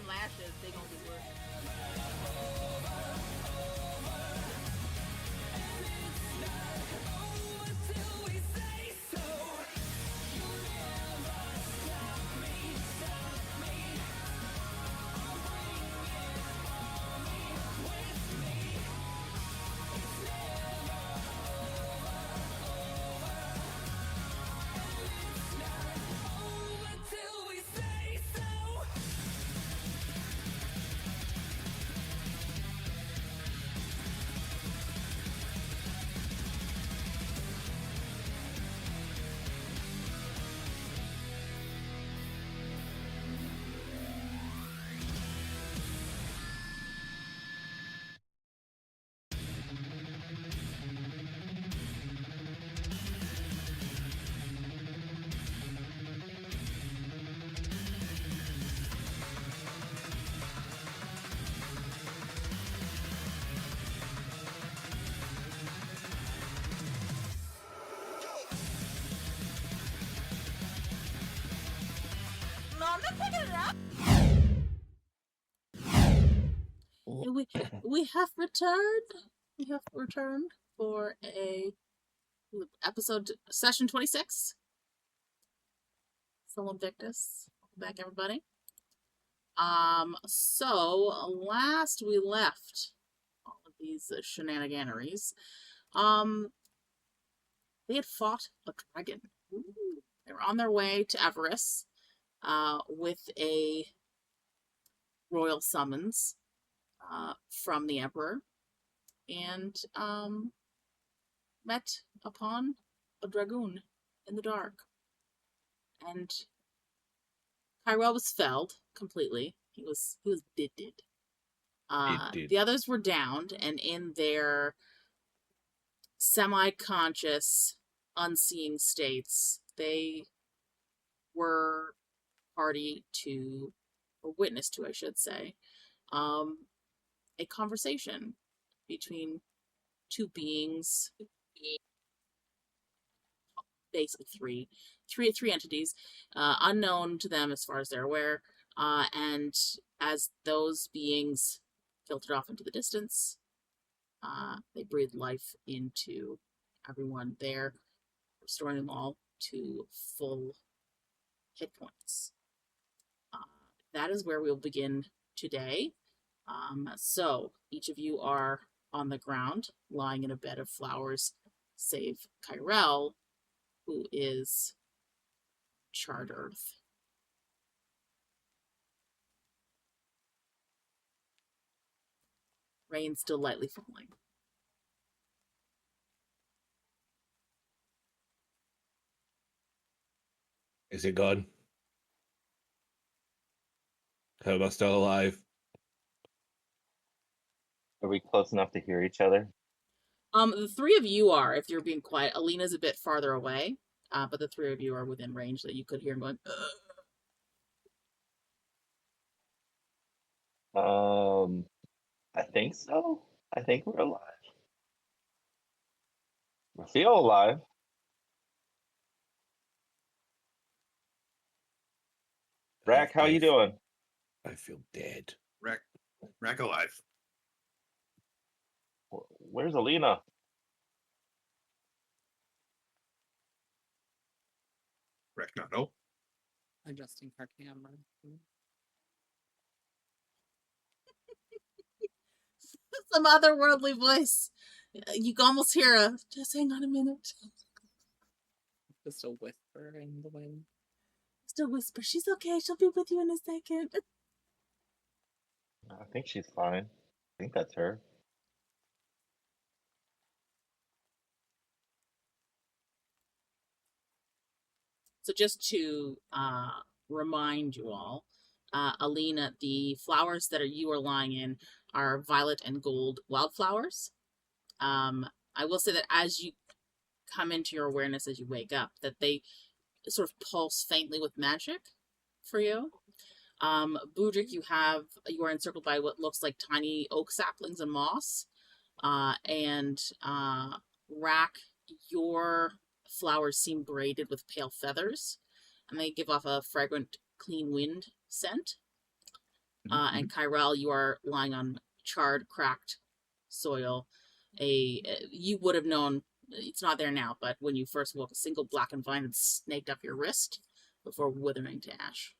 lashes, they gonna be worse. We have returned. We have returned for a episode session 26. So Invictus. Welcome back, everybody. So last we left all of these shenaniganeries, they had fought a dragon. Ooh. They were on their way to Everest, with a royal summons from the Emperor, and met upon a dragoon in the dark. And Ki-Rel was felled completely. He was dead. The others were downed, and in their semi-conscious, unseeing states, they were party to, or witness to, I should say, a conversation between two beings, basically three entities, unknown to them as far as they're aware, and as those beings filtered off into the distance, they breathed life into everyone there, restoring them all to full hit points. That is where we'll begin today. So each of you are on the ground, lying in a bed of flowers, save Ki-Rel, who is Charred Earth. Rain still lightly falling. Is it gone? How am I still alive? Are we close enough to hear each other? The three of you are, if you're being quiet. Alina's a bit farther away, but the three of you are within range that you could hear him going, I think so. I think we're alive. We feel alive. Rahk, how you doing? I feel dead. Rahk alive. Where's Alina? Rahk not know. Adjusting her camera. some otherworldly voice. You can almost hear a, just hang on a minute. Just a whisper in the wind. Still whisper, she's okay, she'll be with you in a second. I think she's fine. I think that's her. So just to remind you all, Alina, the flowers that you are lying in are violet and gold wildflowers. I will say that as you come into your awareness as you wake up, that they sort of pulse faintly with magic for you. Budrick, you are encircled by what looks like tiny oak saplings and moss. And Rahk, your flowers seem braided with pale feathers, and they give off a fragrant, clean wind scent. And Ki-Rel, you are lying on charred, cracked soil. You would have known, it's not there now, but when you first woke, a single blackened vine had snaked up your wrist before withering to ash.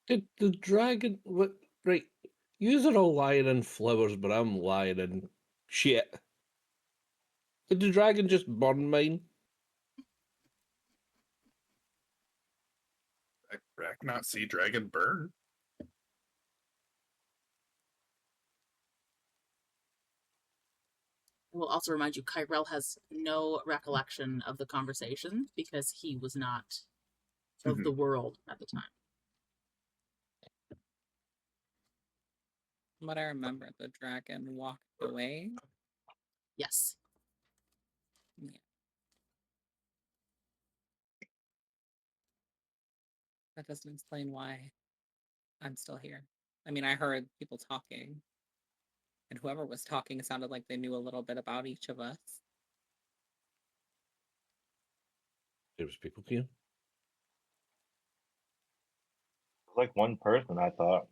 Did the dragon... What? Right. Yous are all lying in flowers, but I'm lying in shit. Did the dragon just burn mine? Rahk not see dragon burn. I will also remind you, Ki-Rel has no recollection of the conversation because he was not of the world at the time. But I remember the dragon walked away. Yes. Yeah. That doesn't explain why I'm still here. I mean, I heard people talking, and whoever was talking sounded like they knew a little bit about each of us. There was people here. Like one person, I thought.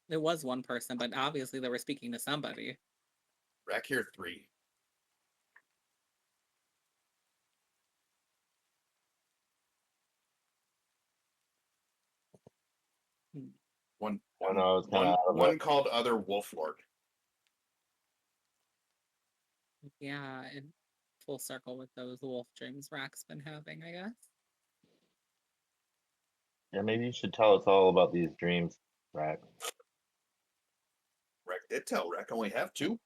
It was one person, but obviously they were speaking to somebody. Rahk here 3. One I know, it's kinda out of one it. called other Wolflord. Yeah, in full circle with those wolf dreams Rahk's been having, I guess. Yeah, maybe you should tell us all about these dreams, Rahk. Rahk did tell. Rahk only have 2.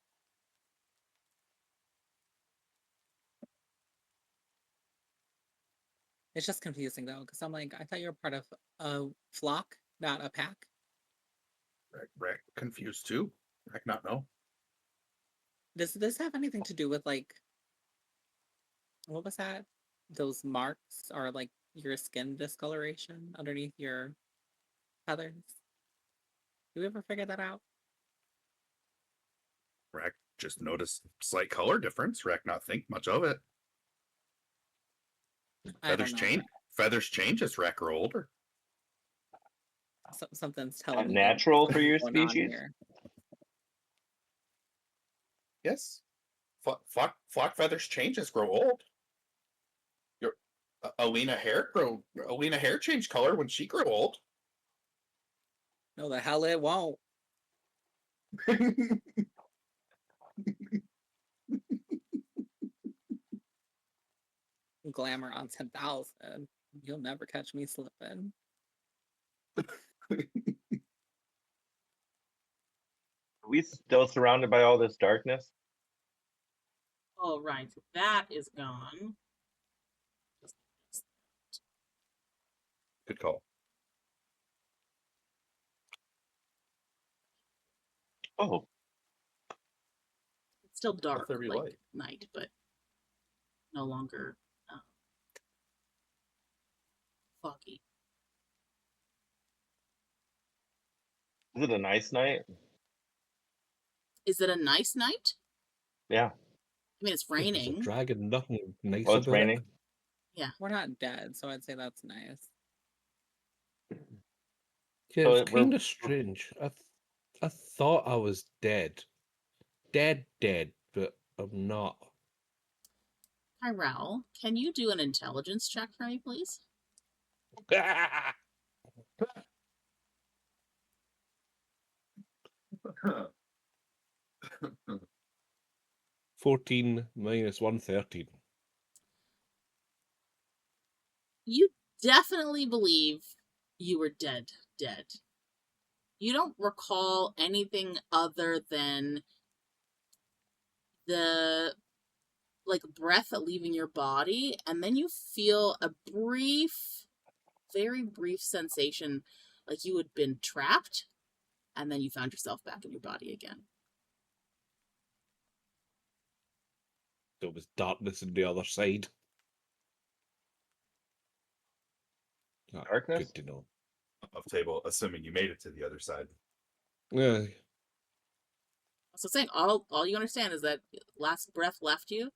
It's just confusing though, because I'm like, I thought you were part of a flock, not a pack. Rahk confused too. Rahk not know. Does this have anything to do with like, what was that? Those marks are like your skin discoloration underneath your feathers. Do we ever figure that out? Rahk just noticed slight color difference. Rahk not think much of it. Feathers change. Feathers change as Rahk grow older. Something's telling me natural for your going on species? here. Yes. Flock feathers change as grow old. Your Alina hair change color when she grew old. No, the hell it won't. Glamour on 10,000. You'll never catch me slipping. Are we still surrounded by all this darkness? All right, that is gone. Good call. Oh, It's still dark, there be like light? night, but no longer foggy. is it a nice night? Is it a nice night? Yeah. I mean, it's There's a raining. dragon, nothing nice Well, it's about raining. We're not dead, so I'd say that's nice. it. Yeah, So it's kind of strange. I thought I was dead. Dead, but I'm not. Ki-Rel, can you do an intelligence check for me, please? 14 minus 113. You definitely believe you were dead. You don't recall anything other than the breath leaving your body, and then you feel a very brief sensation like you had been trapped, and then you found yourself back in your body again. There was darkness on the other side. Ah, Darkness? good to know. Of table, assuming you made it to the other side. Yeah, So saying all you understand is that last breath left you,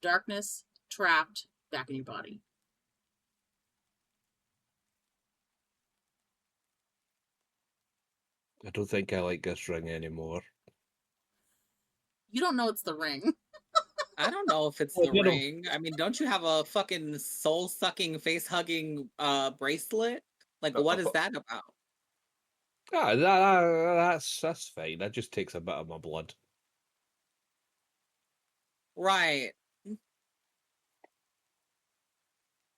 darkness, trapped, back in your body. I don't think I like this ring anymore. You don't know it's the ring. I don't know if it's Well, the you know- ring. I mean, don't you have a fucking soul-sucking, face-hugging bracelet? Like, what is that about? Ah, that's fine. That just takes a bit of my blood. Right.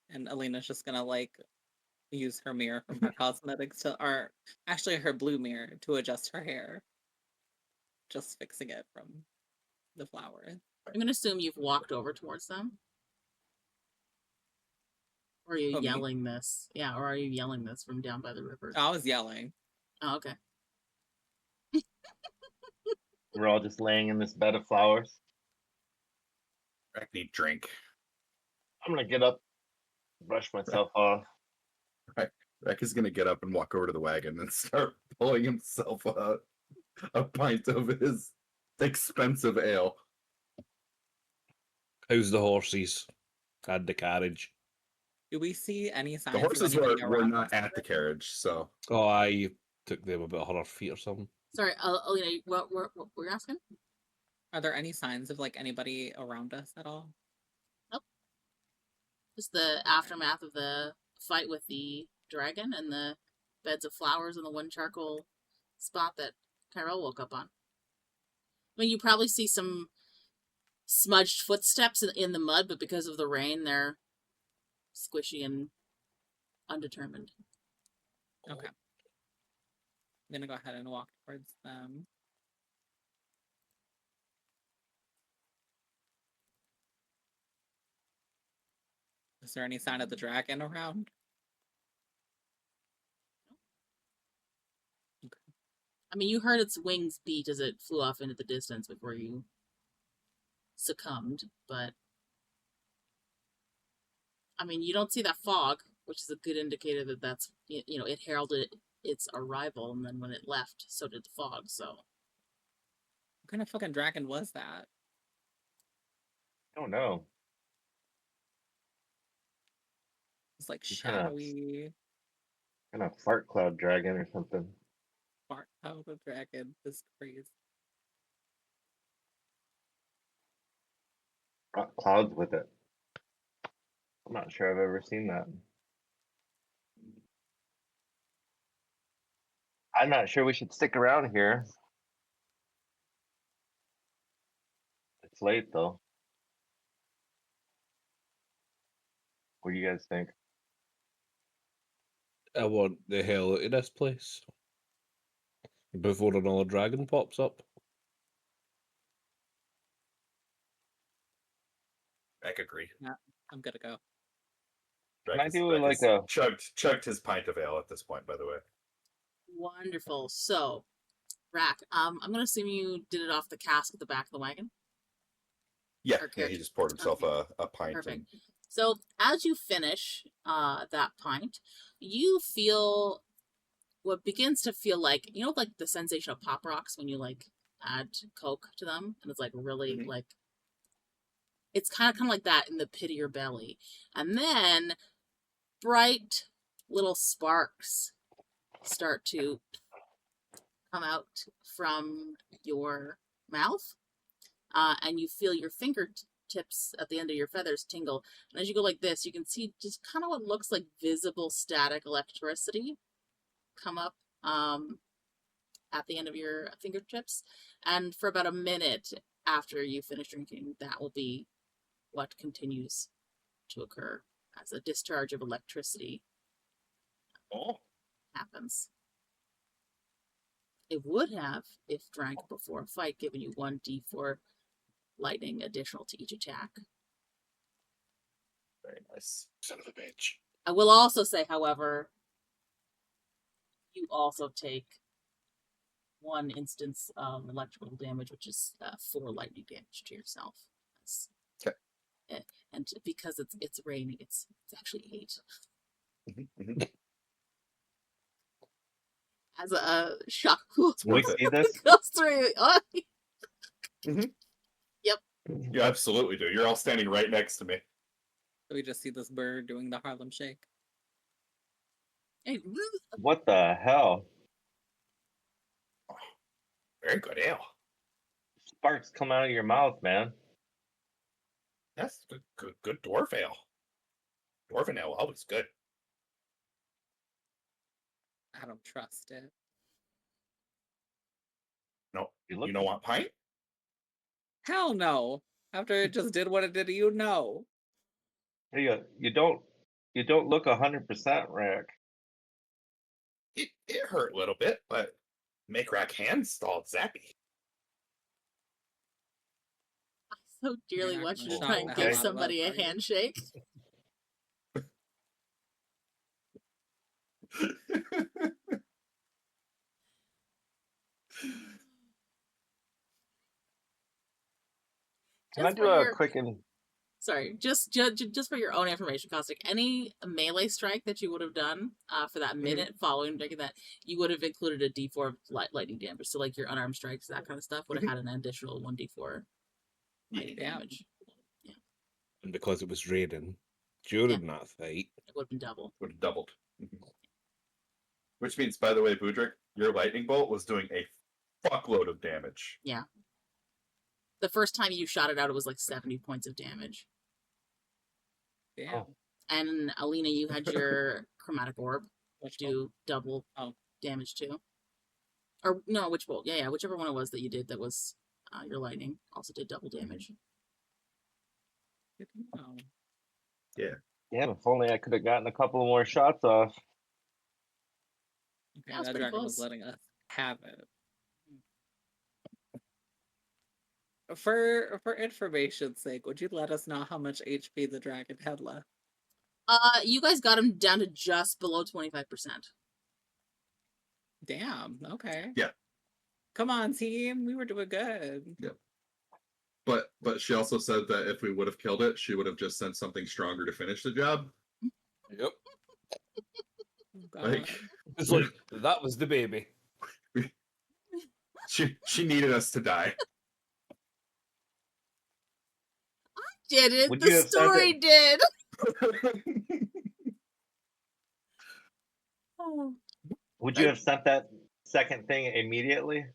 And Alina's just gonna, like, use her mirror from her cosmetics to, or actually her blue mirror to adjust her hair. Just fixing it from the flowers. I'm going to assume you've walked over towards them. Or are you Oh, me? yelling this? Yeah, or are you yelling this from down by the river? I was yelling. Oh, okay. We're all just laying in this bed of flowers. I need drink. I'm gonna get up, brush myself off. Rahk is gonna get up and walk over to the wagon and start pulling himself a pint of his expensive ale. How's the horses and the carriage? Do we see any signs The horses of anybody were around not us? at the carriage, so Oh, I took them about 100 feet or something. Sorry, Alina, what were you asking? Are there any signs of, like, anybody around us at all? Just the aftermath of the fight with the dragon and the beds of flowers and the one charcoal spot that Ki-Rel woke up on. I mean, you probably see some smudged footsteps in the mud, but because of the rain, they're squishy and undetermined. Okay. I'm gonna go ahead and walk towards them. Is there any sign of the dragon around? I mean, you heard its wings beat as it flew off into the distance before you succumbed, but I mean, you don't see that fog, which is a good indicator that that's, you know, it heralded its arrival, and then when it left, so did the fog, so. What kind of fucking dragon was that? I don't know. It's like Some kinda- shadowy Kind of fart cloud dragon or something. part of the dragon. This crazy. Brought clouds with it. I'm not sure I've ever seen that. I'm not sure we should stick around here. It's late though. What do you guys think? I want the hell out of this place before another dragon pops up. I could agree. I'm gonna go. Can I Rack is- do Rack like is a- chugged his pint of ale at this point, by the way. Wonderful. So, Rahk, I'm gonna assume you did it off the cask at the back of the wagon. Yeah, Our yeah, he character- just poured himself okay. a pint. Perfect. So as you finish that pint, you feel what begins to feel like, you know, like the sensation of pop rocks when you like add Coke to them, and it's like really Mhm. like it's kind of like that in the pit of your belly, and then bright little sparks start to come out from your mouth, and you feel your fingertips at the end of your feathers tingle. And as you go like this, you can see just kind of what looks like visible static electricity come up at the end of your fingertips. And for about a minute after you finish drinking, that will be what continues to occur as a discharge of electricity Oh, happens. It would have, if drank before a fight, given you 1d4 lightning additional to each attack. very nice. Son of a bitch. I will also say, however, you also take 1 instance of electrical damage, which is 4 lightning damage to yourself. Okay. And because it's raining, it's actually 8. Mm-hmm. As a shock pool It's Can we worth it. see this? goes through. Oh, You absolutely do. You're all standing right next to me. So we just see this bird doing the Harlem Shake. hey, What the hell? Very good ale. Sparks come out of your mouth, man. That's good dwarf ale. Dwarven ale, always good. I don't trust it. No, You look- you don't want pint? Hell no. After it just did what it did to you, no. You don't look 100%, Rick. It hurt a little bit, but make rack hand stalled zappy. I so dearly not want gonna you to shock try and the give hell out of somebody us, a are you? handshake. Can I Just do for a your- quick and Sorry, just for your own information, Caustic, any melee strike that you would have done for that minute following drinking that, you would have included a d4 of lightning damage. So like your unarmed strikes, that kind of stuff, would have had an additional 1d4 lightning Yeah. damage. And because it was raining during that fight, It would have been double. Would have doubled. Which means, by the way, Budrick, your lightning bolt was doing a fuckload of damage. The first time you shot it out, it was like 70 points of damage. Damn. Oh. And Alina, you had your chromatic orb Which one? do double Oh. damage too. Or no, which bolt? Yeah, whichever one it was that you did that was your lightning also did double damage. Good to know. damn, if only I could have gotten a couple more shots off. Okay, That was that pretty dragon was close. letting us have it. For information's sake, would you let us know how much HP the dragon had left? You guys got him down to just below 25%. Damn. Okay. Yeah. Come on, team. We were doing good. But she also said that if we would have killed it, she would have just sent something stronger to finish the job. yep, Oh, God. Like it's like that was the baby. she needed us to die. Did it? Would The you have said story did. Would you have sent that second thing immediately?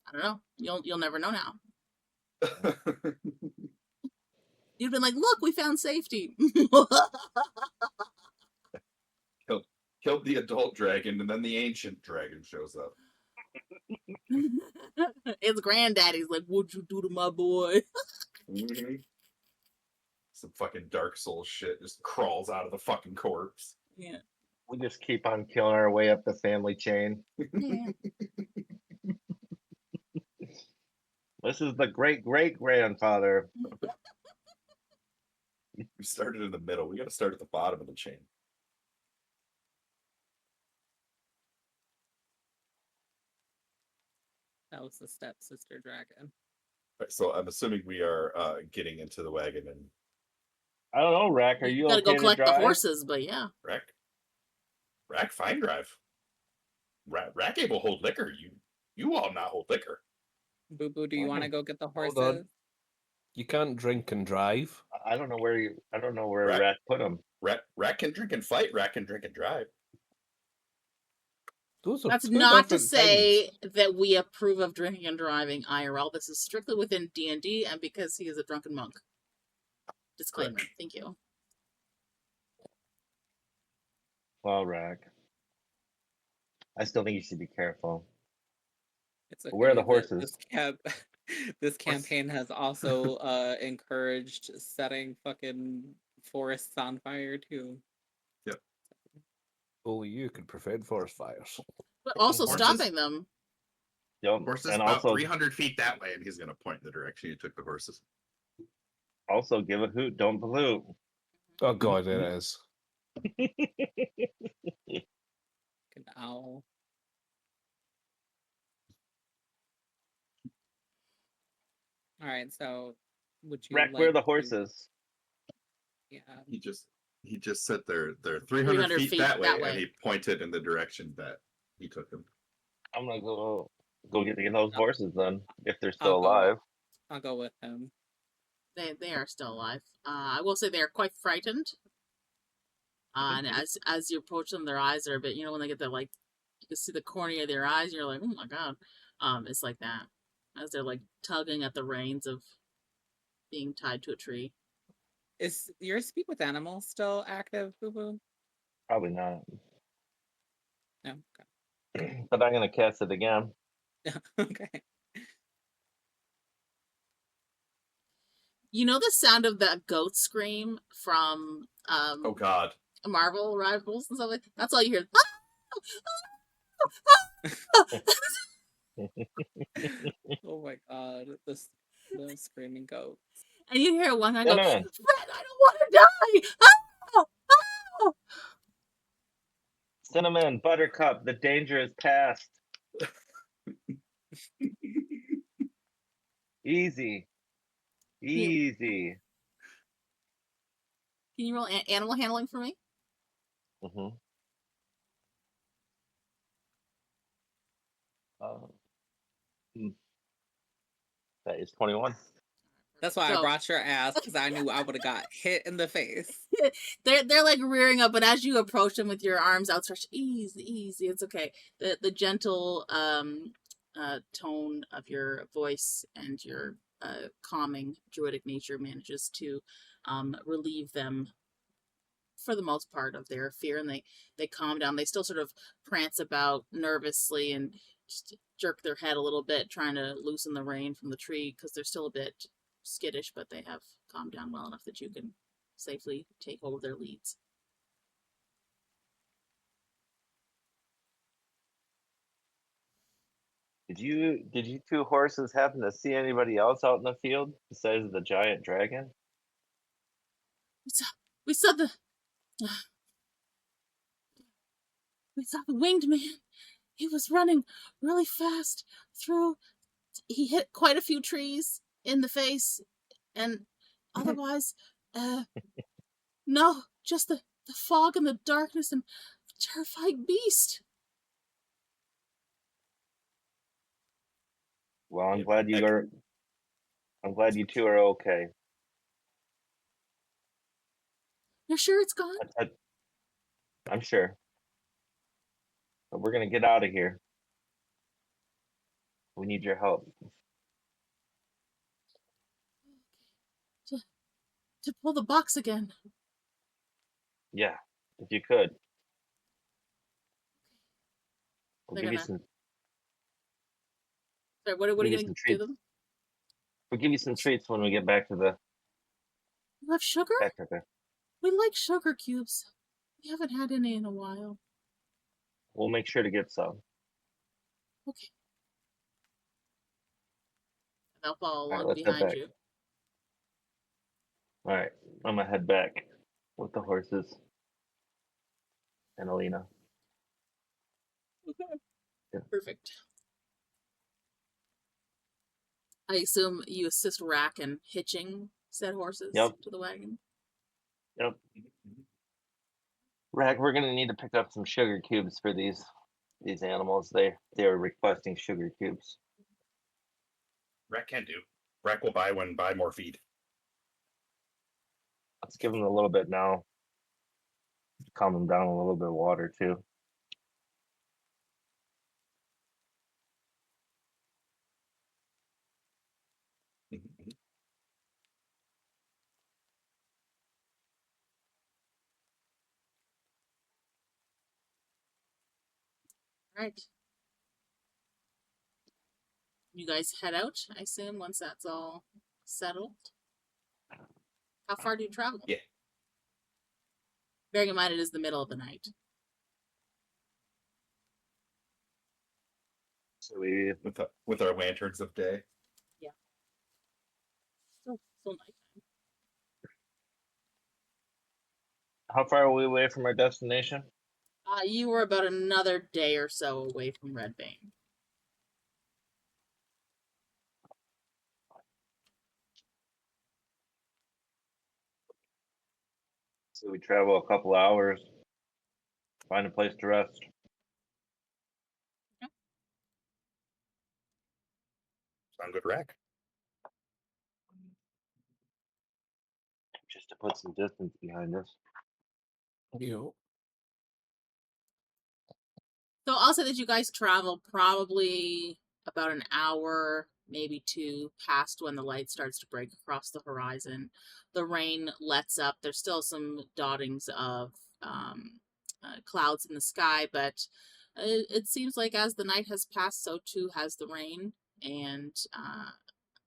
I don't know. You'll never know now. You'd been like, look, we found safety. killed the adult dragon, and then the ancient dragon shows up. His granddaddy's like, "What'd you do to my boy?" Mm-hmm. Some fucking Dark Souls shit just crawls out of the fucking corpse. Yeah. We just keep on killing our way up the family chain. Yeah. This is the great-great-grandfather. We started in the middle. We got to start at the bottom of the chain. That was the stepsister dragon. Right, so I'm assuming we are getting into the wagon and I don't know, Rahk. Are you gotta okay go collect to the drive? horses, but yeah. Rahk, fine drive. Rahk able hold liquor. You all not hold liquor. Boo Boo, do you want to go get the Hold horses? on. You can't drink and drive. I don't know where Rahk- Rahk put him. Rahk can drink and fight. Rahk can drink and drive. Those are That's two not to different say things. that we approve of drinking and driving IRL. This is strictly within D&D and because he is a drunken monk. Disclaimer. Correct. Thank you. Well, Rahk. I still think you should be careful. It's Where are the okay that horses? This campaign has also encouraged setting fucking forests on fire too. Only you could prevent forest fires. But also Horses? stopping them. Yep. Horses And about also 300 feet that way, and he's going to point in the direction you took the horses. give a hoot, don't pollute. Oh god, there it is. An owl. All right, so would you Rahk, like where are the to- horses? Yeah. He just said they're 300 feet that way, and he pointed in the direction that he took them. I'm gonna go get those horses then, if they're I'll still go. alive. I'll go with him. They are still alive. I will say they are quite frightened. And as you approach them, their eyes are a bit, when they get the like, you can see the cornea of their eyes, you're like, oh my god. It's like that. As they're like tugging at the reins of being tied to a tree. Is your speak with animals still active, Boo Boo? Probably not. No. But I'm gonna cast it again. Okay. You know the sound of that goat scream from Oh God! Marvel Rivals and stuff like that? That's all you hear. Oh my god, the screaming goat. And you hear one guy go, Cinnamon. Fred, I don't want to die! Ah! Ah! Cinnamon, Buttercup, the danger is past. Easy. Easy. Can you roll animal handling for me? Mm-hmm. That is 21. That's why I So- brought your ass, because I knew I would have got hit in the face. They're like rearing up, but as you approach them with your arms outstretched, easy, it's okay. The gentle tone of your voice and your calming druidic nature manages to relieve them for the most part of their fear, and they calm down. They still sort of prance about nervously and just jerk their head a little bit, trying to loosen the rein from the tree because they're still a bit skittish, but they have calmed down well enough that you can safely take hold of their leads. Did you two horses happen to see anybody else out in the field besides the giant dragon? We saw the winged man. He was running really fast through. He hit quite a few trees in the face, and otherwise, no, just the fog and the darkness and the terrifying beast. Well, I'm Yeah, glad you two are okay. You're sure it's gone? I'm sure. But we're gonna get out of here. We need your help. To pull the box again. Yeah, if you could. We'll They're give you gonna. some. Sorry, what are Give you you gonna some do treats. them? We'll give you some treats when we get back to the You have sugar? backpacker. We like sugar cubes. We haven't had any in a while. We'll make sure to get some. Okay. They'll follow All right, along let's head behind back. you. All right, I'm gonna head back with the horses and Alina. Okay. Yeah. Perfect. I assume you assist Rahk in hitching said horses Yep. to the wagon. Yep. Rahk, we're gonna need to pick up some sugar cubes for these animals. They're requesting sugar cubes. Rahk can do. Rahk will buy more feed. Let's give them a little bit now. Calm them down, a little bit of water too. Mhm. Right. You guys head out, I assume, once that's all settled. How far do you travel? Yeah. Bearing in mind it is the middle of the night. So we With our lanterns of day. Still nighttime. how far are we away from our destination? You were about another day or so away from Red Bane. So we travel a couple hours, find a place to rest. Sound good, Rahk? Just to put some distance behind us. You So I'll say that you guys travel probably about an hour, maybe two, past when the light starts to break across the horizon. The rain lets up. There's still some dottings of clouds in the sky, but it seems like as the night has passed, so too has the rain. And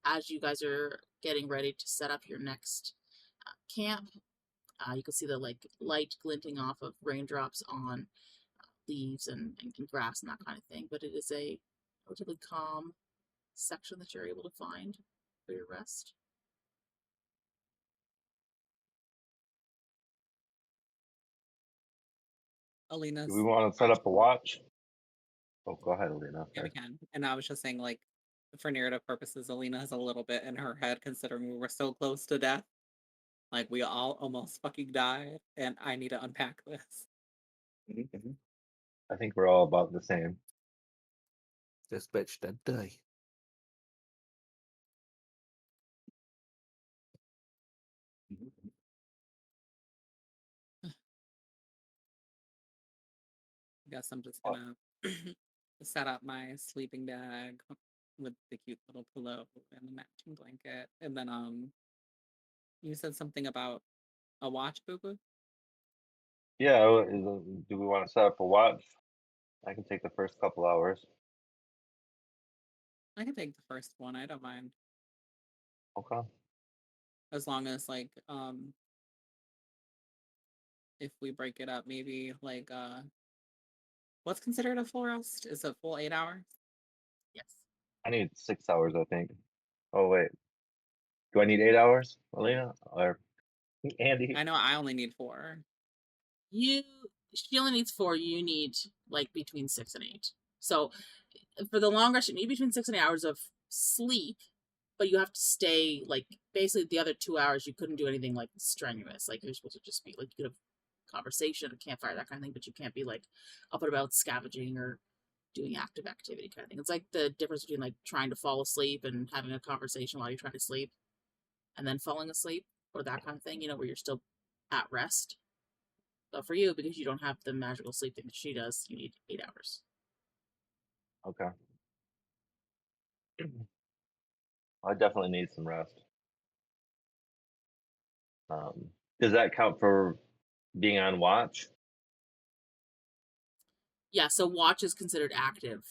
as you guys are getting ready to set up your next camp, you can see the light glinting off of raindrops on leaves and grass and that kind of thing. But it is a relatively calm section that you're able to find for your rest. Alina's. Do we want to set up a watch? Oh, go ahead, Alina. Yeah, we can. And I was just saying, like, for narrative purposes, Alina has a little bit in her head, considering we were so close to death. Like, we all almost fucking died, and I need to unpack this. Mhm. I think we're all about the same. this bitch did die. Mhm. I guess I'm just gonna set up my sleeping bag with the cute little pillow and the matching blanket. And then you said something about a watch, Boo Boo? Yeah, do we want to set up a watch? I can take the first couple hours. I can take the first one, I don't mind. Okay. As long as like if we break it up, maybe like what's considered a full rest? Is it full 8 hours? Yes. I need 6 hours, I think. Oh wait. Do I need 8 hours, Alina? Or Andy? I know I only need 4. She only needs 4. You need like between 6 and 8. So for the long rest, you need between 6 and 8 hours of sleep, but you have to stay like basically the other 2 hours. You couldn't do anything like strenuous. Like you're supposed to just be like you could have conversation, a campfire, that kind of thing, but you can't be like up and about scavenging or doing active activity kind of thing. It's like the difference between like trying to fall asleep and having a conversation while you're trying to sleep and then falling asleep or that kind of thing, where you're still at rest. But for you, because you don't have the magical sleep thing that she does, you need 8 hours. Okay. I definitely need some rest. Does that count for being on watch? Yeah, so watch is considered active,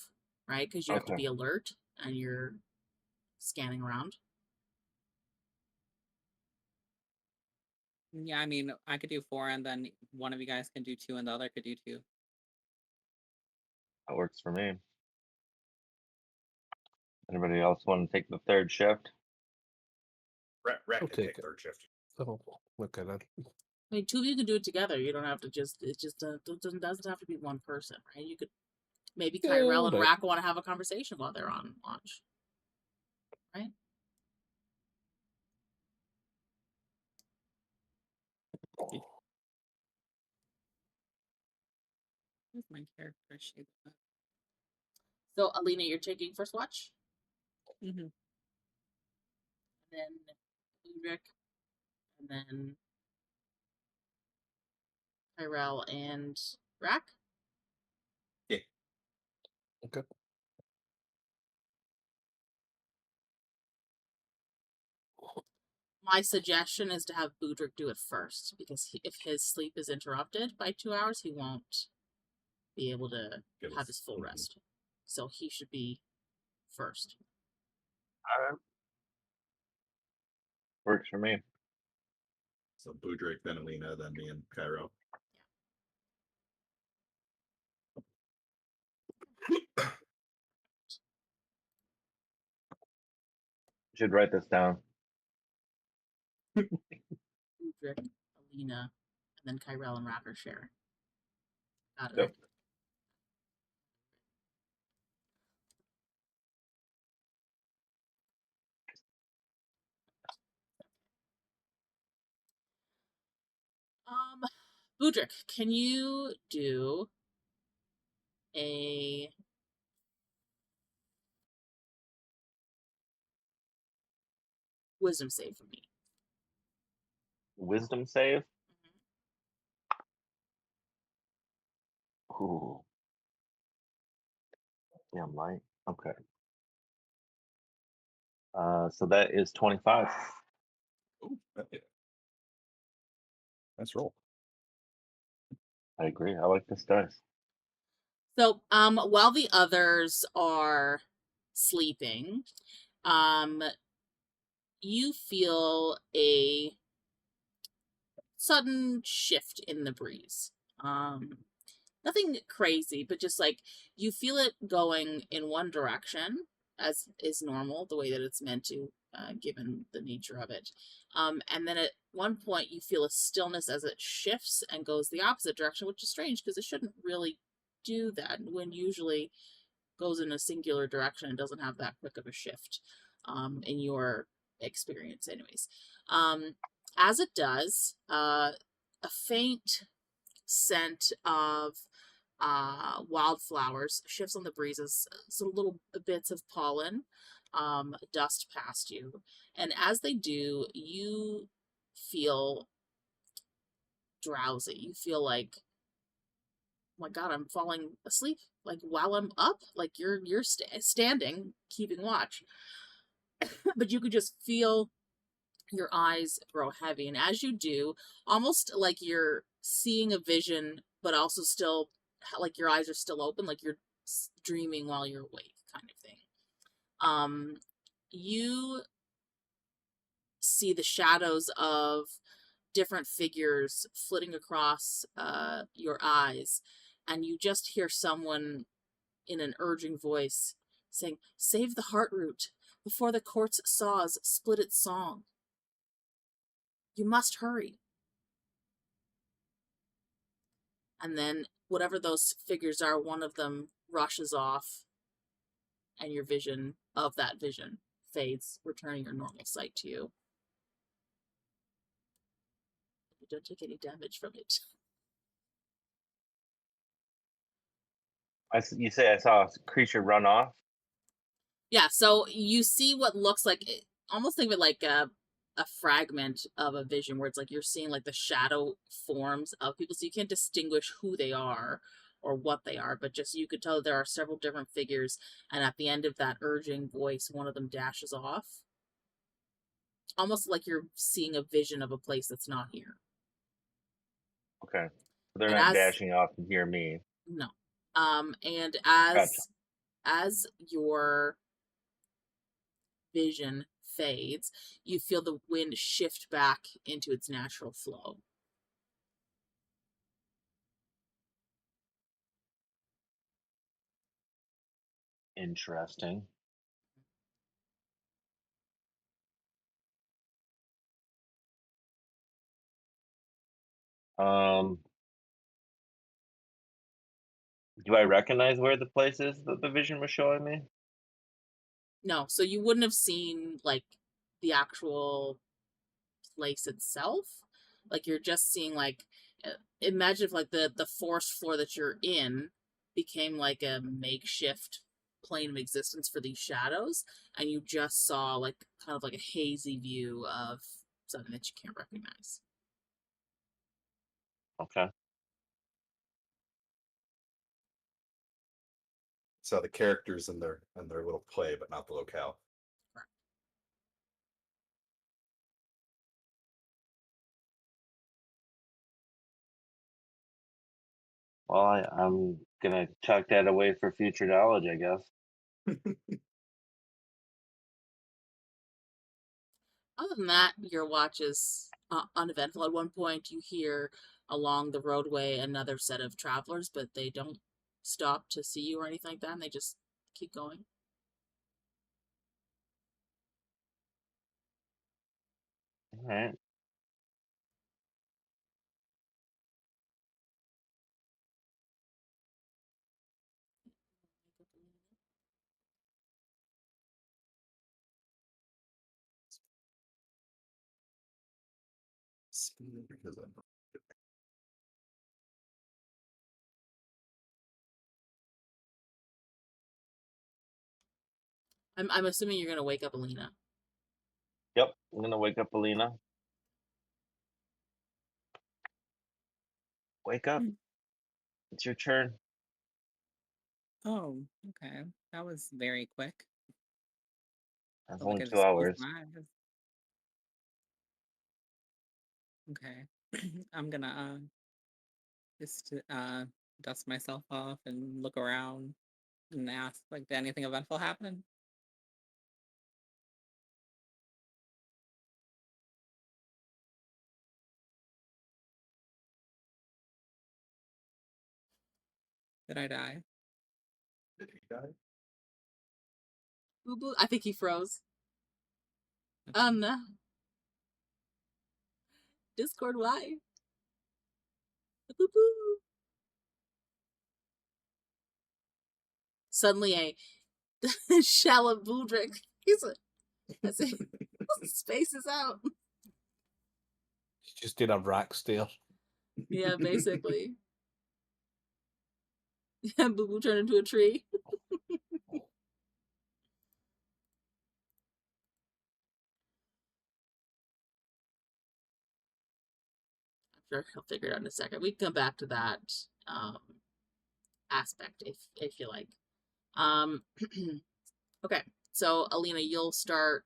right? Because you have to Okay. be alert and you're scanning around. Yeah, I mean, I could do 4, and then one of you guys can do 2, and the other could do 2. That works for me. Anybody else want to take the third shift? Rahk I'll can take take it. third shift. Oh, okay then. I mean, 2 of you can do it together. You don't have to just. It just doesn't have to be one person, right? You could maybe Yeah, Ki-Rel and alright. Rahk want to have a conversation while they're on launch, right? Where's my character sheet? So, Alina, you're taking first watch, Mm-hmm. then Budrick, and then Ki-Rel and Rahk. Okay. My suggestion is to have Budrick do it first, because if his sleep is interrupted by 2 hours, he won't be able to Get have his full Mhm. rest. So he should be first. Alright. Works for me. So Budrick, then Alina, then me and Ki-Rel. Should write this down. Budrick, Alina, and then Ki-Rel and Rahk are sharing. Got it. Yep. Budrick, can you do a wisdom save for me? Wisdom save. Ooh. Yeah, light. Okay. So that is 25. Ooh, nice roll. I agree. I like this dice. So, while the others are sleeping, you feel a sudden shift in the breeze. Nothing crazy, but just like you feel it going in one direction, as is normal, the way that it's meant to, given the nature of it. And then at one point, you feel a stillness as it shifts and goes the opposite direction, which is strange because it shouldn't really do that. Wind usually goes in a singular direction and doesn't have that quick of a shift, in your experience, anyways. As it does, a faint scent of wildflowers shifts on the breezes, so little bits of pollen dust past you, and as they do, you feel drowsy. You feel like, oh my god, I'm falling asleep, like while I'm up, like you're standing keeping watch. But you could just feel your eyes grow heavy, and as you do, almost like you're seeing a vision, but also still like your eyes are still open, like you're dreaming while you're awake, kind of thing. You see the shadows of different figures flitting across your eyes, and you just hear someone in an urging voice saying, "Save the heartroot before the court's saws split its song. You must hurry." And then whatever those figures are, one of them rushes off, and your vision of that vision fades, returning your normal sight to you. You don't take any damage from it. You say I saw a creature run off? Yeah, so you see what looks like, almost think of it like a fragment of a vision where it's like you're seeing like the shadow forms of people, so you can't distinguish who they are or what they are, but just you could tell there are several different figures, and at the end of that urging voice, one of them dashes off. Almost like you're seeing a vision of a place that's not here. Okay. They're And not as- dashing off to hear me. No. And Gotcha. as your vision fades, you feel the wind shift back into its natural flow. Interesting. Do I recognize where the place is that the vision was showing me? No, so you wouldn't have seen like the actual place itself. Like you're just seeing like imagine if like the forest floor that you're in became like a makeshift plane of existence for these shadows, and you just saw like kind of like a hazy view of something that you can't recognize. Okay. So the characters in their little play, but not the locale. Well, I'm gonna tuck that away for future knowledge, I guess. Other than that, your watch is uneventful. At one point, you hear along the roadway another set of travelers, but they don't stop to see you or anything like that, and they just keep going. All right. Because I'm I'm assuming you're gonna wake up Alina. Yep. I'm gonna wake up Alina. Wake up. Mm. It's your turn. Oh, okay. That was very quick. That's Felt like only I 2 just closed hours. my eyes. Okay. I'm gonna just dust myself off and look around and ask, like, did anything eventful happen? Did I die? Did he die? Boo boo. I think he froze. Okay. No. Discord, why? Boo boo. Suddenly, a shallow Budrick. He's a. That's it. Space is out. She just did a rack stare. Yeah, basically. Yeah, Boo Boo turned into a tree. I'm sure he'll figure it out in a second. We can come back to that aspect if you like. Okay, so Alina, you'll start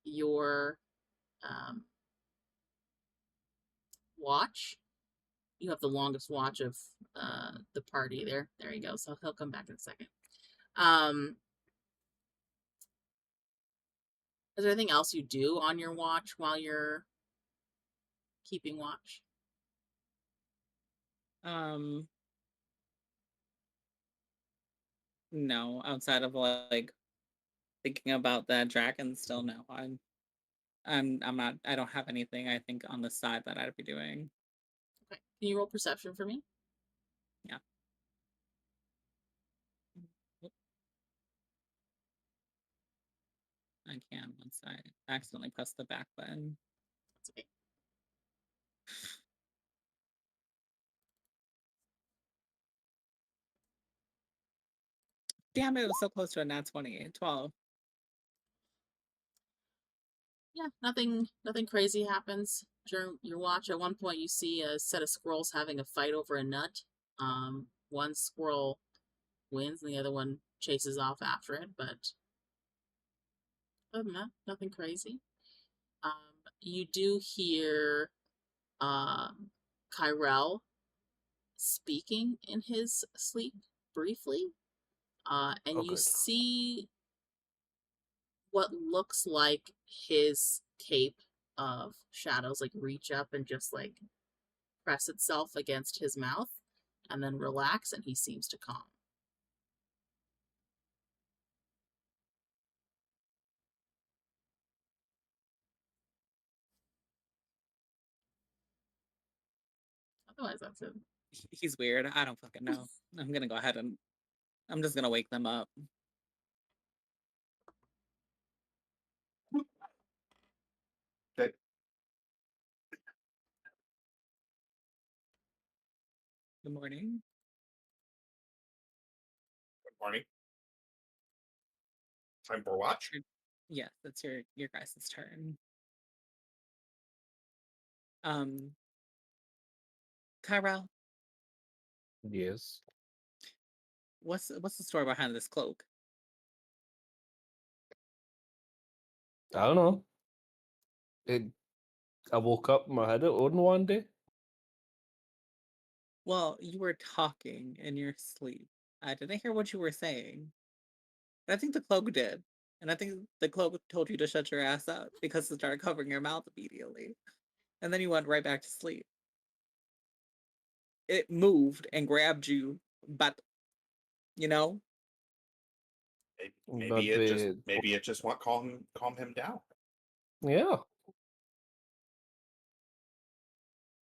your watch. You have the longest watch of the party there. There you go. So he'll come back in a second. Is there anything else you do on your watch while you're keeping watch? No, outside of like thinking about that dragon still no. I'm not I don't have anything I think on the side that I'd be doing. Okay. Can you roll perception for me? Yeah. I can once I accidentally press the back button. That's okay. Damn, it was so close to a nat 20. 12. Yeah, nothing crazy happens during your watch. At one point, you see a set of squirrels having a fight over a nut. One squirrel wins, and the other one chases off after it. But other than that, nothing crazy. You do hear Ki-Rel speaking in his sleep briefly, and Oh, you good. see what looks like his cape of shadows like reach up and just like press itself against his mouth and then relax, and he seems to calm. Otherwise, that's it. He's weird. I don't fucking know. I'm gonna go ahead and I'm just gonna wake them up. Okay. Good morning. Good morning. Time for watch. Yes, it's your guys' turn. Ki-Rel, Yes. what's the story behind this cloak? I don't know. I woke up and I had it on one day. Well, you were talking in your sleep. I didn't hear what you were saying. But I think the cloak did. And I think the cloak told you to shut your ass up because it started covering your mouth immediately. And then you went right back to sleep. It moved and grabbed you, but you know, Maybe it just want calm him down. Yeah.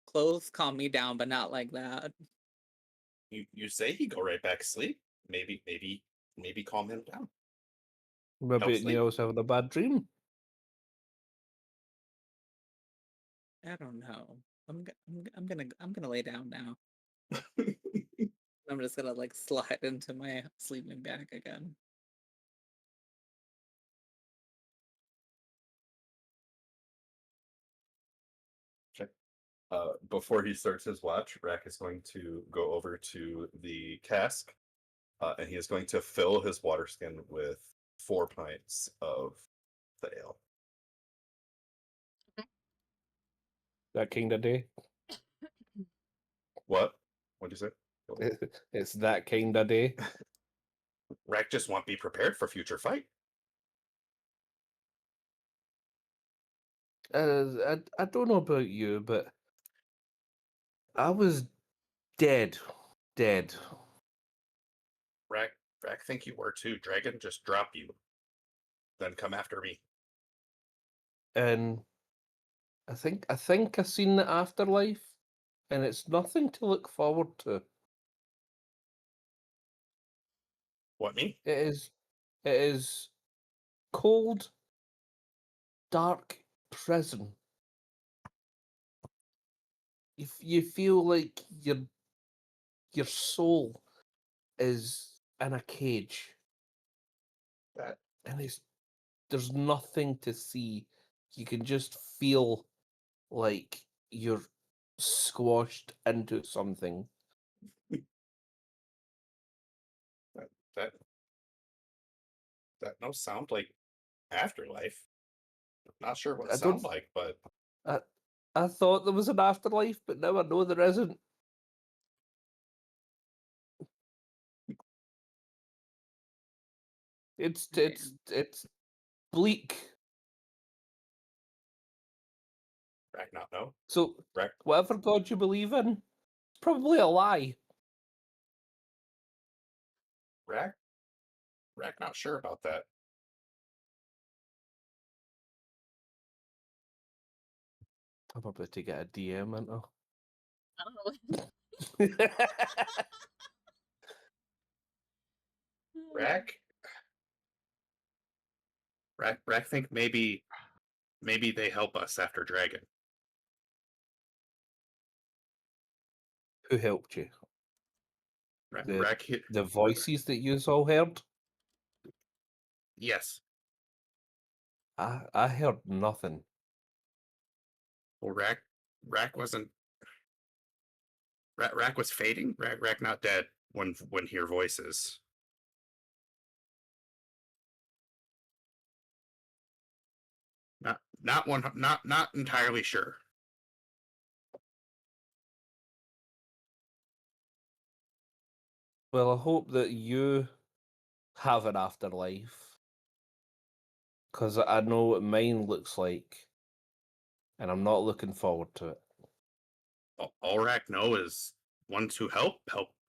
clothes calm me down, but not like that. You say he go right back to sleep. Maybe calm him down. Maybe Help sleep. Neil's having a bad dream. I don't know. I'm gonna lay down now. I'm just gonna like slide into my sleeping bag again. Before he starts his watch, Rahk is going to go over to the cask, and he is going to fill his water skin with 4 pints of the ale. That kind of day. What? What'd you say? It's that kind of day. Rahk just want be prepared for future fight. I don't know about you, but I was dead. Rahk think you were too. Dragon just drop you, then come after me. And I think I seen the afterlife, and it's nothing to look forward to. What, me? It is cold, dark prison. You feel like your soul is in a cage, That and there's nothing to see. You can just feel like you're squashed into something. that no sound like afterlife. Not sure what I it sound don't- like, but I thought there was an afterlife, but now I know there isn't. It's bleak. Rahk not know. So Rahk whatever God you believe in, it's probably a lie. Rahk not sure about that. I'm about to get a DM into. I don't know. Rahk think maybe they help us after Dragon. Who helped you? The- Rahk hit The voices that you all heard? yes. I heard nothing. Well, Rahk wasn't. Rahk was fading. Rahk not dead when hear voices. Not entirely sure. Well, I hope that you have an afterlife. Because I know what mine looks like. And I'm not looking forward to it. All Rahk know is ones who help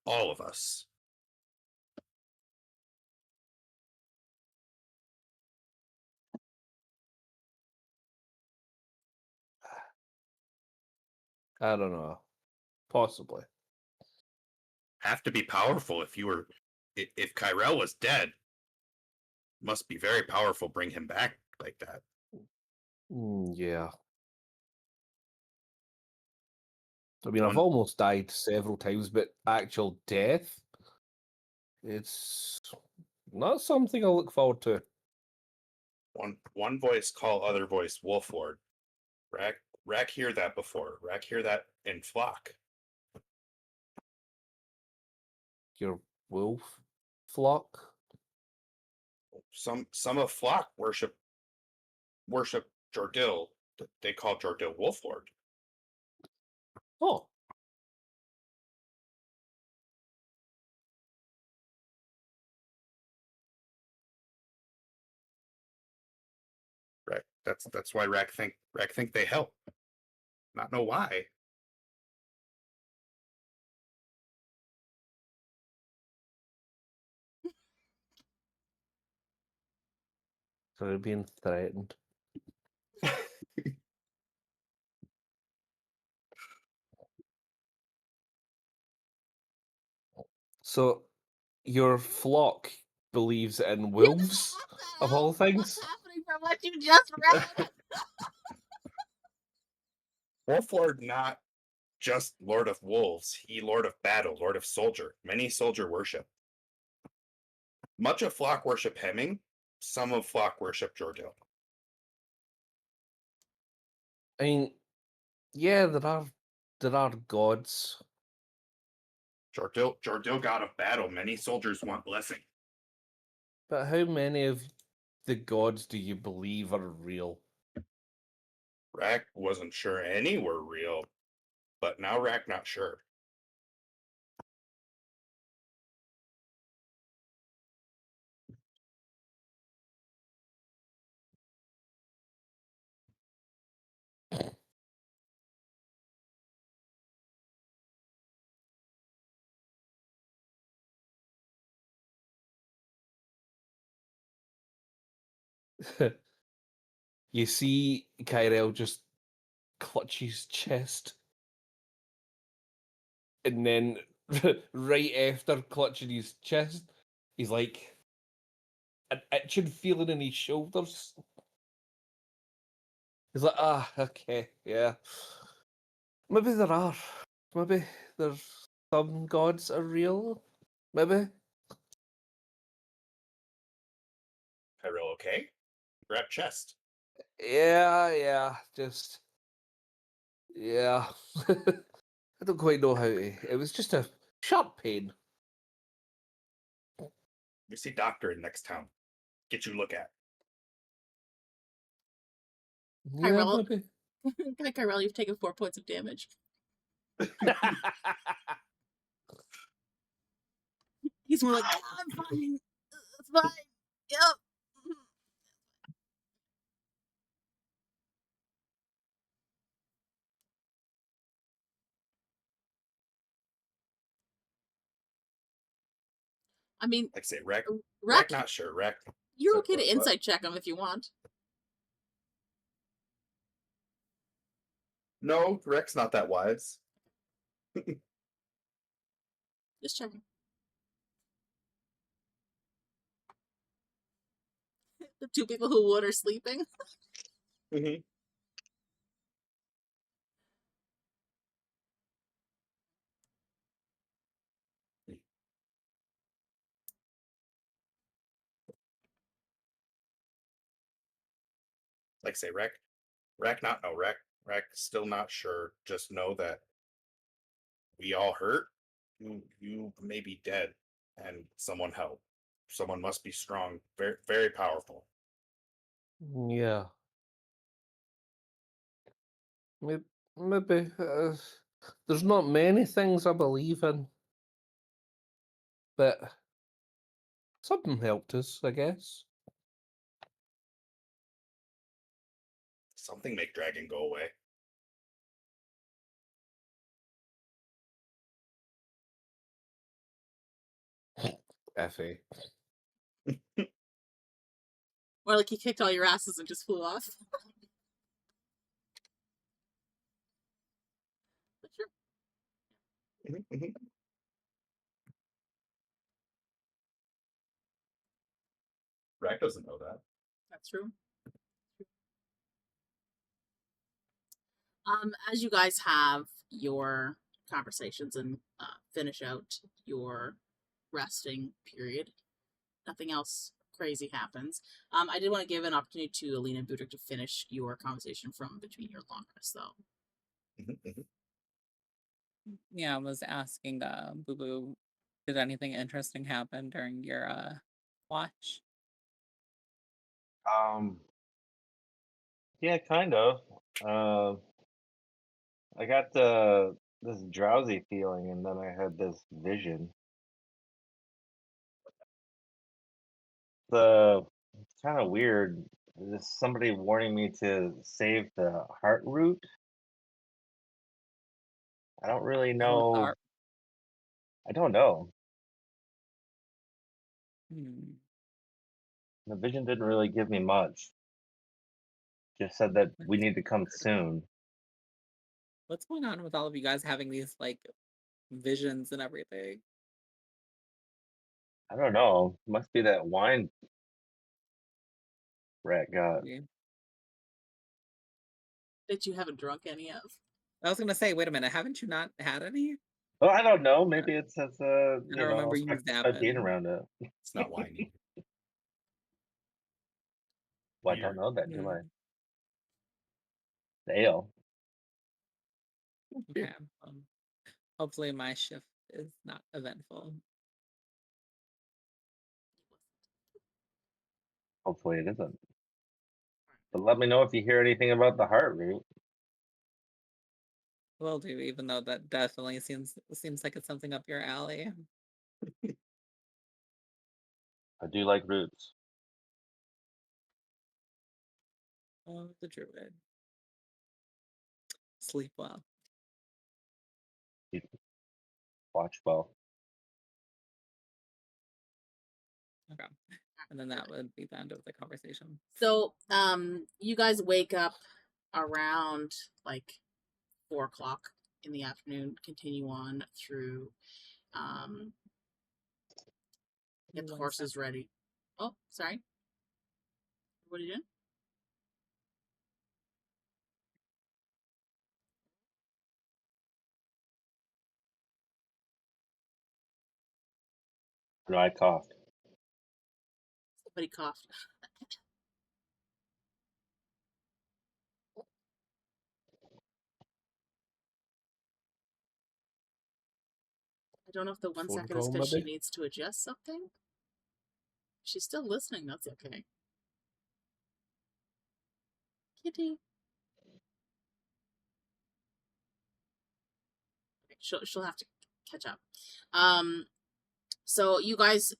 all of us. I don't know. Possibly. Have to be powerful if you were. If Ki-Rel was dead, must be very powerful. Bring him back like that. Yeah. I mean, I've One- almost died several times, but actual death, it's not something I look forward to. One voice call other voice Wolflord. Rahk hear that before. Rahk hear that in flock. Your wolf flock. Some of flock worship Jordil. They call Jordil Wolflord. Oh, Right. That's why Rahk think they help. Not know why. so they're being threatened. So, your flock believes in You wolves, know, what the of hell? all things? What's happening from what you just read? Wolflord not just Lord of Wolves, he Lord of Battle, Lord of Soldier. Many soldier worship. Much of flock worship Hemming, some of flock worship Jordil. I mean, yeah, there are gods. Jordil god of battle, many soldiers want blessing. But how many of the gods do you believe are real? Rahk wasn't sure any were real, but now Rahk not sure. You see Ki-Rel just clutch his chest. And then right after clutching his chest, he's like an itching feeling in his shoulders. He's like, okay, yeah. Maybe there are. Maybe there's some gods are real. Maybe. Ki-Rel okay? Grab chest. Yeah, just yeah. I don't quite know how to. It was just a sharp pain. We see doctor in next town. Get you look at. Yeah, Ki-Rel, maybe. Ki-Rel, you've taken 4 points of damage. He's more like, "Yeah, I'm fine. It's fine. Yep." I mean, Like I say, Rahk Rahk, not sure. Rahk. Like I say, Rahk Rahk, not sure. Rahk. you're So, okay to what? insight check him if you want. No, Rahk's not that wise. Just checking. The 2 people who would are sleeping. Mm-hmm. Like I say, Rahk not know. Rahk still not sure. Just know that we all hurt. You may be dead, and someone help. Someone must be strong, very very powerful. Yeah. Maybe. There's not many things I believe in. but something helped us, I guess. Something make dragon go away. Effie. Or like he kicked all your asses and just flew off. But sure. Rahk doesn't know that. That's true. As you guys have your conversations and finish out your resting period, nothing else crazy happens. I did want to give an opportunity to Alina and Budrick to finish your conversation from between your long rest, though. Yeah, I was asking Boo Boo, did anything interesting happen during your watch? Yeah, kind of. I got this drowsy feeling, and then I had this vision. It's kind of weird. There's somebody warning me to save the heart root. I don't really know. I don't know. The vision didn't really give me much. Just said that we need to come soon. What's going on with all of you guys having these like visions and everything? I don't know. Must be that wine Rat got. Yeah. That you haven't drunk any of. I was gonna say, wait a minute, haven't you not had any? Well, I don't know. Maybe it's I don't remember you start being zapping. around it. It's not whiny. Well, I don't know that, do I? Mm. The ale. Okay. Hopefully my shift is not eventful. Hopefully it isn't. But let me know if you hear anything about the heart root. Will do, even though that definitely seems like it's something up your alley. I do like roots. Oh, the Druid. Sleep well. Watch well. Okay. And then that would be the end of the conversation. So, you guys wake up around like 4 o'clock in the afternoon, continue on through, get the horses ready. Oh, sorry. What are you doing? No, I coughed. Somebody coughed. I don't know if the 1 Phone second is call, because she maybe? needs to adjust something. She's still listening. That's okay. Kitty. She'll have to catch up. So you guys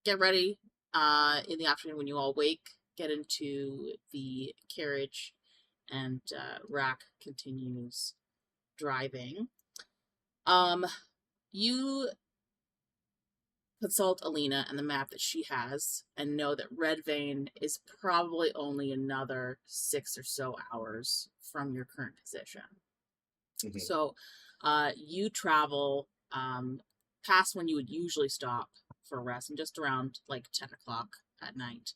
get ready in the afternoon when you all wake, get into the carriage, and Rahk continues driving. You consult Alina and the map that she has and know that Red Vein is probably only another 6 or so hours from your current position. Mhm. So you travel past when you would usually stop for rest, and just around like 10 o'clock at night,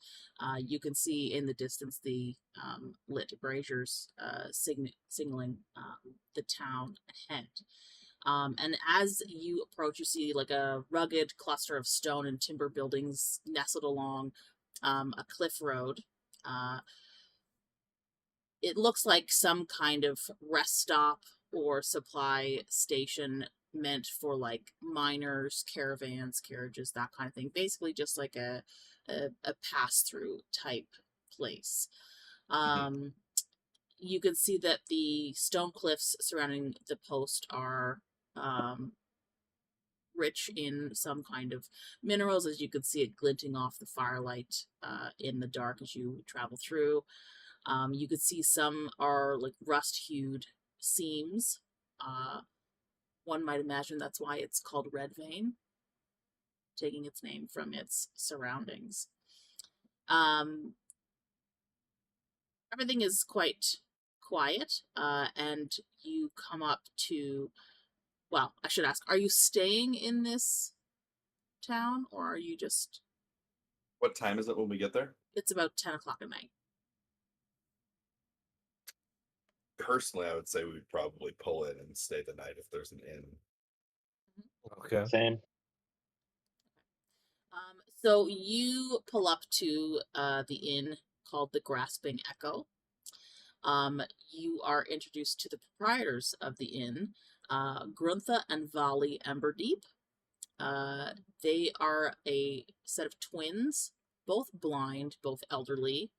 you can see in the distance the lit braziers signaling the town ahead. And as you approach, you see like a rugged cluster of stone and timber buildings nestled along a cliff road. It looks like some kind of rest stop or supply station meant for like miners, caravans, carriages, that kind of thing. Basically just like a pass-through type place. You can see that the stone cliffs surrounding the post are rich in some kind of minerals, as you could see it glinting off the firelight in the dark as you travel through. You could see some are like rust-hued seams. One might imagine that's why it's called Red Vein, taking its name from its surroundings. Everything is quite quiet, and you come up to, well, I should ask, are you staying in this town, or are you just... What time is it when we get there? It's about 10 o'clock at night. Personally, I would say we'd probably pull in and stay the night if there's an inn. Okay. Same. So you pull up to the inn called the Grasping Echo. You are introduced to the proprietors of the inn, Gruntha and Vali Emberdeep. They are a set of twins, both blind, both elderly,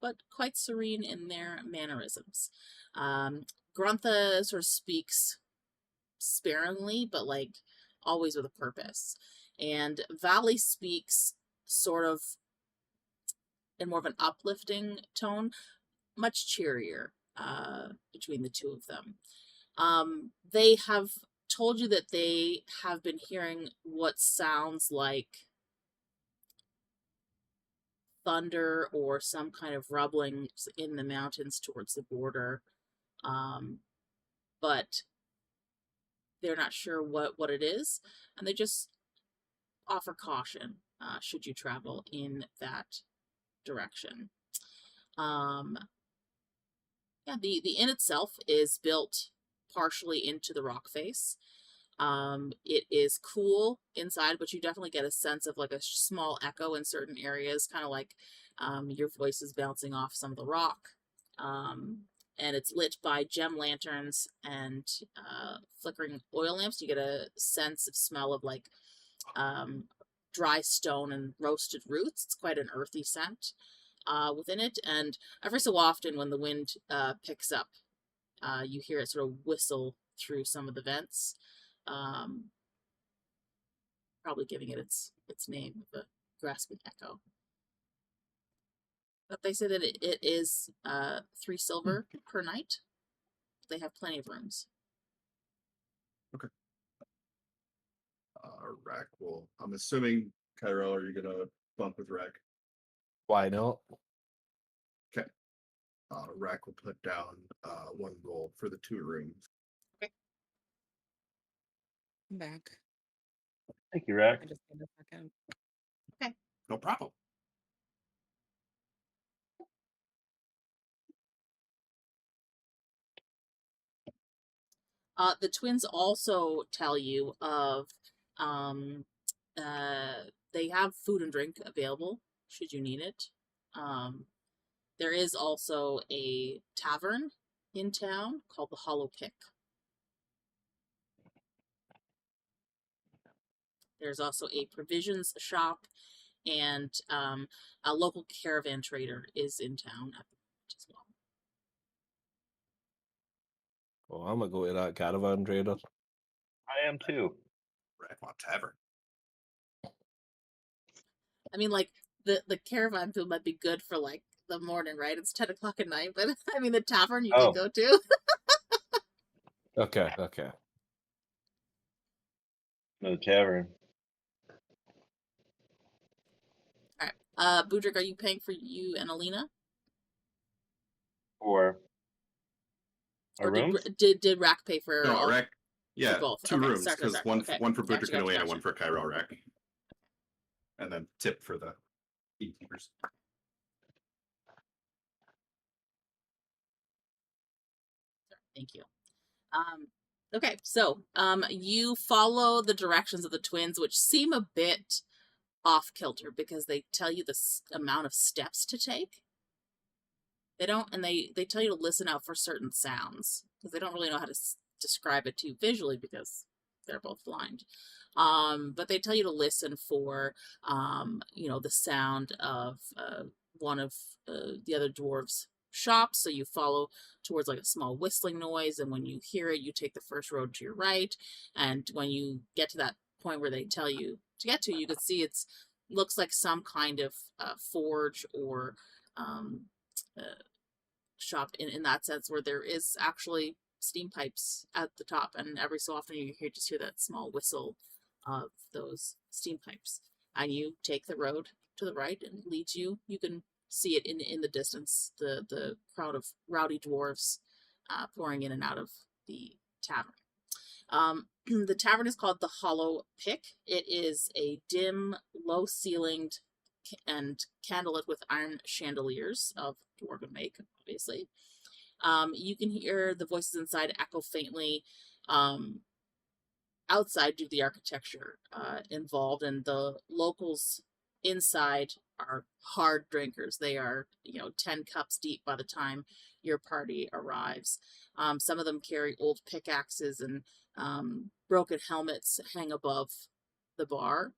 but quite serene in their mannerisms. Gruntha sort of speaks sparingly, but like always with a purpose. And Valley speaks sort of in more of an uplifting tone, much cheerier between the two of them. They have told you that they have been hearing what sounds like thunder or some kind of rumbling in the mountains towards the border, but they're not sure what it is, and they just offer caution should you travel in that direction. Yeah, the inn itself is built partially into the rock face. It is cool inside, but you definitely get a sense of like a small echo in certain areas, kind of like your voice is bouncing off some of the rock. And it's lit by gem lanterns and flickering oil lamps. You get a sense of smell of like dry stone and roasted roots. It's quite an earthy scent within it. And every so often when the wind picks up, you hear it sort of whistle through some of the vents. Probably giving it its name, the Grasping Echo. But they say that it is 3 silver per night. They have plenty of rooms. Rahk will. I'm assuming, Ki-Rel, are you gonna bump with Rahk? Why not? Okay. Rahk will put down 1 gold for the 2 rooms. I'm back. Thank you, Rahk. I just need a second. No problem. The twins also tell you of they have food and drink available should you need it. There is also a tavern in town called the Hollow Pick. There's also a provisions shop, and a local caravan trader is in town at the moment as well. Well, I'm gonna go to that caravan trader. I am too. Rahk want tavern. I mean, like, the caravan food might be good for, like, the morning, right? It's 10 o'clock at night, but, I mean, the tavern you Oh. can go to. Okay. No, the tavern. Alright. Budrick, are you paying for you and Alina? Or Or rooms? did Rahk pay for No, all? Rahk. Yeah, both. 2 Okay, rooms, sorry. because Okay. one for Budrick Gotcha, and Elena, gotcha. one for Ki-Rel, Rahk. And then tip for the innkeepers. Thank you. Okay, so you follow the directions of the twins, which seem a bit off kilter because they tell you the amount of steps to take. They don't, and they tell you to listen out for certain sounds because they don't really know how to describe it to you visually because they're both blind. But they tell you to listen for, the sound of one of the other dwarves' shops. So you follow towards like a small whistling noise, and when you hear it, you take the first road to your right. And when you get to that point where they tell you to get to, you can see it's looks like some kind of forge or shop in that sense, where there is actually steam pipes at the top, and every so often you just hear that small whistle of those steam pipes. And you take the road to the right, and it leads you. You can see it in the distance, the crowd of rowdy dwarves pouring in and out of the tavern. The tavern is called the Hollow Pick. It is a dim, low-ceilinged and candlelit with iron chandeliers of dwarven make, obviously. You can hear the voices inside echo faintly outside due to the architecture involved, and the locals inside are hard drinkers. They are, 10 cups deep by the time your party arrives. Some of them carry old pickaxes, and broken helmets hang above the bar.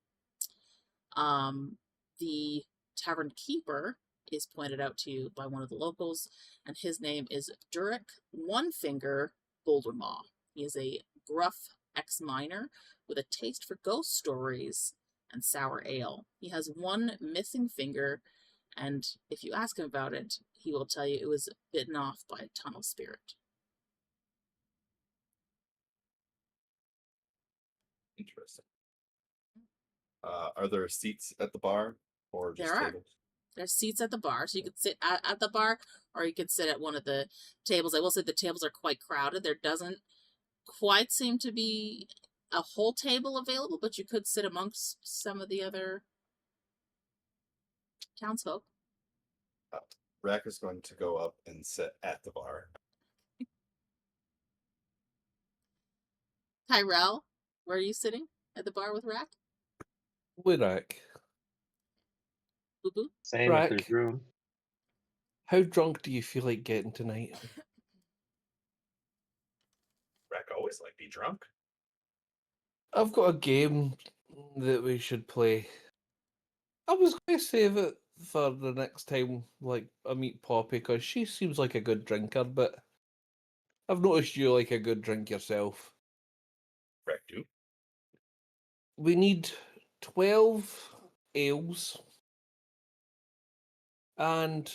The tavern keeper is pointed out to you by one of the locals, and his name is Budrick One Finger Bouldermaw. He is a gruff ex-miner with a taste for ghost stories and sour ale. He has one missing finger, and if you ask him about it, he will tell you it was bitten off by a tunnel spirit. Interesting. Are there seats at the bar or just There are. tables? There's seats at the bar, so you could sit at the bar, or you could sit at one of the tables. I will say the tables are quite crowded. There doesn't quite seem to be a whole table available, but you could sit amongst some of the other townsfolk. Rahk is going to go up and sit at the bar. Ki-Rel, where are you sitting? At the bar with Rahk? With Rahk. Boo boo? Same if there's Rahk. room. How drunk do you feel like getting tonight? Rahk always like be drunk. I've got a game that we should play. I was going to save it for the next time, like, I meet Poppy, because she seems like a good drinker, but I've noticed you like a good drink yourself. Rahk do. We need 12 ales, and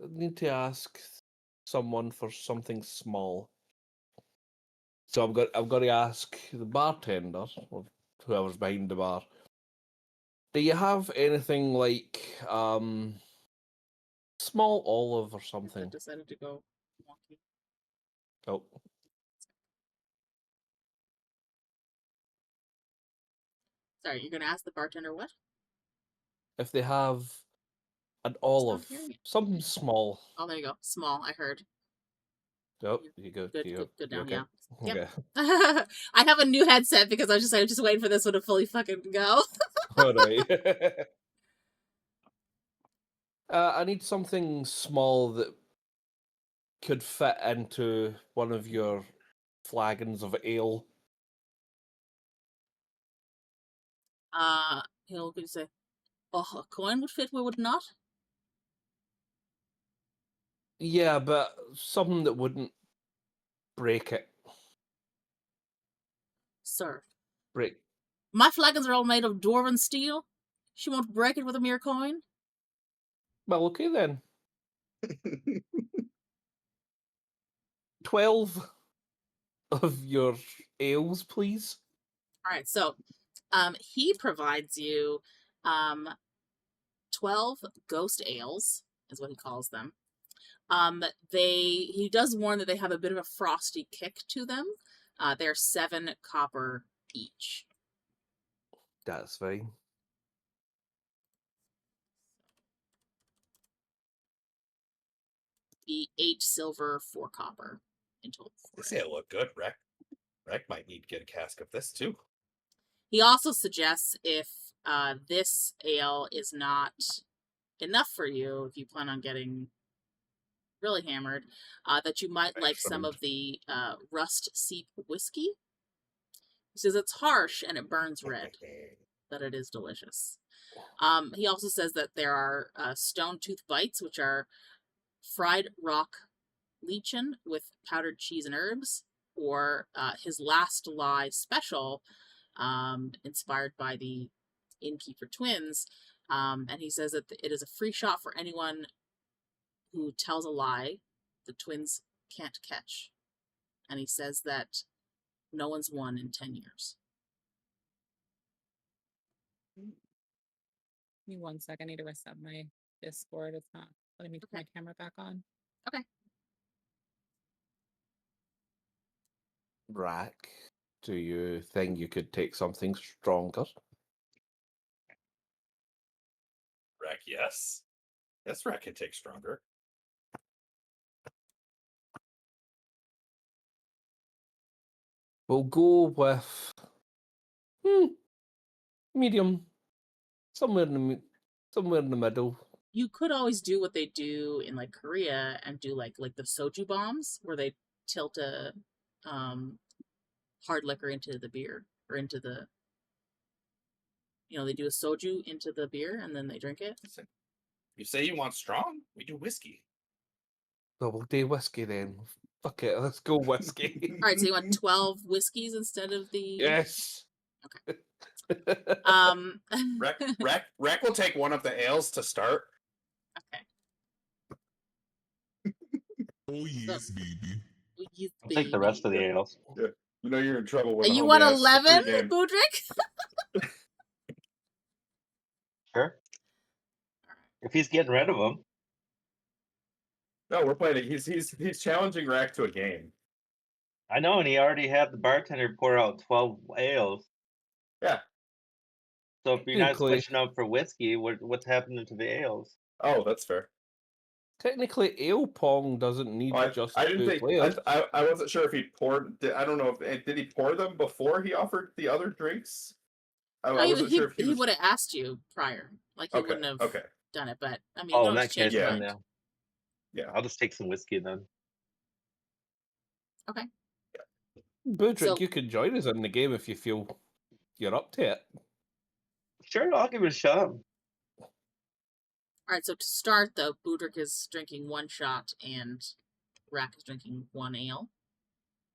I need to ask someone for something small. So I've got to ask the bartender, or whoever's behind the bar. Do you have anything like small olive or I something? decided to go wonky. Oh, Sorry, you're gonna ask the bartender what? if they have an not olive, hearing it. something small. Oh, there you go. Small, I heard. Oh, you go. Good, you good, good you now, okay? yeah. Yep. Okay. I have a new headset because I was just waiting for this one to fully fucking go. All right. I need something small that could fit into one of your flagons of ale. He'll say, "Oh, a coin would fit, would not?" Yeah, but something that wouldn't break it. Sir, Break. my flagons are all made of dwarven steel. She won't break it with a mere coin. Well, okay then. 12 of your ales, please. All right, so he provides you 12 ghost ales, is what he calls them. He does warn that they have a bit of a frosty kick to them. They're 7 copper each. That's fine. Be 8 silver, 4 copper in total. They say it look good. Rahk might need to get a cask of this too. He also suggests if this ale is not enough for you, if you plan on getting really hammered, that you might like some of the Rust Seep whiskey. He says it's harsh and it burns red, but it is delicious. He also says that there are stone tooth bites, which are fried rock lichen with powdered cheese and herbs, or his last lie special, inspired by the innkeeper twins. And he says that it is a free shot for anyone who tells a lie the twins can't catch. And he says that no one's won in 10 years. Give me 1 second. I need to reset my Discord. It's not letting me put my camera back on. Rahk, do you think you could take something stronger? Rahk, yes. Yes, Rahk can take stronger. We'll go with medium, somewhere in the middle. You could always do what they do in like Korea and do like the soju bombs where they tilt a hard liquor into the beer or into the they do a soju into the beer and then they drink it. You say you want strong? We do whiskey. So we'll do whiskey then. Fuck it, let's go whiskey. All right, so you want 12 whiskeys instead of the Yes. Okay. Rahk will take one of the ales to start. Okay. Oh yes, baby. Yes, I'll take the rest of the ales. Yeah. You know you're in trouble when You homie want asks for 11, pregame. Budrick? Sure. If he's getting rid of them. No, we're playing. He's challenging Rahk to a game. I know, and he already had the bartender pour out 12 ales. Yeah. So if you're not Technically- switching up for whiskey, what's happening to the ales? Oh, that's fair. Technically, ale pong doesn't need I just didn't two think. players. I wasn't sure if he poured. I don't know if did he pour them before he offered the other drinks. I wasn't sure if he was. would have asked you prior. Like he Okay, wouldn't have okay. done it, but I mean, Oh, you in can that always change case, your then mind. Yeah. I'll just take some whiskey then. Budrick, So- you can join us in the game if you feel you're up to it. Sure, I'll give it a shot. All right, so to start, though, Budrick is drinking 1 shot and Rahk is drinking 1 ale.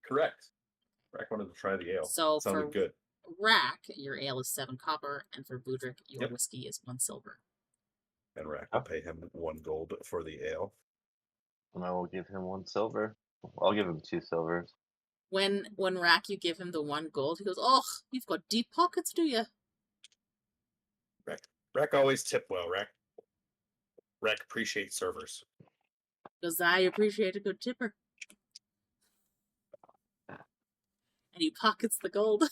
Correct. Rahk wanted to try the ale. So Sounded for good. Rahk, your ale is 7 copper, and for Budrick, your Yep. whiskey is 1 silver. And Rahk will pay him 1 gold for the ale. And I will give him 1 silver. I'll give him 2 silvers. When Rahk, you give him the 1 gold, he goes, "Oh, you've got deep pockets, do you?" Rahk always tip well. Rahk appreciates servers. Because I appreciate a good tipper. And he pockets the gold.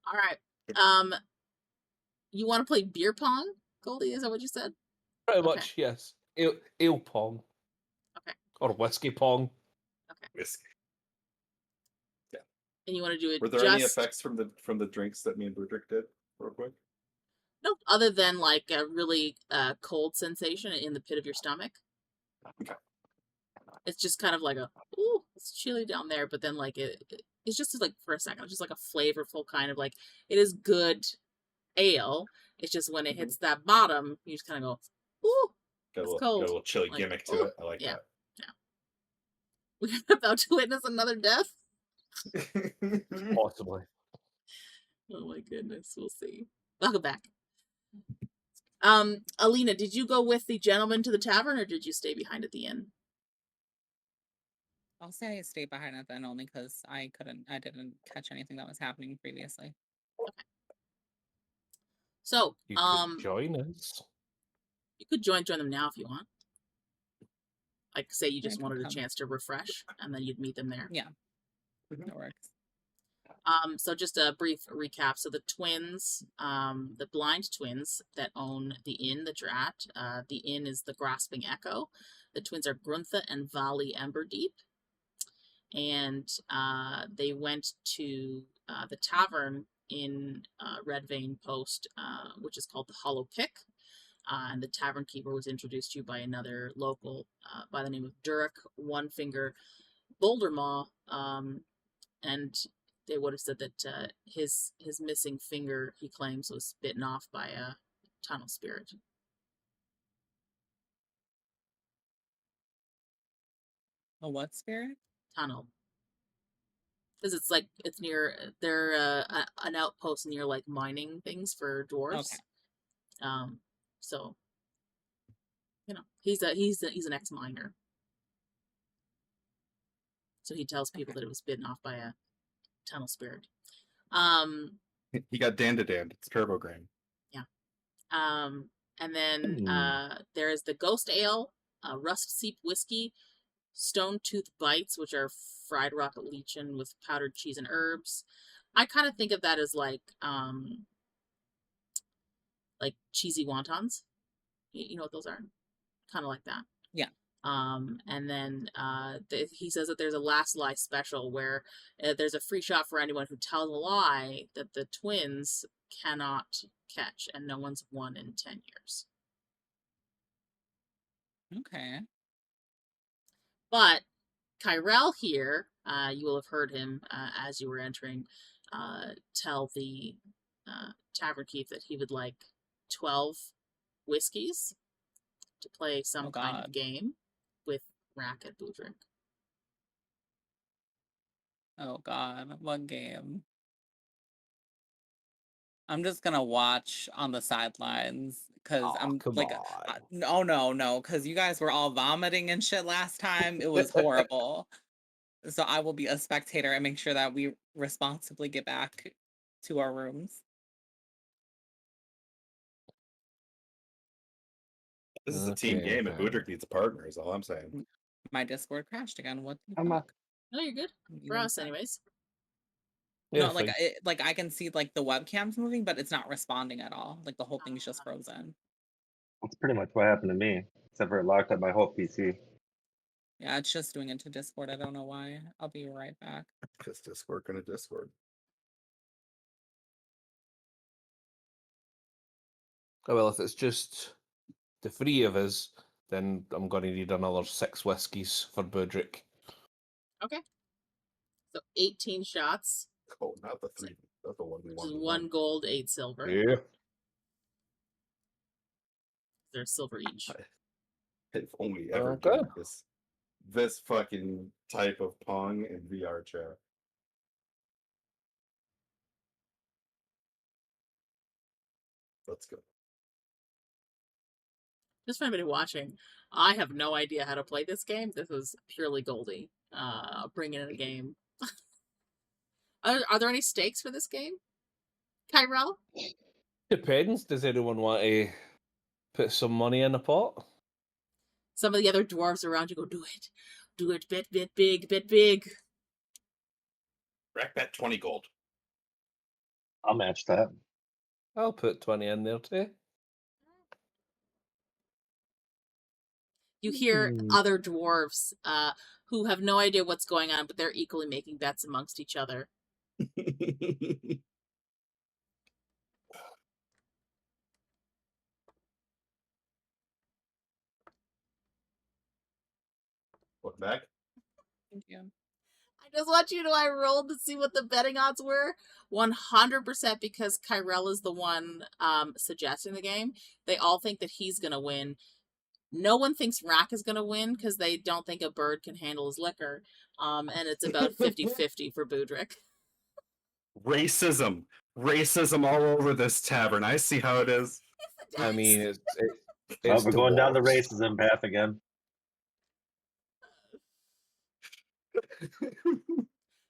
All right. You want to play beer pong, Goldie? Is that what you said? Pretty Okay. much, yes. Ale pong. Okay. Or whiskey pong. Whiskey. And you want to do it Were there just... any effects from the drinks that me and Budrick did, real quick? Nope, other than like a really cold sensation in the pit of your stomach. Okay. It's just kind of like ooh, it's chilly down there, but then like it's just like for a second, it's just like a flavorful kind of like, it is good ale. It's just when it hits that bottom, you just kind of go, ooh, Got a it's little, cold. got a little chilly Like, gimmick to ooh, it. I like yeah. We're about to witness another death. that. Possibly. Oh my goodness, we'll see. Welcome back. Alina, did you go with the gentleman to the tavern or did you stay behind at the inn? I'll say I stayed behind at the end only because I didn't catch anything that was happening previously. So, You could join us. you could join them now if you want. Like, say you just can wanted a come. chance to refresh, and then you'd meet them there. Yeah, that works. So just a brief recap. So the twins, the blind twins that own the inn that you're at, the inn is the Grasping Echo. The twins are Gruntha and Vali Emberdeep. And they went to the tavern in Red Vein Post, which is called the Hollow Pick. And the tavern keeper was introduced to you by another local by the name of Durek One Finger Bouldermaw. And they would have said that his missing finger, he claims, was bitten off by a tunnel spirit. A what spirit? Tunnel. Because it's near they're an outpost near like mining things for dwarves. Okay. So he's an ex-miner. So he tells people Okay. that it was bitten off by a tunnel spirit. He got dandadand. It's turbogram. And then Hmm. there is the Ghost Ale, Rust Seep Whiskey, Stone Tooth Bites, which are fried rocket lichen with powdered cheese and herbs. I kind of think of that as like cheesy wontons. You know what those are? Kind of like that. Yeah. And then he says that there's a last lie special where there's a free shot for anyone who tells a lie that the twins cannot catch, and no one's won in 10 years. Okay. But Ki-Rel here, you will have heard him as you were entering, tell the tavern keep that he would like 12 whiskeys to play some kind of God. game with Rahk and Budrick. Oh God. What game? I'm just gonna watch on the sidelines because Oh, I'm come like, on. no, because you guys were all vomiting and shit last time. It was horrible. So I will be a spectator and make sure that we responsibly get back to our rooms. This is a team Okay, game, and okay. Budrick needs a partner. Is all I'm saying. My Discord crashed again. What the I'm fuck? No, you're good. For us, anyways. Yeah, No, like fine. I can see like the webcam's moving, but it's not responding at all. Like the whole thing's just frozen. That's pretty much what happened to me, except for it locked up my whole PC. Yeah, it's just doing it to Discord. I don't know why. I'll be right back. Because Discord gonna Discord. Oh, well, if it's just the three of us, then I'm going to need another 6 whiskies for Budrick. Okay. So 18 shots, Oh, not the 3. That's the one we which is wanted. 1 gold, 8 silver. Yeah. They're silver each. If only ever Okay. joined this fucking type of Pong in VR chat. Let's go. Just for anybody watching, I have no idea how to play this game. This is purely Goldie bringing in a game. Are there any stakes for this game, Ki-Rel? Depends. Does anyone want to put some money in a pot? Some of the other dwarves around you go, do it, bet big, bet big. Rahk bet 20 gold. I'll match that. I'll put 20 in there too. You hear Hmm. other dwarves who have no idea what's going on, but they're equally making bets amongst each other. Welcome back. Thank you. I just want you to I rolled to see what the betting odds were. 100% because Ki-Rel is the one suggesting the game. They all think that he's gonna win. No one thinks Rahk is gonna win because they don't think a bird can handle his liquor. And it's about 50-50 for Budrick. Racism all over this tavern. I see how it is. I mean, it's Oh, we're going down the dwarves. racism path again.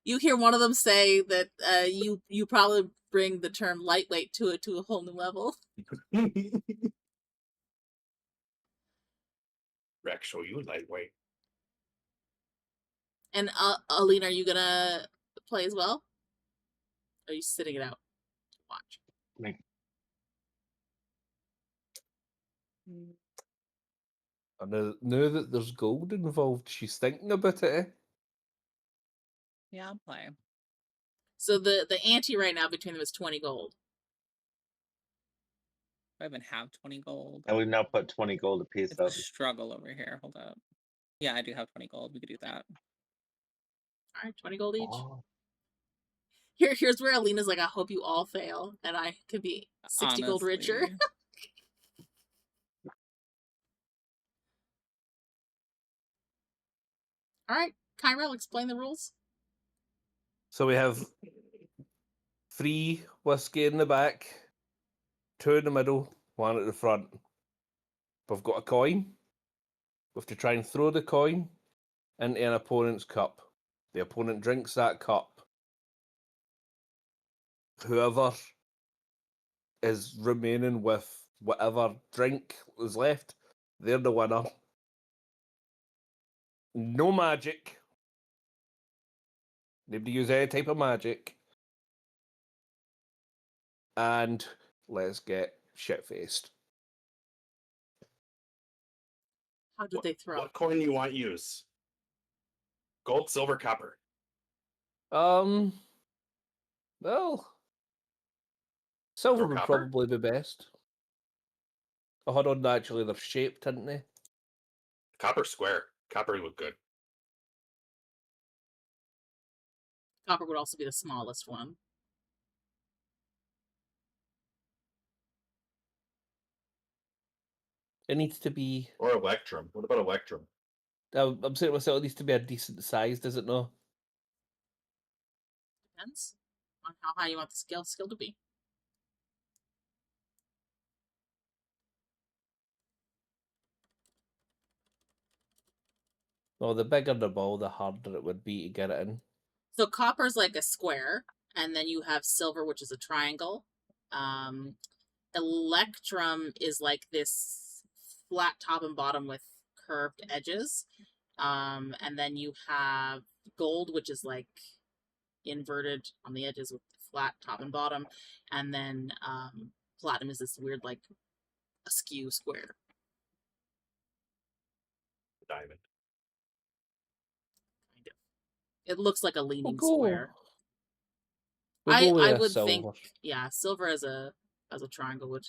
You hear one of them say that you probably bring the term lightweight to a whole new level. Rahk show you lightweight. And Alina, are you gonna play as well? Or are you sitting it out to watch? I know that there's gold involved. She's thinking about it. Eh? Yeah, I'll play. So the ante right now between them is 20 gold. I even have 20 gold. And we've now put 20 gold apiece It's a up. struggle over here. Hold up. Yeah, I do have 20 gold. We could do that. All right, 20 gold each. Oh. Here's where Alina's like, I hope you all fail, and I could be 60 gold richer. Honestly. All right, Ki-Rel, explain the rules. So we have 3 whiskey in the back, 2 in the middle, 1 at the front. We've got a coin. We have to try and throw the coin into an opponent's cup. The opponent drinks that cup. Whoever is remaining with whatever drink is left, they're the winner. No magic. Nobody use any type of magic. And let's get shit-faced. How did they throw? What coin you want use? Gold, silver, copper. Well, silver Throw would copper? probably be best. Oh, hold on, actually, they're shaped, aren't they? Copper square. Copper look good. Copper would also be the smallest one. It needs to be. Or electrum. What about electrum? I'm saying to myself, it needs to be a decent size, does it not? Depends on how high you want the skill to be. Well, the bigger the ball, the harder it would be to get it in. So copper's like a square, and then you have silver, which is a triangle. Electrum is like this flat top and bottom with curved edges. And then you have gold, which is like inverted on the edges with flat top and bottom. And then platinum is this weird, like, askew square. Diamond. Kind of. It looks like a leaning We'll go- square. We'll go with I a would silver. think, yeah, silver as a triangle would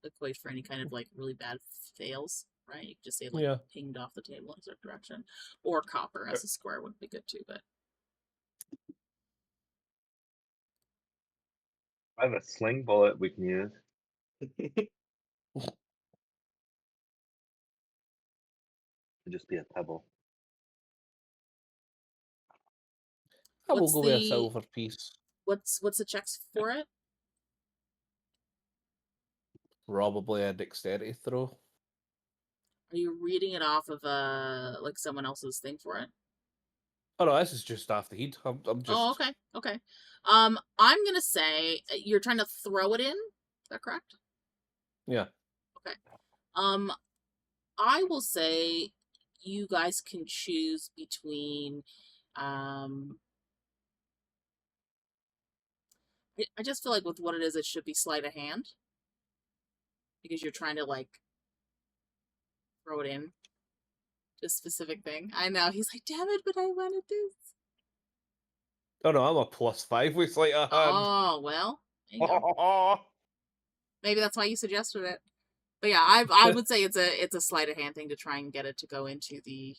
equate for any kind of like really bad fails, right? You could just say like Yeah. pinged off the table in a certain direction, or copper as a square would be good too. But I have a sling bullet we can use. It'd just be a pebble. I will What's go with a the- silver piece. what's the checks for it? Probably a dexterity throw. Are you reading it off of like someone else's thing for it? Oh no, this is just off the heat. I'm just. Oh, okay. I'm gonna say you're trying to throw it in. Is that correct? Yeah. Okay. I will say you guys can choose between I just feel like with what it is, it should be sleight of hand. Because you're trying to like throw it in to a specific thing. I know, he's like, damn it, but I wanted this. Oh no, I'm a +5 with sleight of hand. Oh, well. There you go. Maybe that's why you suggested it. But yeah, I would say it's a sleight of hand thing to try and get it to go into the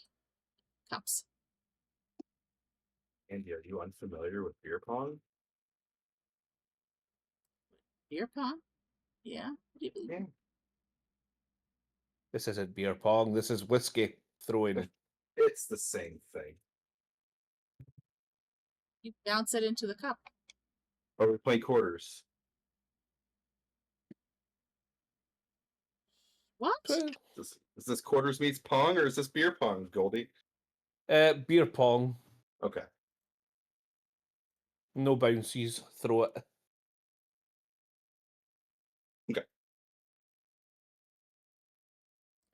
cups. Andy, are you unfamiliar with beer pong? Beer pong? Yeah. What do you mean? This isn't beer pong. This is whiskey throwing. It's the same thing. You bounce it into the cup. Are we playing quarters? What? Is this quarters meets pong, or is this beer pong, Goldie? Beer pong. Okay. No bouncies. Throw it.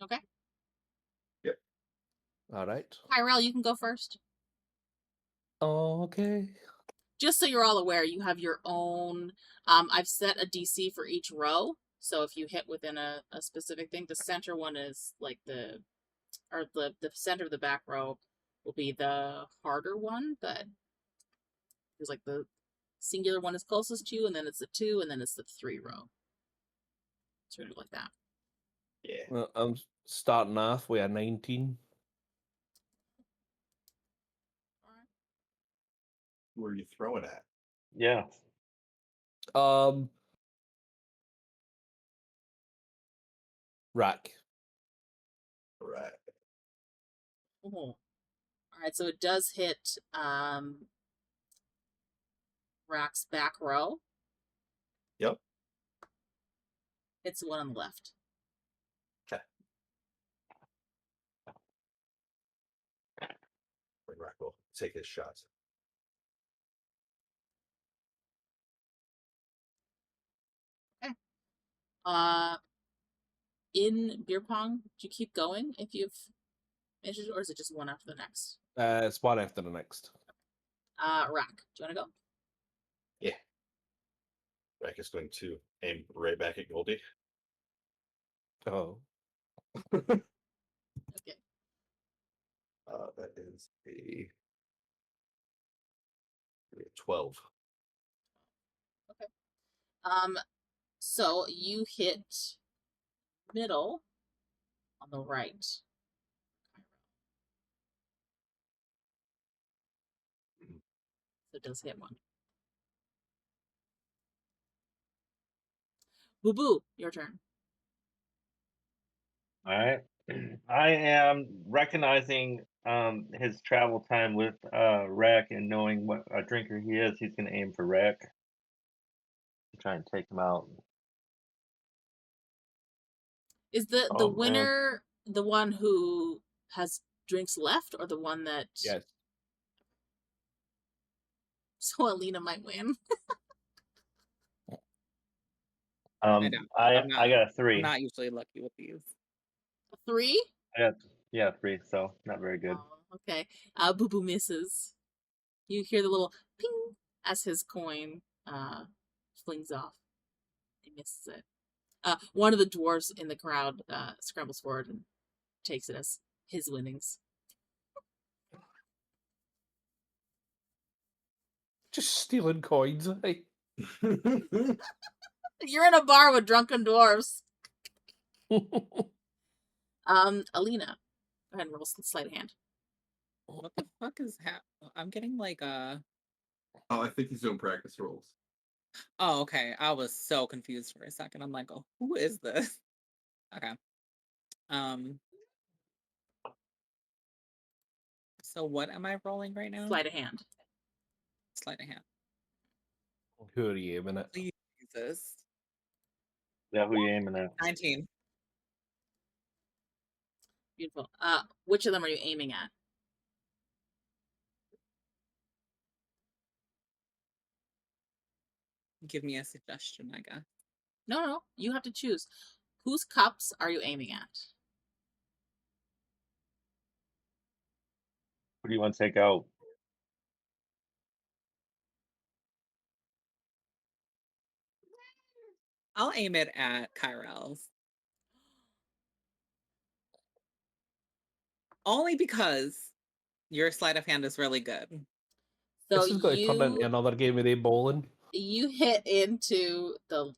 Okay. All right. Ki-Rel, you can go first. Okay. Just so you're all aware, you have your own. I've set a DC for each row. So if you hit within a specific thing, the center one is like the center of the back row will be the harder one, but there's like the singular one is closest to you, and then it's the 2, and then it's the 3 row. Sort of like that. Yeah. Well, I'm starting off with a 19. Who are you throwing at? Yeah. Rahk. Right. Oh. All right, so it does hit Rahk's back row. Yep. It's the one on the left. Okay. Rahk will take his shot. In beer pong, do you keep going if you've finished it, or is it just one after the next? It's one after the next. Rahk, do you want to go? Yeah. Rahk is going to aim right back at Goldie. Oh. Okay. That is a 12. So you hit middle on the right. So it does hit one. Boo Boo, your turn. All right. I am recognizing his travel time with Rahk and knowing what a drinker he is. He's going to aim for Rahk to try and take him out. Is the Oh, man. winner the one who has drinks left, or the one that? Yes. So Alina might win. I got a 3. I'm not usually lucky with these. 3? I got 3, so not very good. Oh, okay. Boo Boo misses. You hear the little ping as his coin flings off. He misses it. One of the dwarves in the crowd scrambles forward and takes it as his winnings. Just stealing coins, eh? You're in a bar with drunken dwarves. Alina, go ahead and roll sleight of hand. What the fuck is I'm getting like Oh, I think he's doing practice rolls. Oh, okay. I was so confused for a second. I'm like, oh, who is this? Okay. So what am I rolling right now? Sleight of hand. Sleight of hand. Who are you aiming at? Please, Jesus. Yeah, who you aiming at? 19. Beautiful. Which of them are you aiming at? Give me a suggestion, I guess. No, you have to choose. Whose cups are you aiming at? Who do you want to take out? I'll aim it at Ki-Rel's. Only because your sleight of hand is really good. So This is going to turn into another game of A bowling. You hit into the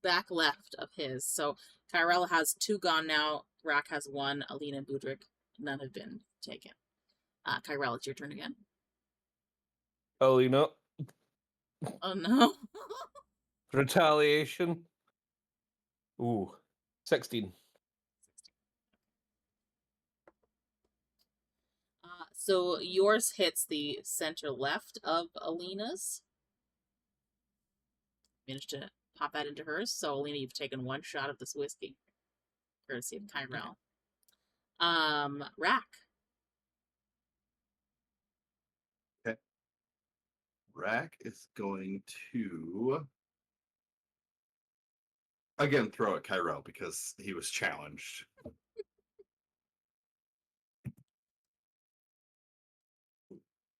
back left of his. So Ki-Rel has 2 gone now. Rahk has 1. Alina and Budrick, none have been taken. Ki-Rel, it's your turn again. Alina. Oh no. Retaliation. Ooh. 16. So yours hits the center left of Alina's. Managed to pop that into hers. So Alina, you've taken 1 shot of this whiskey, courtesy of Ki-Rel. Rahk. Okay. Rahk is going to again throw at Ki-Rel because he was challenged.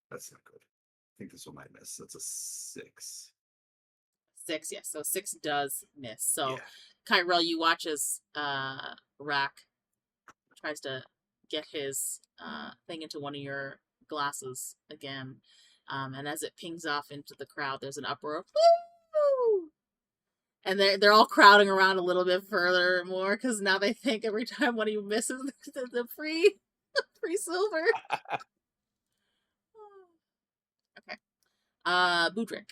That's not good. I think this one might miss. That's a 6. 6, yes. So 6 does miss. So Yeah. Ki-Rel, you watch as Rahk tries to get his thing into one of your glasses again. And as it pings off into the crowd, there's an uproar. Woo! And they're all crowding around a little bit further more because now they think every time one of you misses, there's a free silver. Okay. Budrick.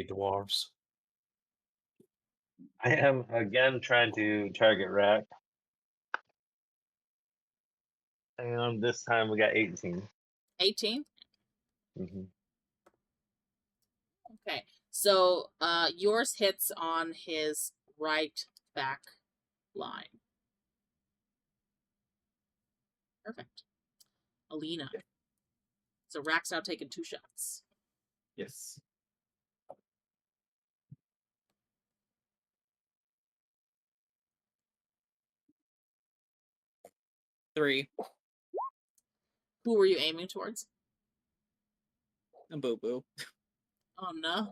Dwarves. I am again trying to target Rahk. And this time we got 18. 18. Mm-hmm. Okay, so yours hits on his right back line. Perfect. Alina. Yeah. So Rahk's now taking 2 shots. Yes. Three. Who were you aiming towards? A boo boo. Oh no.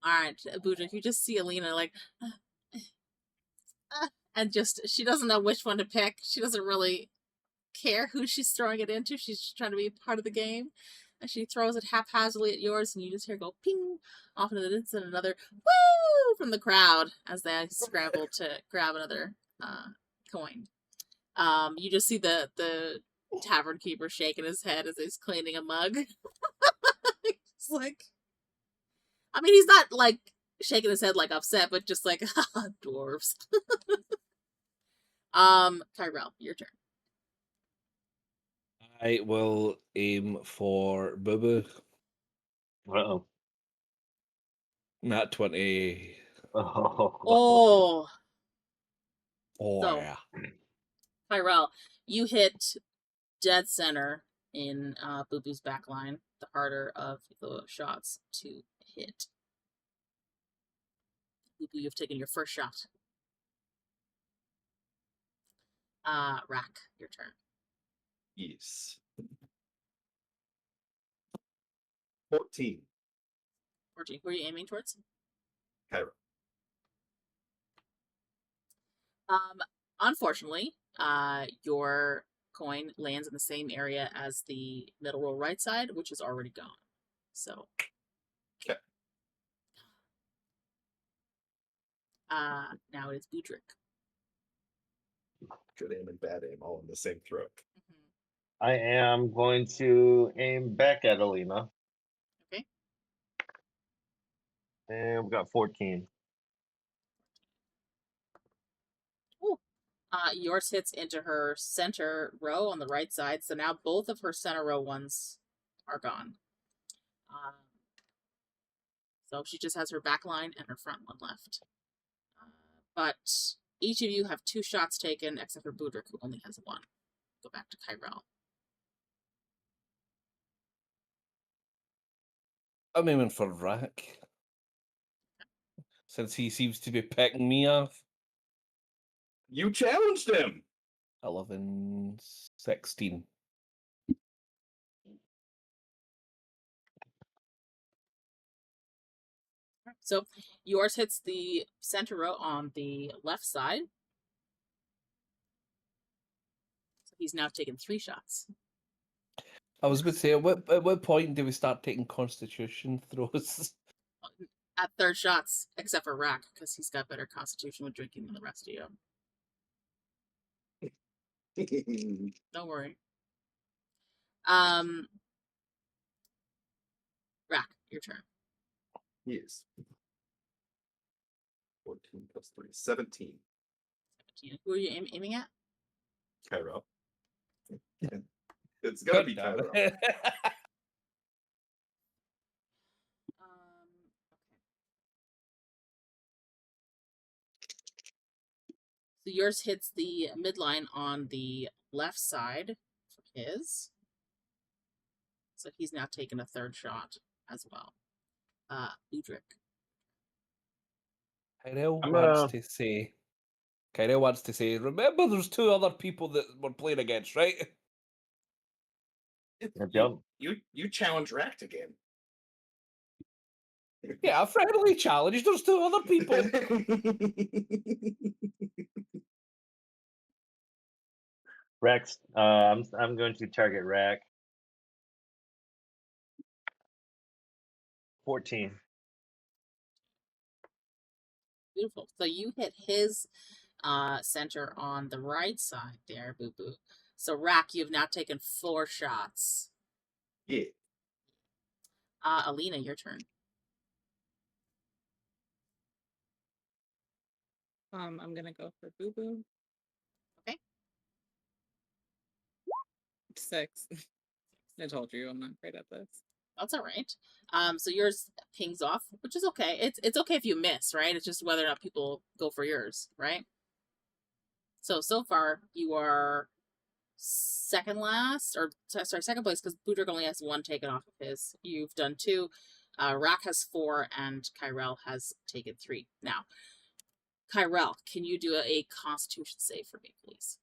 Alright, Budrick, you just see Alina like and just she doesn't know which one to pick. She doesn't really care who she's throwing it into. She's just trying to be part of the game. And she throws it haphazardly at yours, and you just hear it go ping off into the distance, and another woo from the crowd as they scramble to grab another coin. You just see the tavern keeper shaking his head as he's cleaning a mug. It's like, I mean, he's not like shaking his head like upset, but just like, haha, dwarves. Ki-Rel, your turn. I will aim for Boo Boo. Uh-oh. Nat 20. Oh, Oh, So- yeah. Ki-Rel, you hit dead center in Boo Boo's back line, the harder of the shots to hit. Boo Boo, you've taken your first shot. Rahk, your turn. Yes. 14. 14. Who are you aiming towards? Ki-Rel. Unfortunately, your coin lands in the same area as the middle row right side, which is already gone. So. Okay. Now it is Budrick. Good aim and bad aim all in the same throw. I am going to aim back at Alina. Okay. And we got 14. Yours hits into her center row on the right side, so now both of her center row ones are gone. So she just has her back line and her front one left. But each of you have 2 shots taken, except for Budrick, who only has 1. Go back to Ki-Rel. I'm aiming for Rahk. Since he seems to be picking me off. You challenged him! 11, 16. So yours hits the center row on the left side. So he's now taken 3 shots. I was going to say, at what point do we start taking Constitution throws? At 3rd shots, except for Rahk, because he's got better constitution with drinking than the rest of you. Don't worry. Rahk, your turn. Yes. 14 plus 3. 17. 17. Who are you aiming at? Ki-Rel. It's gonna be God damn Ki-Rel. it. So yours hits the midline on the left side for his. So he's now taken a 3rd shot as well. Budrick. Ki-Rel I'm, wants to say, remember there's 2 other people that we're playing against, right? Yep. You challenge Rahk again. Yeah, a friendly challenge. There's 2 other people. Rex, I'm going to target Rahk. 14. Beautiful. So you hit his center on the right side there, Boo Boo. So Rahk, you've now taken 4 shots. Yeah. Alina, your turn. I'm gonna go for Boo Boo. Okay. 6. I told you I'm not great at this. That's all right. So yours pings off, which is okay. It's okay if you miss, right? It's just whether or not people go for yours, right? So far you are second last, or sorry, second place, because Budrick only has 1 taken off of his. You've done 2. Rahk has 4, and Ki-Rel has taken 3. Now, Ki-Rel, can you do a Constitution save for me, please?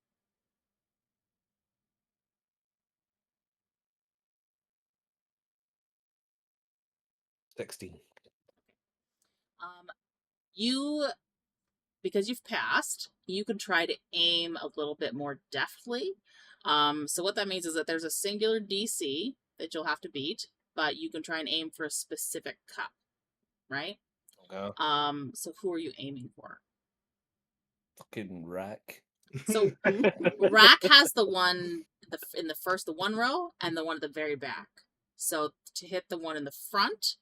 $16. You, because you've passed, you can try to aim a little bit more deftly. So what that means is that there's a singular DC that you'll have to beat, but you can try and aim for a specific cup, right? Okay. So who are you aiming for? Fucking rack. So Rahk has the one in the 1 row and the one at the very back. So to hit the one in the front,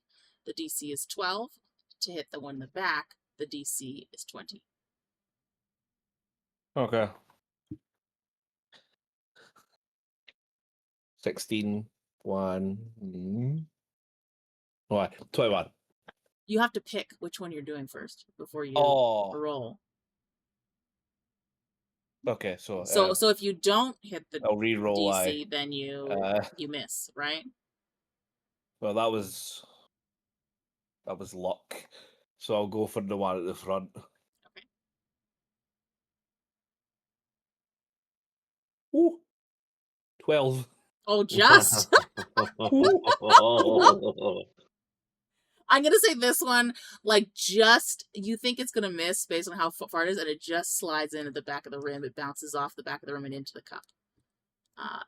the DC is 12. To hit the one in the back, the DC is 20. Okay. 16, 1. What? 21. You have to pick which one you're doing first before you Oh. roll. Okay, so So if you don't hit the I'll re-roll. DC, then you miss, right? Well, that was luck. So I'll go for the one at the front. Okay. Ooh. 12. Oh, just. I'm gonna say this one, like, just, you think it's gonna miss based on how far it is, and it just slides into the back of the rim. It bounces off the back of the rim and into the cup.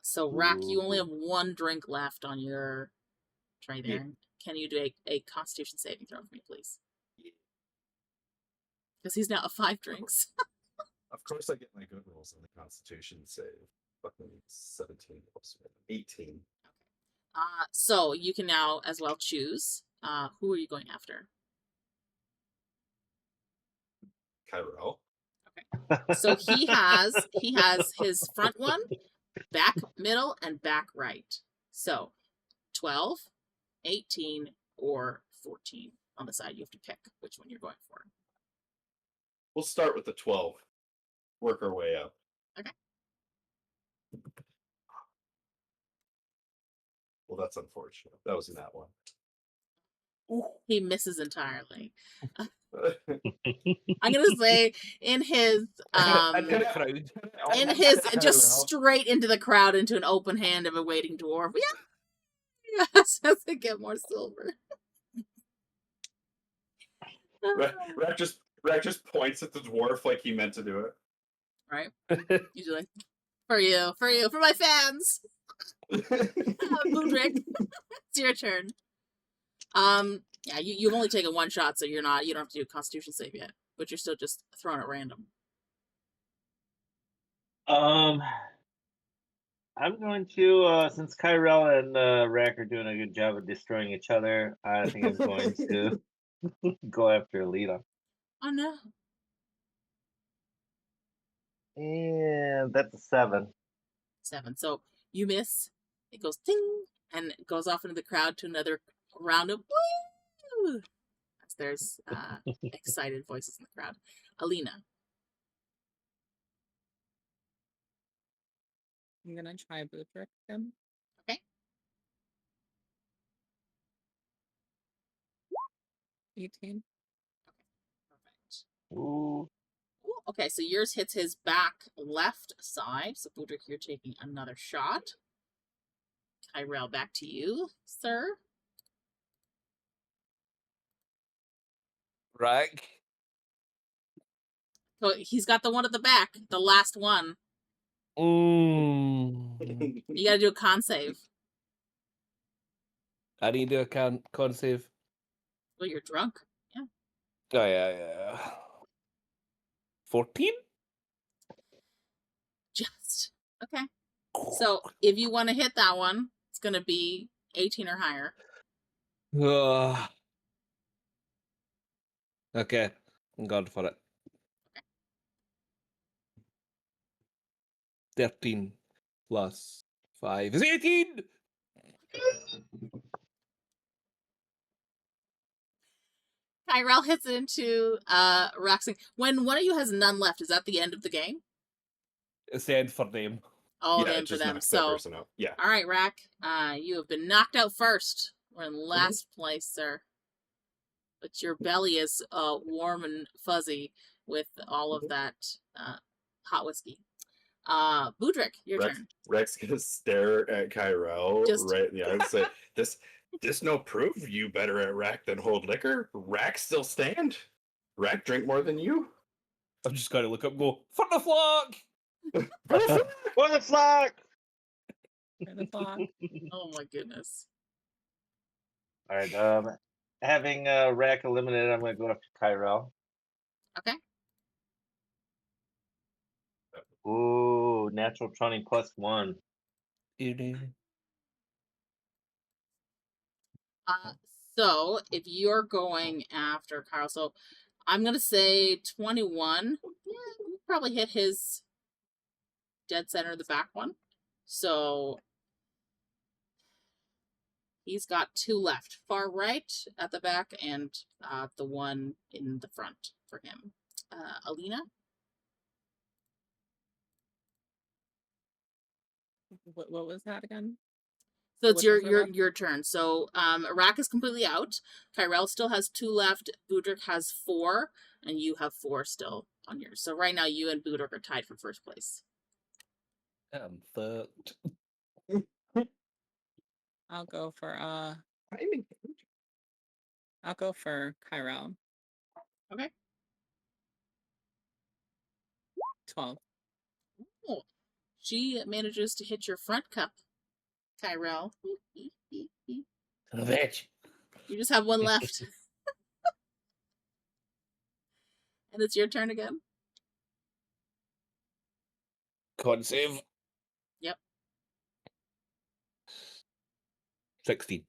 So Rahk, you only have 1 drink left on your tray there. Yeah. Can you do a Constitution saving throw for me, please? Because he's now at 5 drinks. Of course, I get my good rolls on the Constitution save. Fucking 17 plus 1, 18. So you can now as well choose. Who are you going after? Ki-Rel. So he has his front one, back middle, and back right. So 12, 18, or 14 on the side. You have to pick which one you're going for. We'll start with the 12. Work our way up. Okay. Well, that's unfortunate. That was in that one. He misses entirely. I'm gonna say in his just straight into the crowd, into an open hand of a waiting dwarf. Yeah, yes, as they get more silver. Rahk just points at the dwarf like he meant to do it. Right? Usually, for you, for my fans. Budrick, it's your turn. Yeah, you've only taken 1 shot, so you don't have to do a Constitution save yet, but you're still just throwing at random. I'm going to, since Ki-Rel and Rahk are doing a good job of destroying each other, I think I'm going to go after Alina. Oh no. And that's a 7. 7. So you miss. It goes ding, and it goes off into the crowd to another round of woo. As there's excited voices in the crowd. Alina. I'm gonna try Budrick him. Okay. 18. Perfect. Ooh. Ooh, okay, so yours hits his back left side. So Budrick, you're taking another shot. Ki-Rel, back to you, sir. Rack. So he's got the one at the back, the last one. Mm. You gotta do a con save. I need to do a con save. Well, you're drunk. Yeah. Oh, yeah. 14? Just. Okay. So if you want to hit that one, it's gonna be 18 or higher. Okay, I'm going for it. 13 plus 5 is 18! Ki-Rel hits it into Rahk. When one of you has none left, is that the end of the game? It's the end for them. Oh, yeah, the it end for just them. knocks that So, person out. Yeah. all right, Rahk, you have been knocked out first. We're in last place, sir. But your belly is warm and fuzzy with all of that hot whiskey. Budrick, your turn. Rex gonna stare at Ki-Rel Just- right in the eye and say, This no proof you better at Rahk than hold liquor? Rahk still stand? Rahk drink more than you? I'm just going to look up and go, for the flock! For the flock! For the flock. Oh my goodness. All right. Having Rahk eliminated, I'm going to go after Ki-Rel. Okay. Ooh, natural 20 +1. So if you're going after Carl, so I'm gonna say 21. Yeah, we'll probably hit his dead center, the back one. So he's got 2 left, far right at the back, and the one in the front for him. Alina. What was that again? So it's Which ones are left? your turn. So Rahk is completely out. Ki-Rel still has 2 left. Budrick has 4, and you have 4 still on yours. So right now you and Budrick are tied for first place. I'm fucked. I'll go for Timing. Ki-Rel. Okay. 12. Oh, she manages to hit your front cup, Ki-Rel. Son of a bitch. You just have 1 left. And it's your turn again. Con save. Yep. 16.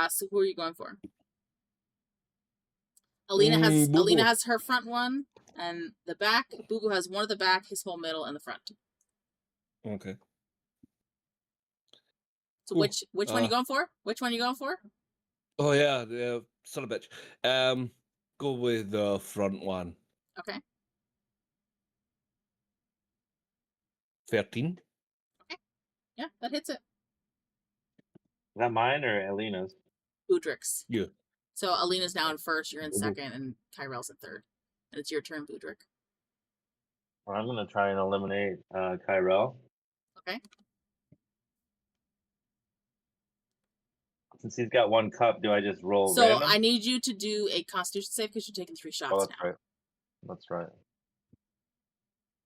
So who are you going for? Alina has Boo-boo. Alina has her front one and the back. Boo has one at the back, his whole middle, and the front. Okay. So Ooh, which one you going for? Which one you going for? Oh, yeah, son of a bitch. Go with the front one. Okay. 13. Yeah, that hits it. Is that mine or Alina's? Budrick's. Yeah. So Alina's now in first, you're in Mhm. second, and Ki-Rel's in third. And it's your turn, Budrick. Well, I'm going to try and eliminate Ki-Rel. Okay. Since he's got 1 cup, do I just roll So random? I need you to do a Constitution save because you're taking 3 shots Oh, that's now. right. That's right.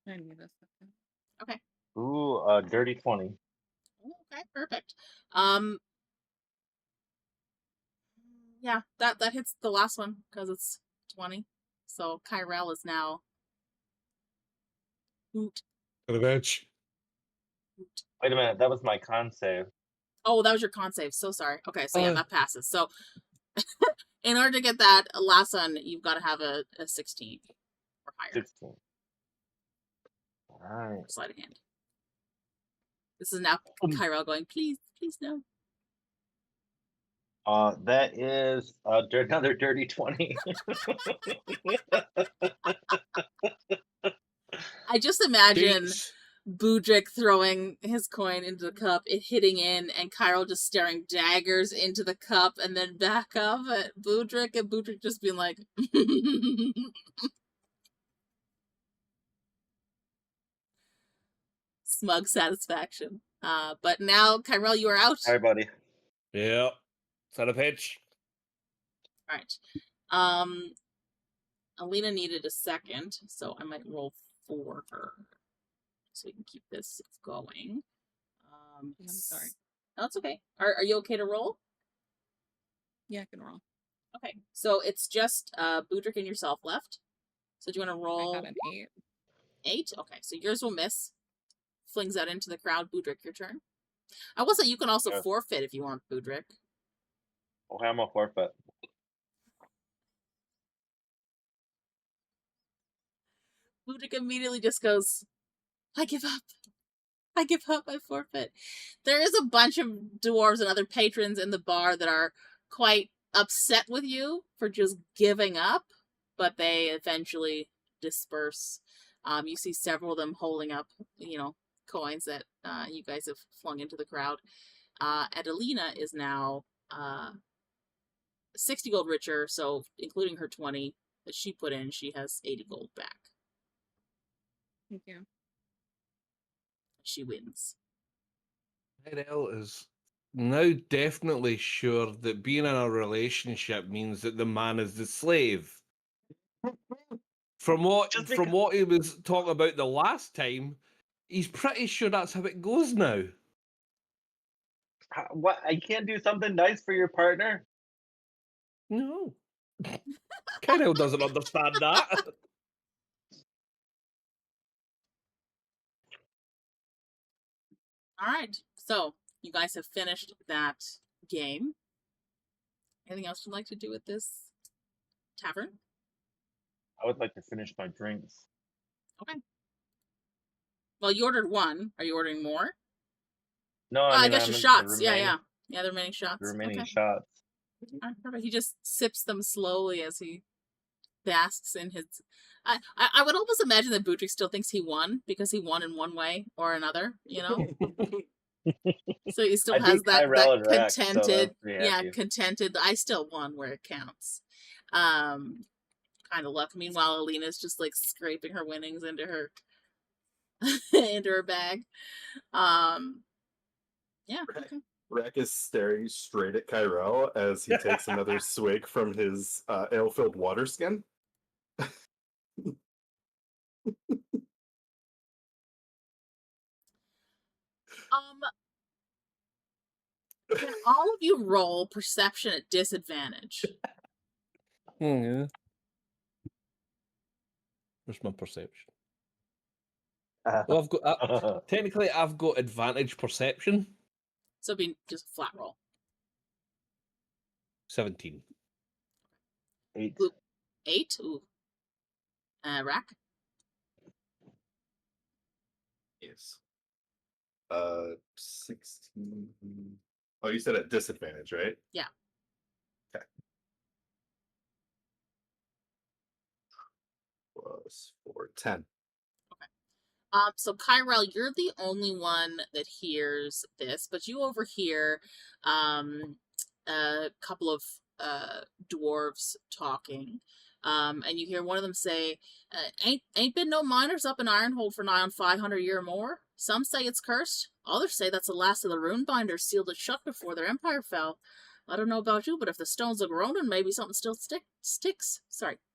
I need a second. Ooh, dirty 20. Okay, perfect. Yeah, that hits the last one because it's 20. So Ki-Rel is now hoot. Son of a bitch. Wait a minute, that was my con save. Oh, that was your con save. So sorry. Okay, so yeah, Oh. that passes. So in order to get that last one, you've got to have a 16 or higher. 16. All right. Sleight of hand. This is now Ki-Rel going, please no. That is another dirty 20. I just imagine Jeez. Budrick throwing his coin into the cup, it hitting in, and Ki-Rel just staring daggers into the cup and then back up at Budrick, and Budrick just being like, smug satisfaction. But now, Ki-Rel, you are out. All right, buddy. Yep. Son of a bitch. All right. Alina needed a second, so I might roll for her, so we can keep this going. I'm sorry. No, it's okay. Are you okay to roll? Yeah, I can roll. Okay, so it's just Budrick and yourself left. So do you want to roll? I got an 8. 8? Okay, so yours will miss. Flings that into the crowd. Budrick, your turn. I will say you can also Yeah. forfeit if you want, Budrick. Okay, I'm a forfeit. Budrick immediately just goes, I give up. I give up. I forfeit. There is a bunch of dwarves and other patrons in the bar that are quite upset with you for just giving up, but they eventually disperse. You see several of them holding up, coins that you guys have flung into the crowd. And Alina is now 60 gold richer, so including her 20 that she put in, she has 80 gold back. Thank you. She wins. Ki-Rel is now definitely sure that being in a relationship means that the man is the slave. From what Just from what he was talking about the last time, he's pretty sure that's how it goes now. What? I can't do something nice for your partner? No. Ki-Rel doesn't understand that. All right, so you guys have finished that game. Anything else you'd like to do with this tavern? I would like to finish my drinks. Okay. Well, you ordered one. Are you ordering more? No, I mean, guess your shots. Yeah, the remaining shots. The remaining Okay. shots. All right, perfect. He just sips them slowly as he basks in his. I would almost imagine that Budrick still thinks he won because he won in one way or another. So he still I has beat that Ki-Rel and Rahk, so contented, that's pretty happy. contented. I still won where it counts. Kind of luck. Meanwhile, Alina's just like scraping her winnings into her into her bag. Yeah. Okay. Rahk is staring straight at Ki-Rel as he takes another swig from his ale-filled water skin. Can all of you roll perception at disadvantage? Yeah. Where's my perception? Well, I've got technically I've got advantage perception. So it'd be just a flat roll. 17. 8. 8? Ooh. Rahk? Yes. 16. Oh, you said at disadvantage, right? Yeah. Okay. Plus 4, 10. So Ki-Rel, you're the only one that hears this, but you overhear a couple of dwarves talking. And you hear one of them say, ain't been no miners up in Ironhold for nigh on 500 year or more. Some say it's cursed. Others say that's the last of the runebinders sealed it shut before their empire fell. I don't know about you, but if the stones are groaning, maybe something still sticks.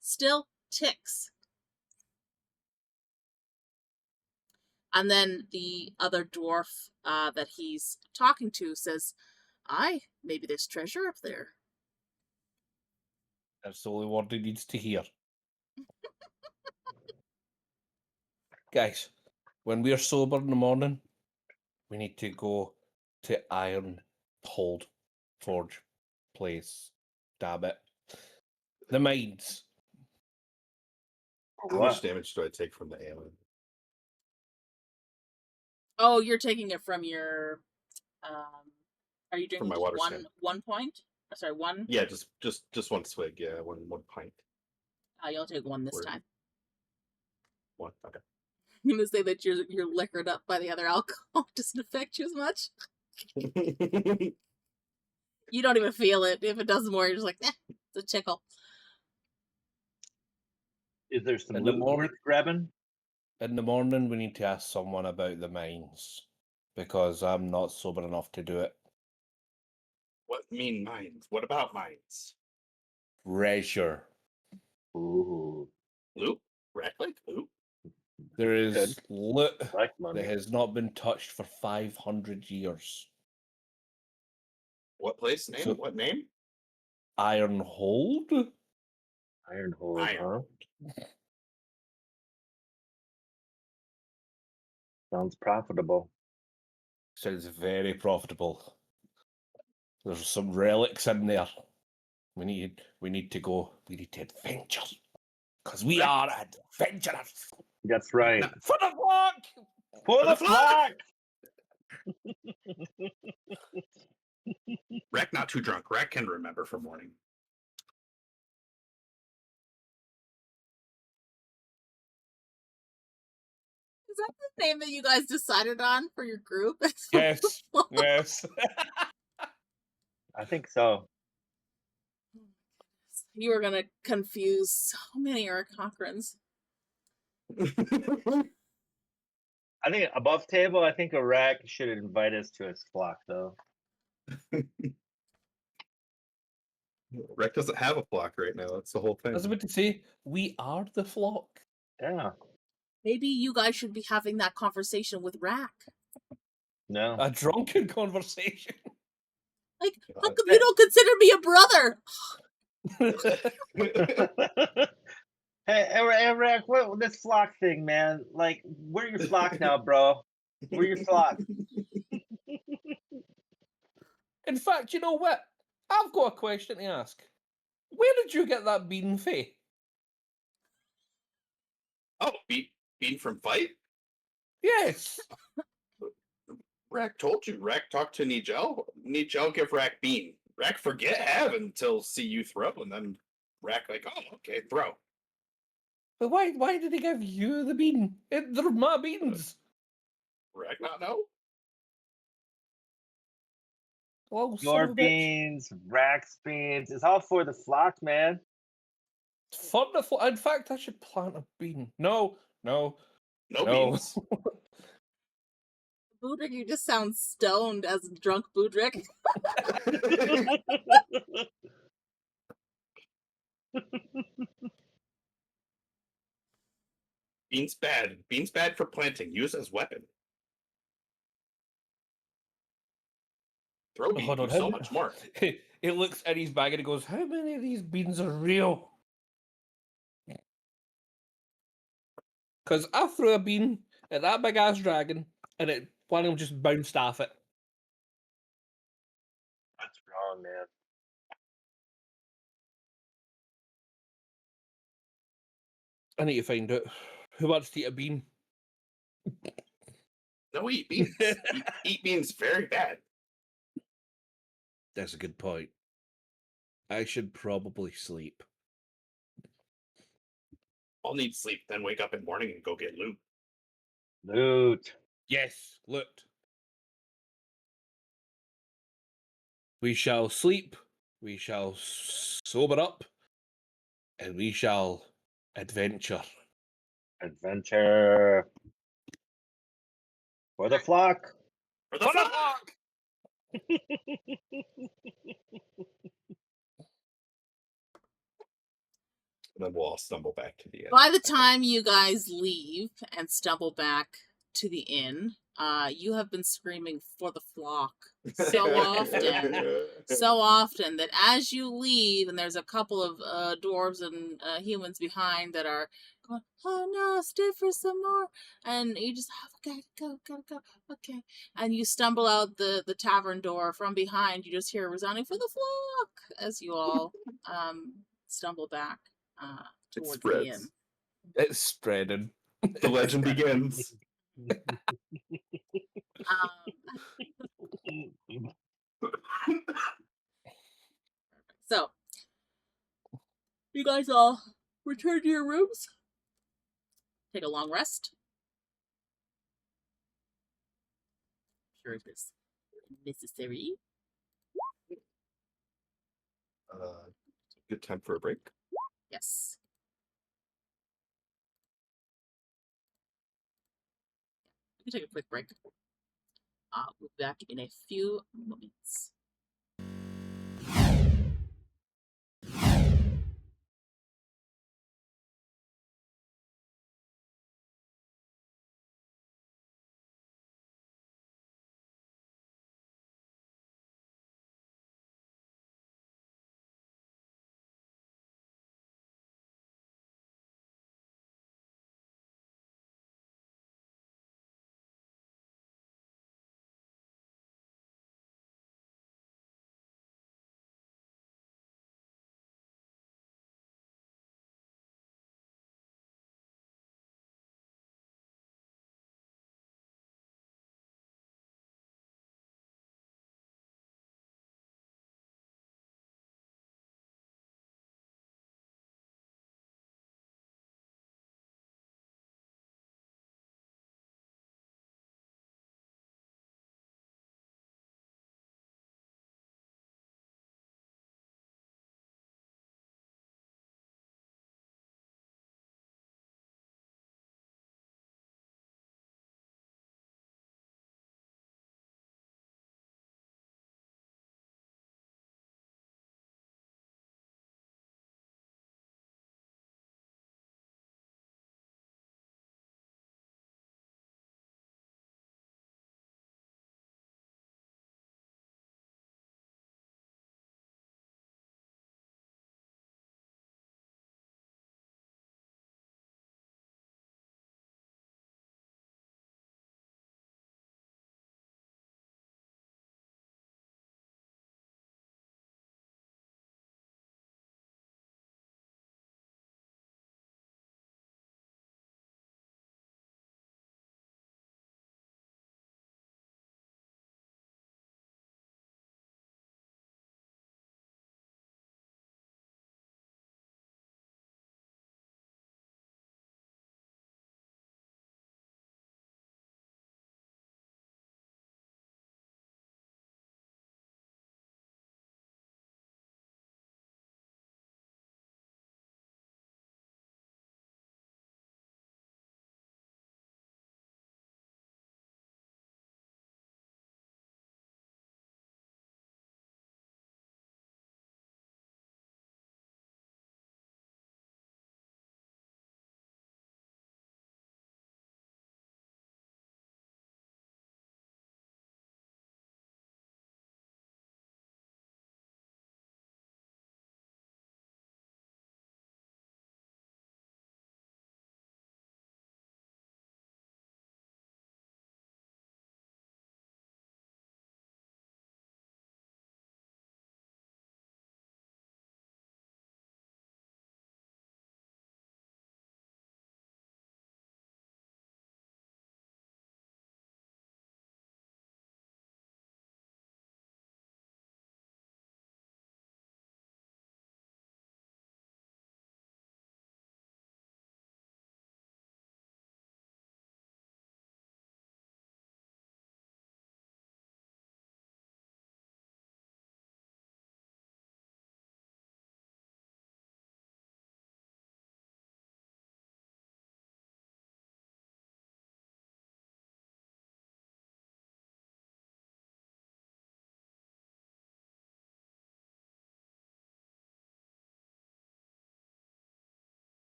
Still ticks. And then the other dwarf that he's talking to says, aye, maybe there's treasure up there. That's the only word he needs to hear. Guys, when we're sober in the morning, we need to go to Ironhold Forge place. Damn it. The mines. How much damage do I take from the ale? Oh, you're taking it from your are you drinking my just water one skin. 1 point? Oh, sorry, one? Yeah, just one swig, yeah, one pint. You'll take one this time. One, okay. I'm gonna say that you're liquored up by the other alcohol. Doesn't affect you as much. You don't even feel it. If it does more, you're just like, it's a tickle. Is there some In the loot morning- worth grabbing? In the morning, we need to ask someone about the mines because I'm not sober enough to do it. What mean mines? What about mines? Treasure. Ooh. Loot? Reckless? Loot? There is Good. loot Like money. that has not been touched for 500 years. What place name? So- What name? Ironhold? Ironhold, Iron. huh? Sounds profitable. Sounds very profitable. There's some relics in there. We need to go. We need to adventure. Because we are adventurers. That's right. For the flock! For the the flag! flag! Rahk not too drunk. Rahk can remember from morning. Is that the name that you guys decided on for your group? Yes. Yes. I think so. You are gonna confuse so many Aarackocrans. I think above table, I think Aarack should invite us to his flock, though. Rahk doesn't have a flock right now. That's the whole I thing. was about to say, we are the flock. Yeah. Maybe you guys should be having that conversation with Rahk. No. A drunken conversation. Like, how come you don't consider me a brother? Hey, Aarack, what this flock thing, man? Like, we're your flock now, bro. We're your flock. In fact, you know what? I've got a question to ask. Where did you get that bean, Faye? Oh, bean from fight? Yes. Rahk told you. Rahk talked to Nigel. Nigel give Rahk bean. Rahk forget have until see you throw, and then Rahk like, oh, okay, throw. But why did he give you the bean? They're my beans. Rahk not know. Oh, son Your of a bitch. beans, Rack's beans. It's all for the flock, man. For the flock. In fact, I should plant a bean. No. No beans. Budrick, you just sound stoned as drunk Budrick. Beans bad. Beans bad for planting. Use as weapon. Throw bean Hold on, do so much more. He looks at his bag and he goes, how many of these beans are real? Because I threw a bean at that big ass dragon and one of them just bounced off it. That's wrong, man. I need to find out who wants to eat a bean. No, eat beans. eat beans very bad. That's a good point. I should probably sleep. I'll need sleep, then wake up in the morning and go get loot. Loot. Yes, loot. We shall sleep, we shall sober up, and we shall adventure. Adventure. For the flock. For the flock! And then we'll all stumble back to the end. By the time you guys leave and stumble back to the inn, you have been screaming for the flock so often that as you leave, and there's a couple of dwarves and humans behind that are going, oh no, stay for some more, and you just, okay, go, okay, and you stumble out the tavern door from behind. You just hear a resounding for the flock as you all stumble back towards the inn. It's spreading. The legend begins. So, you guys all return to your rooms. Take a long rest. Sure it is necessary. Good time for a break. Yes. We can take a quick break. We'll be back in a few moments.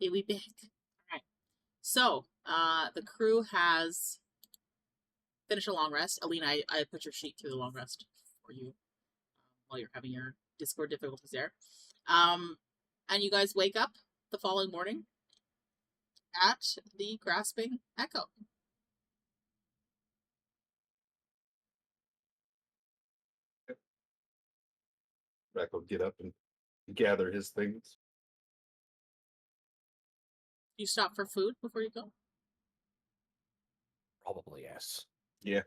It will be big. All right. So, the crew has finished a long rest. Alina, I put your sheet through the long rest for you while you're having your Discord difficulties there. And you guys wake up the following morning at the Grasping Echo. Rack will get up and gather his things. You stop for food before you go? Probably yes. Yeah.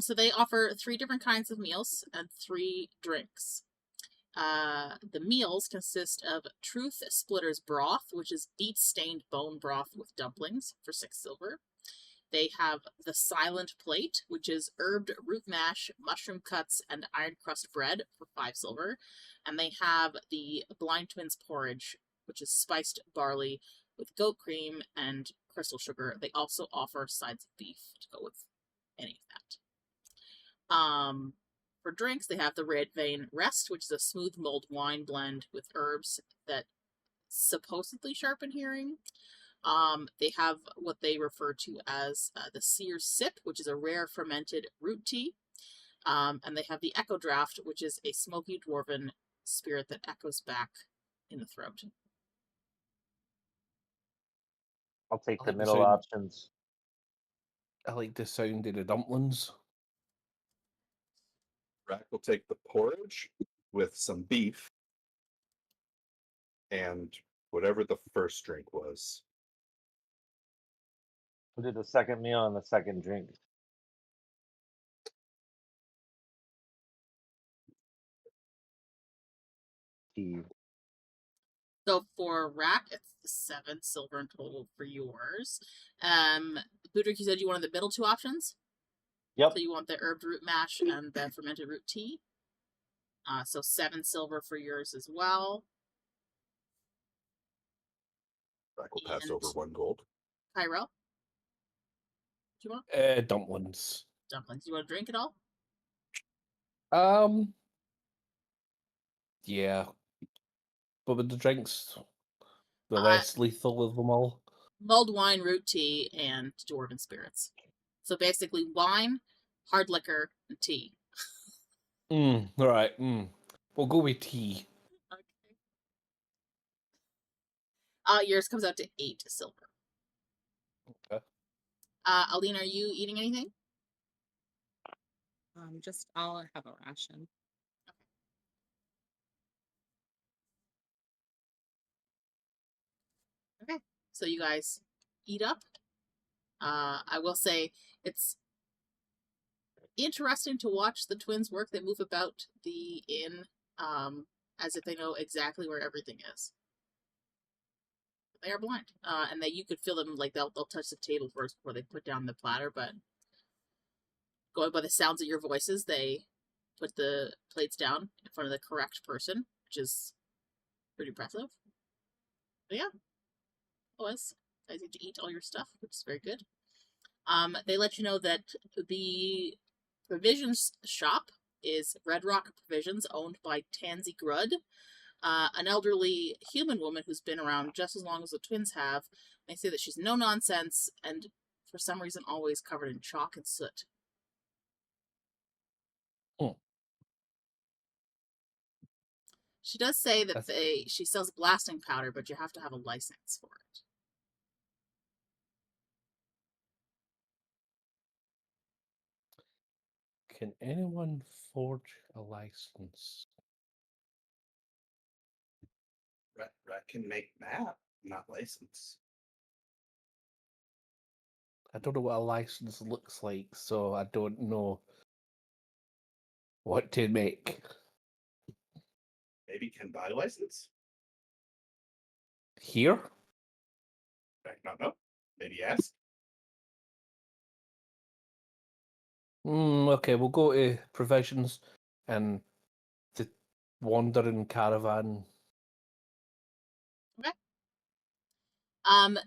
So they offer 3 different kinds of meals and 3 drinks. The meals consist of Truth Splitter's broth, which is beet-stained bone broth with dumplings for 6 silver. They have the Silent Plate, which is herbed root mash, mushroom cuts, and iron crust bread for 5 silver. And they have the Blind Twins Porridge, which is spiced barley with goat cream and crystal sugar. They also offer sides of beef to go with any of that. For drinks, they have the Red Vein Rest, which is a smooth mulled wine blend with herbs that supposedly sharpen hearing. They have what they refer to as the Seer's Sip, which is a rare fermented root tea. And they have the Echo Draft, which is a smoky dwarven spirit that echoes back in the throat. I'll take I the like the middle sound. options. I like the sound of the dumplings. Rack will take the porridge with some beef and whatever the first drink was. We'll do the second meal and the second drink. Tea. So for Rahk, it's the 7 silver in total for yours. Budrick, you said you wanted the middle 2 options? Yep. So you want the herbed root mash and the fermented root tea. So 7 silver for yours as well. Rack will pass And- over 1 gold. Ki-Rel? Do you want Dumplings. dumplings? Do you want to drink at all? Yeah. But with the drinks, the Uh, less lethal of them all. Mulled wine, root tea, and dwarven spirits. So basically wine, hard liquor, and tea. Alright, We'll go with tea. Okay. Yours comes out to 8 silver. Okay. Alina, are you eating anything? I'll have a ration. Okay. So you guys eat up. I will say it's interesting to watch the twins work. They move about the inn as if they know exactly where everything is. They are blind, and you could feel them like they'll touch the table first before they put down the platter. But going by the sounds of your voices, they put the plates down in front of the correct person, which is pretty impressive. But yeah, otherwise, guys get to eat all your stuff, which is very good. They let you know that the provisions shop is Red Rock Provisions, owned by Tansy Grud, an elderly human woman who's been around just as long as the twins have. They say that she's no nonsense and for some reason always covered in chalk and soot. She does say that she sells blasting powder, but you have to have a license for it. Can anyone forge a license? Rack can make map, not license. I don't know what a license looks like, so I don't know what to make. Maybe can buy license. Here? Rack not know. Maybe ask. Okay, we'll go to provisions and the wandering caravan. Okay.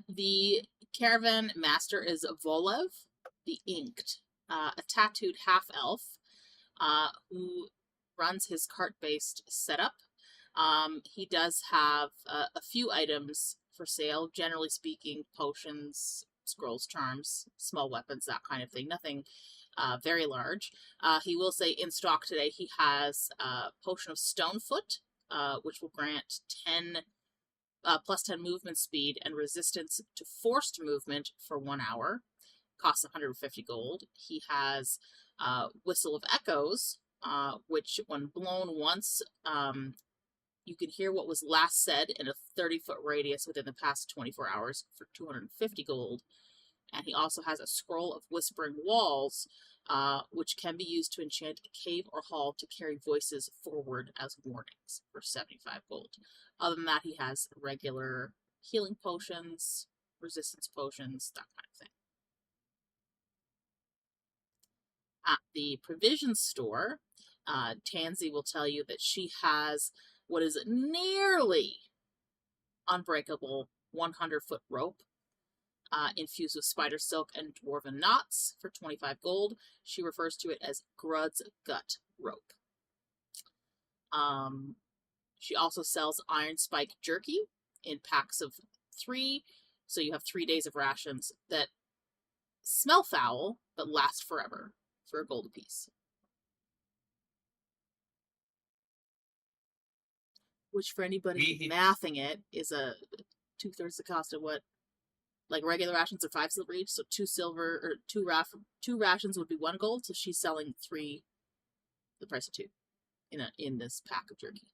The caravan master is Volev, the Inked, a tattooed half-elf, who runs his cart-based setup. He does have a few items for sale, generally speaking, potions, scrolls, charms, small weapons, that kind of thing. Nothing very large. He will say in stock today he has a potion of Stonefoot, which will grant 10 plus 10 movement speed and resistance to forced movement for 1 hour. Costs 150 gold. He has Whistle of Echoes, which when blown once, you can hear what was last said in a 30-foot radius within the past 24 hours for 250 gold. And he also has a Scroll of Whispering Walls, which can be used to enchant a cave or hall to carry voices forward as warnings for 75 gold. Other than that, he has regular healing potions, resistance potions, that kind of thing. At the provision store, Tansy will tell you that she has what is nearly unbreakable 100-foot rope, infused with spider silk and dwarven knots for 25 gold. She refers to it as Grud's Gut rope. She also sells Iron Spike jerky in packs of 3, so you have 3 days of rations that smell foul but last forever for a gold apiece. Which, for anybody mathing it, is a 2/3 the cost of what, like, regular rations are 5 silver each, so 2 silver, or 2 rations would be 1 gold, so she's selling 3, the price of 2, in this pack of jerky.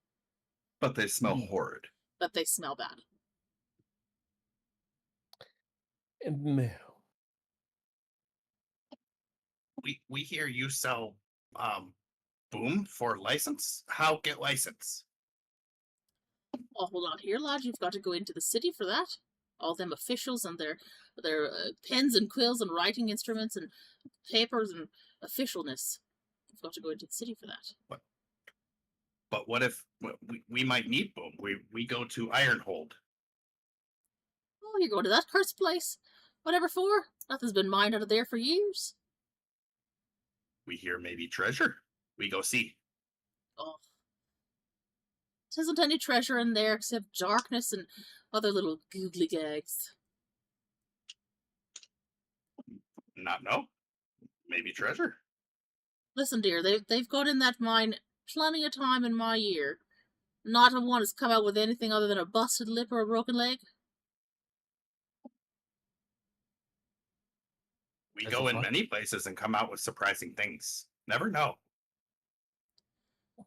But they smell horrid. But they smell bad. We hear you sell boom for license. How get license? Oh, hold on here, lad. You've got to go into the city for that. All them officials and their pens and quills and writing instruments and papers and officialness. You've got to go into the city for that. But what if we might need boom? We go to Ironhold. Oh, you're going to that cursed place? Whatever for? Nothing's been mined out of there for years. We hear maybe treasure. We go see. Oh. There isn't any treasure in there except darkness and other little googly gags. Not know. Maybe treasure. Listen, dear, they've gone in that mine plenty of time in my year. Not a one has come out with anything other than a busted lip or a broken leg. We go in many places and come out with surprising things. Never know.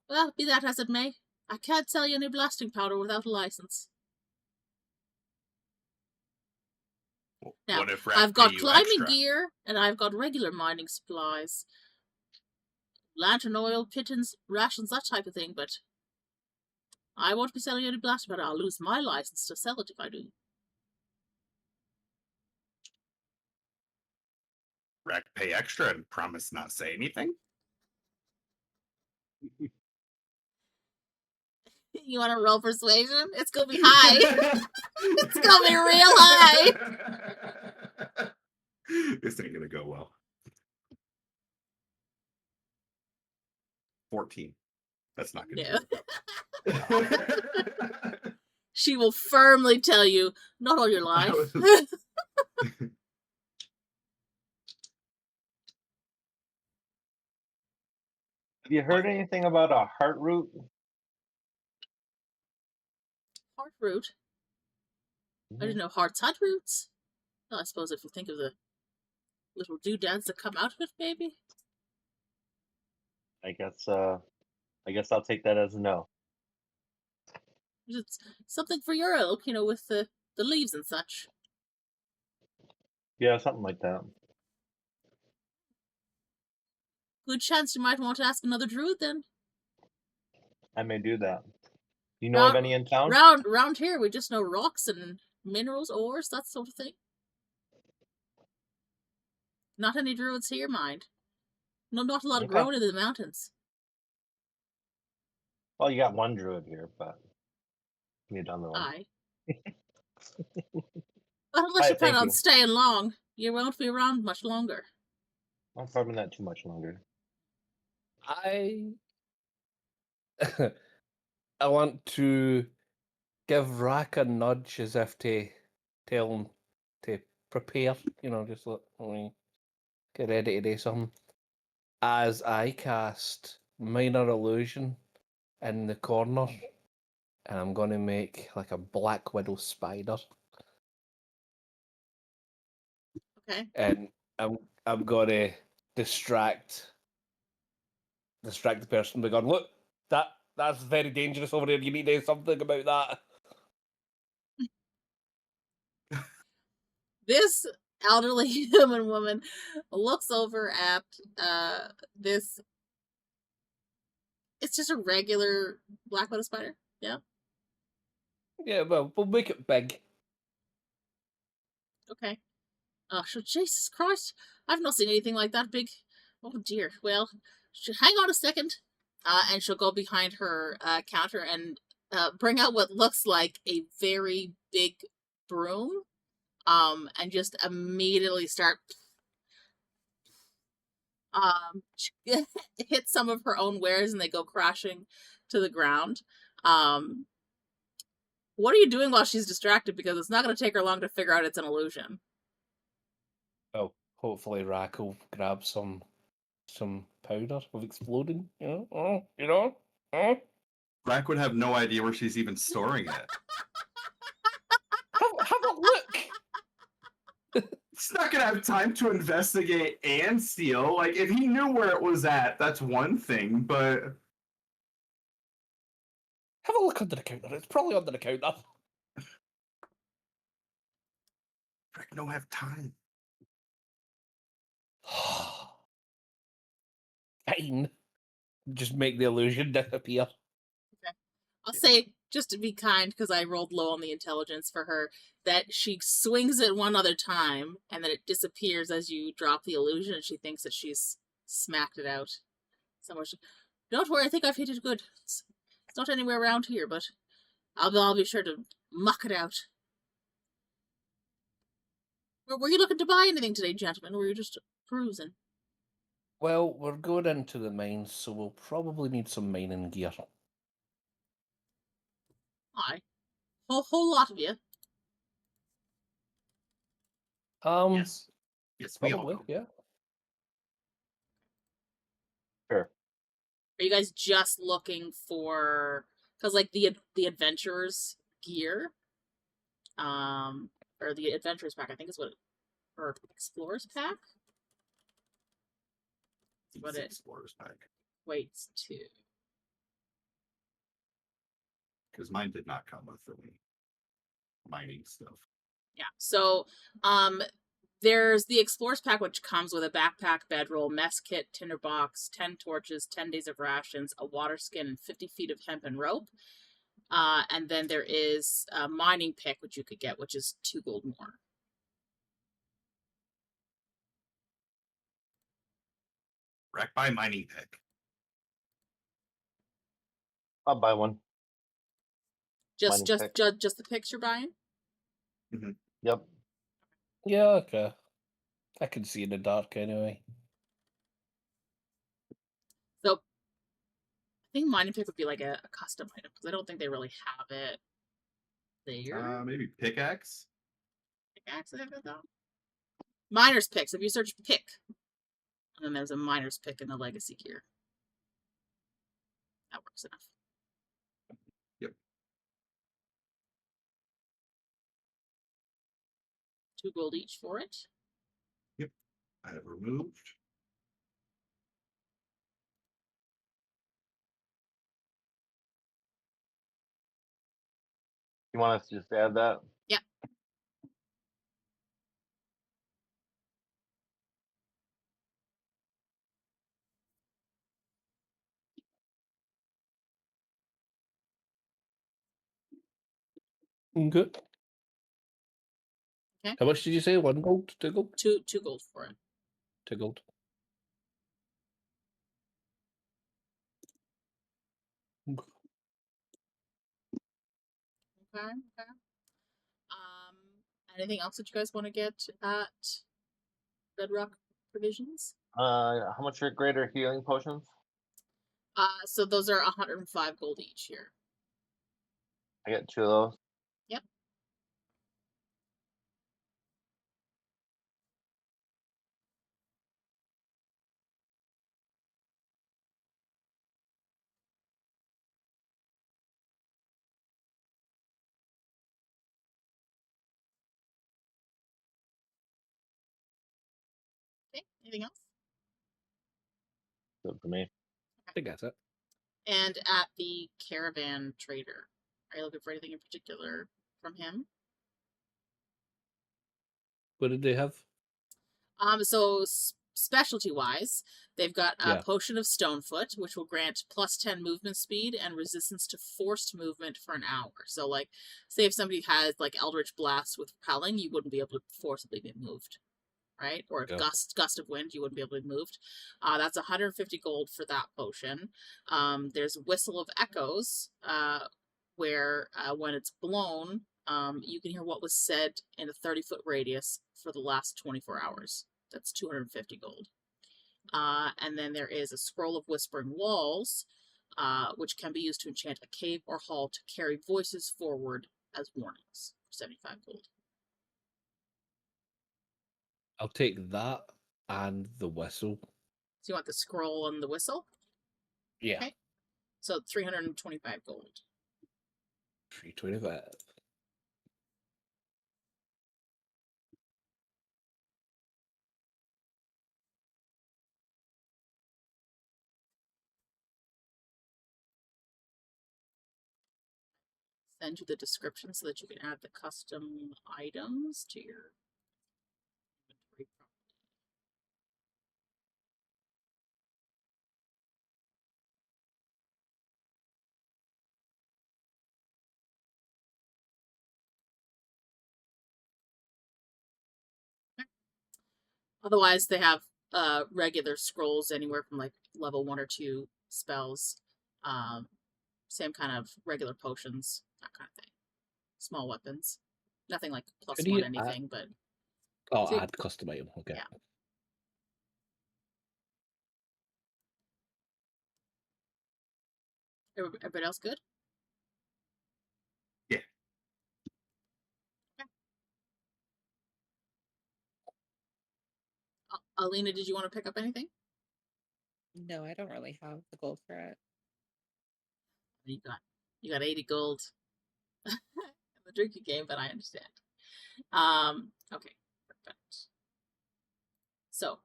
Well, be that as it may, I can't sell you any blasting powder without a license. Now, what if Rahk I've got pay you climbing extra? gear, and I've got regular mining supplies. Lantern oil, pittons, rations, that type of thing, but I won't be selling any blasting powder. I'll lose my license to sell it if I do. Rahk pay extra and promise not say anything? You want to roll persuasion? It's gonna be high. It's gonna be real high. This ain't gonna go well. 14. That's not good. No. She will firmly tell you, not all your life. Have you heard anything about a heart root? Heart root? I didn't know hearts had roots. Well, I suppose if you think of the little doodads that come out of it, maybe. I guess I'll take that as a no. It's something for your ilk, with the leaves and such. Yeah, something like that. Good chance you might want to ask another druid then. I may do that. You know of any in town? Round here, we just know rocks and minerals, ores, that sort of thing. Not any druids here, mind. No, not a lot of growing in the mountains. Well, you got one druid here, but you need another one. Aye. But unless you plan on staying long, you won't be around much longer. I'm probably not too much longer. I want to give Rahk a nudge as if to tell him to prepare. Just let me get ready to do something. As I cast Minor Illusion in the corner, and I'm going to make like a Black Widow spider. Okay. And I'm gonna distract the person by going, look, that's very dangerous over there. You need to do something about that. This elderly human woman looks over at this. It's just a regular black widow spider. Yeah. Yeah, well, we'll make it big. Okay. Oh, Jesus Christ! I've not seen anything like that big. Oh dear. Well, hang on a second. And she'll go behind her counter and bring out what looks like a very big broom. And just immediately start hit some of her own wares, and they go crashing to the ground. What are you doing while she's distracted? Because it's not going to take her long to figure out it's an illusion. Well, hopefully Rahk will grab some powder of exploding. Rahk would have no idea where she's even storing it. Have a look. He's not gonna have time to investigate and steal. Like, if he knew where it was at, that's one thing, but Have a look under the counter. It's probably under the counter. Rick don't have time. Fine. Just make the illusion disappear. Okay. I'll say, just to be kind, because I rolled low on the intelligence for her, that she swings it one other time, and then it disappears as you drop the illusion, and she thinks that she's smacked it out. Somewhere. Don't worry, I think I've hit it good. It's not anywhere around here, but I'll be sure to muck it out. Were you looking to buy anything today, gentlemen, or were you just perusing? Well, we're going into the mines, so we'll probably need some mining gear. Aye. Whole lot of you. Yes, we all Probably, know. yeah. Sure. Are you guys just looking for, because like the adventurers gear, or the adventurers pack, I think is what, or explorers pack? What it Explorer's pack. waits to. Because mine did not come with any mining stuff. Yeah. So, there's the explorers pack, which comes with a backpack, bedroll, mess kit, tinderbox, 10 torches, 10 days of rations, a water skin, and 50 feet of hemp and rope. And then there is a mining pick, which you could get, which is 2 gold more. Rack by mining pick. I'll buy one. Just Mining pick. just the picks you're buying? Yep. Yeah, okay. I can see in the dark anyway. So I think mining pick would be like a custom item, because I don't think they really have it there. Maybe pickaxe. Pickaxe, I think that's all. Miner's picks. If you search pick, and then there's a miner's pick in the legacy gear. That works enough. Yep. 2 gold each for it. I have removed. You want us to just add that? Yeah. Good. Okay. How much did you say? 1 gold? 2 gold? 2 gold for it. 2 gold. Okay. Anything else that you guys want to get at Bedrock Provisions? How much are greater healing potions? So those are 105 gold each here. I got 2 of those. Yep. Okay. Anything else? Good for me. I think that's it. And at the caravan trader, are you looking for anything in particular from him? What did they have? So specialty wise, they've got a Yeah. potion of Stonefoot, which will grant +10 movement speed and resistance to forced movement for an hour. So, like, say if somebody has like Eldritch Blast with repelling, you wouldn't be able to forcibly be moved, right? Or Yeah. gust of wind, you wouldn't be able to be moved. That's 150 gold for that potion. There's Whistle of Echoes, where when it's blown, you can hear what was said in a 30-foot radius for the last 24 hours. That's 250 gold. And then there is a Scroll of Whispering Walls, which can be used to enchant a cave or hall to carry voices forward as warnings. 75 gold. I'll take that and the whistle. So you want the scroll and the whistle? Yeah. Okay. So 325 gold. 325. Send you the description so that you can add the custom items to your inventory. Otherwise, they have regular scrolls anywhere from like level 1 or 2 spells. Same kind of regular potions, that kind of thing. Small weapons. Nothing like Could +1 you anything, but Oh, See- add custom item. Okay. Yeah. Everybody else good? Yeah. Okay. Alina, did you want to pick up anything? No, I don't really have the gold for it. You got 80 gold in the drinking game, but I understand. Okay, perfect. So,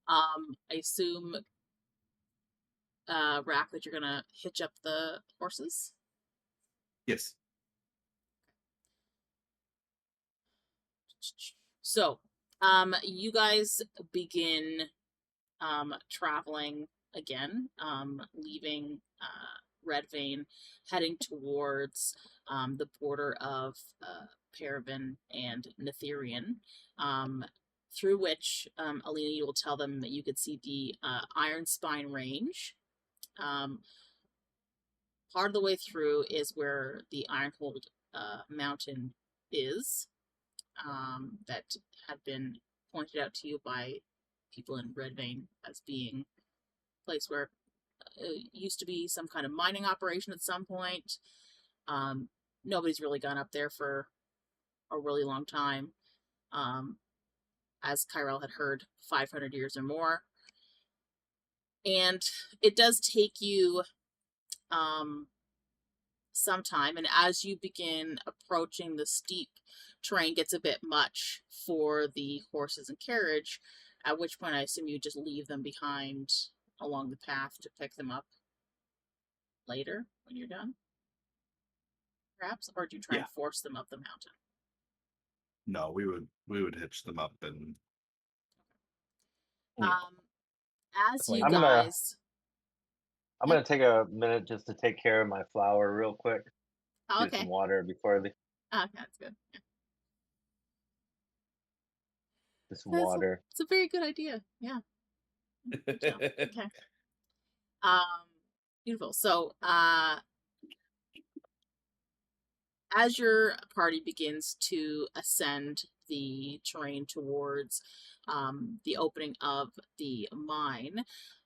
I assume, Rahk, that you're gonna hitch up the horses. Yes. So, you guys begin traveling again, leaving Redvane, heading towards the border of Paraben and Netherian, through which, Alina, you will tell them that you could see the Iron Spine Range. Part of the way through is where the Ironhold Mountain is, that had been pointed out to you by people in Redvane as being a place where used to be some kind of mining operation at some point. Nobody's really gone up there for a really long time, as Ki-Rel had heard, 500 years or more. And it does take you some time, and as you begin approaching the steep terrain gets a bit much for the horses and carriage, at which point I assume you just leave them behind along the path to pick them up later when you're done, perhaps, or do you try and force them up the mountain? No, we would hitch them up and As you I'm guys I'm gonna take a minute just to take care of my flower real quick. Oh, Do some water before the okay, that's good. Yeah. just some water. It's a very good idea. Yeah. Good job. Okay. Beautiful. So, as your party begins to ascend the terrain towards the opening of the mine,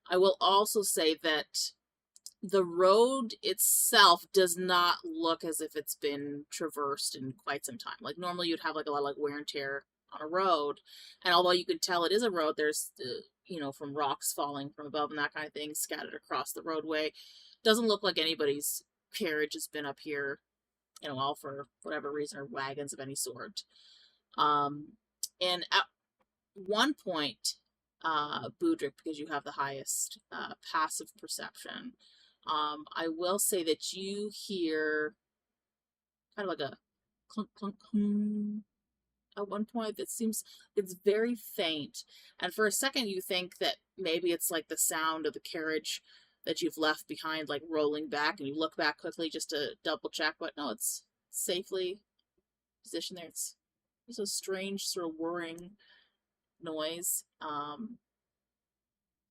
I will also say that the road itself does not look as if it's been traversed in quite some time. Like normally you'd have like a lot of like wear and tear on a road, and although you could tell it is a road, there's from rocks falling from above and that kind of thing scattered across the roadway. Doesn't look like anybody's carriage has been up here in a while for whatever reason, or wagons of any sort. And at one point, Budrick, because you have the highest passive perception, I will say that you hear kind of like a clunk clunk clunk at one point that seems, it's very faint, and for a second you think that maybe it's like the sound of the carriage that you've left behind like rolling back, and you look back quickly just to double check, but no, it's safely positioned there. It's a strange sort of whirring noise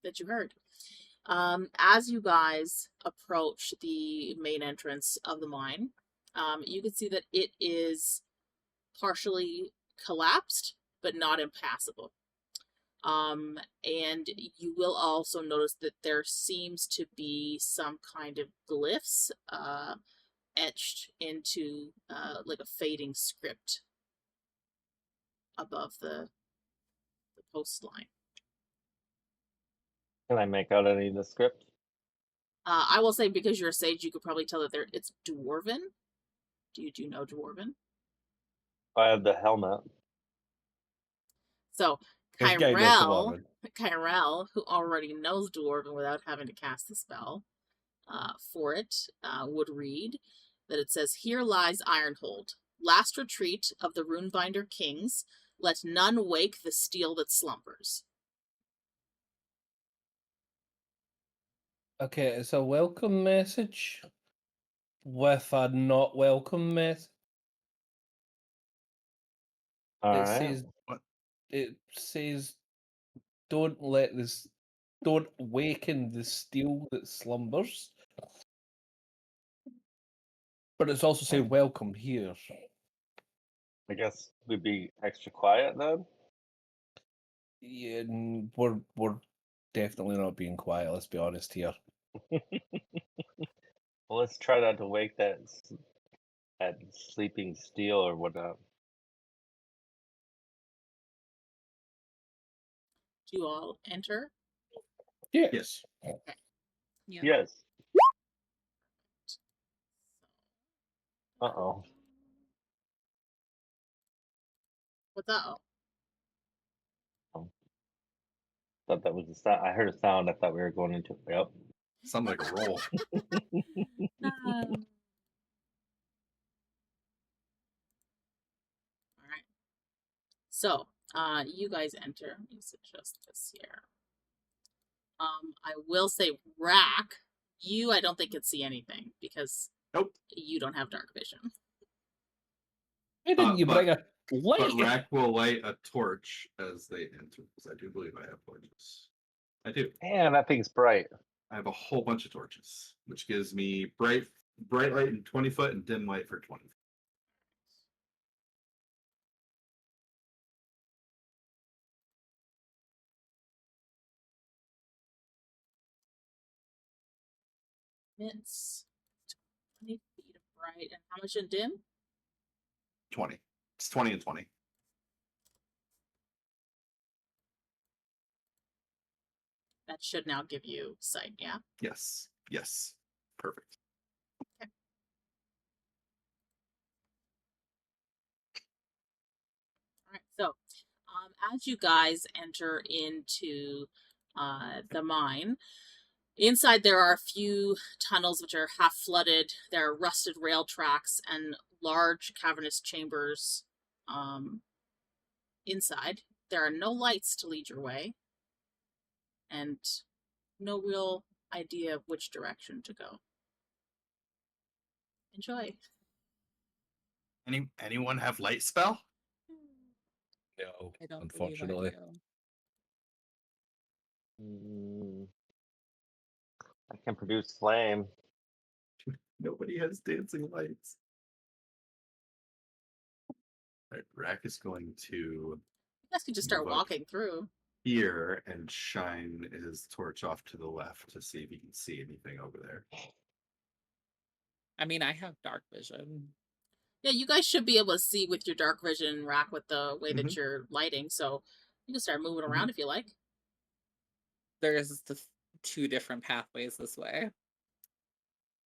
that you heard. As you guys approach the main entrance of the mine, you can see that it is partially collapsed, but not impassable. And you will also notice that there seems to be some kind of glyphs etched into like a fading script above the post line. Can I make out any of the script? I will say, because you're a sage, you could probably tell that it's Dwarven. Do you know Dwarven? I have the helmet. So This guy knows the Ki-Rel, woman. Ki-Rel, who already knows Dwarven without having to cast the spell for it, would read that it says, "Here lies Ironhold, last retreat of the Runebinder kings. Let none wake the steel that slumbers." Okay, it's a welcome message with a not welcome message. All It right. says, What? it says, don't waken the steel that slumbers. But it's also saying welcome here. I guess we'd be extra quiet then. Yeah, and we're definitely not being quiet, let's be honest here. Well, let's try not to wake that sleeping steel or whatnot. Do you all enter? Yes. Yeah. Yes. Uh-oh. What's that? Thought that was a sound. I heard a sound. I thought we were going into. Yep. Sounds like a roll. All right. So, you guys enter. Let me adjust this here. I will say, Rahk, I don't think can see anything because Nope. you don't have dark vision. Why didn't you but- bring a But light? Rahk will light a torch as they enter, because I do believe I have torches. I do. Man, that thing's bright. I have a whole bunch of torches, which gives me bright light in 20 foot and dim light for 20 foot. It's 20 feet of bright, and how much in dim? 20. It's 20 and 20. That should now give you sight, yeah? Yes. Yes. Perfect. All right, so as you guys enter into the mine, inside there are a few tunnels which are half flooded. There are rusted rail tracks and large cavernous chambers inside. There are no lights to lead your way, and no real idea of which direction to go. Enjoy. Anyone have light spell? No, I don't unfortunately. Mm, I can produce flame. Nobody has dancing lights. All right, Rahk is going to. You guys can just start Move up. walking through. here and shine his torch off to the left to see if he can see anything over there. I mean, I have dark vision. Yeah, you guys should be able to see with your dark vision, Rahk, with the way that Mhm. you're lighting. So you can start moving around if you like. There's the two different pathways this way.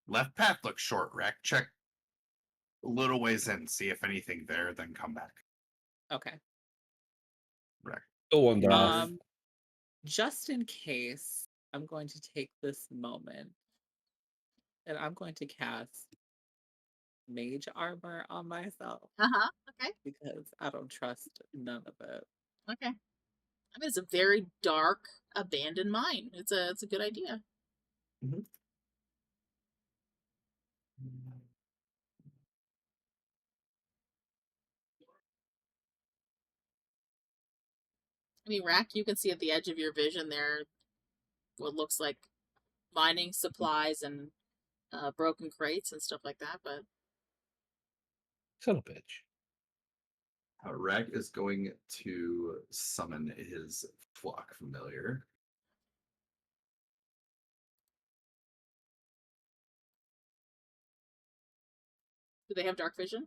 Left path looks short, Rahk. Check a little ways in, see if anything there, then come back. Okay. Go on, Darth. Just in case, I'm going to take this moment and I'm going to cast mage armor on myself Okay. because I don't trust none of it. Okay. I mean, it's a very dark, abandoned mine. It's a good idea. I mean, Rahk, you can see at the edge of your vision there what looks like mining supplies and broken crates and stuff like that. But Son of a bitch. Rahk is going to summon his flock familiar. do they have dark vision?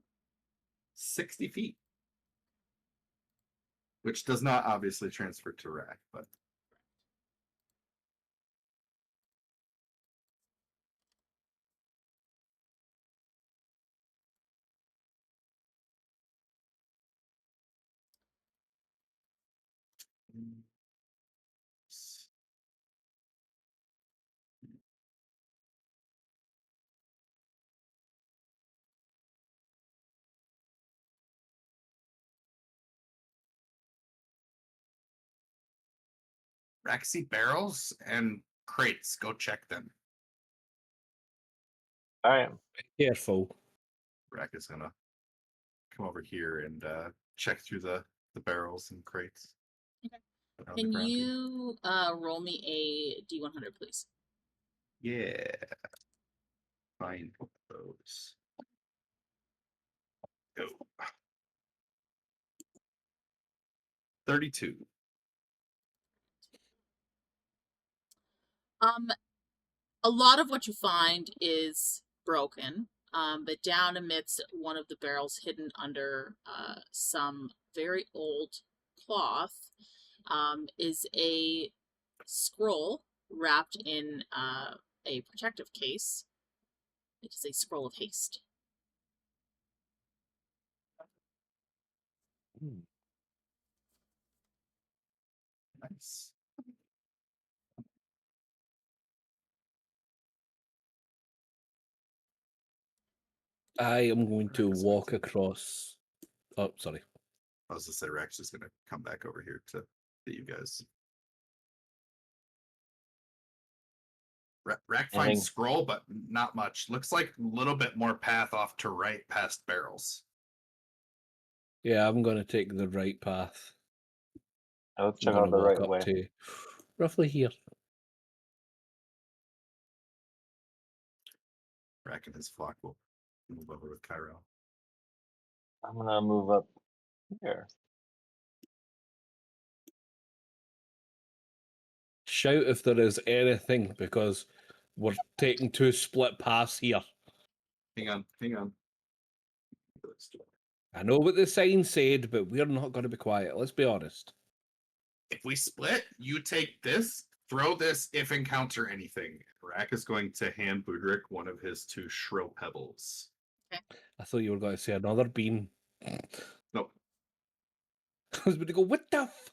60 feet. Which does not obviously transfer to Rahk, but Rahk, see barrels and crates. Go check them. All right. Careful. Rahk is gonna come over here and check through the barrels and crates. Okay. on the Can ground here. you roll me a D100, please? Yeah. Find those. Go. 32. A lot of what you find is broken, but down amidst one of the barrels, hidden under some very old cloth, is a scroll wrapped in a protective case. It is a scroll of haste. Nice. I am going to Rahk's walk going to- across. Oh, sorry. I was gonna say Rahk's just gonna come back over here to you guys. Rahk Anything- finds scroll, but not much. Looks like a little bit more path off to right past barrels. Yeah, I'm going to take the right path. Let's I'm check going out to the walk right up way. to roughly here. Rahk and his flock will move over with Ki-Rel. I'm gonna move up here. Shout if there is anything, because we're taking two split paths here. Hang on. I know what the sign said, but we're not going to be quiet. Let's be honest. If we split, you take this, throw this if encounter anything. Rahk is going to hand Budrick one of his two shrill pebbles. I thought you were going to say another bean. Nope. I was going to go, what the f?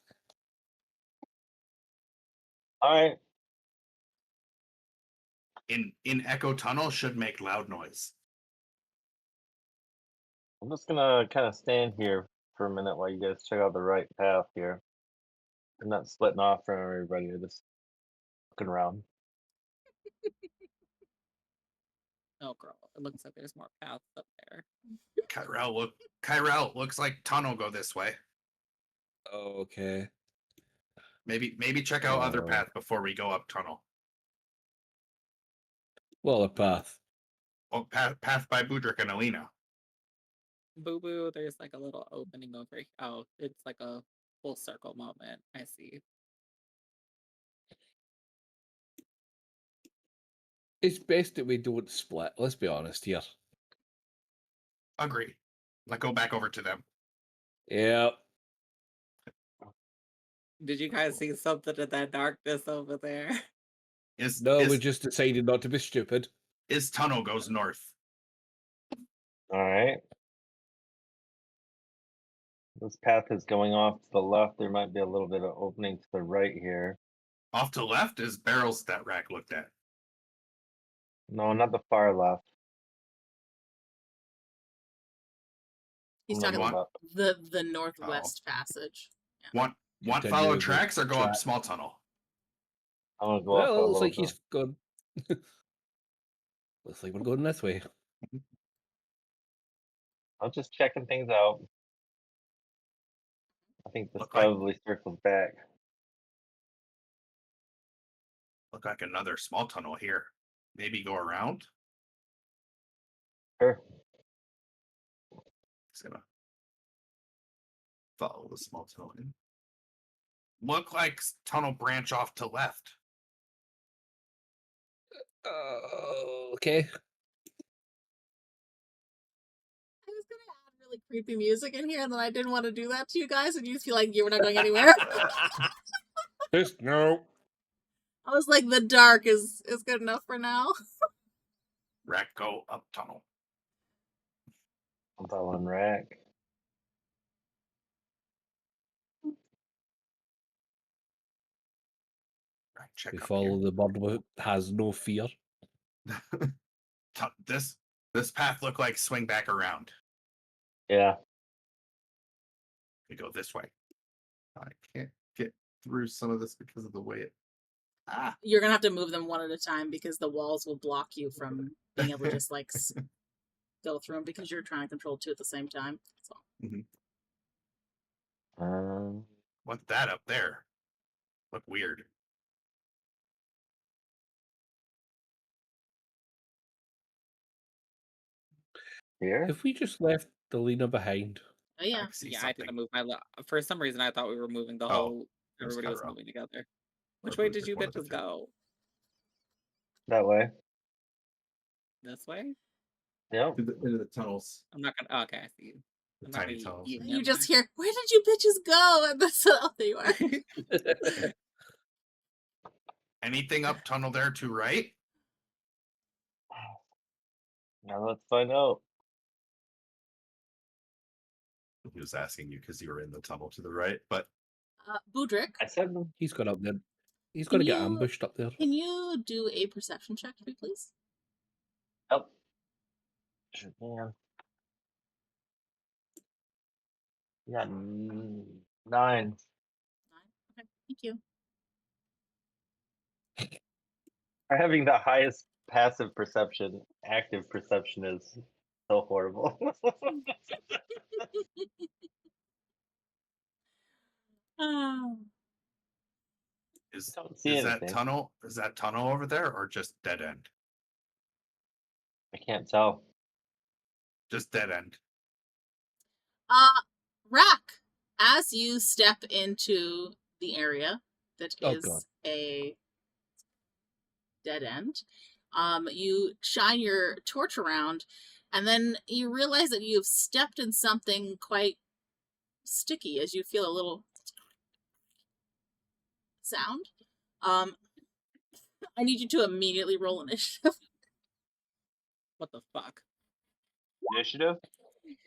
All right. In Echo Tunnel should make loud noise. I'm just gonna kind of stand here for a minute while you guys check out the right path here. I'm not splitting off from everybody. I'm just looking around. Oh, girl. It looks like there's more paths up there. Ki-Rel, looks like tunnel go this way. Okay. Maybe check out other path before we go up tunnel. Well, a path. Oh, path by Budrick and Alina. Boo boo, there's like a little opening over here. Oh, it's like a full circle moment. I see. It's best that we don't split. Let's be honest here. Agree. Let's go back over to them. Yeah. Did you guys see something in that darkness over there? No, we just decided not to be stupid. His tunnel goes north. All right. This path is going off to the left. There might be a little bit of opening to the right here. Off to the left is barrels that Rahk looked at. No, not the far left. He's I'm talking looking want- up. the northwest passage. Want Continue follow the tracks or go up track. small tunnel? I'm gonna go up a Well, looks little like he's gone. Looks like we're going this way. I'm just checking things out. I think this Look like- probably circles back. Look like another small tunnel here. Maybe go around. Sure. Just gonna follow the small tunnel in. Look like tunnel branch off to left. Okay. I was gonna add really creepy music in here, and then I didn't want to do that to you guys, and you feel like you were not going anywhere. Just no. I was like, the dark is good enough for now. Rahk, go up tunnel. I'm following Rahk. Rahk, check We up follow here. the bird who has no fear. This path looked like swing back around. Yeah. We go this way. I can't get through some of this because of the way it. Ah, You're gonna have to move them one at a time because the walls will block you from being able to just like go through them because you're trying to control two at the same time. So what's that up there? Look weird. Here? If we just left Alina behind, oh yeah, I see Yeah, I something. didn't move my. For some reason, I thought we were moving the Oh, whole. there's Everybody was Ki-Rel. moving together. Which Or way Budrick, did you one of the bitches two. go? That way. This way? Yep. Into the tunnels. I'm not gonna. Okay, I see you. The I'm not tiny gonna tunnels. eat you them just there. hear, "Where did you bitches go?" And that's oh, there you are. Anything up tunnel there to right? Now let's find out. He was asking you because you were in the tunnel to the right, but Budrick, I said he's got up there. He's Can going to get you- ambushed up there. can you do a perception check for me, please? Yep. Sure can. You got 9. 9. Okay, thank you. Are having the highest passive perception, active perception is so horrible. Oh. Don't see Is anything. that tunnel over there or just dead end? I can't tell. Just dead end. Rahk, as you step into the area that Oh, is God. a dead end, you shine your torch around, and then you realize that you've stepped in something quite sticky as you feel a little sound. I need you to immediately roll initiative. What the fuck? Initiative?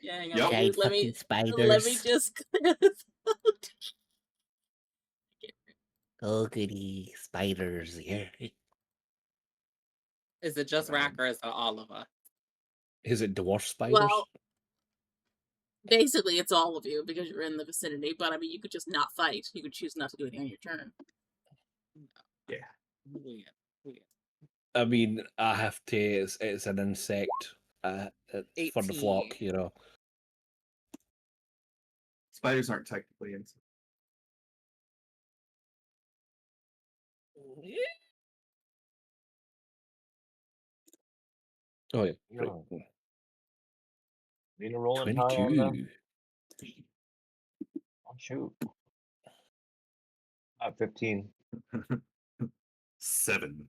Yeah, hang on, Yep. dude, let me spiders. just clear this out. Oh, goody spiders. Yeah. Is it just Rahk or is it all of us? Is it dwarf spiders? Well, basically, it's all of you because you're in the vicinity. But I mean, you could just not fight. You could choose not to do anything on your turn. Weird. I mean, I have to. It's an insect. It's for the flock, 18. you know. spiders aren't technically insects. Oh yeah, Yeah. right. Need a rolling high on them? 22. Oh, shoot. 15. 7.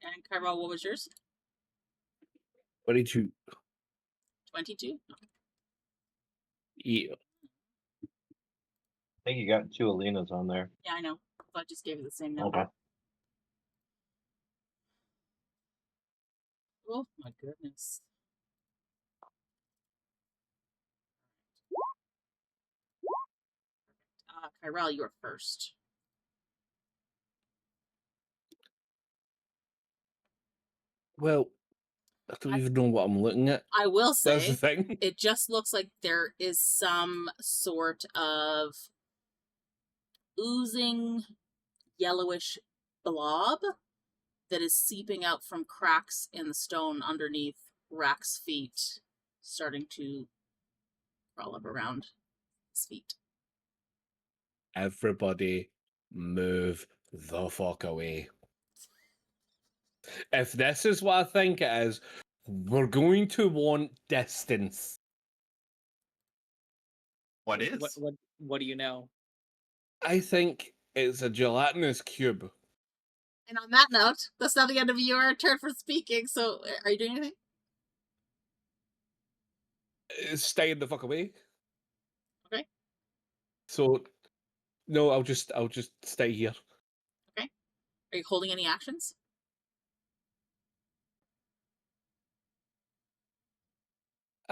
And Ki-Rel, what was yours? 22. 22? Yeah. I think you got 2 Alinas on there. Yeah, I know. I just gave you the same number. Okay. Oh my goodness. Ki-Rel, you are first. Well, I don't even know what I'm looking at. I will That's the say, thing. it just looks like there is some sort of oozing yellowish blob that is seeping out from cracks in the stone underneath Rahk's feet, starting to crawl up around his feet. Everybody move the fuck away. If this is what I think it is, we're going to want distance. What is? What do you know? I think it's a gelatinous cube. And on that note, that's now the end of your turn for speaking, so are you doing anything? Staying the fuck away. Okay. So no, I'll just stay here. Okay. Are you holding any actions?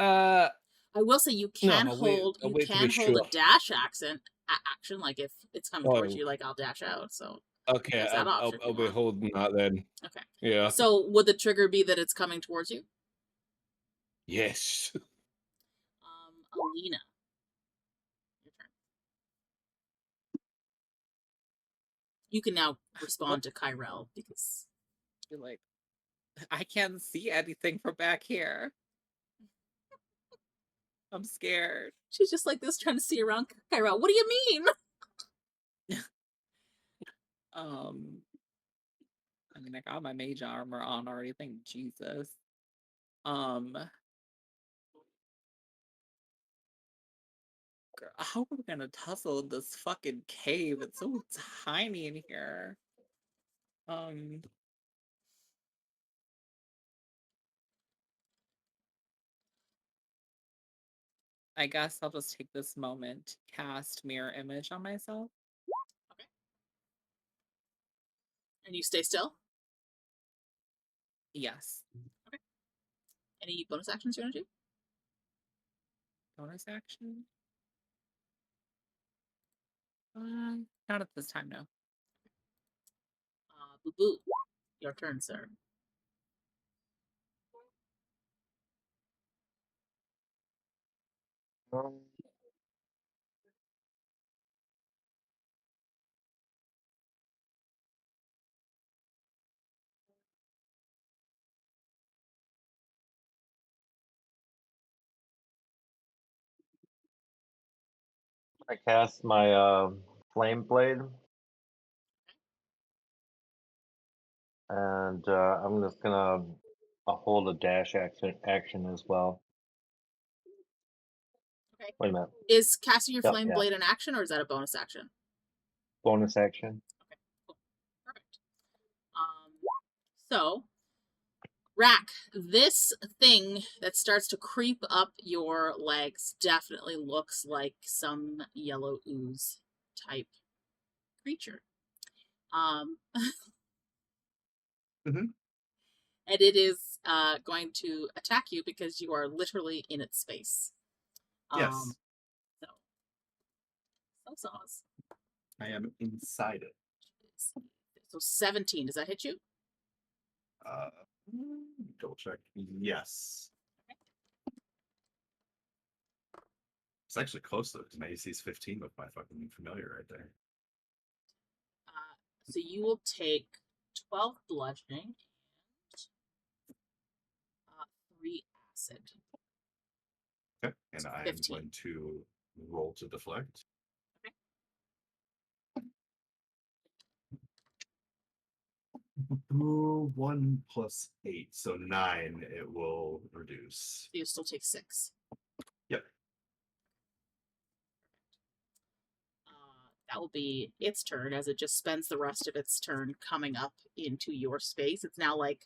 I will say you can I'll hold wait to be a sure. dash action, like if it's coming towards Oh. you, like I'll dash out. So Okay, there's that option if I'll you be want. holding that then. Okay. Yeah. So would the trigger be that it's coming towards you? Yes. Alina. Your turn. You can now respond to Ki-Rel because You're like, I can't see anything from back here. I'm scared. she's just like this trying to see around Ki-Rel. What do you mean? I mean, I got my mage armor on already. Thank Jesus. Girl, how are we gonna tussle in this fucking cave? It's so tiny in here. I guess I'll just take this moment to cast mirror image on myself. Okay. And you stay still? Yes. Okay. Any bonus actions you want to do? Bonus action? Not at this time, no. Boo Boo. Your turn, sir. I cast my flame blade, and I'm just gonna hold a dash action as well. Okay. Wait a minute. Is casting your Yep, flame yeah. blade an action or is that a bonus action? Bonus action. Okay, cool. Perfect. So, Rahk, this thing that starts to creep up your legs definitely looks like some yellow ooze type creature. Mhm. And it is going to attack you because you are literally in its space. Yes. So saws. I am inside it. So 17, does that hit you? Double check. Yes. It's actually close though, because my AC is 15 with my fucking familiar right there. So you will take 12 bludgeoning and 3 acid. Okay. And I am 15. going to roll to deflect. Okay. 1 plus 8, so 9 it will reduce. So you still take 6. Yep. that will be its turn, as it just spends the rest of its turn coming up into your space. It's now like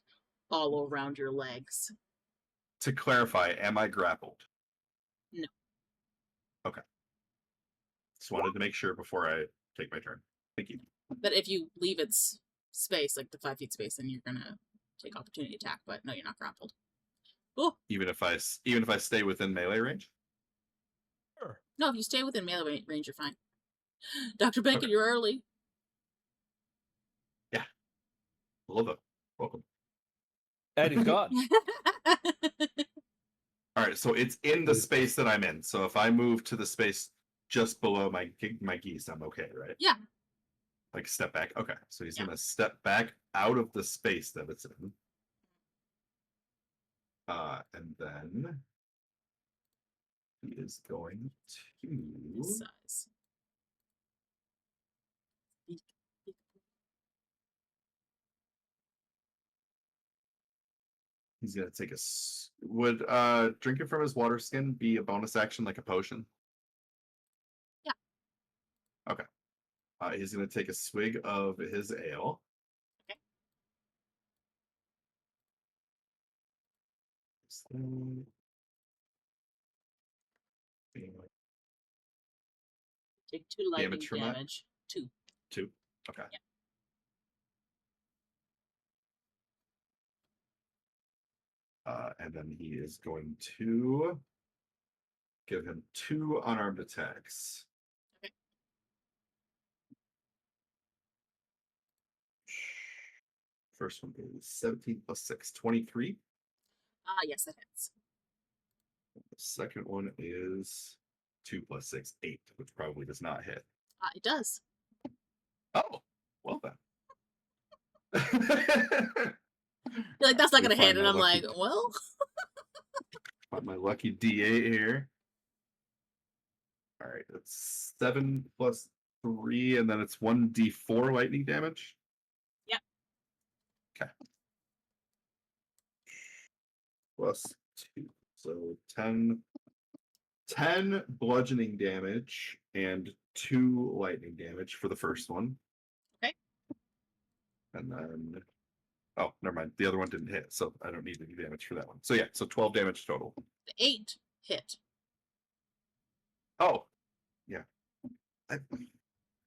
all around your legs. To clarify, am I grappled? No. Okay. Just wanted to make sure before I take my turn. Thank you. But if you leave its space, like the 5 feet space, then you're gonna take opportunity attack. But no, you're not grappled. Oh Even if I stay within melee range? Sure. no, if you stay within melee range, you're fine. Dr. Bacon, Okay. you're early. Yeah. Love it. Welcome. And he's got. All right, so it's in the space that I'm in. So if I move to the space just below my geese, I'm okay, right? Yeah. Like step back. Okay, so he's Yeah. gonna step back out of the space that it's in. And then he is going to. Size. He's gonna take would drinking from his water skin be a bonus action like a potion? Yeah. Okay. He's gonna take a swig of his ale. Okay. Take 2 lightning Damage from that? damage. 2. 2. Okay. Yeah. And then he is going to give him 2 unarmed attacks. Okay. First one is 17 plus 6, 23. Yes, that hits. The second one is 2 plus 6, 8, which probably does not hit. It does. Oh, well then. You're like, that's not Let me gonna hit, find and my I'm lucky- like, well. Find my lucky D8 here. All right, that's 7 plus 3, and then it's 1d4 lightning damage. Yep. Okay. Plus 2, so 10 bludgeoning damage and 2 lightning damage for the first one. Okay. And then, oh, never mind. The other one didn't hit, so I don't need any damage for that one. So yeah, so 12 damage total. The 8 hit. Oh, yeah.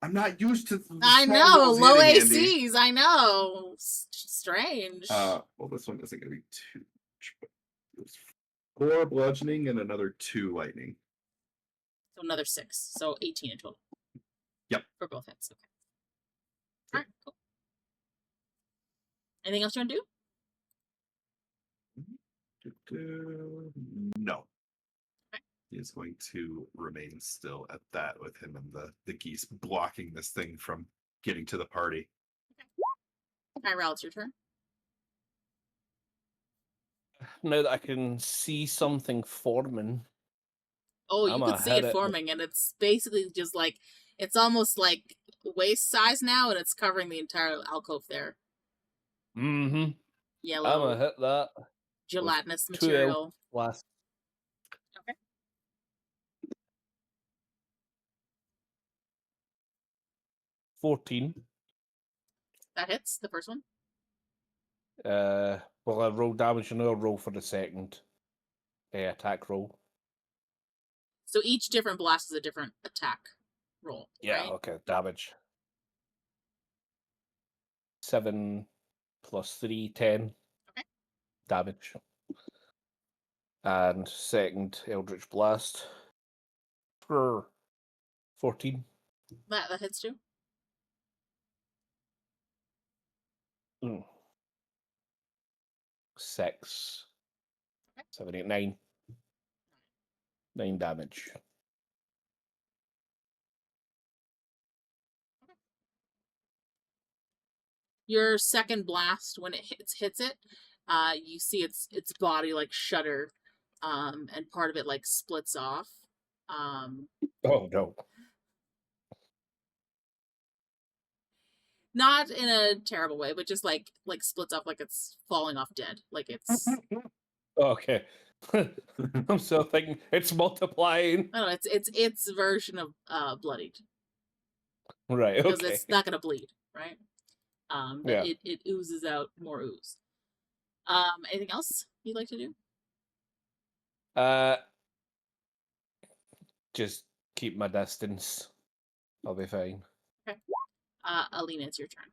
I'm not used to. I small know, rolls low hitting, Andy. ACs. I know. Strange. Well, this one isn't going to be too much, but it was 4 bludgeoning and another 2 lightning. So another 6. So 18 in total. Yep. For both hits. Okay. All right. Cool. Anything else you want to do? No. Okay. He is going to remain still at that with him and the geese blocking this thing from getting to the party. Ki-Rel, it's your turn. Now that I can see something forming. Oh, you I'ma can see hit it it. forming, and it's basically just like, it's almost like waist size now, and it's covering the entire alcove there. Mm-hmm. I'm Yellow, gonna hit that. gelatinous 2 material. last. Okay. 14. That hits the first one. Well, I roll damage and I'll roll for the second attack roll. So each different blast is a different attack roll. Yeah, Right? okay, damage. 7 plus 3, 10. Okay. Damage. And second Eldritch Blast for 14. That hits too. 6, Okay. 7, 8, 9. 9 damage. Your second blast, when it hits it, you see its body like shudder, and part of it like splits off. Oh no. Not in a terrible way, but just like splits off, like it's falling off dead. Like it's Okay. I'm still thinking it's multiplying. I don't know, it's version of bloodied. Right. because Okay. it's not going to bleed, right? But Yeah. it oozes out more ooze. Anything else you'd like to do? Just keep my distance. I'll be fine. Okay. Alina, it's your turn.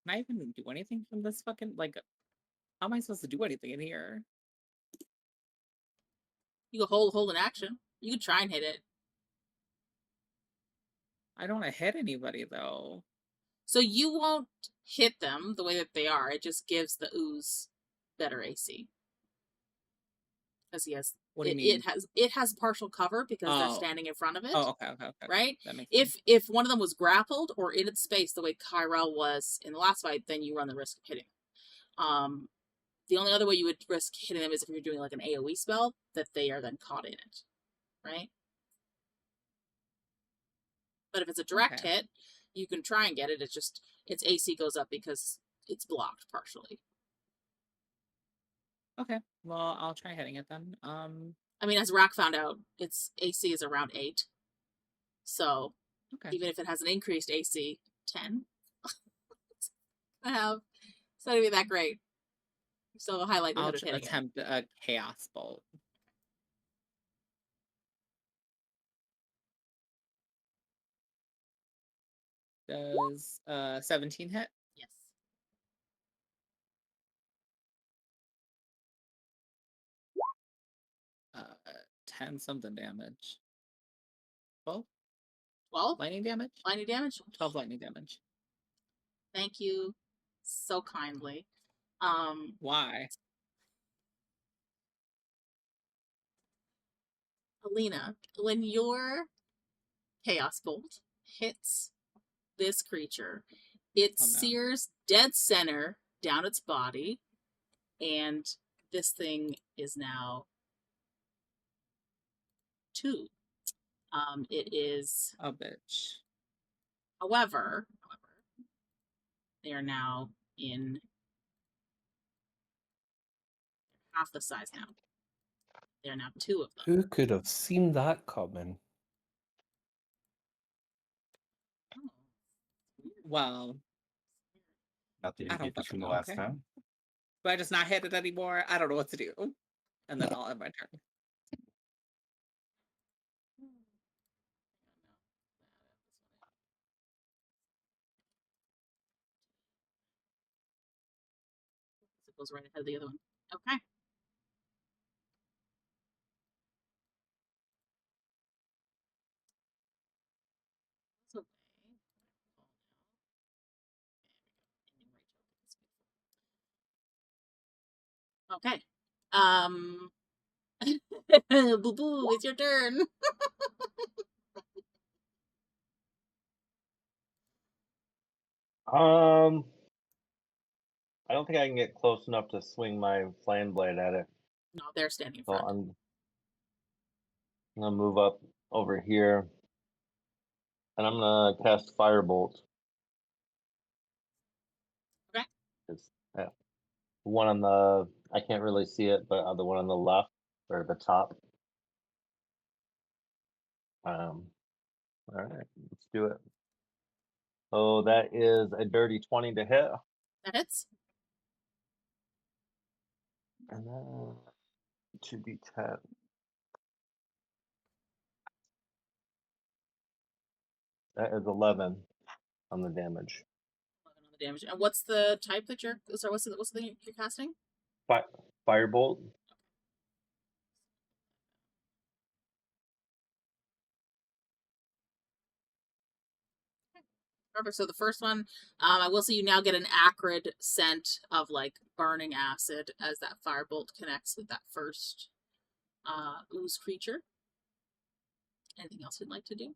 Can I even do anything from this fucking, like, how am I supposed to do anything in here? You can hold an action. You can try and hit it. I don't want to hit anybody, though. So you won't hit them the way that they are. It just gives the ooze better AC. Because he has What do you mean? it has partial cover because they're Oh. standing in front of it. Oh, okay. Right? That makes sense. If one of them was grappled or in its space the way Ki-Rel was in the last fight, then you run the risk of hitting them. The only other way you would risk hitting them is if you're doing like an AoE spell that they are then caught in it. Right? But if it's a direct hit, you can try and get it. It's just its AC goes up because it's blocked partially. Okay, well, I'll try hitting it then. I mean, as Rahk found out, its AC is around 8. So even if it has an increased AC, 10. It's not gonna be that great. So a high likelihood of hitting it. Attempt a chaos bolt. Does 17 hit? Yes. 10 something damage. 12? 12? Lightning damage? Lightning damage? 12 lightning damage. Thank you so kindly. Why? Alina, when your Chaos Bolt hits this creature, it sears dead center down its body, and this thing is now 2. It is a bitch. However, they are now in half the size now. There are now 2 of them. Who could have seen that coming? Well, Not that I you don't did fucking from the know, last okay? time. Do I just not hit it anymore? I don't know what to do. And then I'll end my turn. It goes right ahead of the other one. Okay. Okay. Boo boo, it's your turn. I don't think I can get close enough to swing my flame blade at it. No, they're standing in So front. I'm gonna move up over here, and I'm gonna cast Firebolt. Okay. Yeah. One on the, I can't really see it, but the one on the left or the top. All right, let's do it. Oh, that is a dirty 20 to hit. That hits. And then 2d10. That is 11 on the damage. 11 on the damage. And what's the type that you're? Sorry, what's the thing you're casting? Firebolt. Perfect. So the first one, I will say you now get an acrid scent of like burning acid as that firebolt connects with that first ooze creature. Anything else you'd like to do?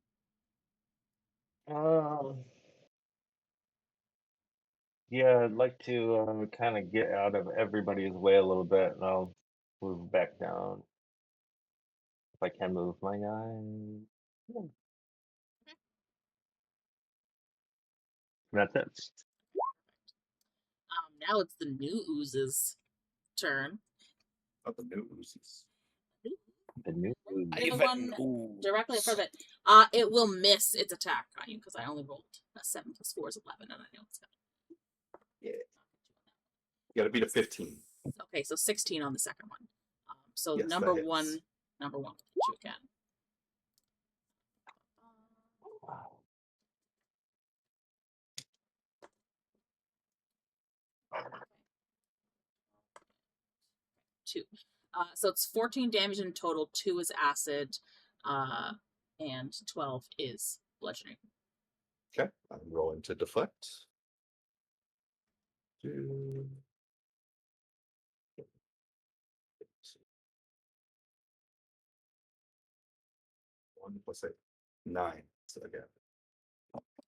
Yeah, I'd like to kind of get out of everybody's way a little bit, and I'll move back down. If I can move my guy. Yeah. That's it. Now it's the new ooze's turn. Not the news. The new The one directly in front of it. It will miss its attack on you because I only rolled a 7 + 4 is 11, and I know it's gonna. Yeah. You gotta beat a 15. Okay, so 16 on the second one. So Yes, that number hits. one will hit you again. Two. So it's 14 damage in total. 2 is acid, and 12 is bludgeoning. Okay, I'm rolling to deflect. 2. 1 + 8, 9. So again,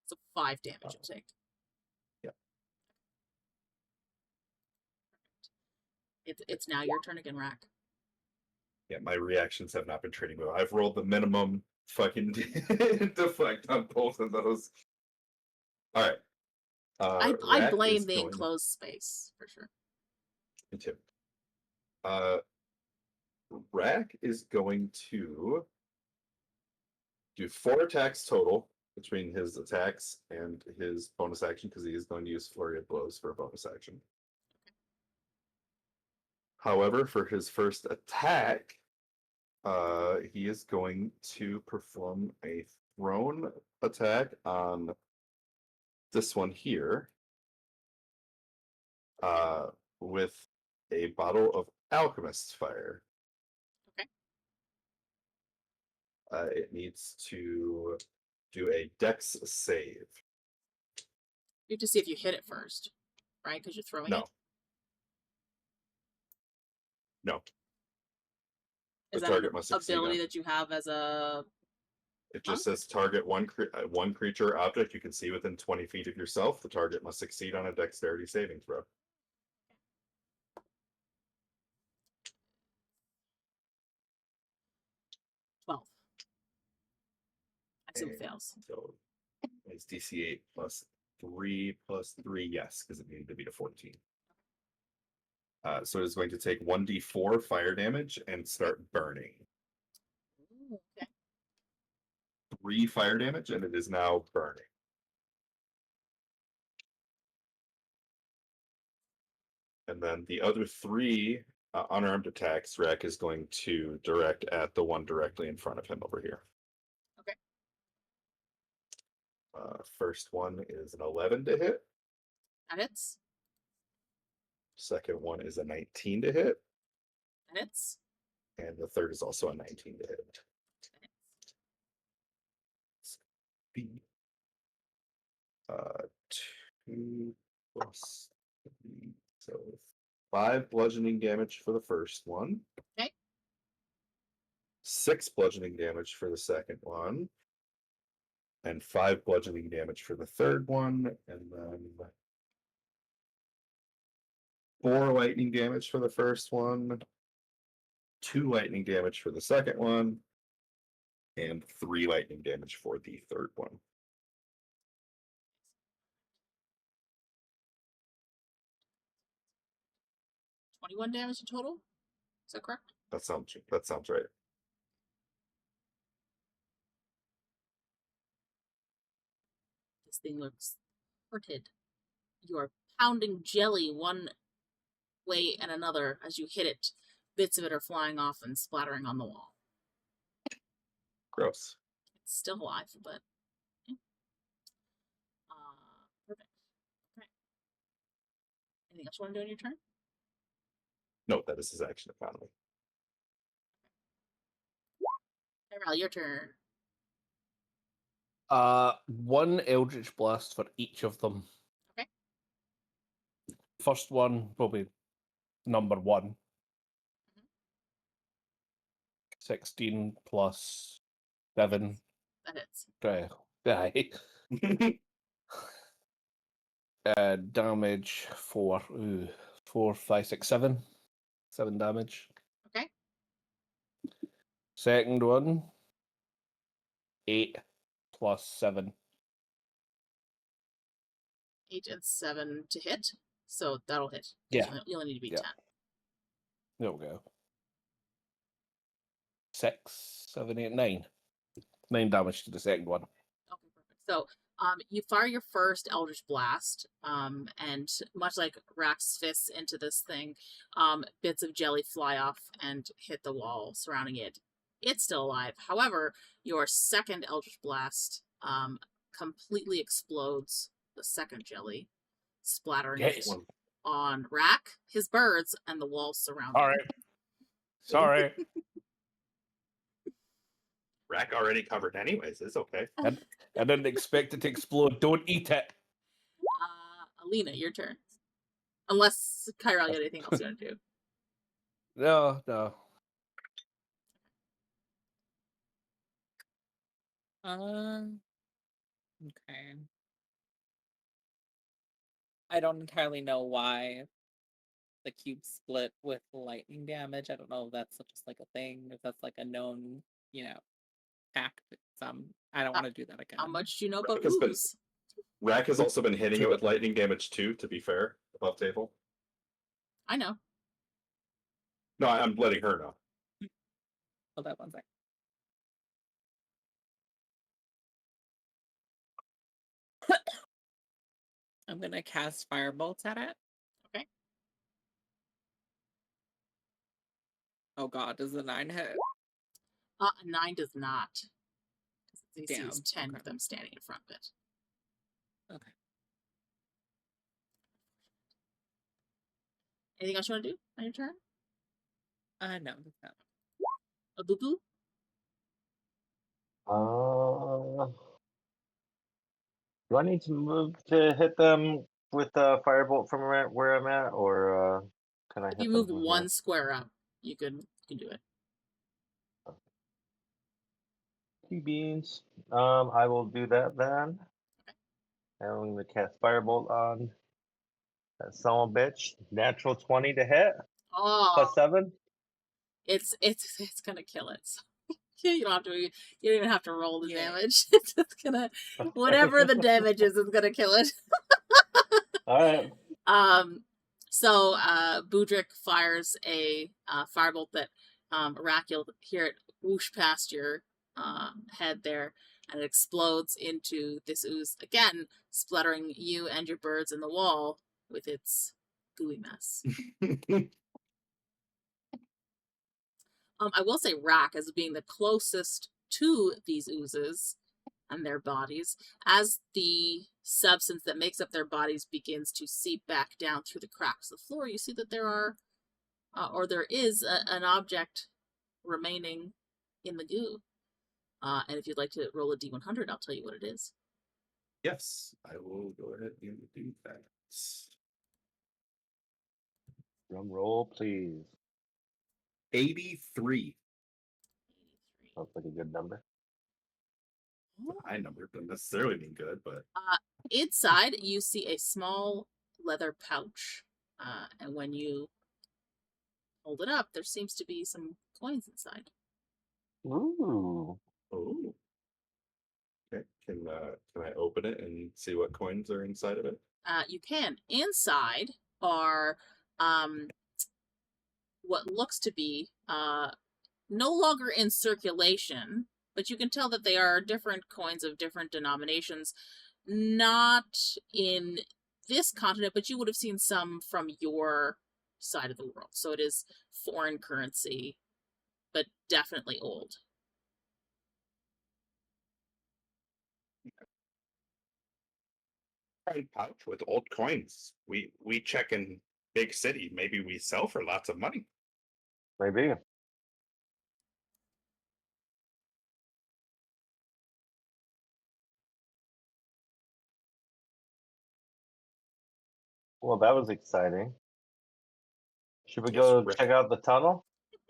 So 5 damage you'll take. Yeah. It's now your turn again, Rahk. yeah, my reactions have not been trading well. I've rolled the minimum fucking deflect on both of those. All right. I Rahk blame is the going- enclosed space for sure. Me too. Rahk is going to do 4 attacks total between his attacks and his bonus action because he is going to use Flurry of Blows for a bonus action. However, for his first attack, he is going to perform a thrown attack on this one here with a bottle of Alchemist's Fire. Okay. It needs to do a Dex save. You have to see if you hit it first, right? Because you're throwing it. No. Is The that target an must succeed ability on- that you have as a? It just says target one creature or object you can see within 20 feet of yourself. The target must succeed on a dexterity saving throw. I assume And fails. So it's DC 8 + 3 + 3, yes, because it needed to be to 14. So it's going to take 1d4 fire damage and start burning. Ooh, okay. 3 fire damage, and it is now burning. And then the other 3 unarmed attacks, Rahk is going to direct at the one directly in front of him over here. Okay. First one is an 11 to hit. That hits. Second one is a 19 to hit. That hits. And the third is also a 19 to hit. That hits. 2 + 3, so 5 bludgeoning damage for the first one. Okay. 6 bludgeoning damage for the second one. And 5 bludgeoning damage for the third one. And then 4 lightning damage for the first one. 2 lightning damage for the second one. And 3 lightning damage for the third one. 21 damage in total. Is that correct? That sounds right. This thing looks hurted. You are pounding jelly one way and another as you hit it. Bits of it are flying off and splattering on the wall. Gross. It's still alive, but yeah. Perfect. Okay. Anything else you want to do on your turn? No, that is his action economy. Ki-Rel, your turn. 1 Eldritch Blast for each of them. Okay. First one will be number 1. 16 + 7. That hits. Aye. Damage 4. 4, 5, 6, 7. 7 damage. Okay. Second one, 8 + 7. 8 and 7 to hit. So that'll hit. Yeah. You only need to be Yeah. 10. There we go. 6, 7, 8, 9. 9 damage to the second one. Okay, perfect. So, you fire your first Eldritch Blast, and much like Rahk's fists into this thing, bits of jelly fly off and hit the wall surrounding it. It's still alive. However, your second Eldritch Blast, completely explodes the second jelly, splattering Yes. it on Rahk, his birds, and the walls surrounding. Sorry. Sorry. Rahk already covered anyways. It's okay. I didn't expect it to explode. Don't eat it. Alina, your turn. Unless Ki-Rel, you got anything else you want to do? No. Okay. I don't entirely know why the cube split with lightning damage. I don't know if that's just like a thing, if that's like a known, tactic. I don't want to do that again. How much do you know about Rahk has been- ooze? Rahk has also been hitting it with lightning damage too, to be fair, above table. I know. No, I'm letting her know. Hold that 1 second. I'm gonna cast firebolts at it. Okay. Oh god, does the 9 hit? 9 does not. He Damn, sees 10 okay. of them standing in front of it. Okay. Anything else you want to do on your turn? No, that's not. A boo boo? Do I need to move to hit them with a firebolt from where I'm at, or can I If hit you them move from one here? square up, you can do it. Beans. I will do that then. And I'm gonna cast firebolt on that son of a bitch. Natural 20 to hit. Oh, Plus 7. it's gonna kill it. So you don't have to. You don't even have to roll the Yeah. damage. It's just gonna whatever the damage is gonna kill it. Alright. So Budrick fires a firebolt that Rahk, you'll hear it whoosh past your head there, and it explodes into this ooze again, splattering you and your birds in the wall with its gooey mess. I will say Rahk as being the closest to these oozes and their bodies, as the substance that makes up their bodies begins to seep back down through the cracks of the floor, you see that there are, or there is, an object remaining in the goo. And if you'd like to roll a D100, I'll tell you what it is. Yes, I will go ahead and do that. Drum roll, please. 83. Sounds like a good number. High number doesn't necessarily mean good, but Inside, you see a small leather pouch. And when you hold it up, there seems to be some coins inside. Ooh. oh. Okay, can I open it and see what coins are inside of it? You can. Inside are what looks to be no longer in circulation, but you can tell that they are different coins of different denominations. Not in this continent, but you would have seen some from your side of the world. So it is foreign currency, but definitely old. Pouch with old coins. We check in big city. Maybe we sell for lots of money. Maybe. Well, that was exciting. Should we Yes, go Rick. check out the tunnel?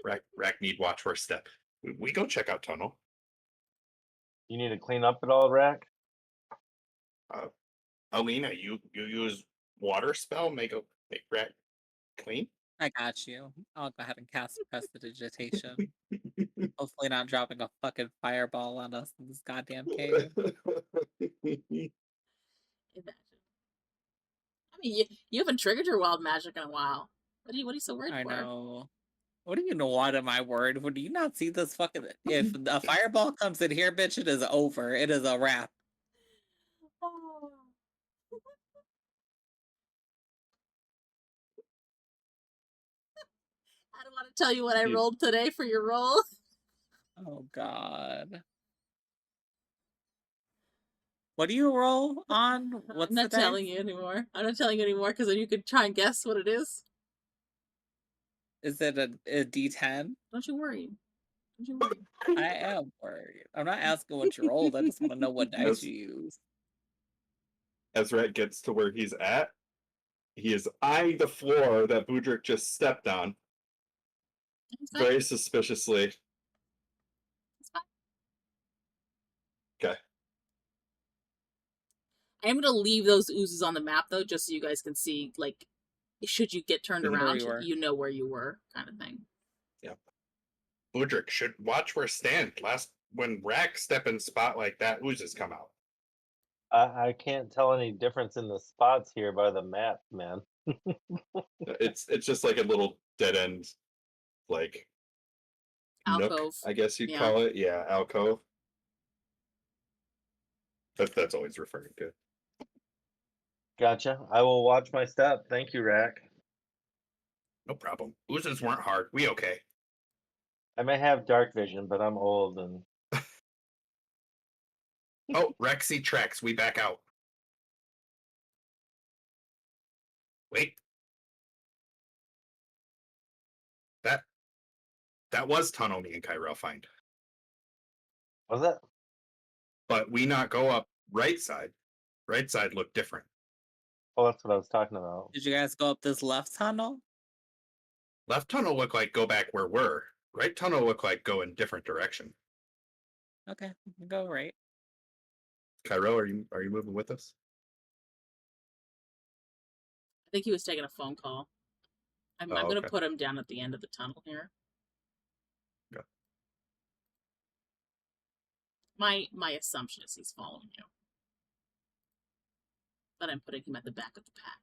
Rahk need watch for a step. We go check out tunnel. You need to clean up it all, Rahk? Alina, you use water spell make Rahk clean. I got you. I'll go ahead and cast Prestidigitation. Hopefully not dropping a fucking fireball on us in this goddamn cave. Imagine. I mean, you haven't triggered your wild magic in a while. What are you so worried I for? know. What do you know? What am I word? Do you not see this fucking? If a fireball comes in here, bitch, it is over. It is a wrap. Oh. I don't want to tell you what I rolled today for your roll. Oh God. What do you roll on? What's I'm not the telling dice? you anymore. I'm not telling you anymore because then you could try and guess what it is. Is it a D10? Don't you worry. Don't you worry. I am worried. I'm not asking what you rolled. I just want to know what dice As- you use. As Rat gets to where he's at, he is eyeing the floor that Budrick just stepped on It's fine. very suspiciously. It's fine. Okay. I am going to leave those oozes on the map, though, just so you guys can see, like, should you get turned Mhm. Where around, you were. you know where you were, kind of thing. Budrick should watch where stand. Last when Rahk step in spot like that, oozes come out. I can't tell any difference in the spots here by the map, man. It's just like a little dead end, like nook, Alcove. I guess you'd Yeah. call it. Yeah, alcove. That's always referring to. Gotcha. I will watch my step. Thank you, Rahk. No problem. Oozes weren't hard. We okay. I may have dark vision, but I'm old and Oh, Rexy tracks. We back out. Wait. That was tunnel me and Ki-Rel find. was it? But we not go up right side. Right side looked different. Oh, that's what I was talking about. Did you guys go up this left tunnel? Left tunnel look like go back where we're. Right tunnel look like go in different direction. Okay, go right. Ki-Rel, are you moving with us? I think he was taking a phone call. I'm going to okay. put him down at the end of the tunnel here. Okay. My assumption is he's following you. But I'm putting him at the back of the pack.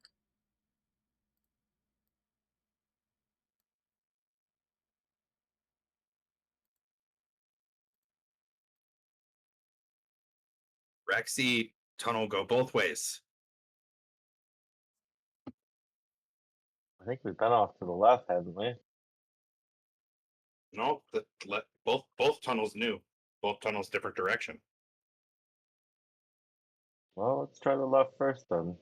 Rexy tunnel go both ways. I think we've been off to the left, haven't we? No, both tunnels new. Both tunnels different direction. Well, let's try the left first then.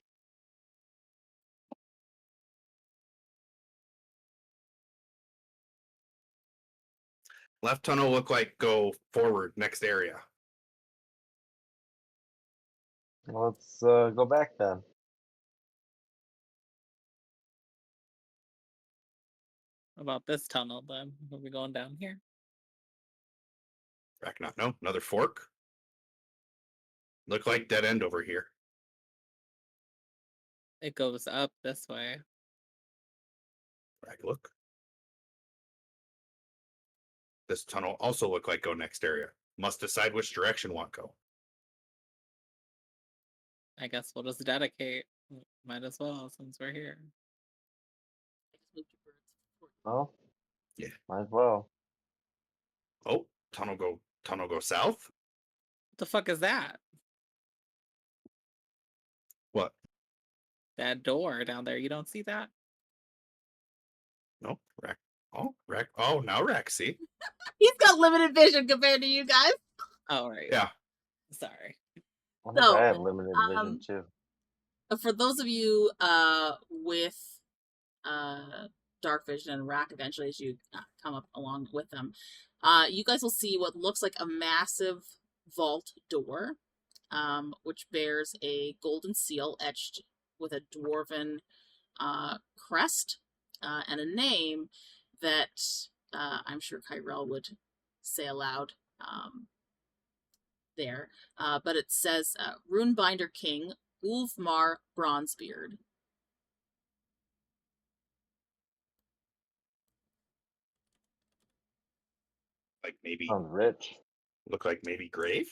Left tunnel look like go forward next area. Well, let's go back then. About this tunnel, then. Are we going down here? Rahk not no. Another fork. Look like dead end over here. It goes up this way. Rahk look. This tunnel also look like go next area. Must decide which direction want go. I guess we'll just dedicate. Might as well, since we're here. Well, Yeah. might as well. Oh, tunnel go south. What the fuck is that? What? That door down there. You don't see that? No, Rahk. Oh, Rahk. Oh, now Rahk. See? He's got limited vision compared to you guys. Oh, right. Yeah. Sorry. I think So, I have limited vision too. For those of you with dark vision and Rahk eventually as you come up along with them, you guys will see what looks like a massive vault door, which bears a golden seal etched with a dwarven crest and a name that I'm sure Ki-Rel would say aloud there. But it says Runebinder King Ulfmar Bronzebeard. Like maybe Sounds rich. look like maybe grave.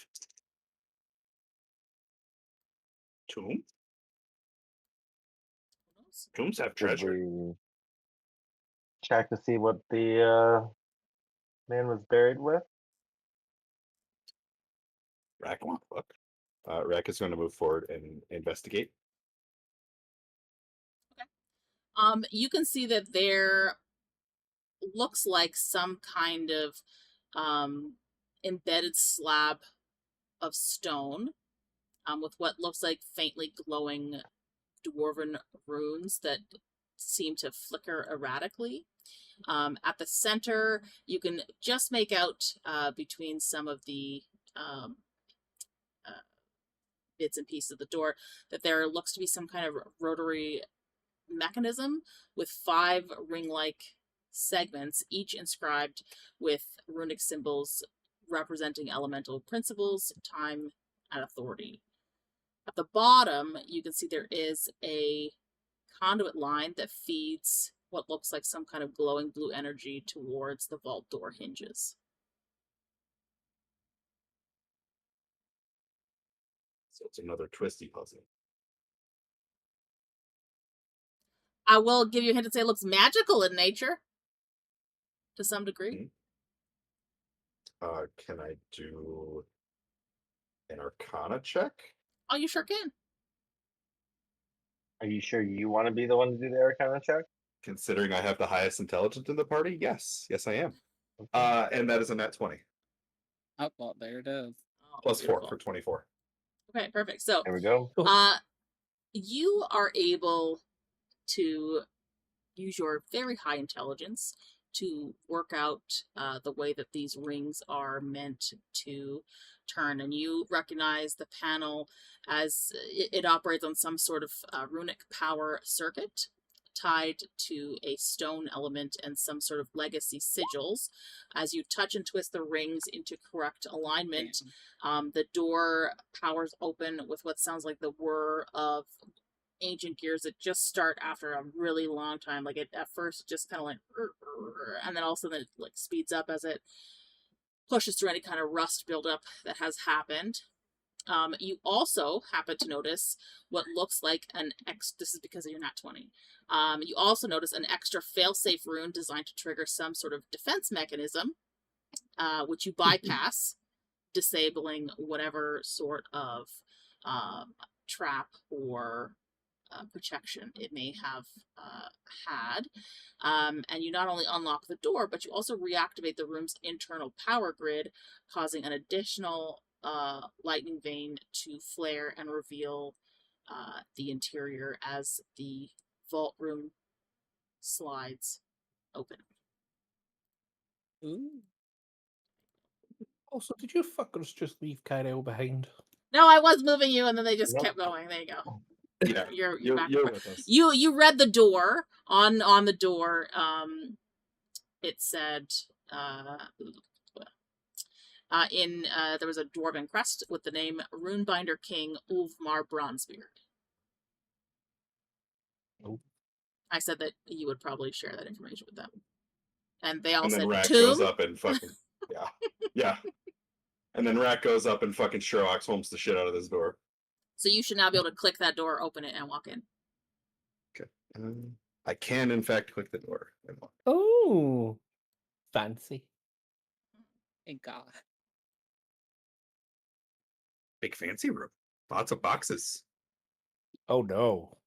Tomb. Tombs have Could treasure. be check to see what the man was buried with? Rahk won't look. Rahk is going to move forward and investigate. You can see that there looks like some kind of embedded slab of stone with what looks like faintly glowing dwarven runes that seem to flicker erratically. At the center, you can just make out between some of the bits and pieces of the door that there looks to be some kind of rotary mechanism with 5 ring-like segments, each inscribed with runic symbols representing elemental principles, time, and authority. At the bottom, you can see there is a conduit line that feeds what looks like some kind of glowing blue energy towards the vault door hinges. So it's another twisty puzzle. I will give you a hint and say it looks magical in nature, to some degree. Can I do an Arcana check? Oh, you sure can. Are you sure you want to be the one to do the Arcana check? Considering I have the highest intelligence in the party, yes. Yes, I am. And that is a nat 20. Oh, well, there it is. Oh, Plus 4 beautiful. for 24. Okay, perfect. So, There we go. you are able to use your very high intelligence to work out the way that these rings are meant to turn, and you recognize the panel as it operates on some sort of runic power circuit tied to a stone element and some sort of legacy sigils. As you touch and twist the rings into correct alignment, the door powers open with what sounds like the whir of ancient gears that just start after a really long time. Like it at first just kind of like, and then all of a sudden it like speeds up as it pushes through any kind of rust buildup that has happened. You also happen to notice what looks like this is because you're not 20. You also notice an extra failsafe rune designed to trigger some sort of defense mechanism, which you bypass, disabling whatever sort of trap or protection it may have had. And you not only unlock the door, but you also reactivate the room's internal power grid, causing an additional lightning vein to flare and reveal the interior as the vault room slides open. Ooh. Also, did you fuckers just leave Ki-Rel behind? No, I was moving you, and then they just Nope. kept going. There you go. Yeah, You're back. you're with us. You read the door on the door. It said there was a dwarven crest with the name Runebinder King Ulfmar Bronzebeard. Oh. I said that you would probably share that information with them, and they all And then said Rahk tomb. goes up and fucking yeah. And then Rahk goes up and fucking Sherlock Holmes the shit out of this door. So you should now be able to click that door, open it, and walk in. Okay. I can in fact click the door and walk. Oh, fancy. Thank God. Big fancy room. Lots of boxes. Oh no. What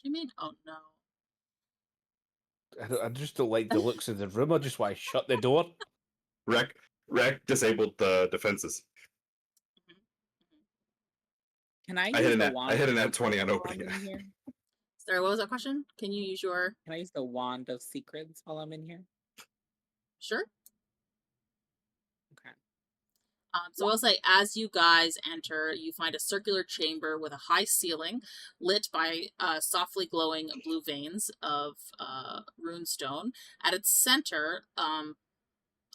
do you mean? Oh no. I just don't like the looks of the room. I just want to shut the door. Rahk disabled the defenses. Can I I use hit the an wand? I hit an of at 20 on secrets opening while I'm it. in here? Sorry, what was that question? Can you use your... Can I use the wand of secrets while I'm in here? Sure. Okay. So I'll say, as you guys enter, you find a circular chamber with a high ceiling, lit by softly glowing blue veins of runestone. At its center,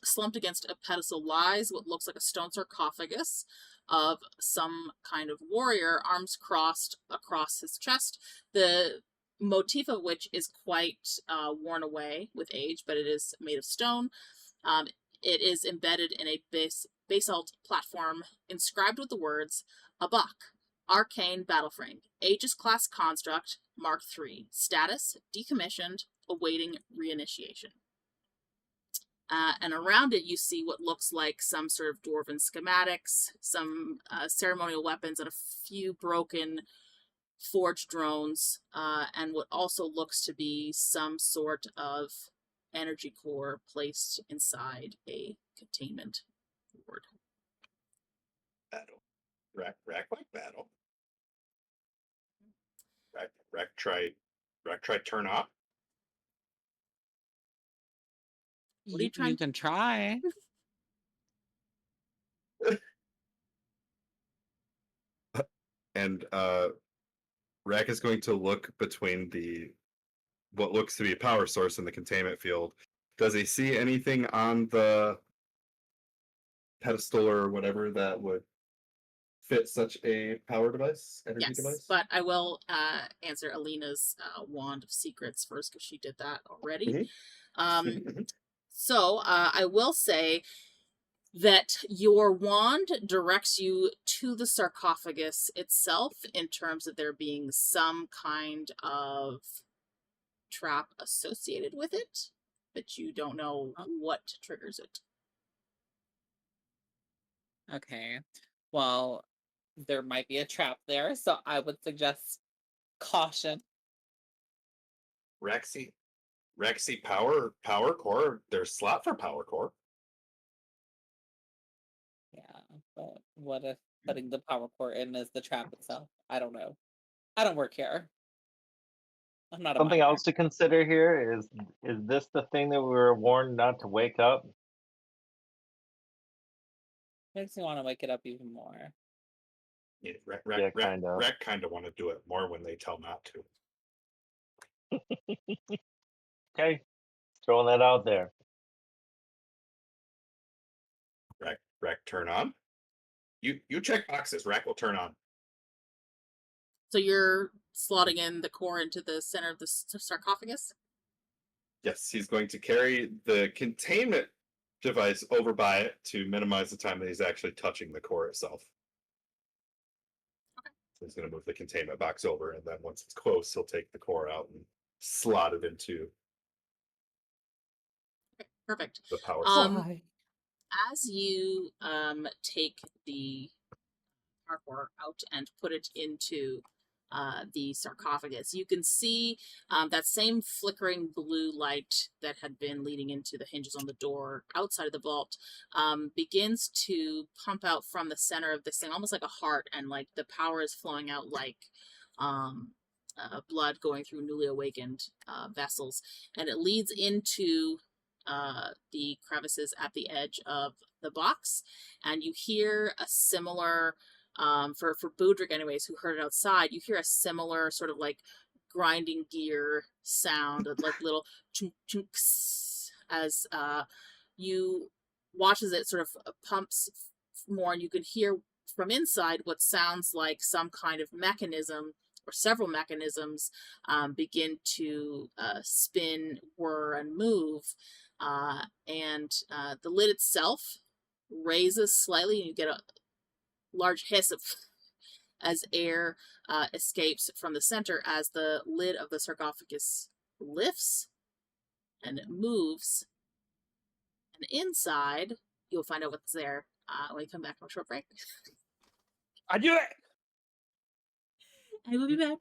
slumped against a pedestal, lies what looks like a stone sarcophagus of some kind of warrior, arms crossed across his chest. The motif of which is quite worn away with age, but it is made of stone. It is embedded in a basalt platform inscribed with the words A.B.A.C, Arcane Battleframe, Aegis Class Construct, Mark III, Status, Decommissioned, awaiting reinitiation. And around it, you see what looks like some sort of dwarven schematics, some ceremonial weapons, and a few broken forged drones, and what also looks to be some sort of energy core placed inside a containment ward. Battle. Rahk like battle. Rahk tried turn off. What are you You trying? can try. And Rahk is going to look between what looks to be a power source in the containment field. Does he see anything on the pedestal or whatever that would fit such a power device, energy device? But I will answer Alina's wand of secrets first because she did that already. So I will say that your wand directs you to the sarcophagus itself in terms of there being some kind of trap associated with it, but you don't know what triggers it. Okay. Well, there might be a trap there, so I would suggest caution. Rexy power core. There's slot for power core. Yeah, but what if putting the power core in is the trap itself? I don't know. I don't work here. I'm not a Something miner. else to consider here is this the thing that we were warned not to wake up? Makes me want to wake it up even more. Yeah, Yeah, kind of. Rahk kind of want to do it more when they tell not to. Okay, throwing that out there. Rahk turn on. You check boxes. Rahk will turn on. So you're slotting in the core into the center of the sarcophagus? Yes, he's going to carry the containment device over by it to minimize the time that he's actually touching the core itself. Okay. So he's going to move the containment box over, and then once it's close, he'll take the core out and slot it into Perfect. the power. As you take the parkour out and put it into the sarcophagus, you can see that same flickering blue light that had been leading into the hinges on the door outside of the vault begins to pump out from the center of this thing, almost like a heart, and like the power is flowing out like blood going through newly awakened vessels, and it leads into the crevices at the edge of the box, and you hear a similar for Budrick anyways, who heard it outside, you hear a similar sort of like grinding gear sound, like little chunk chunks, as you watch as it sort of pumps more, and you can hear from inside what sounds like some kind of mechanism or several mechanisms begin to spin, whir, and move, and the lid itself raises slightly, and you get a large hiss of as air escapes from the center as the lid of the sarcophagus lifts and it moves. And inside, you'll find out what's there when we come back from a short break. I do it! I will be back.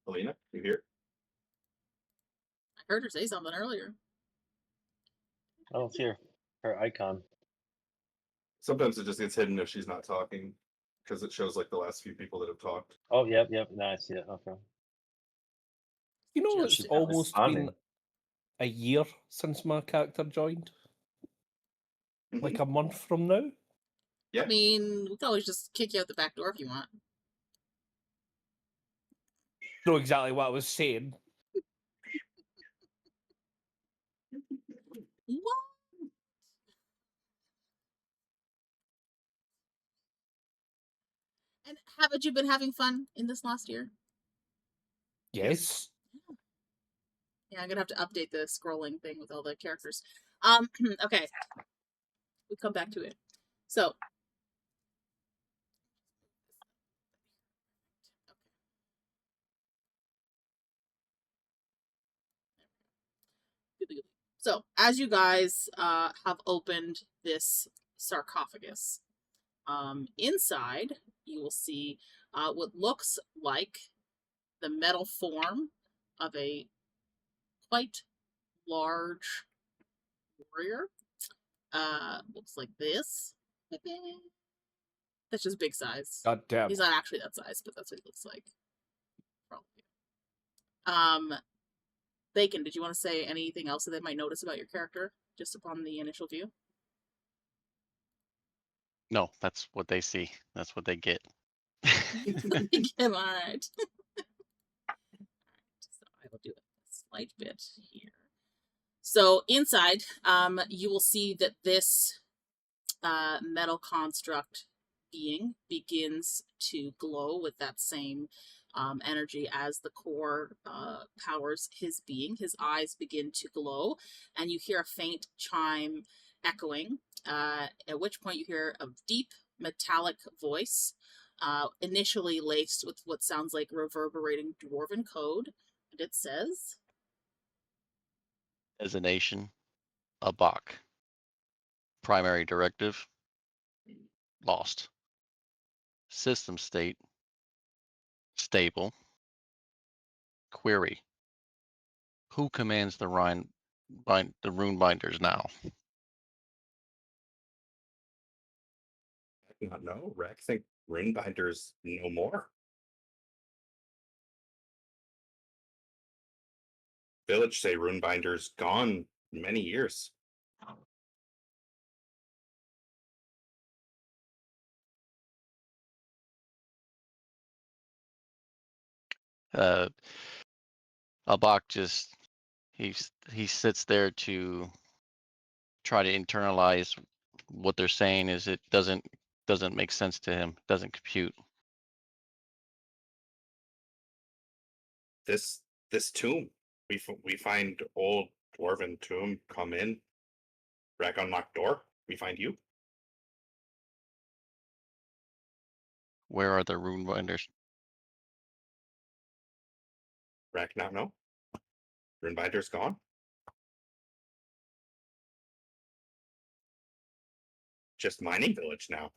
Alina, you here? I heard her say something earlier. I don't see her icon. Sometimes it just gets hidden if she's not talking, because it shows like the last few people that have talked. Oh, yep. Now I see it. Okay. You know, Just it's not almost been responding. a year since my character joined. Like a month from now. Yeah. I mean, we can always just kick you out the back door if you want. Know exactly what I was saying. What? And haven't you been having fun in this last year? Yes. Yeah, I'm gonna have to update the scrolling thing with all the characters. Okay. We'll come back to it. So So, as you guys have opened this sarcophagus, inside you will see what looks like the metal form of a quite large warrior. Looks like this. That's just big size. God damn. He's not actually that size, but that's what he looks like. Probably. Bacon, did you want to say anything else that they might notice about your character just upon the initial view? No, that's what they see. That's what they get. All right. So I will do a slight bit here. So inside, you will see that this metal construct being begins to glow with that same energy as the core powers his being. His eyes begin to glow, and you hear a faint chime echoing, at which point you hear a deep metallic voice, initially laced with what sounds like reverberating dwarven code. And it says, Designation, A.B.A.C. Primary directive, lost. System state, stable. Query, who commands the rune binders now? I do not know. Rahk think Runebinders no more. Village say Runebinders gone many years. A.B.A.C. just he sits there to try to internalize what they're saying. Is it doesn't make sense to him. Doesn't compute. This tomb, we find old dwarven tomb. Come in. Rahk unlock door. We find you. Where are the rune binders? Rahk not know. Runebinders gone. Just mining village now.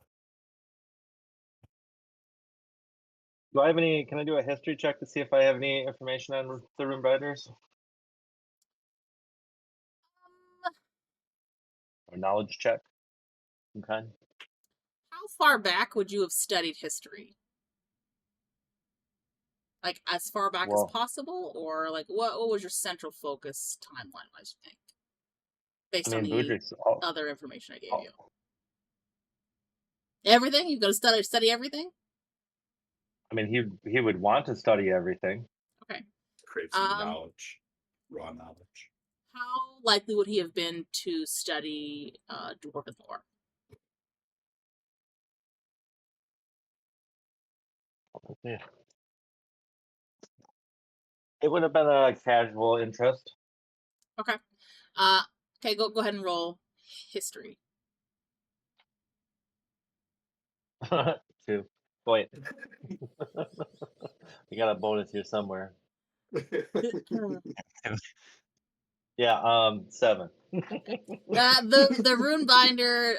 Do I have any? Can I do a history check to see if I have any information on the Runebinders? Or knowledge check? Okay. how far back would you have studied history? Like, as far back as Well, possible? Or, like, what was your central focus timeline-wise, you think? I Based on mean, the Budrick's. other information I gave you. Everything? You've got to study everything? I mean, he would want to study everything. Okay. Crave some knowledge. Raw knowledge. How likely would he have been to study Dwarven lore? Yeah. It would have been a casual interest. Okay. Okay, go ahead and roll history. 2. Wait. We got a bonus here somewhere. Yeah, 7. The rune binder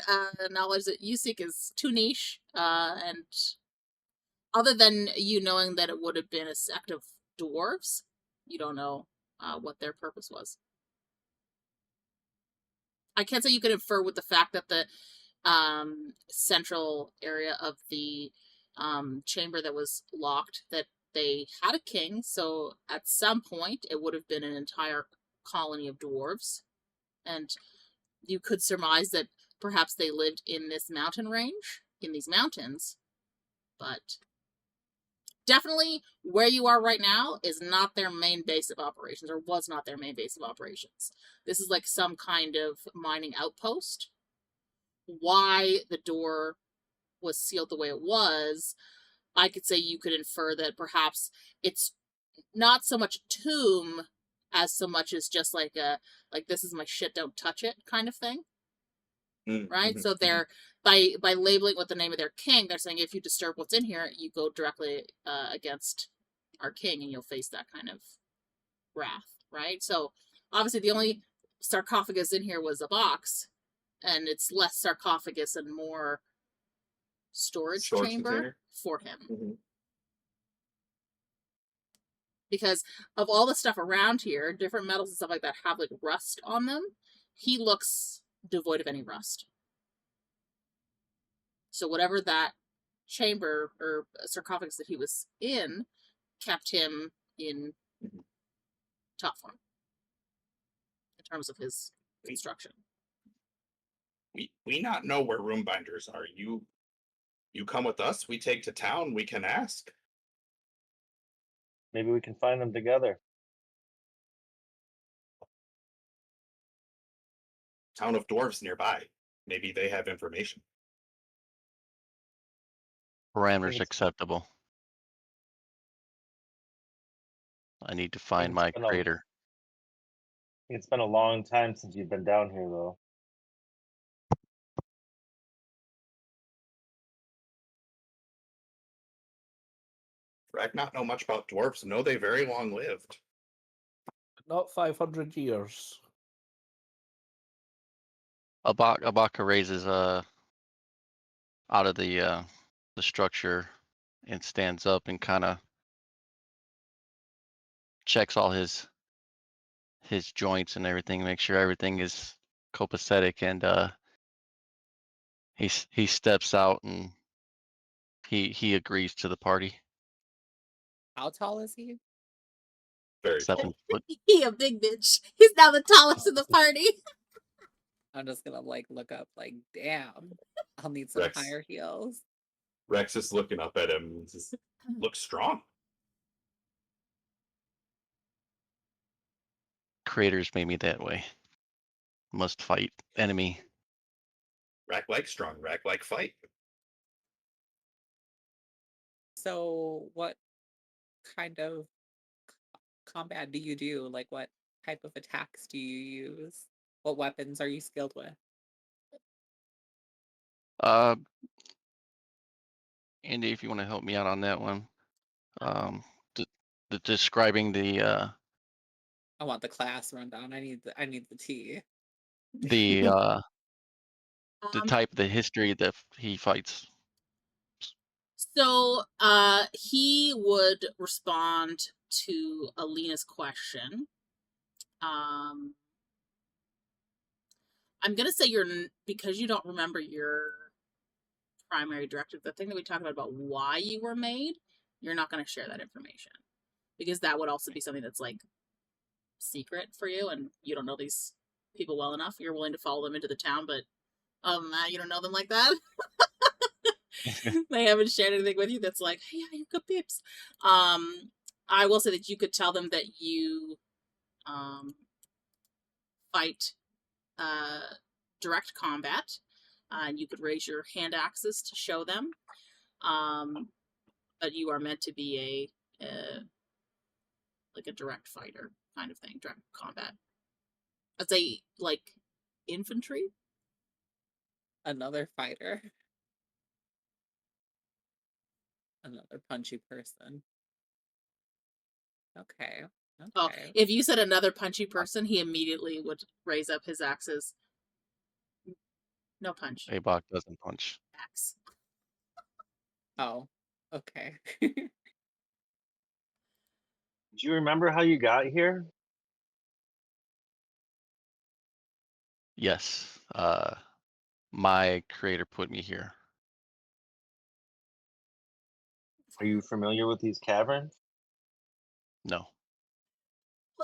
knowledge that you seek is too niche, and other than you knowing that it would have been a sect of dwarves. You don't know what their purpose was. I can't say you could infer with the fact that the central area of the chamber that was locked that they had a king, so at some point it would have been an entire colony of dwarves, and you could surmise that perhaps they lived in this mountain range, in these mountains, but definitely where you are right now is not their main base of operations, or was not their main base of operations. This is like some kind of mining outpost. Why the door was sealed the way it was, I could say you could infer that perhaps it's not so much a tomb as so much as just like this is my shit, don't touch it kind of thing. Right? So they're by labeling with the name of their king, they're saying if you disturb what's in here, you go directly against our king and you'll face that kind of wrath, right? So obviously the only sarcophagus in here was a box, and it's less sarcophagus and more storage chamber container for him. Because of all the stuff around here, different metals and stuff like that have like rust on them. He looks devoid of any rust. So whatever that chamber or sarcophagus that he was in kept him in top form in terms of his construction. We not know where room binders are. You come with us, we take to town, we can ask. Maybe we can find them together. Town of dwarves nearby. Maybe they have information. Parameters acceptable. I need to find my creator. It's been a long time since you've been down here, though. Rahk not know much about dwarves. Know they very long lived. Not 500 years. A.B.A.C raises out of the structure and stands up and kind of checks all his joints and everything, make sure everything is copacetic, and he steps out and he agrees to the party. How tall is he? Very 7 foot. He a big bitch. He's now the tallest in the party. I'm just gonna like look up, like, damn, I'll need some Rex. higher heels. Rex is looking up at him and just Looks strong. Creators made me that way. Must fight enemy. Rahk like strong. Rahk like fight. So what kind of combat do you do? Like, what type of attacks do you use? What weapons are you skilled with? Andy, if you want to help me out on that one. Describing the I want the class rundown. I need the tea. the type, the history that he fights. So he would respond to Alina's question. I'm gonna say because you don't remember your primary directive, the thing that we talked about why you were made, you're not gonna share that information. Because that would also be something that's like secret for you, and you don't know these people well enough. You're willing to follow them into the town, but you don't know them like that. They haven't shared anything with you that's like, hey, yeah, you're good peeps. I will say that you could tell them that you fight direct combat, and you could raise your hand axes to show them. But you are meant to be like a direct fighter kind of thing, direct combat. I'd say like infantry. Another fighter. Another punchy person. Okay. Oh, Okay. if you said another punchy person, he immediately would raise up his axes. No punch. A.B.A.C doesn't punch. Axe. Oh, okay. Do you remember how you got here? Yes. My creator put me here. Are you familiar with these caverns? No.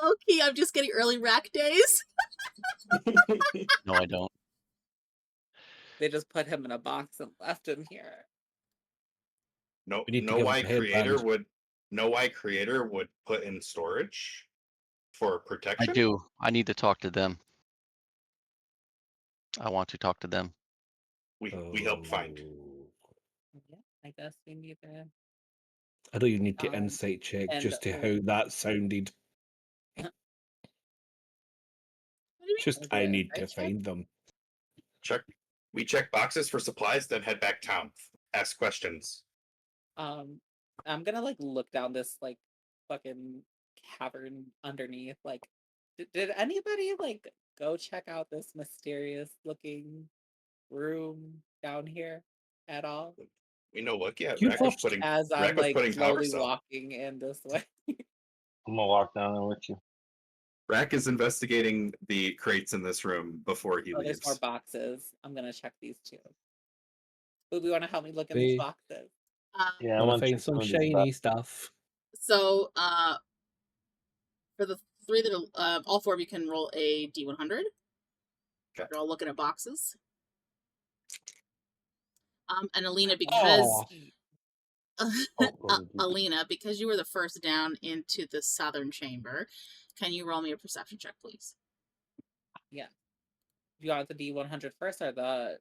Low-key, I'm just getting early rack days. No, I don't. They just put him in a box and left him here. No, We need to no give why him a creator headband. would put in storage for I protection. do. I need to talk to them. I want to talk to them. We help find. Yeah, I guess we need to. I know you need to Um, insight check and just to how that sounded. Just Was I it need to insight check? find them. Check. We check boxes for supplies, then head back town. Ask questions. I'm gonna like look down this like fucking cavern underneath. Like, did anybody like go check out this mysterious looking room down here at all? We know look yet. You Rahk was first. putting As I'm Rahk was like putting power slowly cell. walking in this way. I'm gonna walk down there with you. Rahk is investigating the crates in this room before he Oh, there's more leaves. boxes. I'm gonna check these too. Ooh, you want to help me look in We- these boxes? Yeah, I Wanna want to find check some of these shiny boxes. stuff. So, for the three that are, all four of you can roll a D100. Okay. You're all looking at boxes. And Alina, because Oh. Alina, because you were the first down into the southern chamber, can you roll me a perception check, please? Yeah. You want the D100 first or the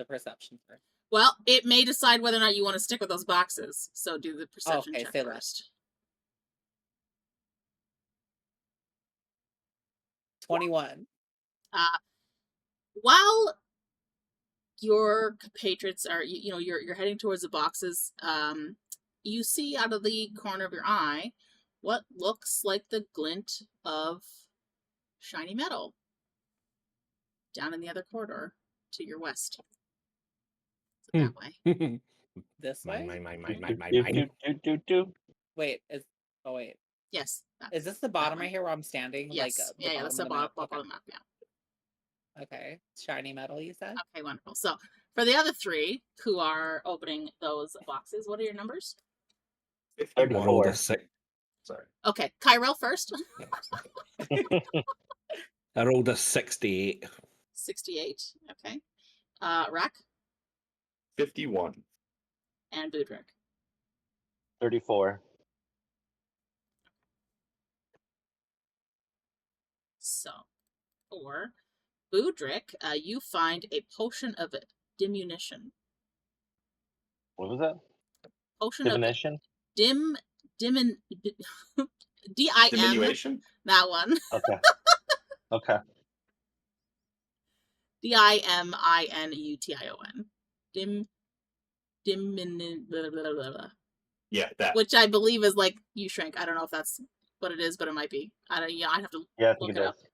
perception first? Well, it may decide whether or not you want to stick with those boxes. So do the perception Okay, check say less. first. 21. While your compatriots are, you're heading towards the boxes, you see out of the corner of your eye what looks like the glint of shiny metal down in the other corridor to your west. So that way. This way? Mine. Wait, oh wait. Yes. Is this the bottom one. right here where I'm standing? Yes. Like the yeah, bottom that's of the the bottom map? of the map, yeah. Okay. Shiny metal, you said? Okay, wonderful. So for the other three who are opening those boxes, what are your numbers? I rolled a 34. six. Sorry. Okay, Ki-Rel first. I rolled a 68. 68. Okay. Rahk 51. and Budrick. 34. So for Budrick, you find a potion of diminution. What was that? Potion Divination? of dimin DIM. Diminution? That one. Okay. Okay. DIMINUTION. Blah, blah, blah, blah. Yeah, that. Which I believe is like you shrink. I don't know if that's what it is, but it might be. I don't. Yeah, I have to Yeah, I look think it it up. does.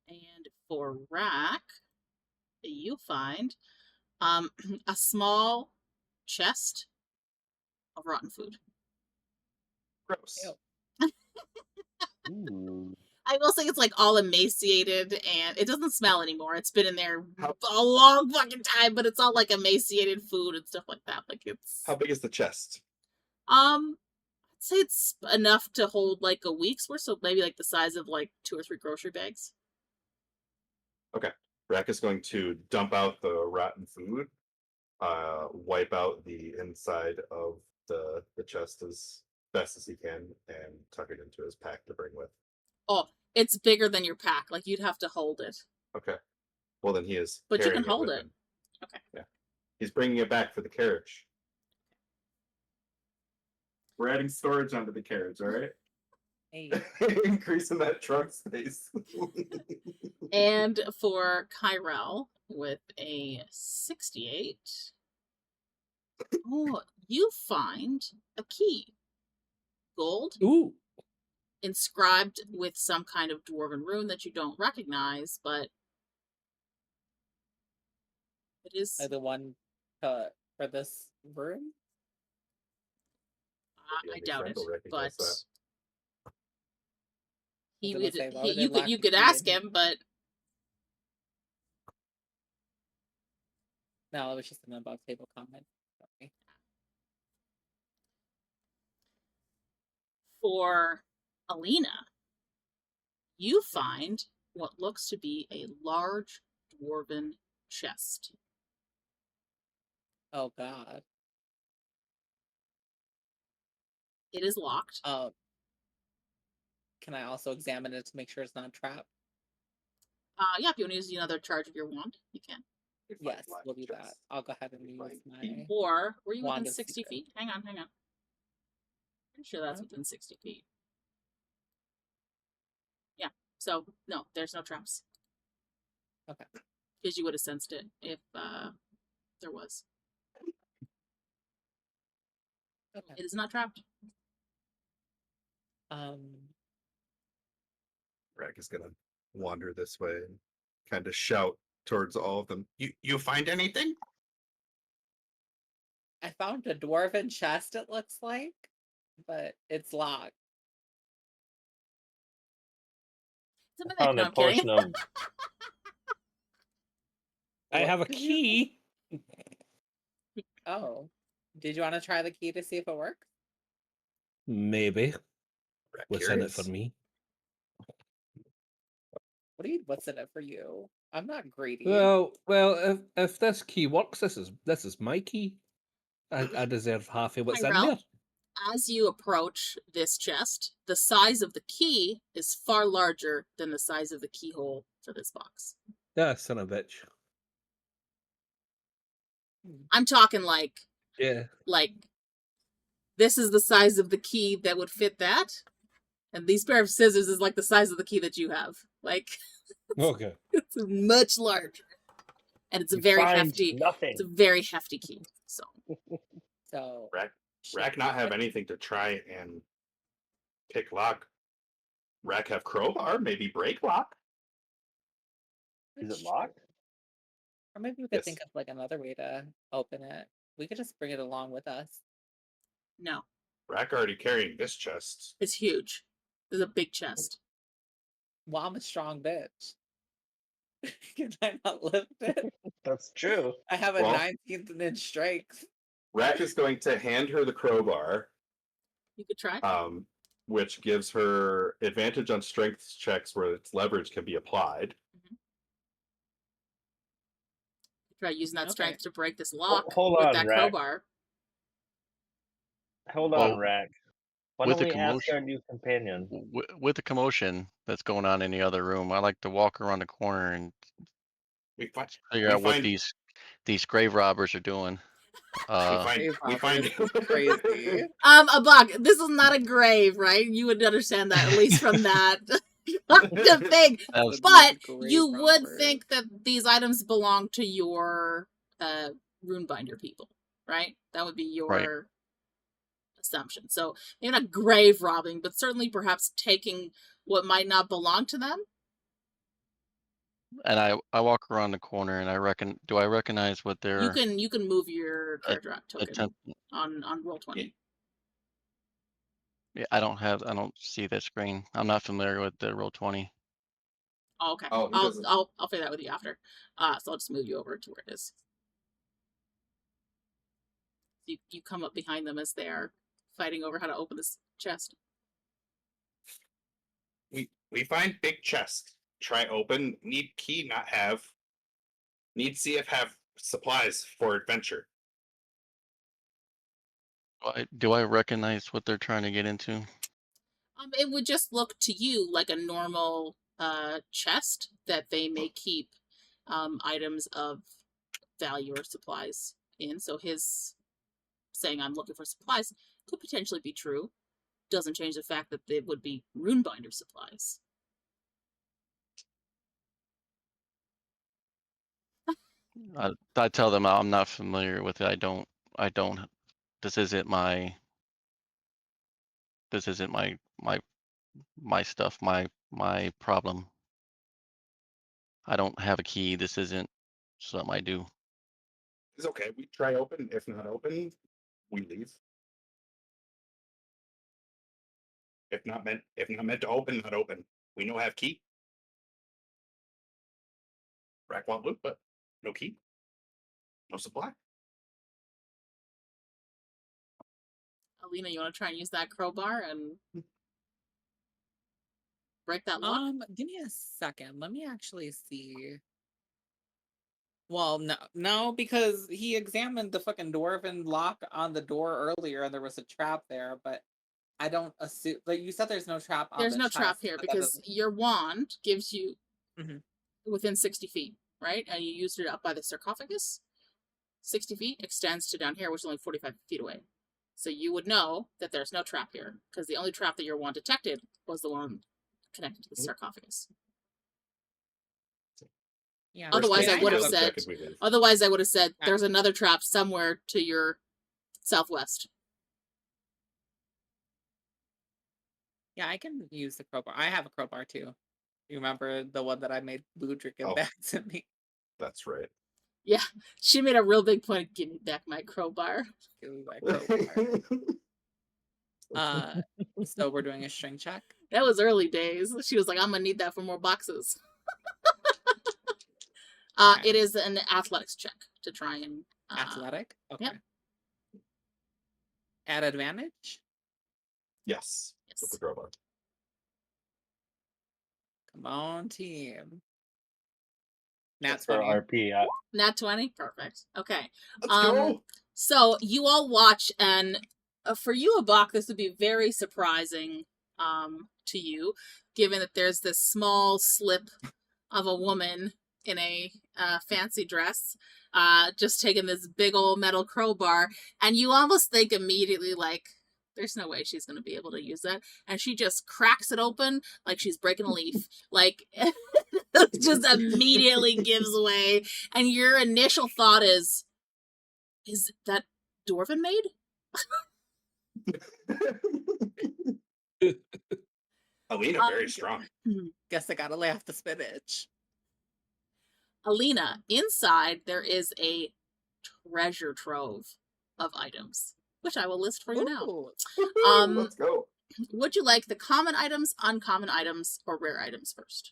And for Rahk, you find a small chest of rotten food. Gross. Ew. Ooh. I will say it's like all emaciated and it doesn't smell anymore. It's been in there How- a long fucking time, but it's all like emaciated food and stuff like that. Like it's How big is the chest? I'd say it's enough to hold like a week's worth, so maybe like the size of like 2 or 3 grocery bags. Okay. Rahk is going to dump out the rotten food, wipe out the inside of the chest as best as he can, and tuck it into his pack to bring with. Oh, it's bigger than your pack. Like you'd have to hold it. Okay. Well, then he is. But you carrying can hold with it. him. Okay. Yeah. He's bringing it back for the carriage. We're adding storage onto the carriage, all right? Hey. Increasing that trunk space. And for Ki-Rel with a 68, oh, you find a key. Gold, Ooh. inscribed with some kind of dwarven rune that you don't recognize, but It is. Like the one for this room? The I only doubt friend it, will recognize but that. he I was would. gonna say, why would they You could. lock You the could key ask in? him, but No, it was just an above table comment. Sorry. for Alina, you find what looks to be a large dwarven chest. Oh god. It is locked. Can I also examine it to make sure it's not trapped? Yeah, if you want to use another charge of your wand, you can. We find Yes, black we'll do that. chests. I'll go ahead and We use find my key. Or were you Wand within of 60 secret. feet? Hang on. Pretty sure that's Huh? within 60 feet. Yeah. So no, there's no traps. Okay. Because you would have sensed it if there was. Okay. It is not trapped. Rahk is gonna wander this way and kind of shout towards all of them. You find anything? I found a dwarven chest, it looks like, but it's locked. It's a I found no, a I'm kidding. portion of I have a What did you- key. Oh. Did you want to try the key to see if it works? Maybe. Rahk What's in it for curious. me? What do you what's in it for you? I'm not greedy. Well, if this key works, this is my key. I deserve half of what's in Ki-Rel, there. as you approach this chest, the size of the key is far larger than the size of the keyhole for this box. Yeah, son of a bitch. I'm talking like Yeah. this is the size of the key that would fit that, and these pair of scissors is like the size of the key that you have. Like Okay. it's much larger, and it's a You very find hefty. nothing. It's a very hefty key. So So Rahk not have anything to try and pick lock. Rahk have crowbar, maybe break lock. Is it locked? Or maybe we could think of like another way to open it. We could just bring it along with us. no, Rahk already carrying this chest. it's huge. There's a big chest. Well, I'm a strong bitch. Can I not lift it? That's true. I have a Well- 19th inch strength. Rahk is going to hand her the crowbar, You could try. which gives her advantage on strength checks where its leverage can be applied. Try using that Okay. strength to break this lock Hold with on, that Rahk. crowbar. Hold Well, on, Rahk. Why with don't the we ask commotion- our new companion? With the commotion that's going on in the other room, I like to walk around the corner and We find figure we out what find- these grave robbers are doing. we find Crazy. A this is not a grave, right? You would understand that, at least from that the thing. That was- But Grave you would robbers. think that these items belong to your runebinder people, right? That would be your Right. assumption. So maybe not grave robbing, but certainly perhaps taking what might not belong to them. And I walk around the corner and do I recognize what they're You can move your character token attempt? on roll 20. Yeah, I don't see that screen. I'm not familiar with the Roll20. Oh, okay. Oh, he doesn't. I'll figure that with you after. So I'll just move you over to where it is. You come up behind them as they are fighting over how to open this chest. we find big chest. Try open. Need key, not have. Need see if have supplies for adventure. Do I recognize what they're trying to get into? It would just look to you like a normal chest that they may keep items of value or supplies in. So his saying I'm looking for supplies could potentially be true. Doesn't change the fact that they would be runebinder supplies. I tell them I'm not familiar with it. I don't. This isn't my stuff. My problem. I don't have a key. This isn't something I do. It's okay. We try open. If not open, we leave. If not meant to open, not open. We know have key. Rack want loot, but no key. No supply. Alina, you want to try and use that crowbar and break that lock? Give me a second. Let me actually see. Well, no, because he examined the fucking dwarven lock on the door earlier, and there was a trap there. But I don't assume. Like you said, there's no trap on There's the no trap chest, here but that because doesn't- your wand gives you Mhm. within 60 feet, right? And you used it up by the sarcophagus. 60 feet extends to down here, which is only 45 feet away. So you would know that there's no trap here because the only trap that your wand detected was the one connected to the sarcophagus. Yeah. Otherwise, mean, I would have have a- said. Check as we leave. Otherwise, I would have said Yeah. there's another trap somewhere to your southwest. Yeah, I can use the crowbar. I have a crowbar too. You remember the one that I made Budrick give Oh. back to me? That's right. Yeah, she made a real big point of giving me back my crowbar. Give me my crowbar. So we're doing a string check. That was early days. She was like, I'm gonna need that for more boxes. Okay. It is an athletics check to try and Athletic. Okay. yep. At advantage. Yes. With the crowbar. Come on, team. Nat That's for 20. RP. Nat 20? Perfect. Okay. Let's go. So you all watch, and for you, A.B.A.C, this would be very surprising to you, given that there's this small slip of a woman in a fancy dress, just taking this big old metal crowbar, and you almost think immediately, like, there's no way she's going to be able to use that. And she just cracks it open like she's breaking a leaf. Like, just immediately gives way. And your initial thought is that Dwarven made? Alina, very strong. Guess I gotta lay off the spinach. Alina, inside there is a treasure trove of items, which I will list for you now. Ooh. Let's go. Would you like the common items, uncommon items, or rare items first?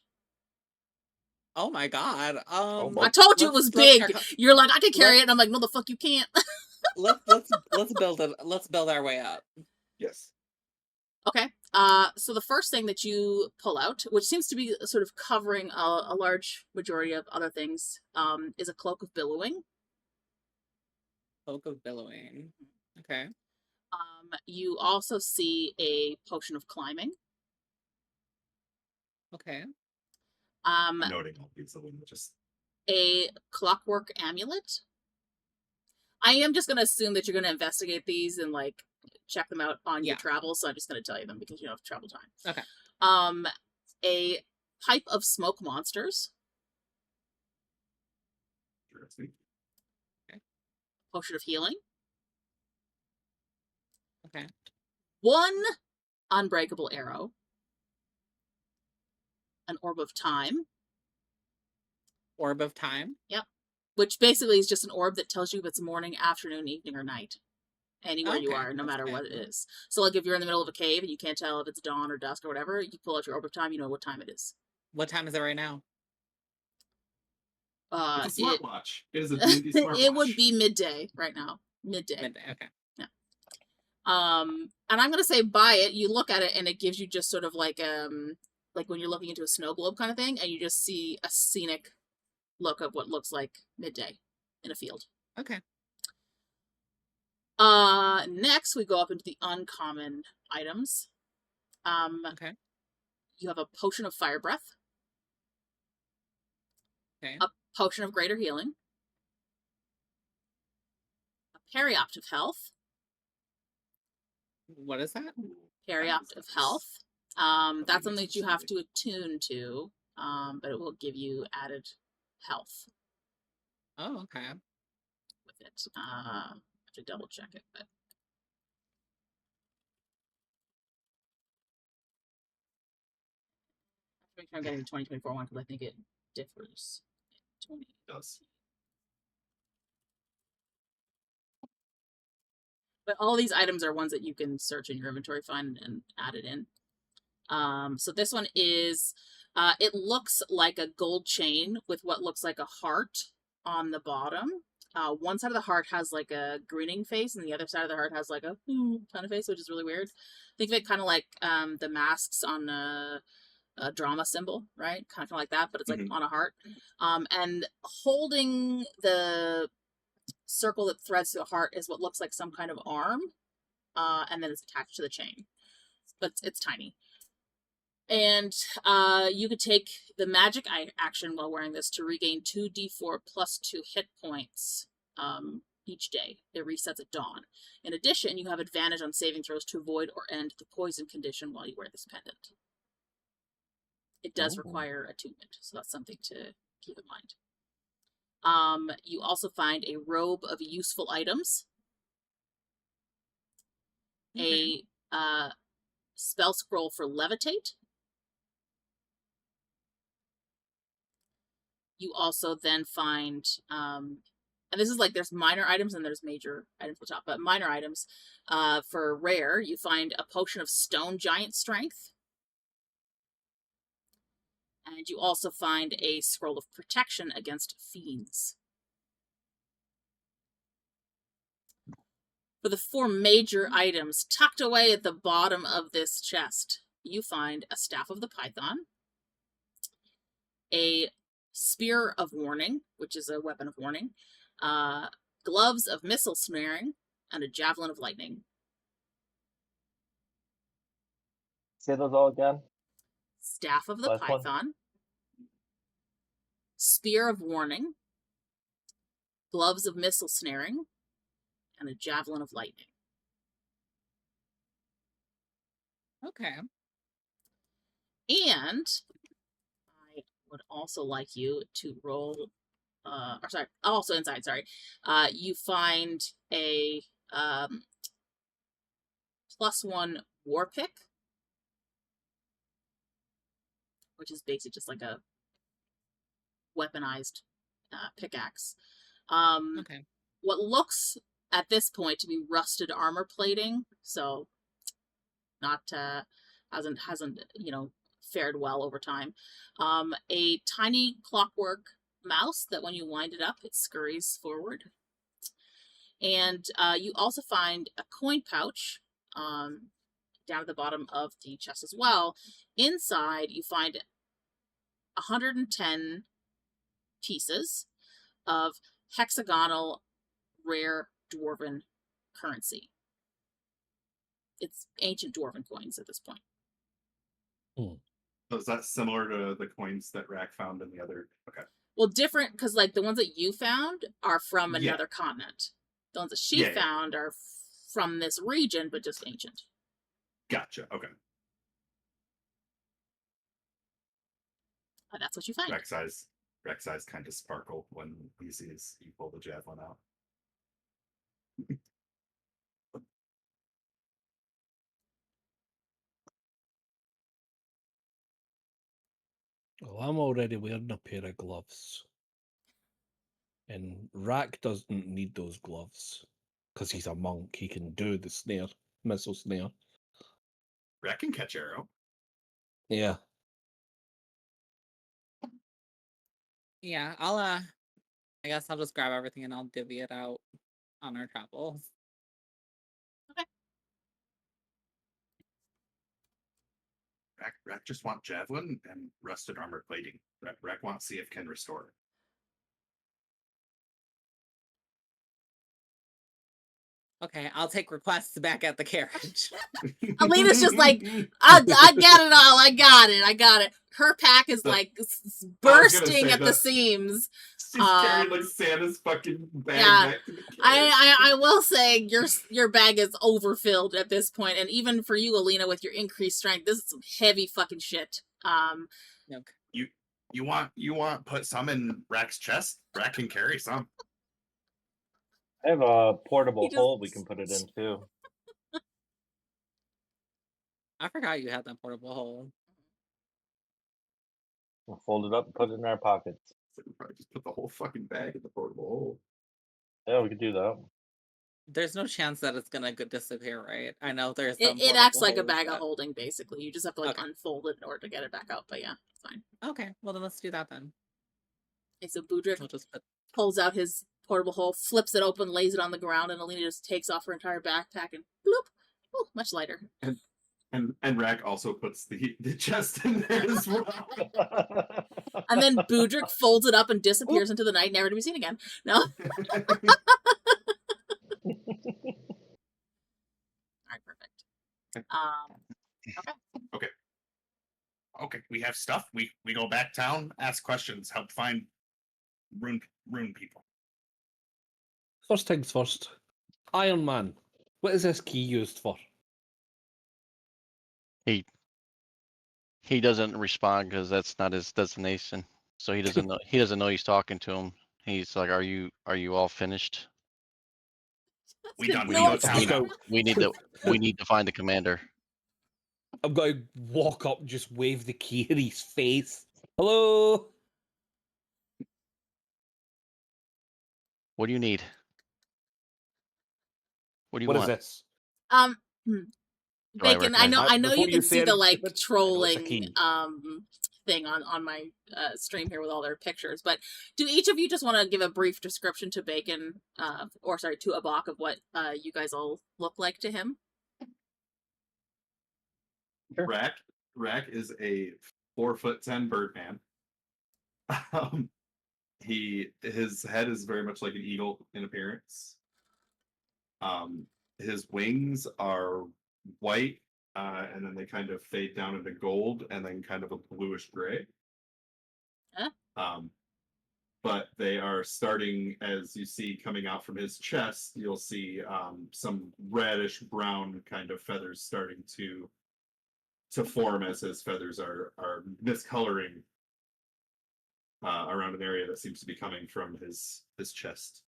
Oh my god. I told you it was big. You're like, I can carry it, and I'm like, no, the fuck you can't. let's build it. Let's build our way up. Yes. Okay. So the first thing that you pull out, which seems to be sort of covering a large majority of other things, is a cloak of billowing. Cloak of billowing. Okay. You also see a potion of climbing. Okay. Noting all these, just A clockwork amulet. I am just going to assume that you're going to investigate these and like check them out on your travels, so I'm just going to tell you them because you don't have travel time. Okay. A pipe of smoke monsters. interesting. Okay. Potion of healing. Okay. One unbreakable arrow. An orb of time. Orb of time? Yep. Which basically is just an orb that tells you if it's morning, afternoon, evening, or night. Anywhere you are, no matter what it is. So, like, if you're in the middle of a cave and you can't tell if it's dawn or dusk or whatever, you pull out your orb of time, you know what time it is. What time is it right now? It's a smartwatch. It is a D&D smartwatch. It would be midday right now. Midday. Okay. Yeah. And I'm gonna say buy it. You look at it and it gives you just sort of like when you're looking into a snow globe kind of thing, and you just see a scenic look of what looks like midday in a field. Okay. Next we go up into the uncommon items. Okay. You have a potion of fire breath. Okay. A potion of greater healing. A periopt of health. What is that? Periopt of health. That's something that you have to attune to, but it will give you added health. Oh, okay. With it. I have to double check it, but I have to make sure I'm getting the 2024 one because I think it differs. 20. It does. But all these items are ones that you can search in your inventory, find, and add it in. So this one is, it looks like a gold chain with what looks like a heart on the bottom. One side of the heart has like a grinning face, and the other side of the heart has like a kind of face, which is really weird. Think of it kind of like the masks on a drama symbol, right? Kind of like that, but it's like on a heart. And holding the circle that threads through the heart is what looks like some kind of arm, and then it's attached to the chain. But it's tiny. And you could take the magic action while wearing this to regain 2d4 plus 2 hit points each day. It resets at dawn. In addition, you have advantage on saving throws to avoid or end the poison condition while you wear this pendant. It does require attunement, so that's something to keep in mind. You also find a robe of useful items, a spell scroll for levitate. You also then find, and this is like, there's minor items and there's major items at the top, but minor items, for rare, you find a potion of stone giant strength. And you also find a scroll of protection against fiends. For the 4 major items tucked away at the bottom of this chest, you find a staff of the python, a spear of warning, which is a weapon of warning, gloves of missile snaring, and a javelin of lightning. Say those all again. Staff of the Last one. python, spear of warning, gloves of missile snaring, and a javelin of lightning. Okay. And I would also like you to roll, also inside, you find a +1 war pick, which is basically just like a weaponized pickaxe. Okay. What looks at this point to be rusted armor plating, so not hasn't fared well over time. A tiny clockwork mouse that when you wind it up, it scurries forward. And you also find a coin pouch down at the bottom of the chest as well. Inside, you find 110 pieces of hexagonal rare dwarven currency. It's ancient dwarven coins at this point. So is that similar to the coins that Rahk found in the other? Okay. Well, different, because like the ones that you found are from Yeah. another continent. The ones that she found are from this region, but just ancient. Gotcha. Okay. That's what you find. Rahk's eyes kind of sparkle when he sees you pull the javelin out. Well, I'm already wearing a pair of gloves. And Rahk doesn't need those gloves. Because he's a monk. He can do the snare, missile snare. Rahk can catch arrow. Yeah. Yeah, I guess I'll just grab everything and I'll divvy it out on our travels. Rahk just want javelin and rusted armor plating. Rahk wants to see if can restore. Okay, I'll take requests back at the carriage. Alina's just like, I got it all. I got it. Her pack is like bursting at the seams. She's carrying like Santa's fucking bag. Yeah, back to the carriage. I will say your bag is overfilled at this point, and even for you, Alina, with your increased strength, this is some heavy fucking shit. Okay. You want put some in Rahk's chest? Rahk can carry some. I have a portable He just- hole we can put it in too. I forgot you had that portable hole. We'll fold it up and put it in our pockets. So we probably just put the whole fucking bag in the portable hole. Yeah, we could do that. There's no chance that it's gonna disappear, right? I know there's some It acts portable like a holes bag of that- holding, basically. You just have to like Okay. unfold it in order to get it back out. But yeah, it's fine. Okay, well then let's do that then. Okay, so Budrick We'll just put pulls out his portable hole, flips it open, lays it on the ground, and Alina just takes off her entire backpack and bloop, ooh, much lighter. And Rahk also puts the chest in there as well. And then Budrick folds it up and disappears into the night, never to be seen again. No. All right, perfect. Okay. Okay, we have stuff. We go back town, ask questions, help find rune people. First things first. Iron Man. What is this key used for? He doesn't respond because that's not his designation. So he doesn't know. He doesn't know he's talking to him. He's like, "Are you all finished? We done. We No, go town now. We need to find the commander." I'm going to walk up, just wave the key in his face. Hello. What do you need? What do you What is want? this? Do I Bacon, I know recognize- you Before can say see the anything like stupid, I know it's a trolling key. thing on my stream here with all their pictures. But do each of you just want to give a brief description to Bacon, or sorry, to A.B.A.C of what you guys all look like to him? Sure. Rahk is a 4'10" birdman. His head is very much like an eagle in appearance. His wings are white, and then they kind of fade down into gold, and then kind of a bluish gray. Huh? But they are starting, as you see coming out from his chest, you'll see some reddish brown kind of feathers starting to form as his feathers are miscoloring around an area that seems to be coming from his chest.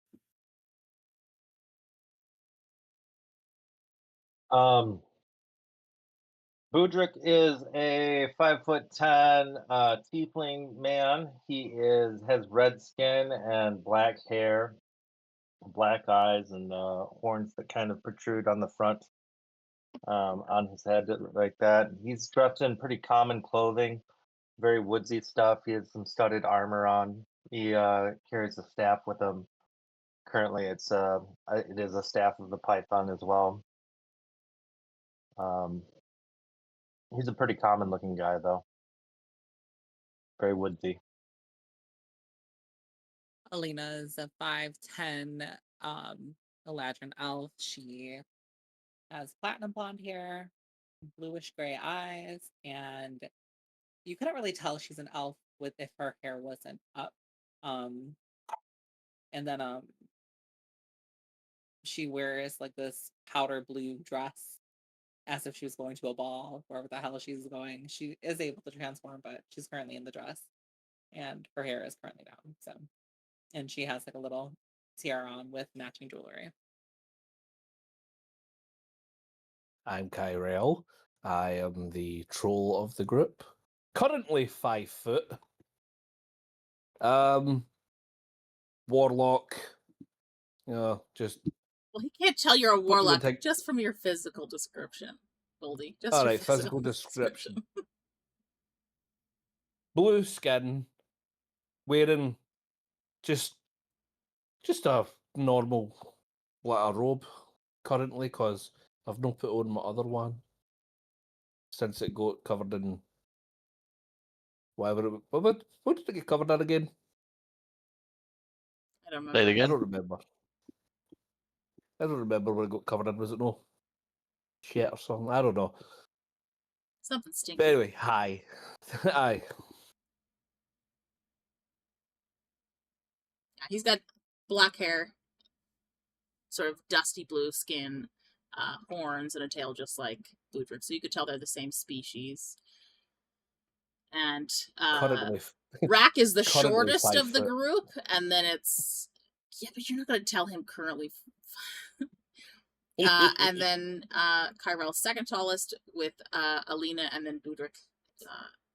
Budrick is a 5'10" tiefling man. He has red skin and black hair, black eyes, and horns that kind of protrude on the front on his head like that. He's dressed in pretty common clothing, very woodsy stuff. He has some studded armor on. He carries a staff with him. Currently, it is a staff of the Python as well. He's a pretty common looking guy, though. Very woodsy. Alina is a 5'10" Eladrin elf. She has platinum blonde hair, bluish gray eyes, and you couldn't really tell she's an elf with if her hair wasn't up. And then she wears like this powder blue dress as if she was going to a ball, wherever the hell she's going. She is able to transform, but she's currently in the dress. And her hair is currently down. So, and she has like a little tiara on with matching jewelry. I'm Ki-Rel. I am the troll of the group. Currently 5 foot. Warlock. Just Well, he can't tell you're a the warlock tag- just from your physical description, Goldie. Just all your right. Physical description. Blue skin, wearing just a normal like a robe currently, because I've not put on my other one since it got covered in whatever. What did it get covered in again? I don't Say it remember. I again. don't remember. I don't remember what it got covered in. Was it no shit or something? I don't know. Something stinky. But anyway, hi. Aye. Yeah, he's got black hair, sort of dusty blue skin, horns, and a tail just like Budrick. So you could tell they're the same species. And Currently, Rahk is the currently shortest 5 of the foot. group, and then it's but you're not going to tell him currently. And then Ki-Rel's second tallest with Alina, and then Budrick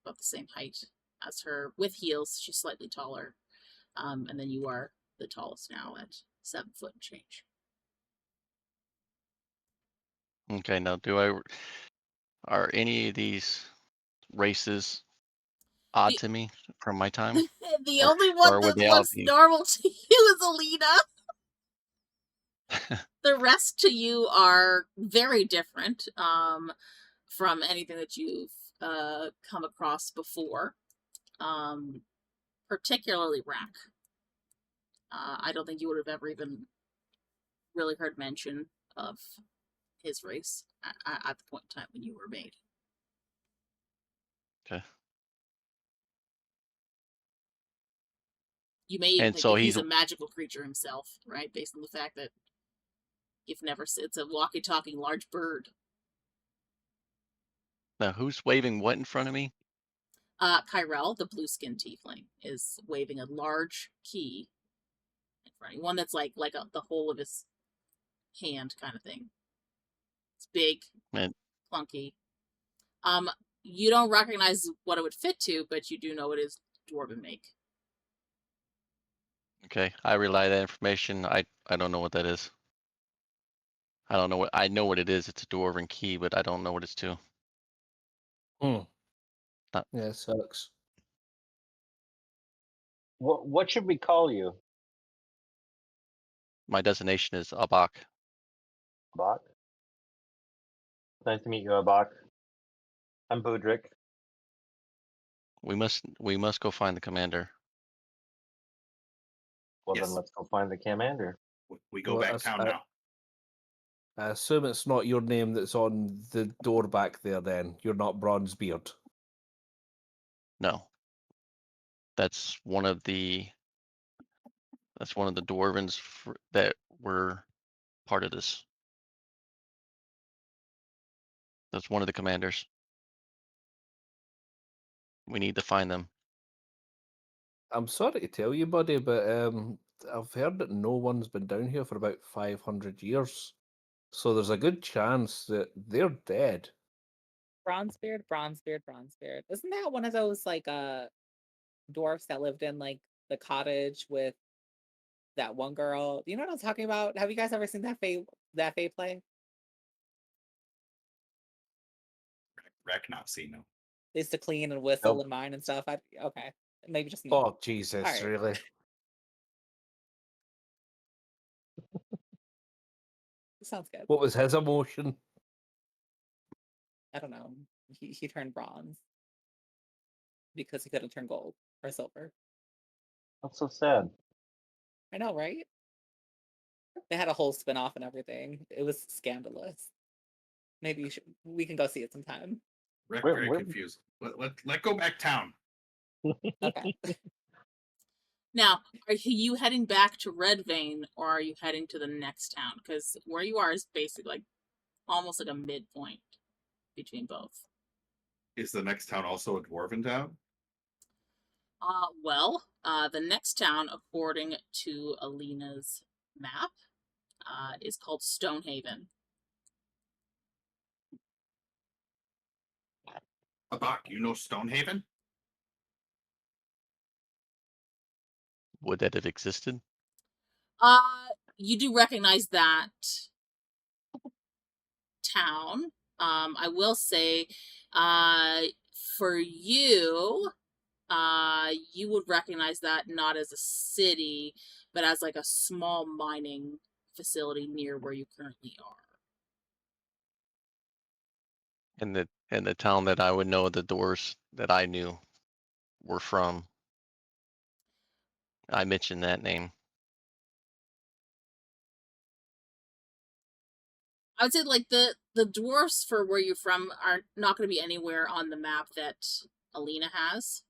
about the same height as her with heels. She's slightly taller, and then you are the tallest now at 7 foot and change. Okay, now are any of these races odd The, to me from my time? the only one Or would that they all looks be? normal to you is Alina. The rest to you are very different from anything that you've come across before, particularly Rahk. I don't think you would have ever even really heard mention of his race at the point in time when you were made. Okay. You may even And think so that he's he's a magical creature himself, right? Based on the fact that you've never seen it's a walkie-talking large bird. now who's waving what in front of me? Ki-Rel, the blue-skinned tiefling, is waving a large key in front of you. One that's like the whole of his hand kind of thing. It's big, And clunky. You don't recognize what it would fit to, but you do know it is dwarven make. okay, I relay that information. I don't know what that is. I know what it is. It's a dwarven key, but I don't know what it's to. Hmm. Not- Yeah, it sucks. What should we call you? My designation is A.B.A.C. A.B.A.C? Nice to meet you, A.B.A.C. I'm Budrick. We must go find the commander. Well, Yes. then let's go find the commander. We go Well, back town now. I assume it's not your name that's on the door back there then. You're not Bronzebeard. No. That's one of the dwarvens that were part of this. That's one of the commanders. We need to find them. I'm sorry to tell you, buddy, but I've heard that no one's been down here for about 500 years. So there's a good chance that they're dead. Bronzebeard. Isn't that one of those like dwarfs that lived in like the cottage with that one girl? You know what I'm talking about? Have you guys ever seen that Fae play? Rack not see no. They used to clean and whistle Nope. and mine and stuff. Okay, maybe just me. Oh, Jesus, All right. really? Sounds good. What was his emotion? I don't know. He turned bronze because he couldn't turn gold or silver. That's so sad. I know, right? They had a whole spin-off and everything. It was scandalous. Maybe we can go see it sometime. Rack Where- very where- confused. Let go back town. Okay. Now, are you heading back to Redvein, or are you heading to the next town? Because where you are is basically like almost like a midpoint between both. Is the next town also a dwarven town? The next town, according to Alina's map, is called Stonehaven. A.B.A.C, you know Stonehaven? Would that have existed? You do recognize that town. I will say, for you, you would recognize that not as a city, but as like a small mining facility near where you currently are. In the town that I would know the dwarves that I knew were from. I mentioned that name. I would say like the dwarfs for where you're from are not going to be anywhere on the map that Alina has.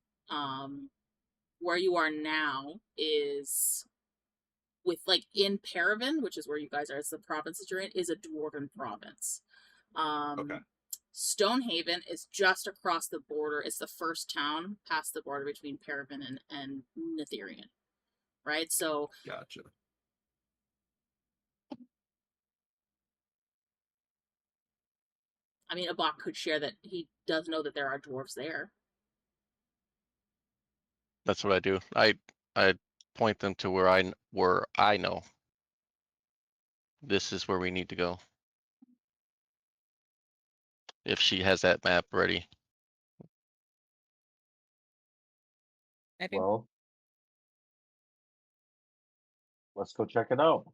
Where you are now is with like in Paraven, which is where you guys are, as the province that you're in, is a dwarven province. Okay. Stonehaven is just across the border. It's the first town past the border between Paraven and Netherian. Right? So Gotcha. I mean, A.B.A.C could share that he does know that there are dwarves there. That's what I do. I point them to where I know. This is where we need to go. if she has that map ready. I do. Well, let's go check it out.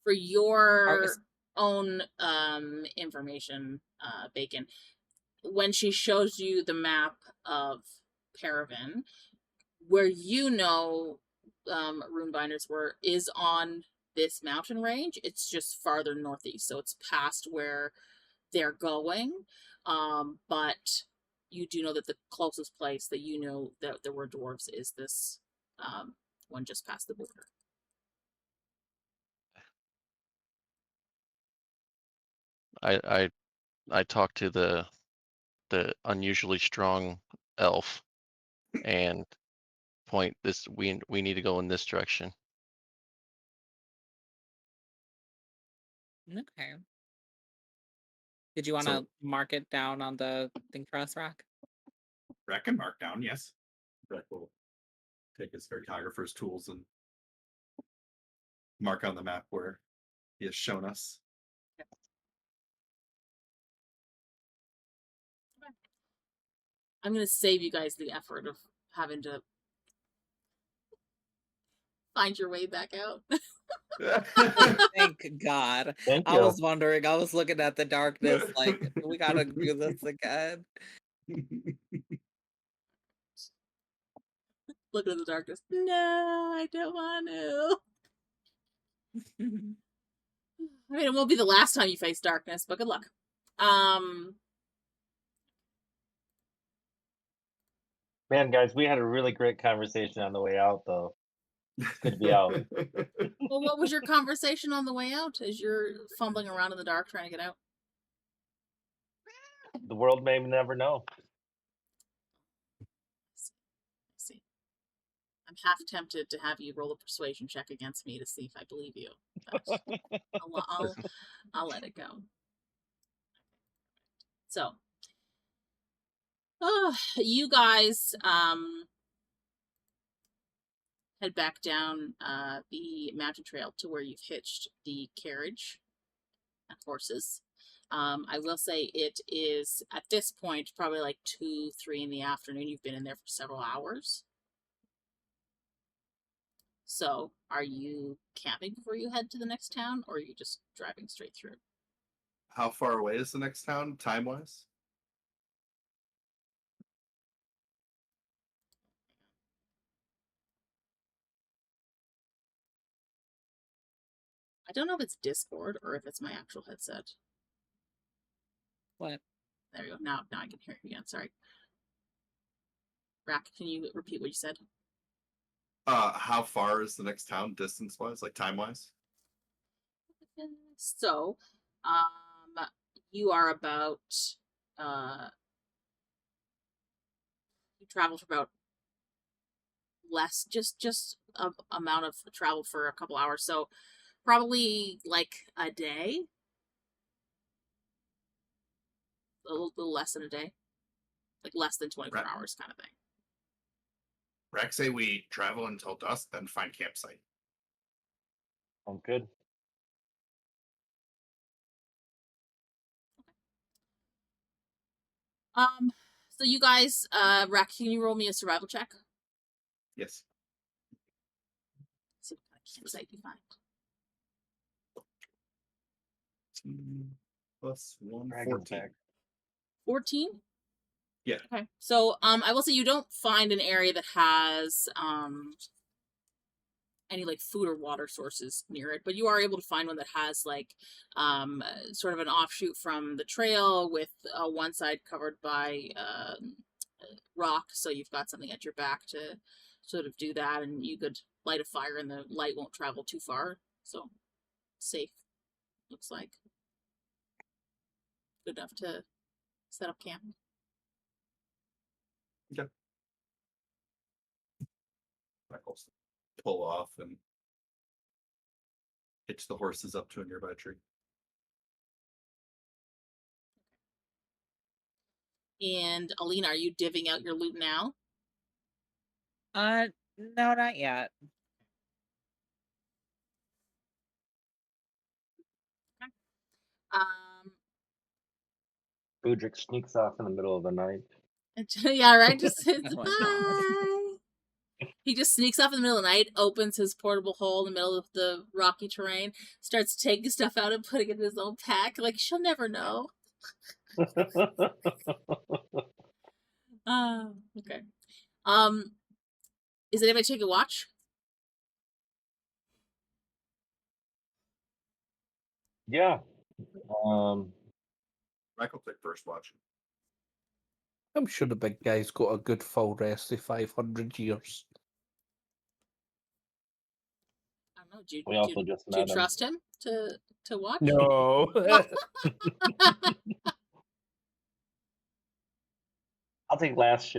For Are- your is- own information, Bacon, when she shows you the map of Paravan, where you know Runebinders were is on this mountain range. It's just farther northeast, so it's past where they're going. But you do know that the closest place that you know that there were dwarves is this one just past the border. I talked to the unusually strong elf and point this we need to go in this direction. Okay. Did you want to So- mark it down on the thing for us, Rahk? Rahk can mark down, yes. Rahk will take his cartographer's tools and mark on the map where he has shown us. I'm gonna save you guys the effort of having to find your way back out. Thank God. Thank I you. was wondering, I was looking at the darkness like, we gotta do this again. Look at the darkness. No, I don't want to. I mean, it won't be the last time you face darkness, but good luck. Man, guys, we had a really great conversation on the way out, though. It's good to be out. Well, what was your conversation on the way out as you're fumbling around in the dark trying to get out? The world may never know. I see. I'm half tempted to have you roll a persuasion check against me to see if I believe you. But I'll let it go. So, you guys head back down the mountain trail to where you've hitched the carriage and horses. I will say it is at this point probably like 2, 3 in the afternoon. You've been in there for several hours. So, are you camping before you head to the next town, or are you just driving straight through? How far away is the next town, time-wise? I don't know if it's Discord or if it's my actual headset. What? There we go. Now I can hear you again. Sorry. Rahk, can you repeat what you said? How far is the next town, distance-wise, like time-wise? So, you are about, you travel for about less, just a amount of travel for a couple hours. So, probably like a day. A little less than a day. Like less than 24 Right. hours kind of thing. Rahk say we travel until dusk, then find campsite. I'm good. So you guys, Rahk, can you roll me a survival check? Yes. See what kind of campsite you find. Plus 1, Dragon 14. pack. 14? Yeah. Okay. So, I will say you don't find an area that has, any like food or water sources near it, but you are able to find one that has like sort of an offshoot from the trail with one side covered by rock, so you've got something at your back to sort of do that, and you could light a fire and the light won't travel too far, so safe, looks like. Good enough to set up camp. Okay. I'll pull off and hitch the horses up to a nearby tree. And Alina, are you divvying out your loot now? No, not yet. Budrick sneaks off in the middle of the night. Yeah, right. Just says Oh my God. bye. He just sneaks off in the middle of the night, opens his portable hole in the middle of the rocky terrain, starts taking stuff out and putting it in his own pack. Like she'll never know. Okay. Is anybody taking a watch? Yeah. Rack will take first watch. I'm sure the big guy's got a good full rest of 500 years. I don't know. Do We also just you met him. trust him to watch? No. I'll take last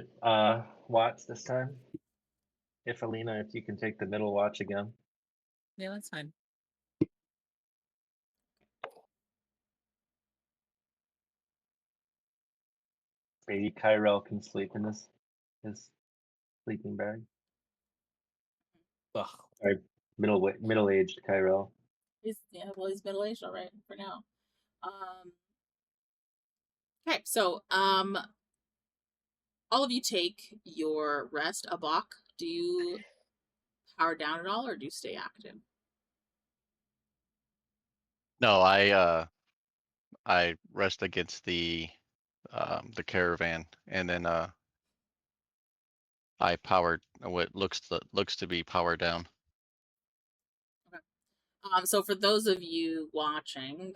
watch this time. If Alina, if you can take the middle watch again. Yeah, that's fine. Maybe Ki-Rel can sleep in his sleeping bag. Ugh. Or middle-aged Ki-Rel. He's middle aged, all right, for now. Okay, so all of you take your rest. A.B.A.C, do you power down at all, or do you stay active? No, I rest against the caravan, and then I powered what looks to be powered down. So for those of you watching,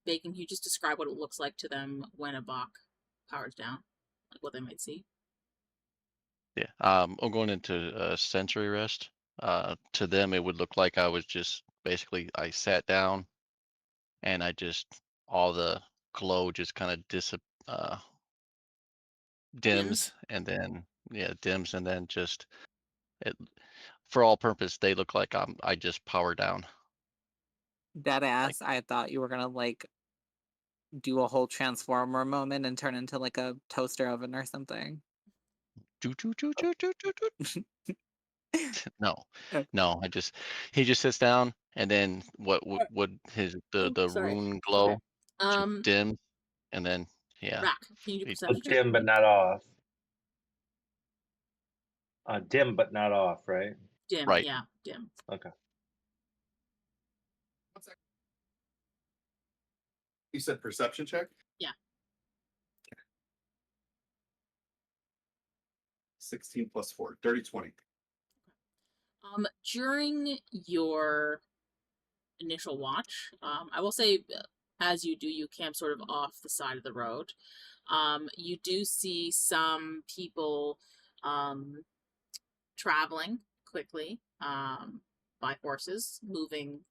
Bacon, can you just describe what it looks like to them when A.B.A.C powers down, like what they might see? Yeah. I'm going into sensory rest. To them, it would look like I was just basically I sat down, and all the glow just kind of dims, and then dims, and then just it for all purpose they look like I just power down. Dead ass. I thought you were gonna like do a whole transformer moment and turn into like a toaster oven or something. No, no. He just sits down, and then what would the Sorry. rune glow Okay. dims, and then Rahk, can you do he- perception check? Dim but not off. Dim but not off, right? Dim, right. yeah, dim. Okay. You said perception check? Yeah. 16 plus 4. Dirty 20. During your initial watch, I will say, as you do, you camp sort of off the side of the road. You do see some people traveling quickly by horses, moving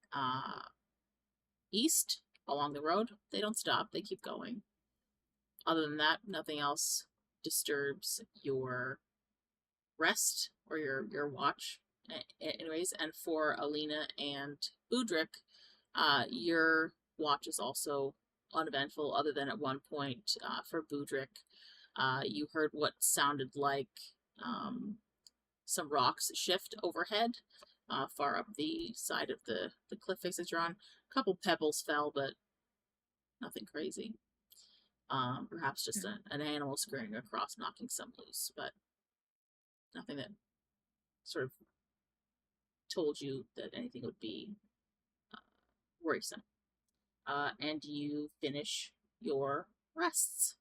east along the road. They don't stop, they keep going. Other than that, nothing else disturbs your rest or your watch. Anyways, and for Alina and Budrick, your watch is also uneventful, other than at one point for Budrick, you heard what sounded like some rocks shift overhead, far up the side of the cliff face that you're on. A couple pebbles fell, but nothing crazy. Perhaps just an animal scurrying across, knocking some loose, but nothing that sort of told you that anything would be worrisome. And you finish your rests.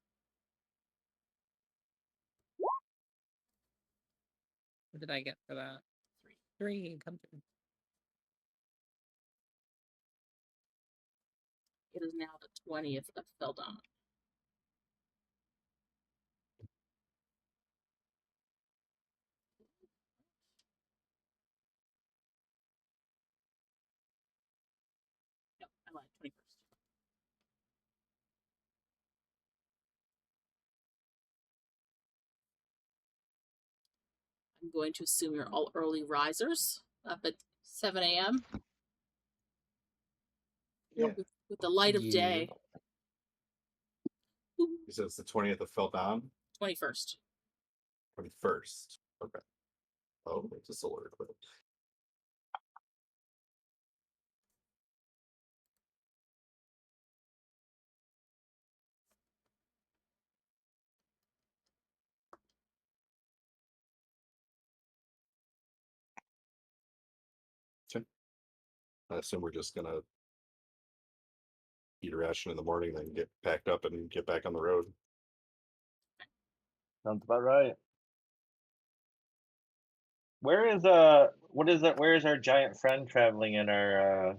What did I get for that? 3. Come through. It is now the 20th of Feldon. No, I lied, 21st. I'm going to assume you're all early risers up at 7 a.m. Yeah. With the light of day. He says the 20th of fell down. 21st. 21st. Okay. Oh, it's a solar eclipse. I assume we're just gonna eat a ration in the morning, then get packed up and get back on the road. Sounds about right. Where is what is it? Where is our giant friend traveling in our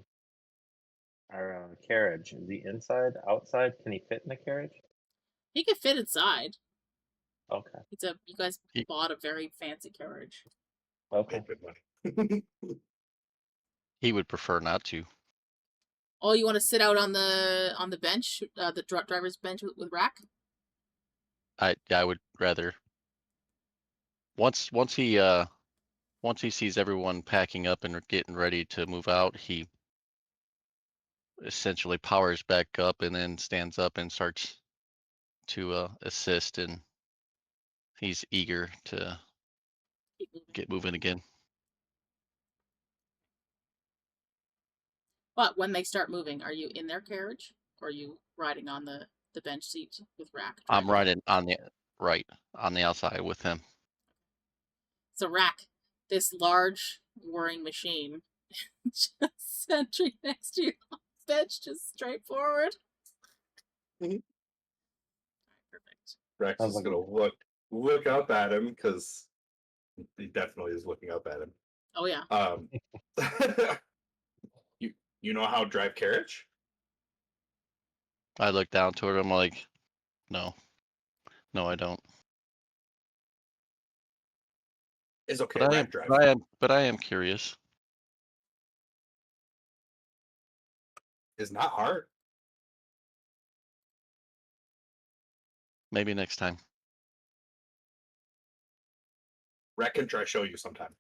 carriage? Is he inside, outside? Can he fit in the carriage? He could fit inside. Okay. You guys He- bought a very fancy carriage. Okay. Good money. He would prefer not to. Oh, you want to sit out on the bench, the driver's bench with Rahk? I would rather. Once he sees everyone packing up and getting ready to move out, he essentially powers back up and then stands up and starts to assist, and he's eager to Keep moving. get moving again. But when they start moving, are you in their carriage, or are you riding on the bench seat with Rahk? I'm driving? riding on the outside with him. So Rahk, this large whirring machine, just sentry next to you on the bench, just straight forward. Mhm. Perfect. Rex Sounds is like gonna look up at him because he definitely is looking up at him. Oh yeah. You know how to drive carriage? I look down toward him like, no, I don't. It's okay, But Rack drive. I am curious. It's not hard. Maybe next time. Rack can try show you sometime.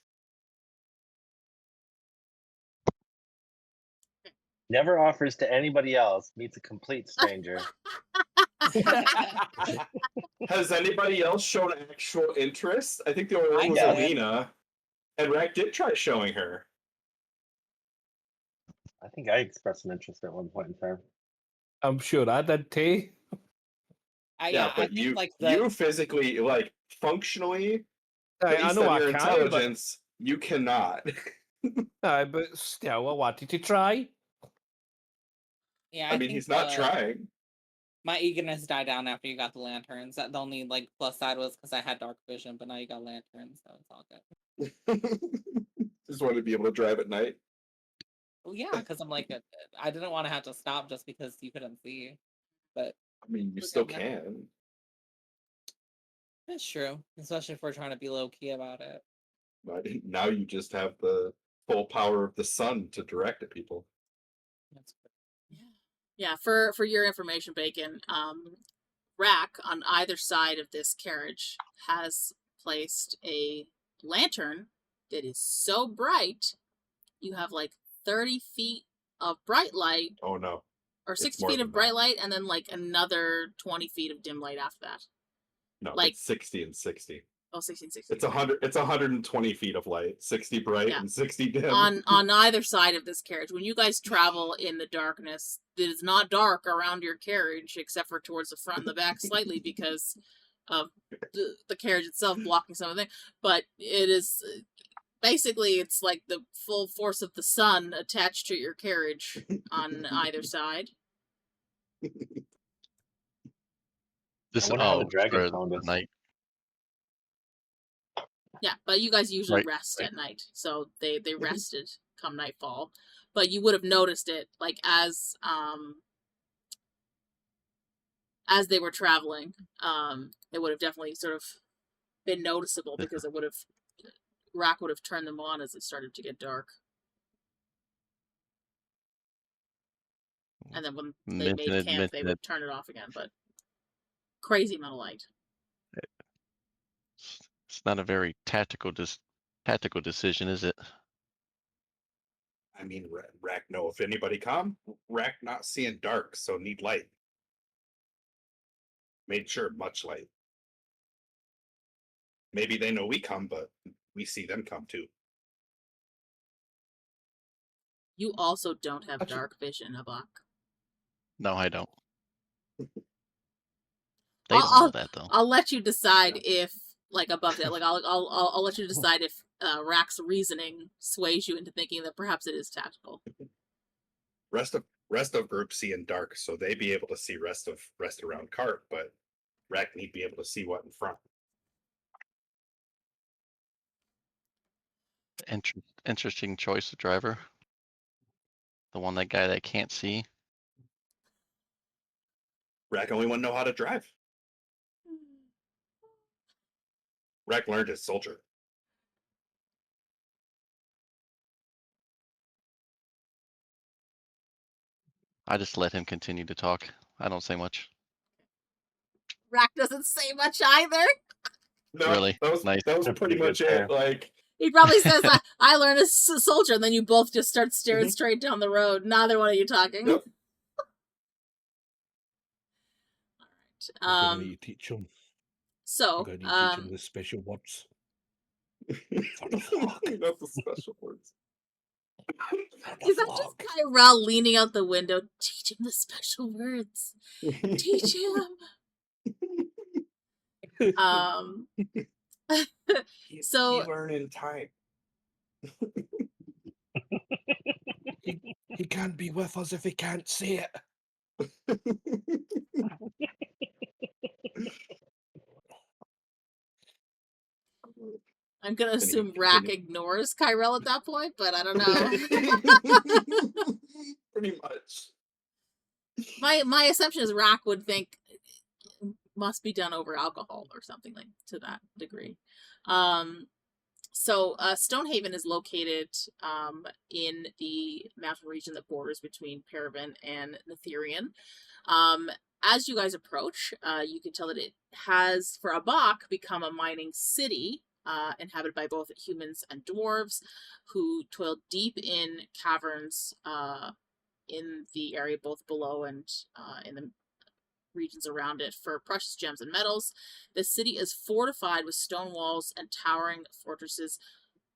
Never offers to anybody else. Meets a complete stranger. Has anybody else shown actual interest? I think the only one I was did. Alina, and Rack did try showing her. I think I expressed some interest at one point in time. I'm sure I did too. I But think you, like you physically, like functionally, I based know on I your can, intelligence, you cannot. but still, I wanted to try. yeah, I mean, think he's not trying. My eagerness died down after you got the lanterns. That the only like plus side was because I had dark vision, but now you got lanterns, so it's all good. Just wanted to be able to drive at night. Well, yeah, because I'm like, I didn't want to have to stop just because you couldn't see. But I mean, you we're still getting there. can. That's true, especially if we're trying to be low key about it. But now you just have the full power of the sun to direct at people. That's Yeah, for your information, Bacon, Rahk on either side of this carriage has placed a lantern that is so bright you have like 30 feet of bright light, Oh no. or It's 60 more feet than of bright that. light, and then like another 20 feet of dim light after that. No, Like- it's 60 and 60. Oh, 16, 60. It's 100. It's 120 feet of light, 60 bright Yeah. and 60 dim. On either side of this carriage. When you guys travel in the darkness, it is not dark around your carriage except for towards the front and the back slightly because of the carriage itself blocking some of the thing. But it is basically, it's like the full force of the sun attached to your carriage on either side. This wonder how the for dragon found the us. night. Yeah, but you guys usually Right, rest right. at night, so they rested come nightfall. But you would have noticed it, like as they were traveling, it would have definitely sort of been noticeable because it would have Rahk would have turned them on as it started to get dark. And then when they made camp, they would turn it off again. But crazy amount of light. It's not a very tactical decision, is it? I mean, Rack know if anybody come. Rack not seeing dark, so need light. Made sure much light. Maybe they know we come, but we see them come too. You also don't have Actually- dark vision, A.B.A.C. No, I don't. They don't know that though. I'll let you decide if, like, above that, like, I'll let you decide if Rahk's reasoning sways you into thinking that perhaps it is tactical. rest of group see in dark, so they be able to see rest around cart, but Rahk need be able to see what in front. Interesting choice of driver. The one that guy that can't see. Rahk only one know how to drive. Rahk learned as soldier. I just let him continue to talk. I don't say much. Rahk doesn't say much either. No, Really? Nice. that was That's pretty pretty much good it. Like, He probably says, I learned as a soldier, and then you both just start staring Mhm. straight down the road. Neither one of you talking. Yep. I'm gonna need to teach him. I'm So, gonna need to teach him the special words. For the flock. Not the special words. For the is that just flock. Ki-Rel leaning out the window? Teach him the special words. Teach him. So- you learn in time. He can't be with us if he can't see it. I'm gonna And he assume can Rahk continue. ignores Ki-Rel at that point, but I don't know. Pretty much. my assumption is Rahk would think it must be done over alcohol or something like to that degree. So Stonehaven is located in the mountain region that borders between Paravan and Netherian. As you guys approach, you can tell that it has, for A.B.A.C, become a mining city, inhabited by both humans and dwarves, who toil deep in caverns in the area both below and in the regions around it for precious gems and metals. The city is fortified with stone walls and towering fortresses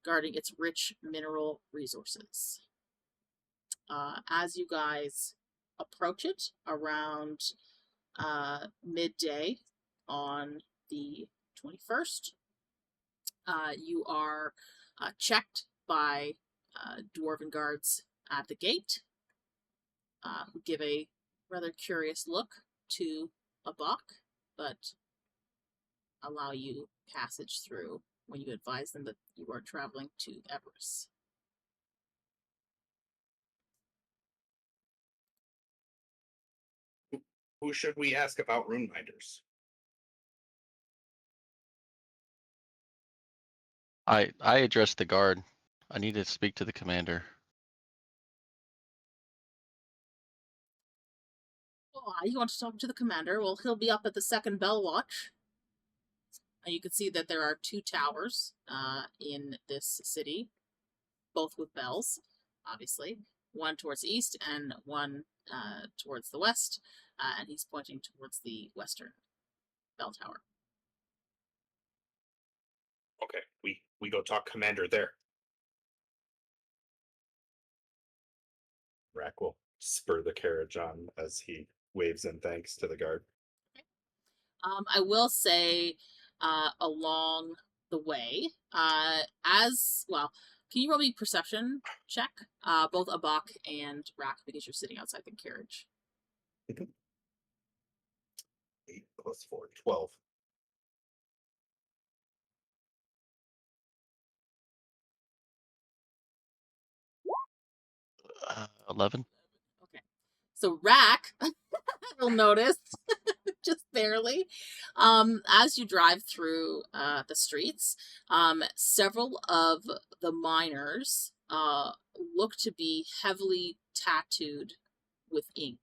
guarding its rich mineral resources. As you guys approach it around midday on the 21st, you are checked by dwarven guards at the gate, who give a rather curious look to A.B.A.C, but allow you passage through when you advise them that you are traveling to Everest. Who should we ask about rune binders? I addressed the guard. I need to speak to the commander. Oh, you want to talk to the commander? Well, he'll be up at the second bell watch. You can see that there are 2 towers in this city, both with bells, obviously. One towards the east and one towards the west, and he's pointing towards the western bell tower. Okay, we go talk commander there. Rahk will spur the carriage on as he waves in thanks to the guard. I will say, along the way, as well, can you roll me perception check? Both A.B.A.C and Rahk, because you're sitting outside the carriage. 8 + 4, 12. Uh, 11. Okay. So Rahk, you'll notice, just barely, as you drive through the streets, several of the miners look to be heavily tattooed with ink.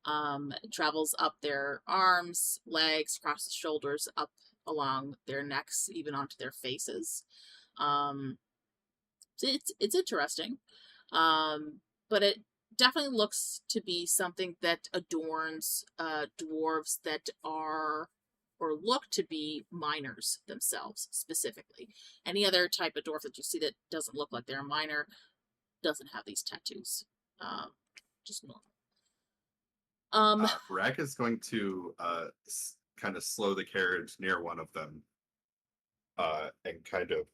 It travels up their arms, legs, across the shoulders, up along their necks, even onto their faces. It's interesting, but it definitely looks to be something that adorns dwarves that are or look to be miners themselves specifically. Any other type of dwarf that you see that doesn't look like they're a miner doesn't have these tattoos. Just normal. Rahk is going to kind of slow the carriage near one of them and kind of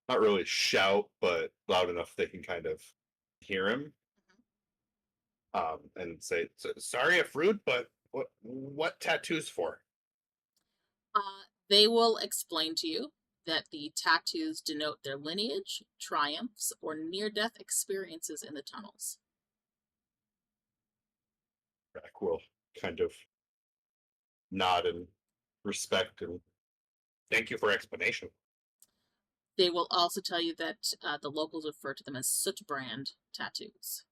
not really shout, but loud enough they can kind of hear him. and say, "Sorry if rude, but what tattoos for?" They will explain to you that the tattoos denote their lineage, triumphs, or near-death experiences in the tunnels. Rahk will kind of nod in respect and thank you for explanation. They will also tell you that the locals refer to them as soot brand tattoos.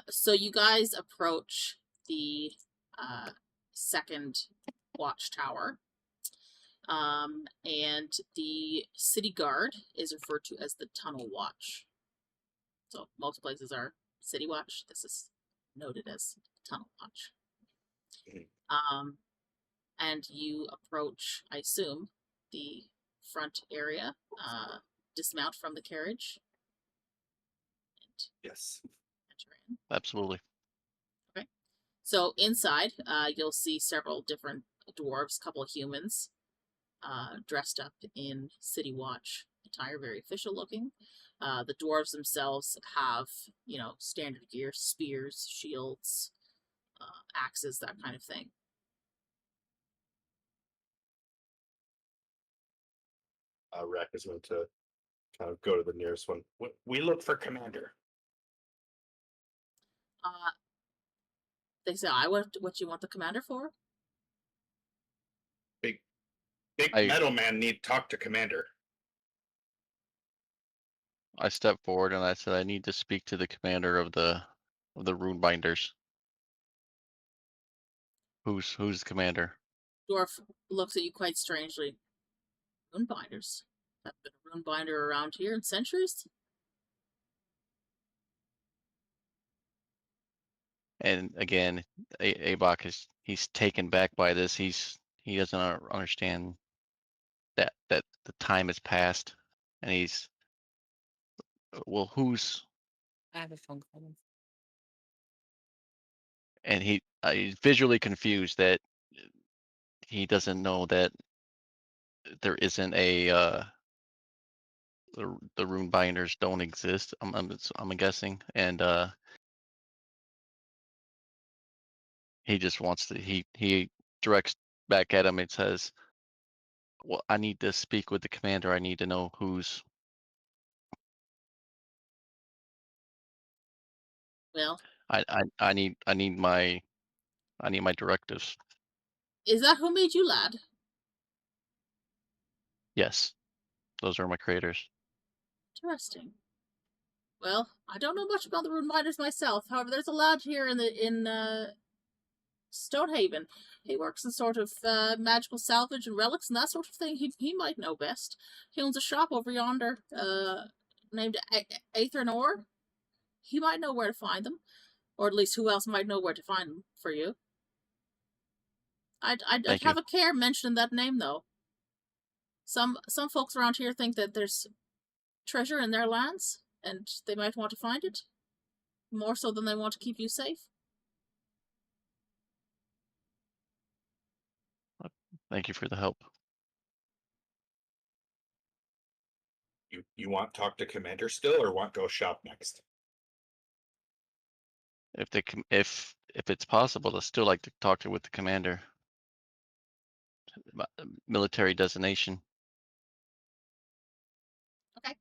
So you guys approach the second watchtower, and the city guard is referred to as the tunnel watch. So most places are city watch. This is noted as tunnel watch. And you approach, I assume, the front area, dismount from the carriage. Yes. Enter in. Absolutely. Okay. So inside, you'll see several different dwarves, couple of humans, dressed up in city watch attire, very official looking. The dwarves themselves have, standard gear, spears, shields, axes, that kind of thing. Rahk is going to kind of go to the nearest one. We look for Commander. They say, what you want the commander for? Big I- metal man need talk to Commander. I stepped forward and I said, I need to speak to the commander of the rune binders. Who's the commander? Dwarf looks at you quite strangely. Rune binders? Have been a rune binder around here in centuries? And again, A.B.A.C he's taken back by this. He doesn't understand that the time has passed, and he's, well, who's, I have a phone call. and he's visually confused that he doesn't know that there isn't a the rune binders don't exist. I'm guessing, and he just wants to. He directs back at him and says, "Well, I need to speak with the commander. I need to know who's." Well, I need my directives. is that who made you, lad? Yes, those are my creators. Interesting. Well, I don't know much about the rune binders myself. However, there's a lad here in Stonehaven. He works in sort of magical salvage and relics and that sort of thing. He might know best. He owns a shop over yonder, named Aethernor. He might know where to find them, or at least who else might know where to find them for you. I'd Thank have you. a care mentioning that name though. Some folks around here think that there's treasure in their lands, and they might want to find it more so than they want to keep you safe. Thank you for the help. You want talk to Commander still, or want go shop next? If if it's possible, to still like to talk with the commander. Military designation. Okay.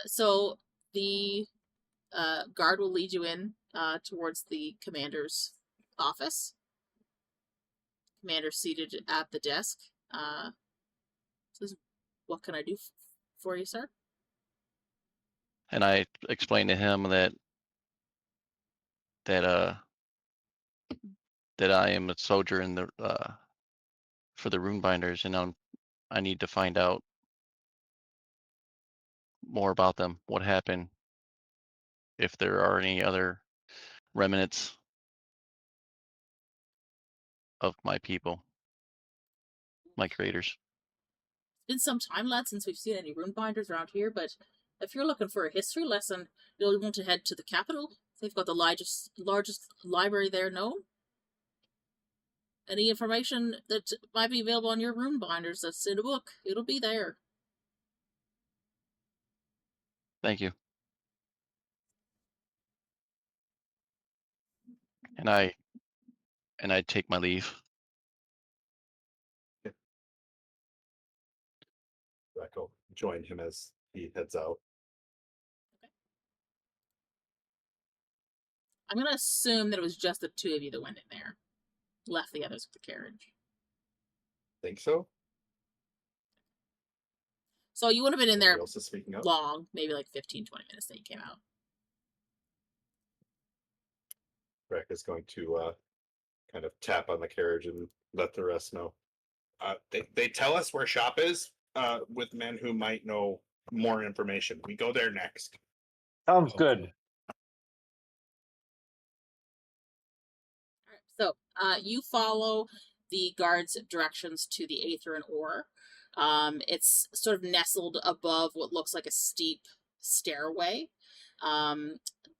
So the guard will lead you in towards the commander's office. Commander seated at the desk. Says, "What can I do for you, sir?" And I explained to him that I am a soldier in the for the rune binders, and I need to find out more about them. What happened? If there are any other remnants of my people, my creators. It's been some time, lad, since we've seen any rune binders around here, but if you're looking for a history lesson, you'll want to head to the capital. They've got the largest library there known. Any information that might be available on your rune binders that's in a book, it'll be there. Thank you. And I take my leave. Rahk will join him as he heads out. I'm gonna assume that it was just the two of you that went in there. Left the others with the carriage. Think so? So you would have been in Nobody there else is speaking up. long, maybe like 15, 20 minutes that you came out. Rahk is going to kind of tap on the carriage and let the rest know. They tell us where shop is with men who might know more information. We go there next. Sounds Okay. good. So you follow the guard's directions to the Aether and Ore. It's sort of nestled above what looks like a steep stairway.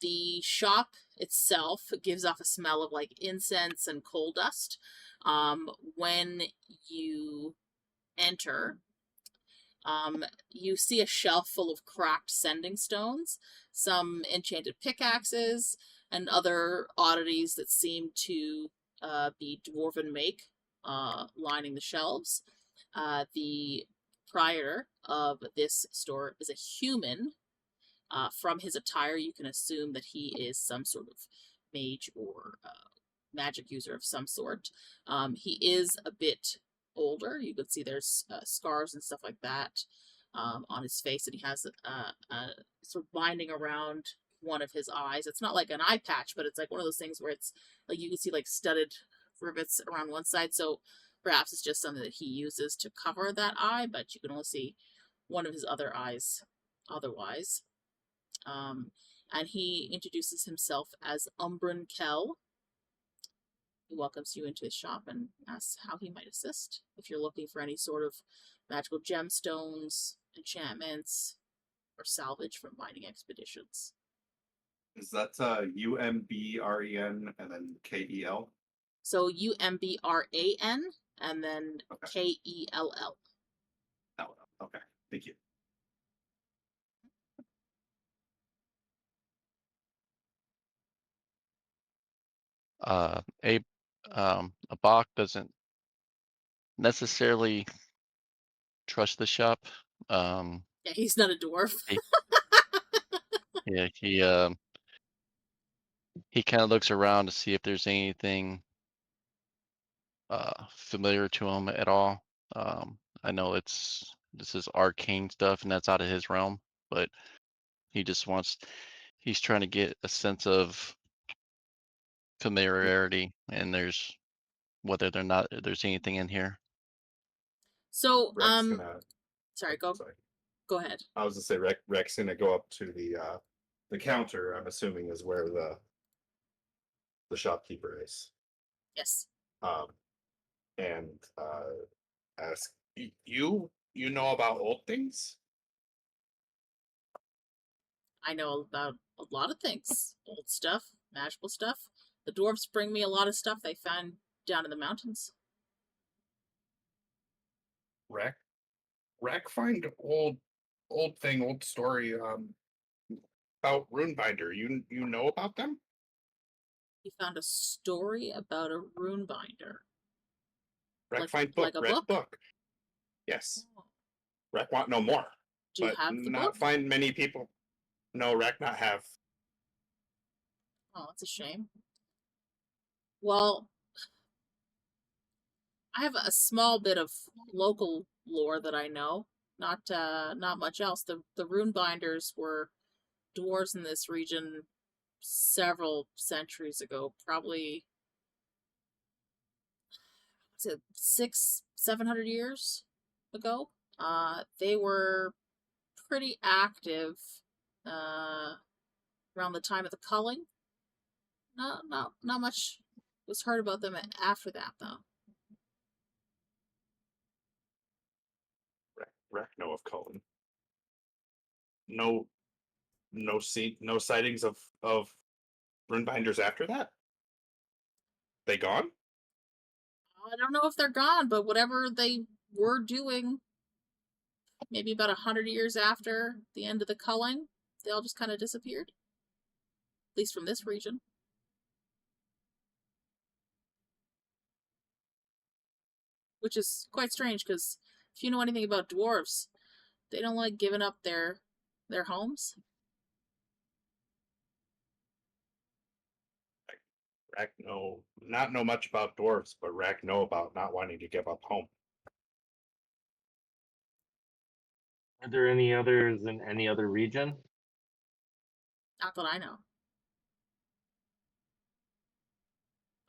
The shop itself gives off a smell of like incense and coal dust. When you enter, you see a shelf full of cracked sending stones, some enchanted pickaxes, and other oddities that seem to be dwarven make lining the shelves. The proprietor of this store is a human. From his attire, you can assume that he is some sort of mage or magic user of some sort. He is a bit older. You can see there's scars and stuff like that on his face, and he has a sort of binding around one of his eyes. It's not like an eye patch, but it's like one of those things where it's like you can see like studded rivets around one side. So perhaps it's just something that he uses to cover that eye, but you can only see one of his other eyes otherwise. And he introduces himself as Umbran Kell. He welcomes you into his shop and asks how he might assist. If you're looking for any sort of magical gemstones, enchantments, or salvage from mining expeditions. Is that UMBREN and then KEL? So UMBRAN and then Okay. KELL. Oh, okay. Thank you. A.B.A.C doesn't necessarily trust the shop. Yeah, he's not a dwarf. Yeah, he kind of looks around to see if there's anything familiar to him at all. I know this is arcane stuff and that's out of his realm, but he's trying to get a sense of familiarity and there's whether there's anything in here. So, Rex's gonna, sorry, oh, go ahead. I was gonna say Rex's gonna go up to the counter. I'm assuming is where the shopkeeper is. Yes. And ask. You know about old things? I know about a lot of things. Old stuff, magical stuff. The dwarves bring me a lot of stuff they found down in the mountains. Rahk find old story about Runebinder. You know about them? He found a story about a rune binder. Rahk find book. Like a Read book? Yes. Oh. Rahk want know more. Do you but have the not book? find many people. No, Rahk not have. Oh, that's a shame. Well, I have a small bit of local lore that I know. Not much else. The rune binders were dwarves in this region several centuries ago, probably 600-700 years ago. They were pretty active around the time of the culling. Not much was heard about them after that, though. Rahk know of Cullen. No sightings of Runebinders after that. They gone? I don't know if they're gone, but whatever they were doing, maybe about 100 years after the end of the culling, they all just kind of disappeared. At least from this region. Which is quite strange, because if you know anything about dwarves, they don't like giving up their homes. Rahk not know much about dwarves, but Rahk know about not wanting to give up home. Are there any others in any other region? Not that I know.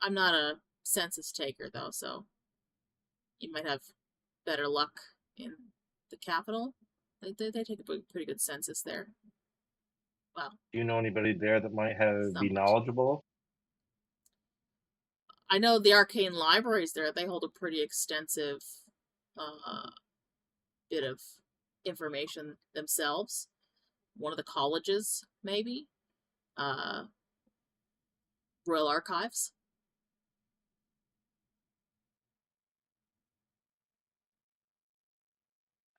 I'm not a census taker, though, so you might have better luck in the capital. They take a pretty good census there. Wow. Do you know anybody there that might be Somewhat. knowledgeable? I know the arcane libraries there, they hold a pretty extensive bit of information themselves. One of the colleges, maybe. Royal Archives.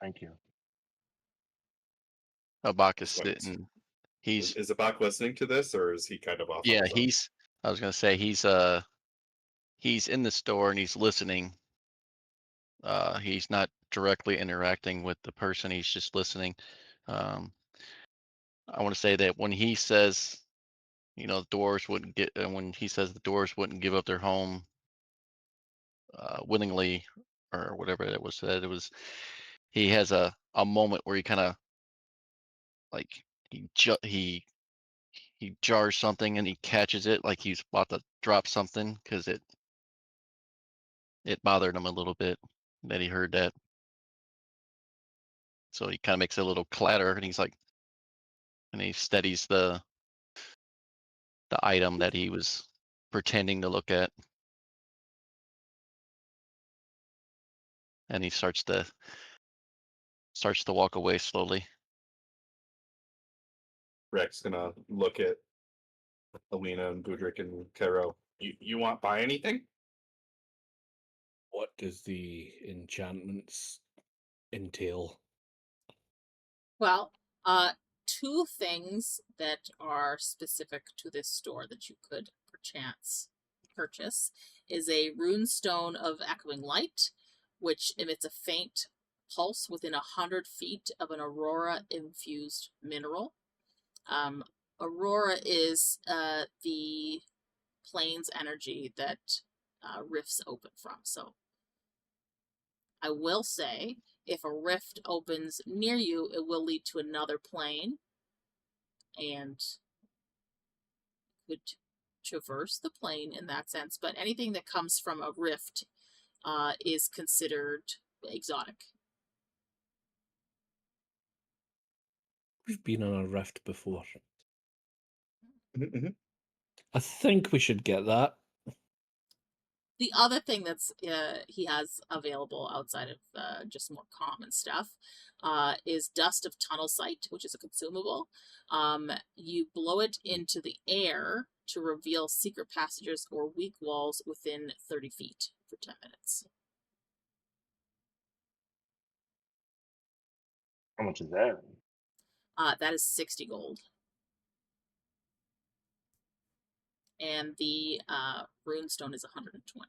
Thank you. A.B.A.C is Wait. sitting. He's Is A.B.A.C listening to this, or is he kind of off? yeah. On his own? I was gonna say he's in the store and he's listening. He's not directly interacting with the person. He's just listening. I want to say that when he says, the dwarves wouldn't get, when he says the dwarves wouldn't give up their home willingly, or whatever it was said, he has a moment where he kind of like he jars something and he catches it like he's about to drop something because it bothered him a little bit that he heard that. So he kind of makes a little clatter and he's like, and he steadies the item that he was pretending to look at. And he starts to walk away slowly. Rahk's gonna look at Alina and Budrick and Ki-Rel. You want buy anything? What does the enchantments entail? Well, two things that are specific to this store that you could perchance purchase is a runestone of echoing light, which emits a faint pulse within 100 feet of an aurora-infused mineral. Aurora is the plane's energy that rifts open from. So I will say, if a rift opens near you, it will lead to another plane and could traverse the plane in that sense. But anything that comes from a rift is considered exotic. We've been on a rift before. Mm-hmm. I think we should get that. The other thing that's he has available outside of just more common stuff is Dust of Tunnel Sight, which is a consumable. You blow it into the air to reveal secret passages or weak walls within 30 feet for 10 minutes. How much is that? That is 60 gold. And the runestone is 120.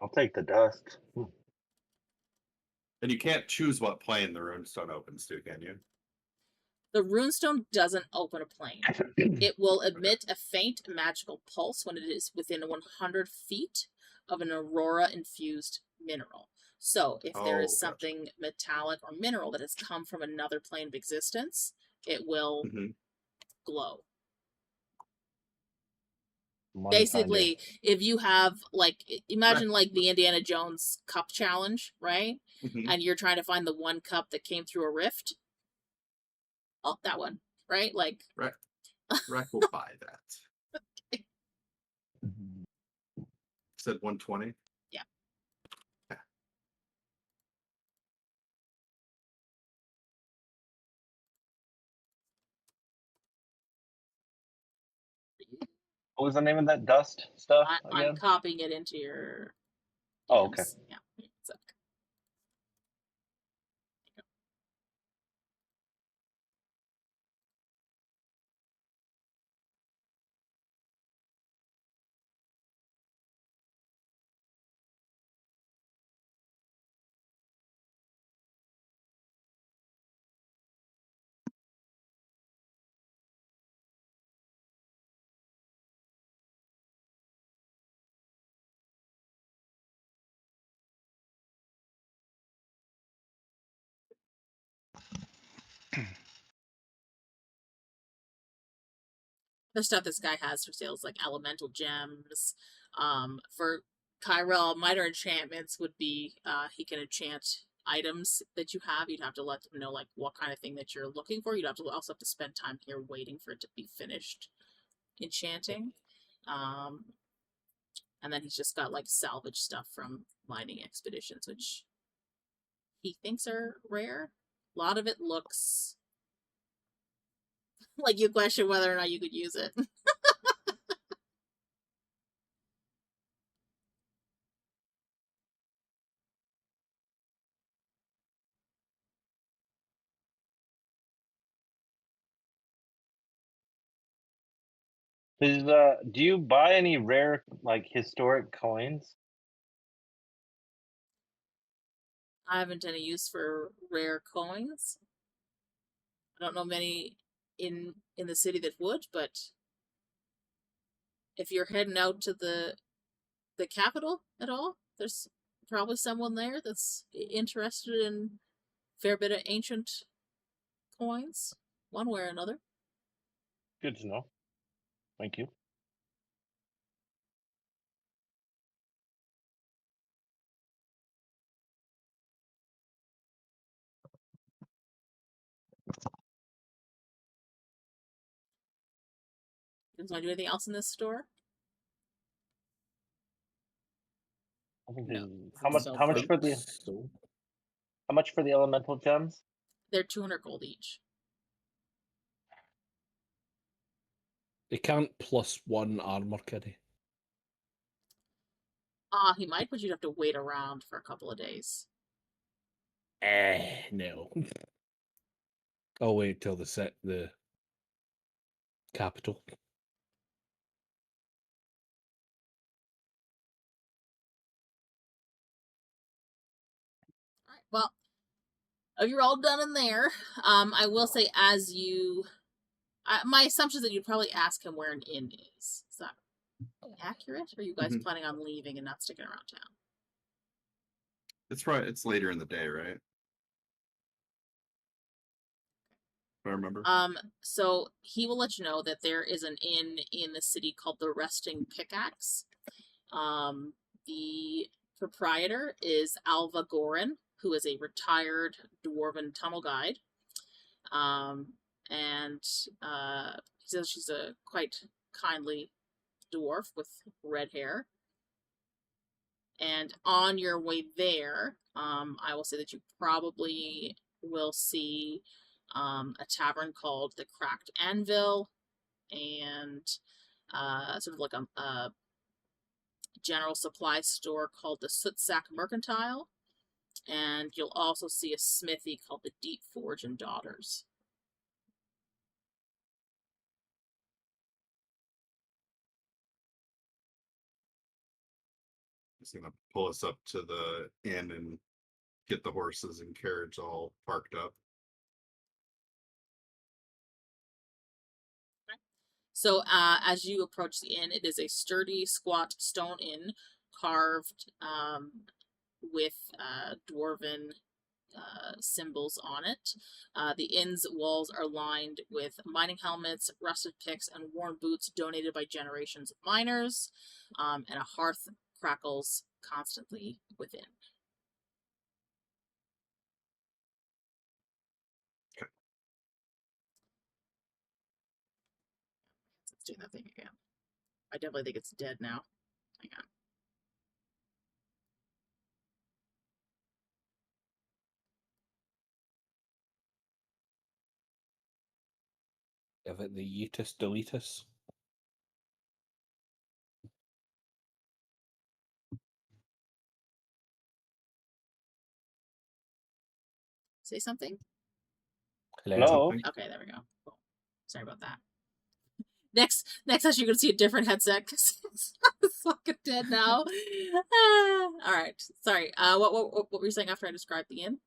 I'll take the dust. And you can't choose what plane the runestone opens to, can you? The runestone doesn't open a plane. It will emit a faint magical pulse when it is within 100 feet of an aurora-infused mineral. So if there is something metallic or mineral that has come from another plane of existence, it will glow. Basically, if you have, like, imagine like the Indiana Jones cup challenge, right? And you're trying to find the one cup that came through a rift. Oh, that one, right? Like, Rahk will buy that. Said 120. Yeah. What was the name of that dust stuff again? I'm copying it into your. Oh, okay. Yeah. So. the stuff this guy has for sale is like elemental gems. For Ki-Rel, minor enchantments would be he can enchant items that you have. You'd have to let them know like what kind of thing that you're looking for. You'd also have to spend time here waiting for it to be finished enchanting. And then he's just got like salvage stuff from mining expeditions, which he thinks are rare. A lot of it looks like you question whether or not you could use it. Do you buy any rare, like, historic coins? I haven't any use for rare coins. I don't know many in the city that would, but if you're heading out to the capital at all, there's probably someone there that's interested in a fair bit of ancient coins, one way or another. Good to know. Thank you. Does want to do anything else in this store? I think No. how much? So How much for the? So, How much for the elemental gems? They're 200 gold each. they can't +1 armor carry. He might, but you'd have to wait around for a couple of days. No. I'll wait till the capital. Alright, well, if you're all done in there, I will say as you... my assumption is that you'd probably ask him where an inn is. Is that accurate? Or are you guys Mhm. planning on leaving and not sticking around town? It's later in the day, right? If I remember. So he will let you know that there is an inn in the city called the Resting Pickaxe. The proprietor is Alva Gorin, who is a retired dwarven tunnel guide. And he says she's a quite kindly dwarf with red hair. And on your way there, I will say that you probably will see a tavern called the Cracked Anvil, and sort of like a general supply store called the Sootsack Mercantile, and you'll also see a smithy called the Deep Forge and Daughters. He's gonna pull us up to the inn and get the horses and carriage all parked up. So as you approach the inn, it is a sturdy, squat stone inn carved with dwarven symbols on it. The inn's walls are lined with mining helmets, rusted picks, and worn boots donated by generations of miners, and a hearth crackles constantly within. Okay. It's doing that thing again. I definitely think it's dead now. Hang on. Give it the yeetus deletus. Say something? Hello? Something. Okay, there we go. Cool. Sorry about that. Next, as you're gonna see a different headset because it's fucking dead now. All right, sorry. What were you saying after I described the inn?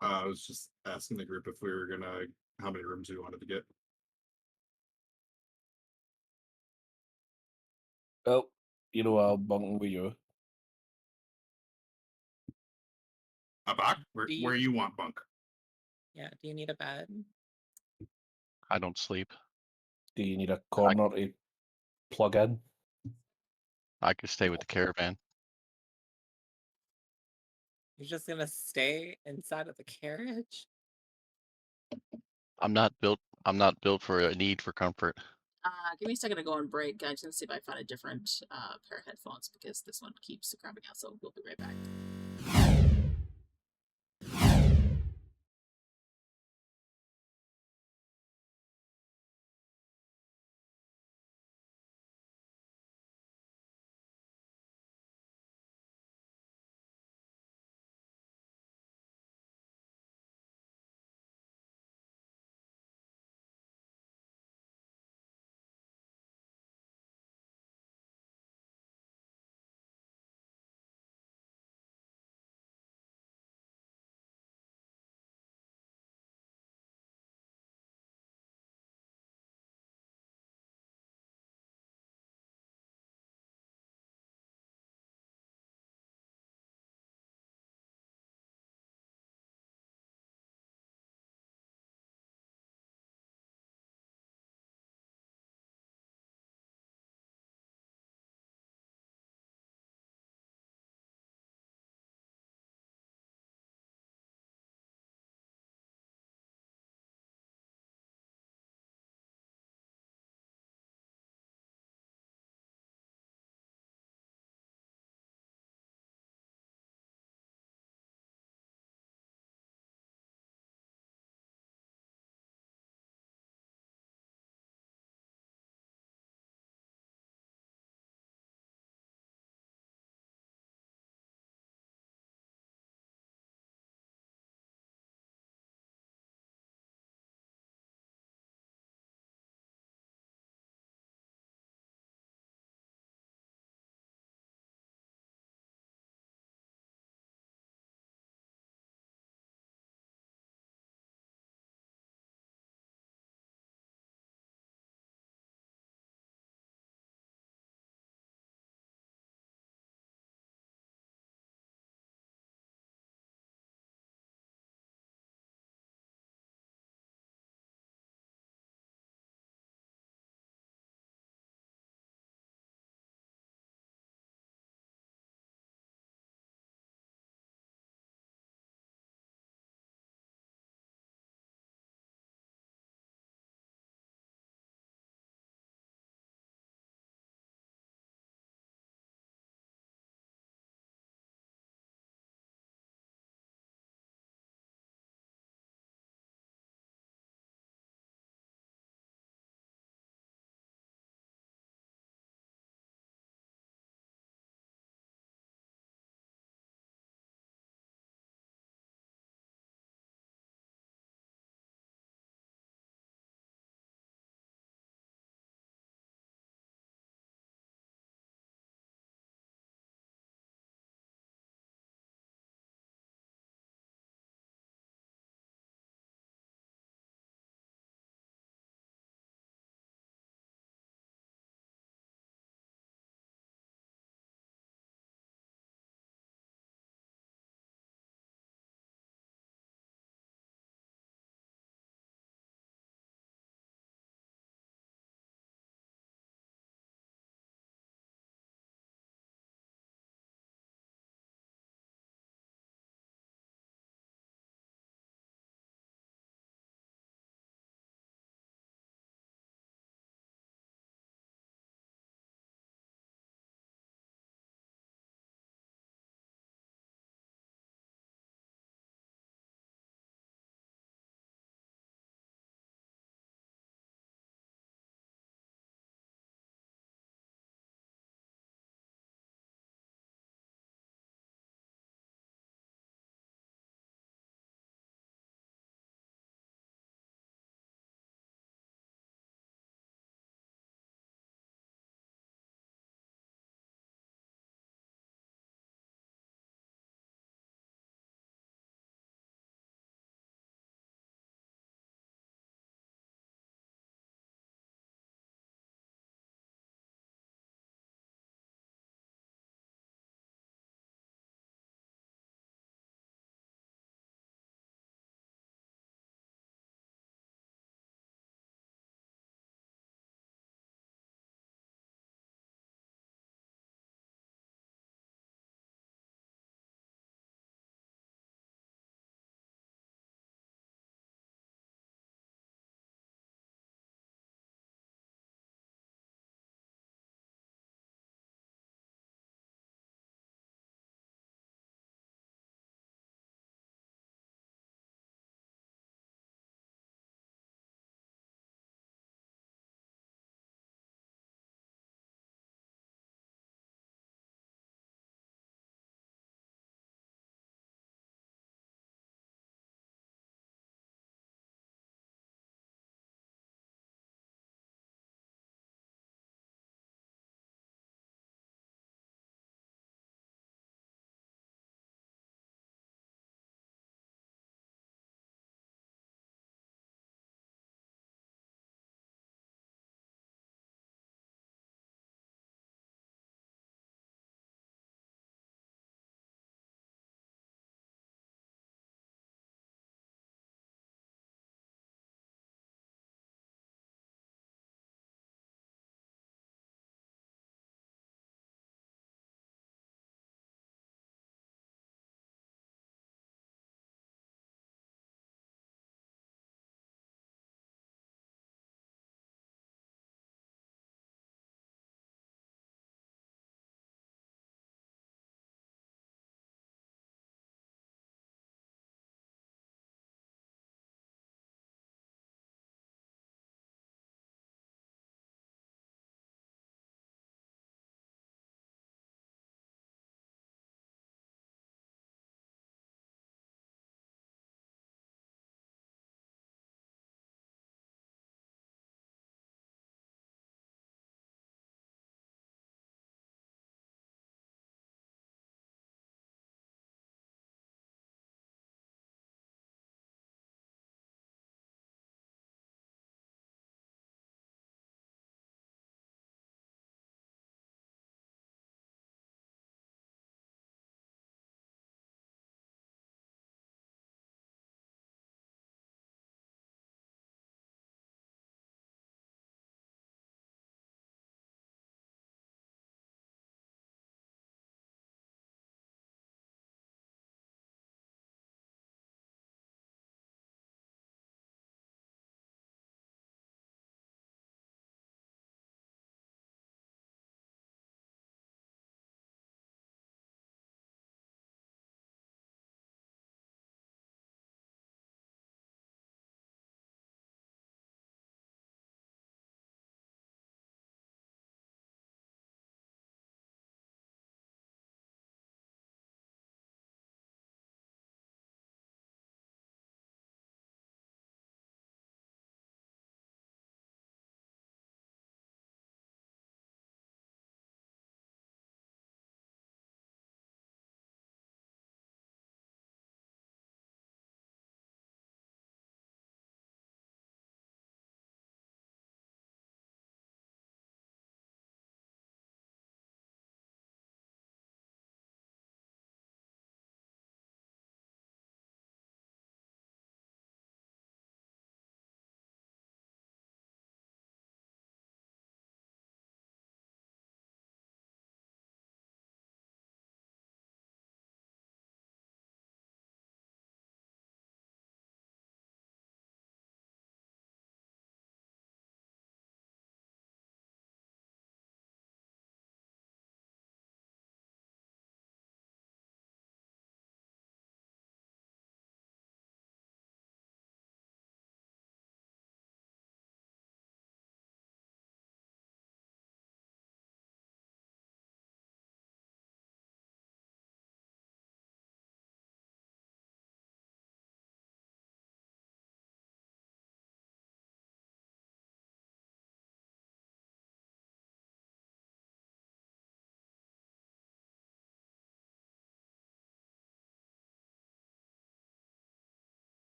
I was just asking the group if we were gonna, how many rooms we wanted to get. Well, I'll bunk with you. A back? Do Where you- you want bunk? Yeah, do you need a bed? I don't sleep. Do you need a corner to plug in? I could stay with the caravan. You're just gonna stay inside of the carriage? I'm not built. I'm not built for a need for comfort. Give me a second to go on break. I'm just gonna see if I find a different pair of headphones because this one keeps crapping out. So we'll be right back.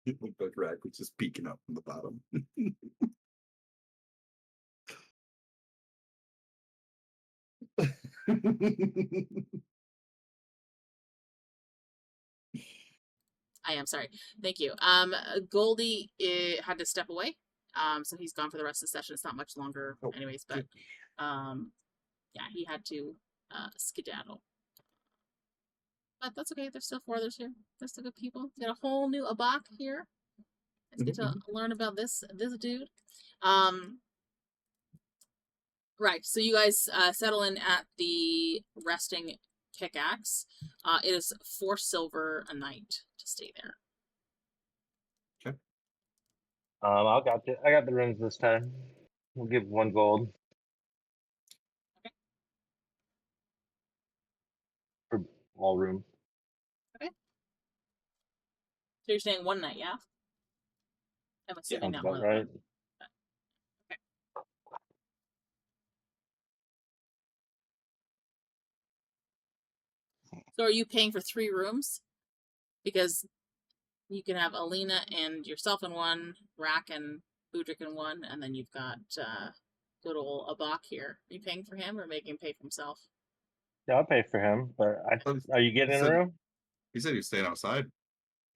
It looked like Rahk was just peeking up from the bottom. I am sorry. Thank you. Goldie had to step away. So he's gone for the rest of the session. It's not much longer, Oh, anyways. But yeah, he had to skedaddle. But that's okay. There's still 4 others here. They're still good people. We got a whole new A.B.A.C here. Let's get to learn about this dude. Right. So you guys settle in at the resting pickaxe. It is 4 silver a night to stay there. I got the rooms this time. We'll give 1 gold. For all rooms. Okay. So you're staying 1 night, yeah? I'm assuming Sounds not about more than right. 1. Okay. So are you paying for 3 rooms? Because you can have Alina and yourself in one, Rahk and Budrick in one, and then you've got good old A.B.A.C here. Are you paying for him or making him pay for himself? Yeah, I'll pay for him, but are you getting in a room? He said he's staying outside.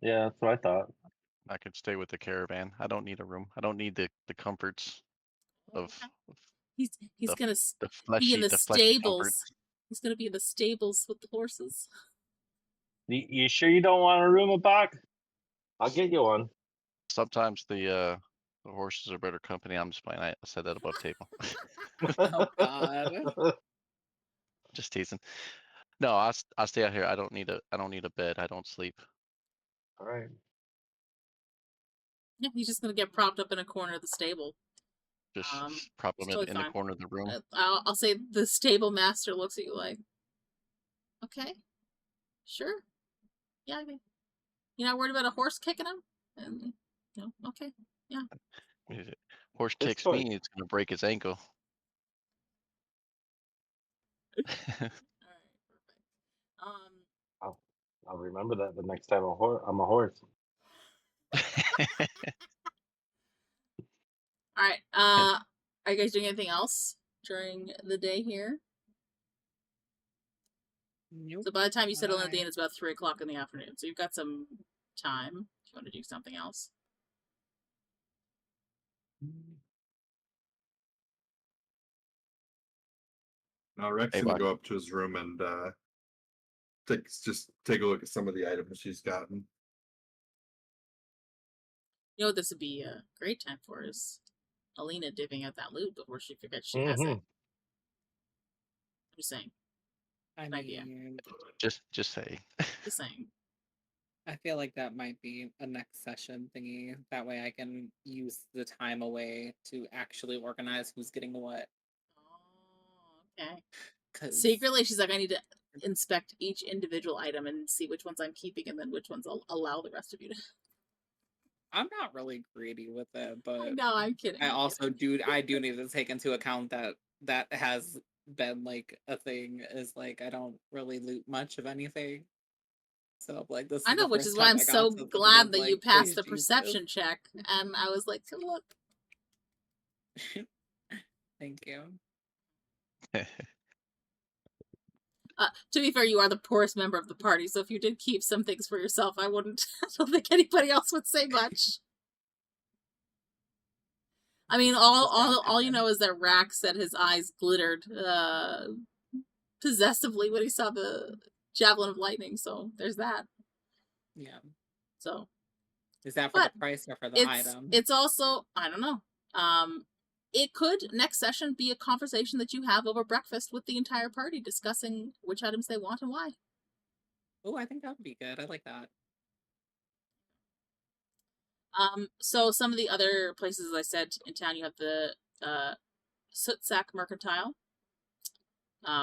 Yeah, that's what I thought. I could stay with the caravan. I don't need a room. I don't need the comforts of He's the, gonna the be in fleshy the comforts. stables. He's gonna be in the stables with the horses. You sure you don't want a room, A.B.A.C? I'll get you one. Sometimes the horses are better company. I'm just playing. I said that above table. Oh God. Just teasing. No, I stay out here. I don't need a bed. I don't sleep. All right. Yeah, he's just gonna get propped up in a corner of the stable. Just prop it's them totally in the fine. corner of the room. I'll say the stable master looks at you like, okay, sure, yeah, okay. You're not worried about a horse kicking him? And okay, yeah. Horse His kicks choice. me, it's gonna break its ankle. All right, perfect. I'll remember that the next time I'm a horse. All right. Are you guys doing anything else during the day here? Nope. So by the time you settle in at the end, it's about 3 o'clock in the afternoon. So you've got some time if you want to do something else. Now Rex's Hey, gonna bud. go up to his room and take a look at some of the items she's gotten. You know what this would be a great time for is Alina divvying out that loot before she forgets she has it. I'm just saying. I idea. mean, Just say. Just saying. I feel like that might be a next session thingy. That way I can use the time away to actually organize who's getting what. Oh, okay. 'Cause Secretly, she's like, I need to inspect each individual item and see which ones I'm keeping and then which ones I'll allow the rest of you to. I'm not really greedy with it, but No, I'm kidding. I also do need to take into account that has been like a thing is like I don't really loot much of anything. So like this I is know, the which first is why time I'm I got so something glad that's that you like, passed the "Hey, Jesus." perception check. And I was like, look. Thank you. To be fair, you are the poorest member of the party, so if you did keep some things for yourself, I don't think anybody else would say much. I mean, all you know is that Rahk said his eyes glittered possessively when he saw the javelin of lightning, so there's that. Yeah. So is that for the price or for the item? It's also, I don't know. It could next session be a conversation that you have over breakfast with the entire party discussing which items they want and why. Oh, I think that would be good. I like that. So some of the other places, as I said, in town, you have the Sootsack Mercantile,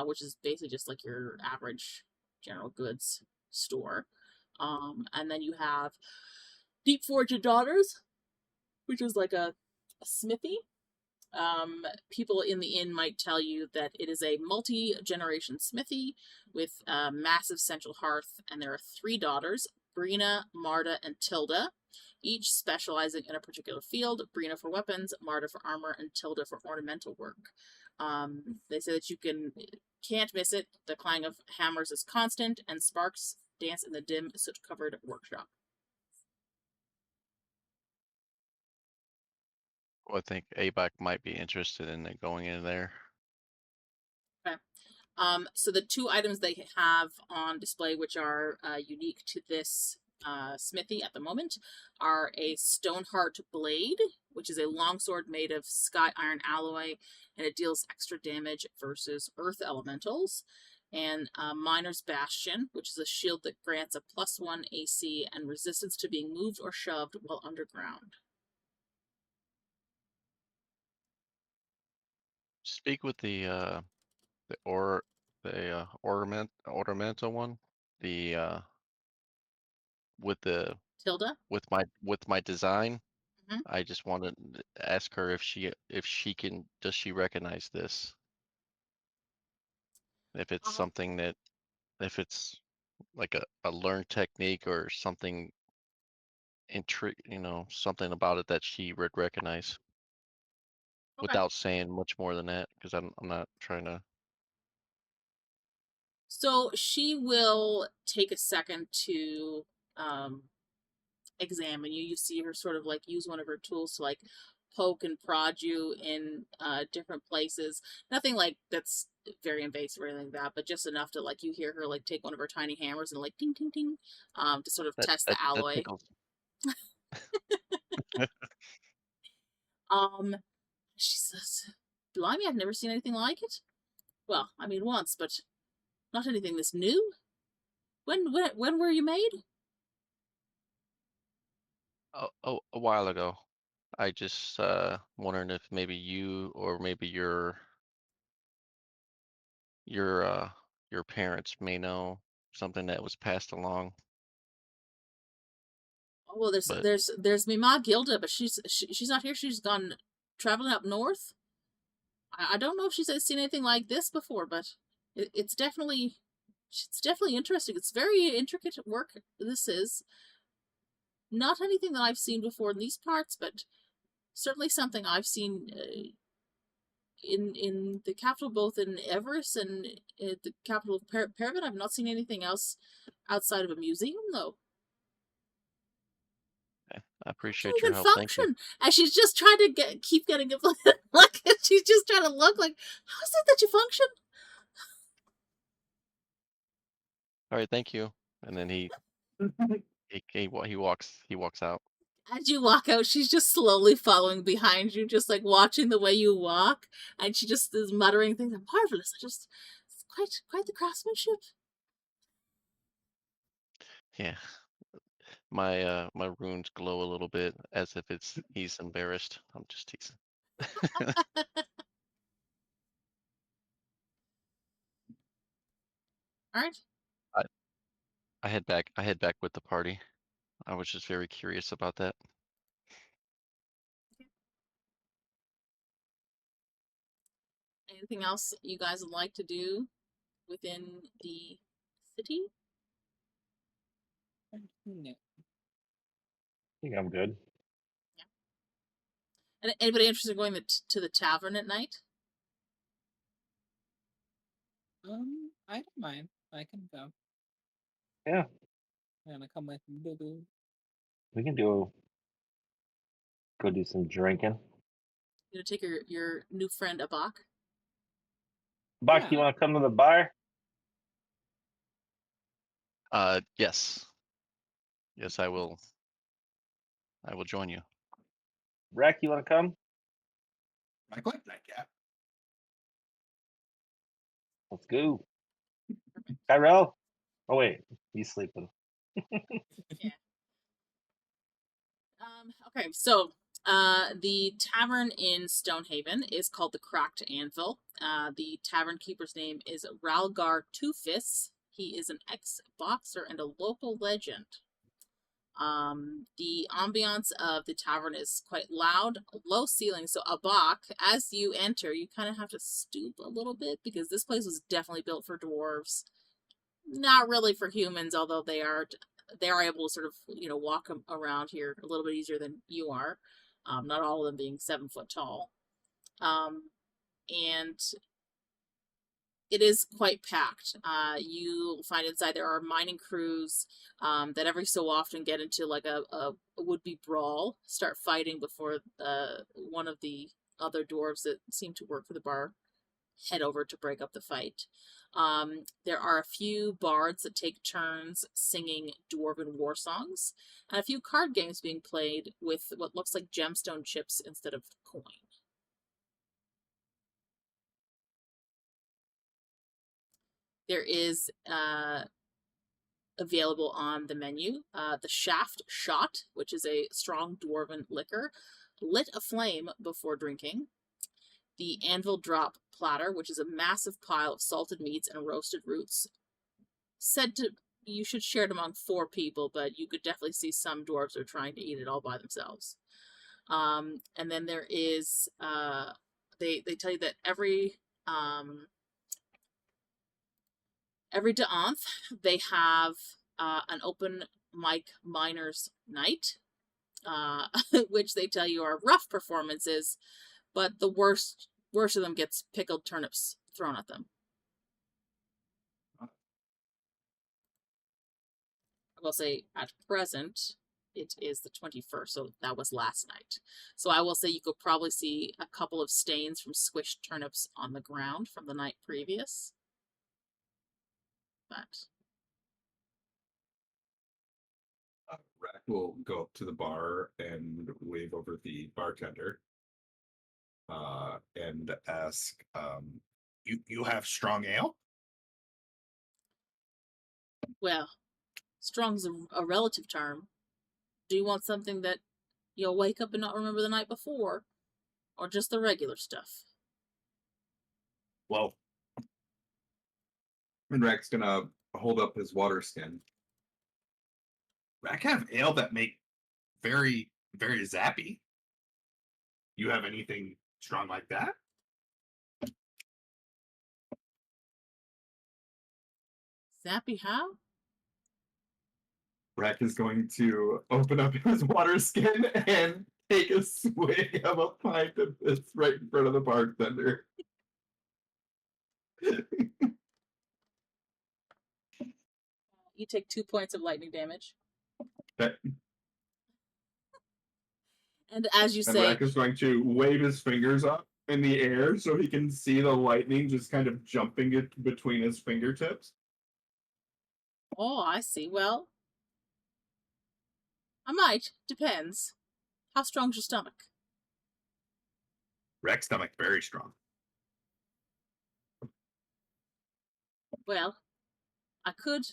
which is basically just like your average general goods store. And then you have Deep Forge Daughters, which is like a smithy. People in the inn might tell you that it is a multi-generation smithy with a massive central hearth, and there are 3 daughters. Brina, Marta, and Tilda, each specializing in a particular field. Brina for weapons, Marta for armor, and Tilda for ornamental work. They say that you can't miss it. The clang of hammers is constant, and sparks dance in the dim, soot-covered workshop. Well, I think A.B.A.C might be interested in going in there. Okay. So the two items they have on display, which are unique to this smithy at the moment, are a Stoneheart Blade, which is a longsword made of sky iron alloy, and it deals extra damage versus earth elementals, and Miner's Bastion, which is a shield that grants a +1 AC and resistance to being moved or shoved while underground. Speak with the ornamental one, the with Tilda? with my design. Mhm. I just wanted to ask her if she does she recognize this? If it's something that, if it's like a learned technique or something something about it that she would recognize, without saying much more than that, because I'm not trying to. So she will take a second to examine you. You see her sort of like use one of her tools to like poke and prod you in different places. Nothing like that's very invasive or anything like that, but just enough to like you hear her like take one of her tiny hammers and like ding ding ding to sort of test the That alloy. tickles. She says, "Blimey, I've never seen anything like it. Well, I mean once, but not anything this new. When were you made?" Oh, a while ago. I just wondering if maybe you or maybe your parents may know something that was passed along. Oh, well, But there's me ma Gilda, but she's not here. She's gone traveling up north. I don't know if she's seen anything like this before, but it's definitely interesting. It's very intricate work. This is not anything that I've seen before in these parts, but certainly something I've seen in the capital, both in Everest and the capital of Paragon. I've not seen anything else outside of a museum, though. I appreciate Can't your even help. Thank you. function, and she's just trying to keep getting it. Like she's just trying to look like, how is it that you function? All right, thank you. And then he walks out. As you walk out, she's just slowly following behind you, just like watching the way you walk, and she just is muttering things. Marvelous! It's quite the craftsmanship. Yeah. My runes glow a little bit as if he's embarrassed. I'm just teasing. All right. I head back with the party. I was just very curious about that. Anything else you guys would like to do within the city? No. I think I'm good. And anybody interested in going to the tavern at night? I don't mind. I can go. Yeah. I'm gonna come with Boo Boo. We can go do some drinking. You gonna take your new friend A.B.A.C? Buck, Yeah. you want to come to the bar? Yes. Yes, I will. I will join you. Rahk, you want to come? I like that cat. Let's go. Ki-Rel? Oh wait, he's sleeping. Okay, so the tavern in Stonehaven is called the Cracked Anvil. The tavern keeper's name is Ralgar Two-Fists. He is an ex-boxer and a local legend. The ambiance of the tavern is quite loud, low ceiling. So A.B.A.C, as you enter, you kind of have to stoop a little bit because this place was definitely built for dwarves. Not really for humans, although they are they are able to sort of, walk around here a little bit easier than you are. Not all of them being 7 foot tall. And it is quite packed. You'll find inside there are mining crews that every so often get into like a would-be brawl, start fighting before one of the other dwarves that seem to work for the bar head over to break up the fight. There are a few bards that take turns singing dwarven war songs, and a few card games being played with what looks like gemstone chips instead of coin. There is available on the menu the Shaft Shot, which is a strong dwarven liquor, lit aflame before drinking. The Anvil Drop Platter, which is a massive pile of salted meats and roasted roots. Said to you should share it among 4 people, but you could definitely see some dwarves are trying to eat it all by themselves. And then there is they tell you that every Da'anth, they have an open mic miners night, which they tell you are rough performances, but the worst of them gets pickled turnips thrown at them. I will say at present, it is the 21st, so that was last night. So I will say you could probably see a couple of stains from squished turnips on the ground from the night previous. But Rahk will go up to the bar and wave over the bartender and ask, You have strong ale? well, strong's a relative term. Do you want something that you'll wake up and not remember the night before, or just the regular stuff? Well, and Rahk's gonna hold up his water skin. I have ale that make very, very zappy. You have anything strong like that? Zappy how? Rahk is going to open up his water skin and take a swig of a pint of this right in front of the bartender. You take 2 points of lightning damage. Okay. And as you And say, Rahk is going to wave his fingers up in the air so he can see the lightning just kind of jumping it between his fingertips. oh, I see. Well, I might. Depends. How strong's your stomach? Rahk's stomach very strong. Well, I could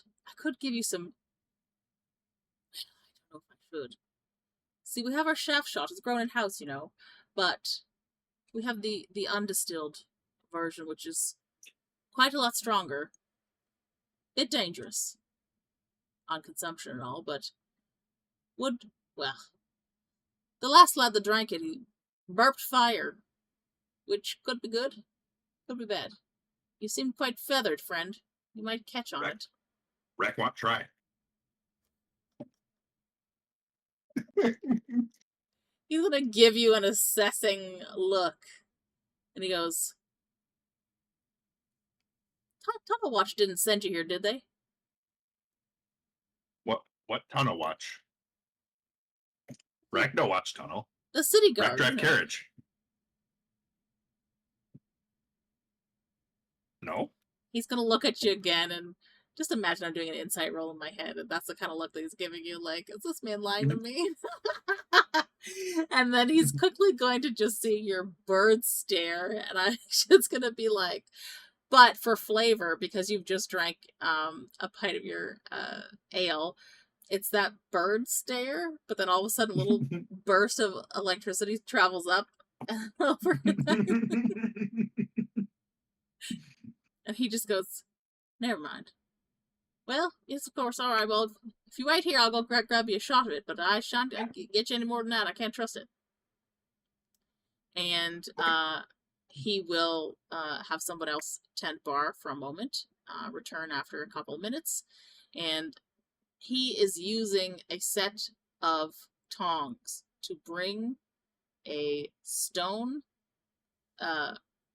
give you some. I don't know if I should. See, we have our shaft shot. It's grown in house, but we have the undistilled version, which is quite a lot stronger. Bit dangerous on consumption and all, but well, the last lad that drank it, he burped fire, which could be good, could be bad. You seem quite feathered, friend. You might catch on it. Rahk won't try. He's gonna give you an assessing look, and he goes, Tunnel Watch didn't send you here, did they? What tunnel watch? Rahk no watch tunnel. The city Rahk guard. drive carriage. No. He's gonna look at you again, and just imagine I'm doing an insight roll in my head, and that's the kind of look that he's giving you, like, is this man lying to me? And then he's quickly going to just see your bird stare, and I'm just gonna be like, but for flavor, because you've just drank a pint of your ale, it's that bird stare, but then all of a sudden a little burst of electricity travels up and over. And he just goes, never mind. Well, yes, of course, alright, well, if you wait here, I'll go grab you a shot of it, but I shan't get you any more than that, I can't trust it. And he will have someone else tend bar for a moment, return after a couple of minutes, and he is using a set of tongs to bring a stone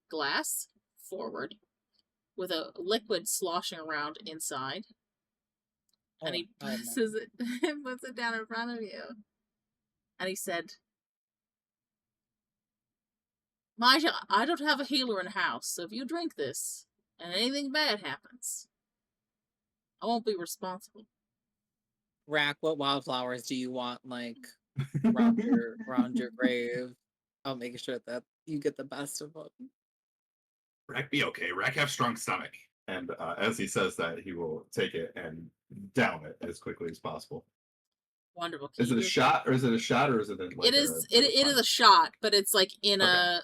glass forward with a liquid sloshing around inside. And he puts it down in front of you. And he said, Maja, I don't have a healer in the house, so if you drink this and anything bad happens, I won't be responsible. Rahk, what wildflowers do you want, like, around your grave? I'll make sure that you get the best of them. Rahk be okay. Rahk have strong stomach. And as he says that, he will take it and down it as quickly as possible. Wonderful. Is it a shot, or is it a It is a shot, but it's like in a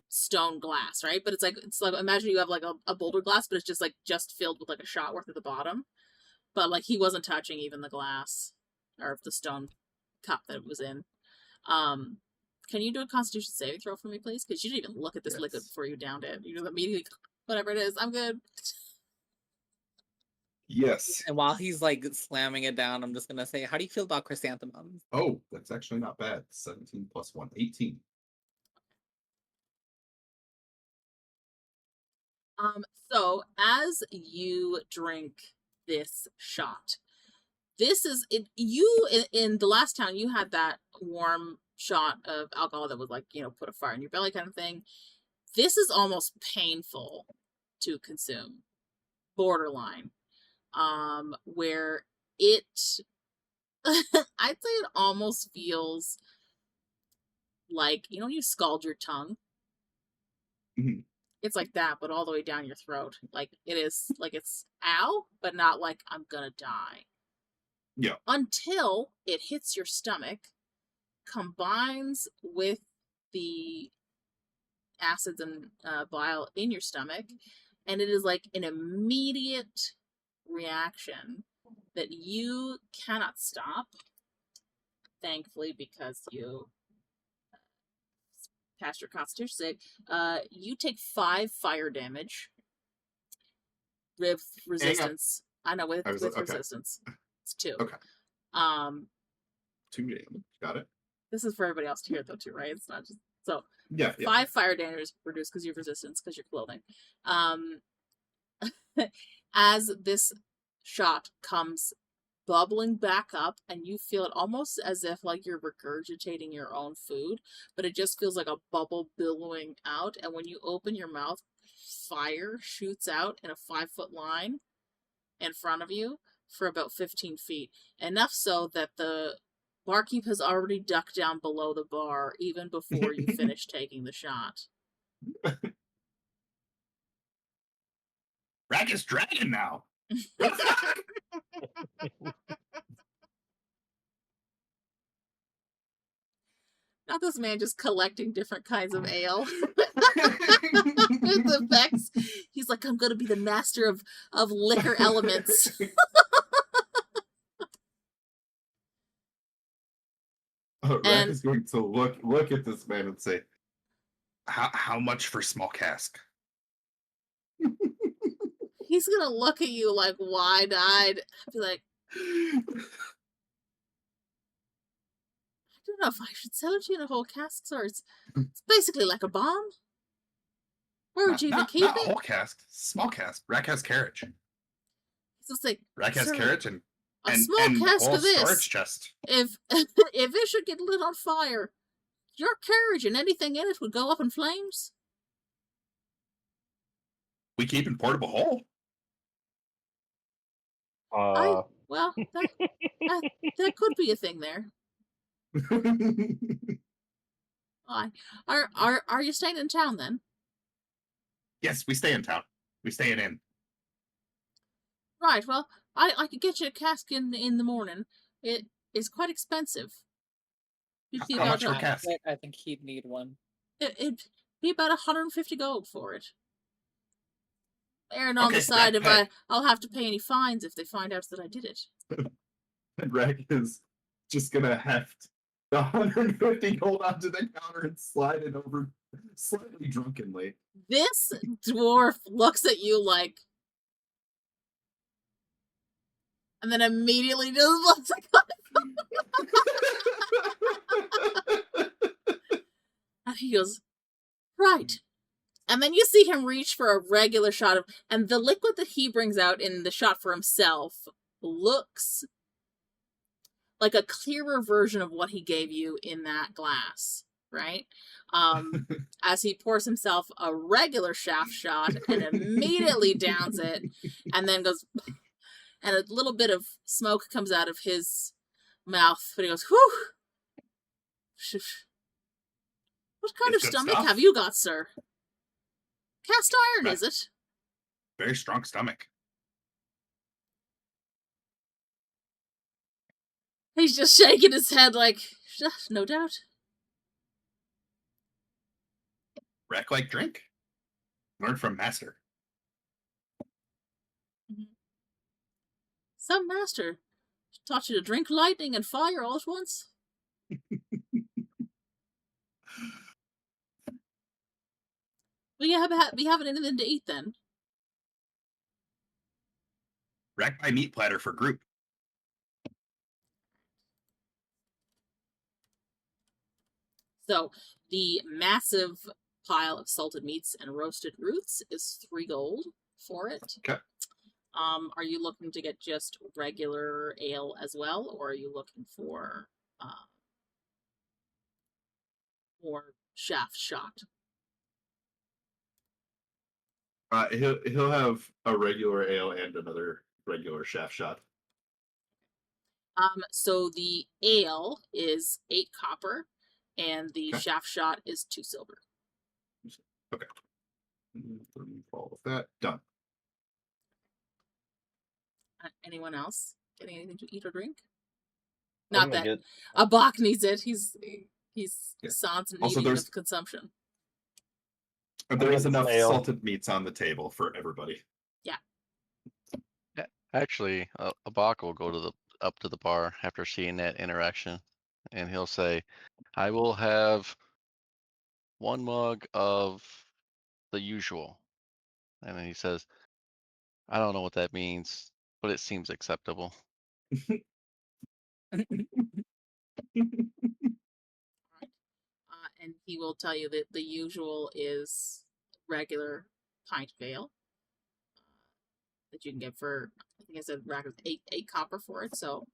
stone glass, right? But it's like imagine you have like a boulder glass, but it's just filled with like a shot worth at the bottom. But like he wasn't touching even the glass or the stone cup that it was in. Can you do a Constitution saving throw for me, please? Because you didn't even look at this liquid before you downed it. You just immediately, whatever it is, I'm good. Yes. And while he's like slamming it down, I'm just gonna say, how do you feel about chrysanthemums? Oh, that's actually not bad. 17 plus 1, 18. So as you drink this shot, this is it. You in the last town, you had that warm shot of alcohol that was like, put a fire in your belly kind of thing. This is almost painful to consume, borderline. Where it, I'd say it almost feels like, you scald your tongue. Mm-hmm. It's like that, but all the way down your throat. Like it is, like it's ow, but not like I'm gonna die. Yeah. Until it hits your stomach, combines with the acids and bile in your stomach, and it is like an immediate reaction that you cannot stop, thankfully, because you passed your Constitution save. You take 5 fire damage with resistance. I know, with resistance. It's 2. Okay. 2 damage. Got it. This is for everybody else to hear, though, too, right? It's not just... So, yeah. 5 fire damage reduced because you have resistance, because you're clothing. As this shot comes bubbling back up, and you feel it almost as if like you're regurgitating your own food, but it just feels like a bubble billowing out, and when you open your mouth, fire shoots out in a 5-foot line in front of you for about 15 feet. Enough so that the barkeep has already ducked down below the bar even before you finish taking the shot. Rahk is dragon now. Not this man just collecting different kinds of ale. With effects. He's like, I'm gonna be the master of liquor elements. Rahk is going to look at this man and say, how much for small cask? He's gonna look at you like wide-eyed. Be like, I don't know if I should sell it to you in a whole cask, or it's basically like a bomb. Where would you even keep not it? Not whole cask, small cask. Rahk has carriage. So it's like, Rahk has carriage and a small cask whole of this. storage chest. If it should get lit on fire, your carriage and anything in it would go up in flames. We keep in portable hole. Well, that could be a thing there. Are you staying in town then? Yes, we stay in town. We stay in inn. Right. Well, I could get you a cask in the morning. It is quite expensive. How much for a cask? I think he'd need one. It'd be about 150 gold for it. And on the Okay, side, Rahk, I'll have to pay any fines if they find out that I did it. and Rahk is just gonna heft the 150 gold onto the counter and slide it over slightly drunkenly. This dwarf looks at you like, And then immediately just looks like and he goes, right. And then you see him reach for a regular shot of, and the liquid that he brings out in the shot for himself looks like a clearer version of what he gave you in that glass, right? As he pours himself a regular shaft shot and immediately downs it, and then goes, and a little bit of smoke comes out of his mouth, but he goes, whew. What kind It's of good stomach stuff. have you got, sir? Cast iron, Right. is it? Very strong stomach. He's just shaking his head like, no doubt. Wreck like drink. Learn from master. Some master taught you to drink lightning and fire all at once. We haven't anything to eat then. Wreck by meat platter for group. So the massive pile of salted meats and roasted roots is 3 gold for it. Okay. Are you looking to get just regular ale as well, or are you looking for more shaft shot? He'll have a regular ale and another regular shaft shot. So the ale is 8 copper, and the Okay. shaft shot is 2 silver. Okay. Follow with that. Done. Anyone else getting anything to eat or drink? I'm Not gonna that get- A.B.A.C needs it. He's Yeah. sans and Also, needing there's- of consumption. There is get some enough ale. salted meats on the table for everybody. Actually, A.B.A.C will go to the up to the bar after seeing that interaction, and he'll say, "I will have 1 mug of the usual," and then he says, "I don't know what that means, but it seems acceptable." And he will tell you that the usual is regular pint of ale that you can get for, I think I said rack of 8 copper for it. So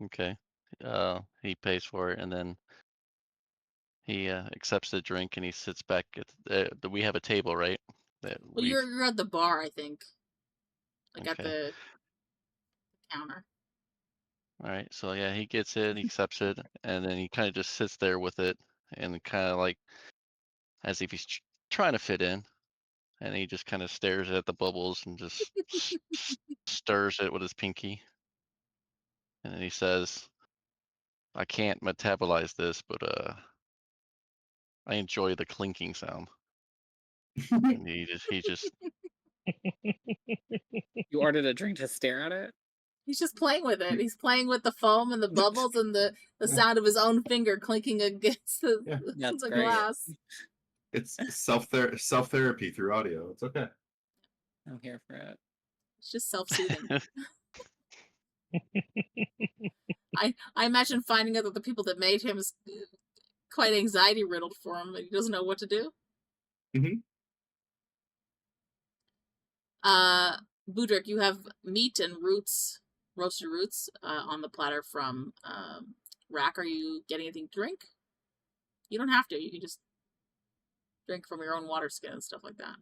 Okay. He pays for it, and then he accepts the drink, and he sits back at we have a table, right? That well, you're at the bar, I think, like at Okay. the counter. All right, so yeah, he gets it, he accepts it, and then he kind of just sits there with it, and kind of like as if he's trying to fit in, and he just kind of stares at the bubbles and just stirs it with his pinky, and then he says, "I can't metabolize this, but I enjoy the clinking sound." And he just You ordered a drink to stare at it? He's just playing with it. He's playing with the foam and the bubbles and the sound of his own finger clinking against the, Yeah. That's the great. glass. It's self therapy through audio. It's okay. I'm here for it. It's just self-soothing. I imagine finding out that the people that made him is quite anxiety riddled for him, and he doesn't know what to do. Mhm. Budrick, you have meat and roots, roasted roots, on the platter from Rahk. Are you getting anything to drink? You don't have to. You can just drink from your own water skin and stuff like that.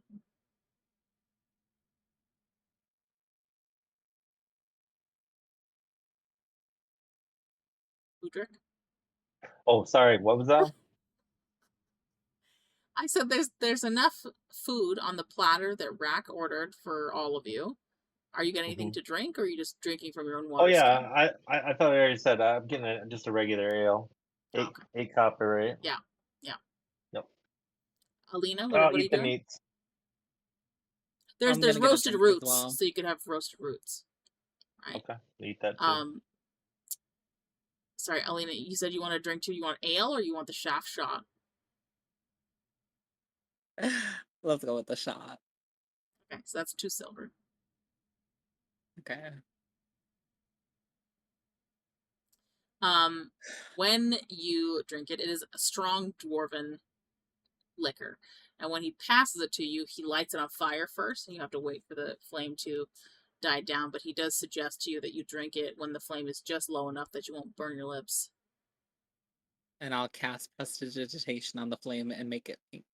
Budrick? Oh, sorry. What was that? I said there's enough food on the platter that Rahk ordered for all of you. Are you getting anything to drink, or are you just drinking from your own water Oh yeah, skin? I thought I already said I'm getting just a regular ale. Oh, 8 okay. 8 copper, right? Yeah. Yep. Alina, what I'll are you eat the doing? meats. There's I'm gonna get a roasted drink as roots, well. so you could have roasted roots. Right. Okay, eat that too. Sorry, Alina, you said you want a drink too. You want ale or you want the shaft shot? Let's go with the shot. Okay, so that's 2 silver. Okay. When you drink it, it is a strong dwarven liquor. And when he passes it to you, he lights it on fire first, and you have to wait for the flame to die down. But he does suggest to you that you drink it when the flame is just low enough that you won't burn your lips. And I'll cast prestidigitation on the flame and make it pink.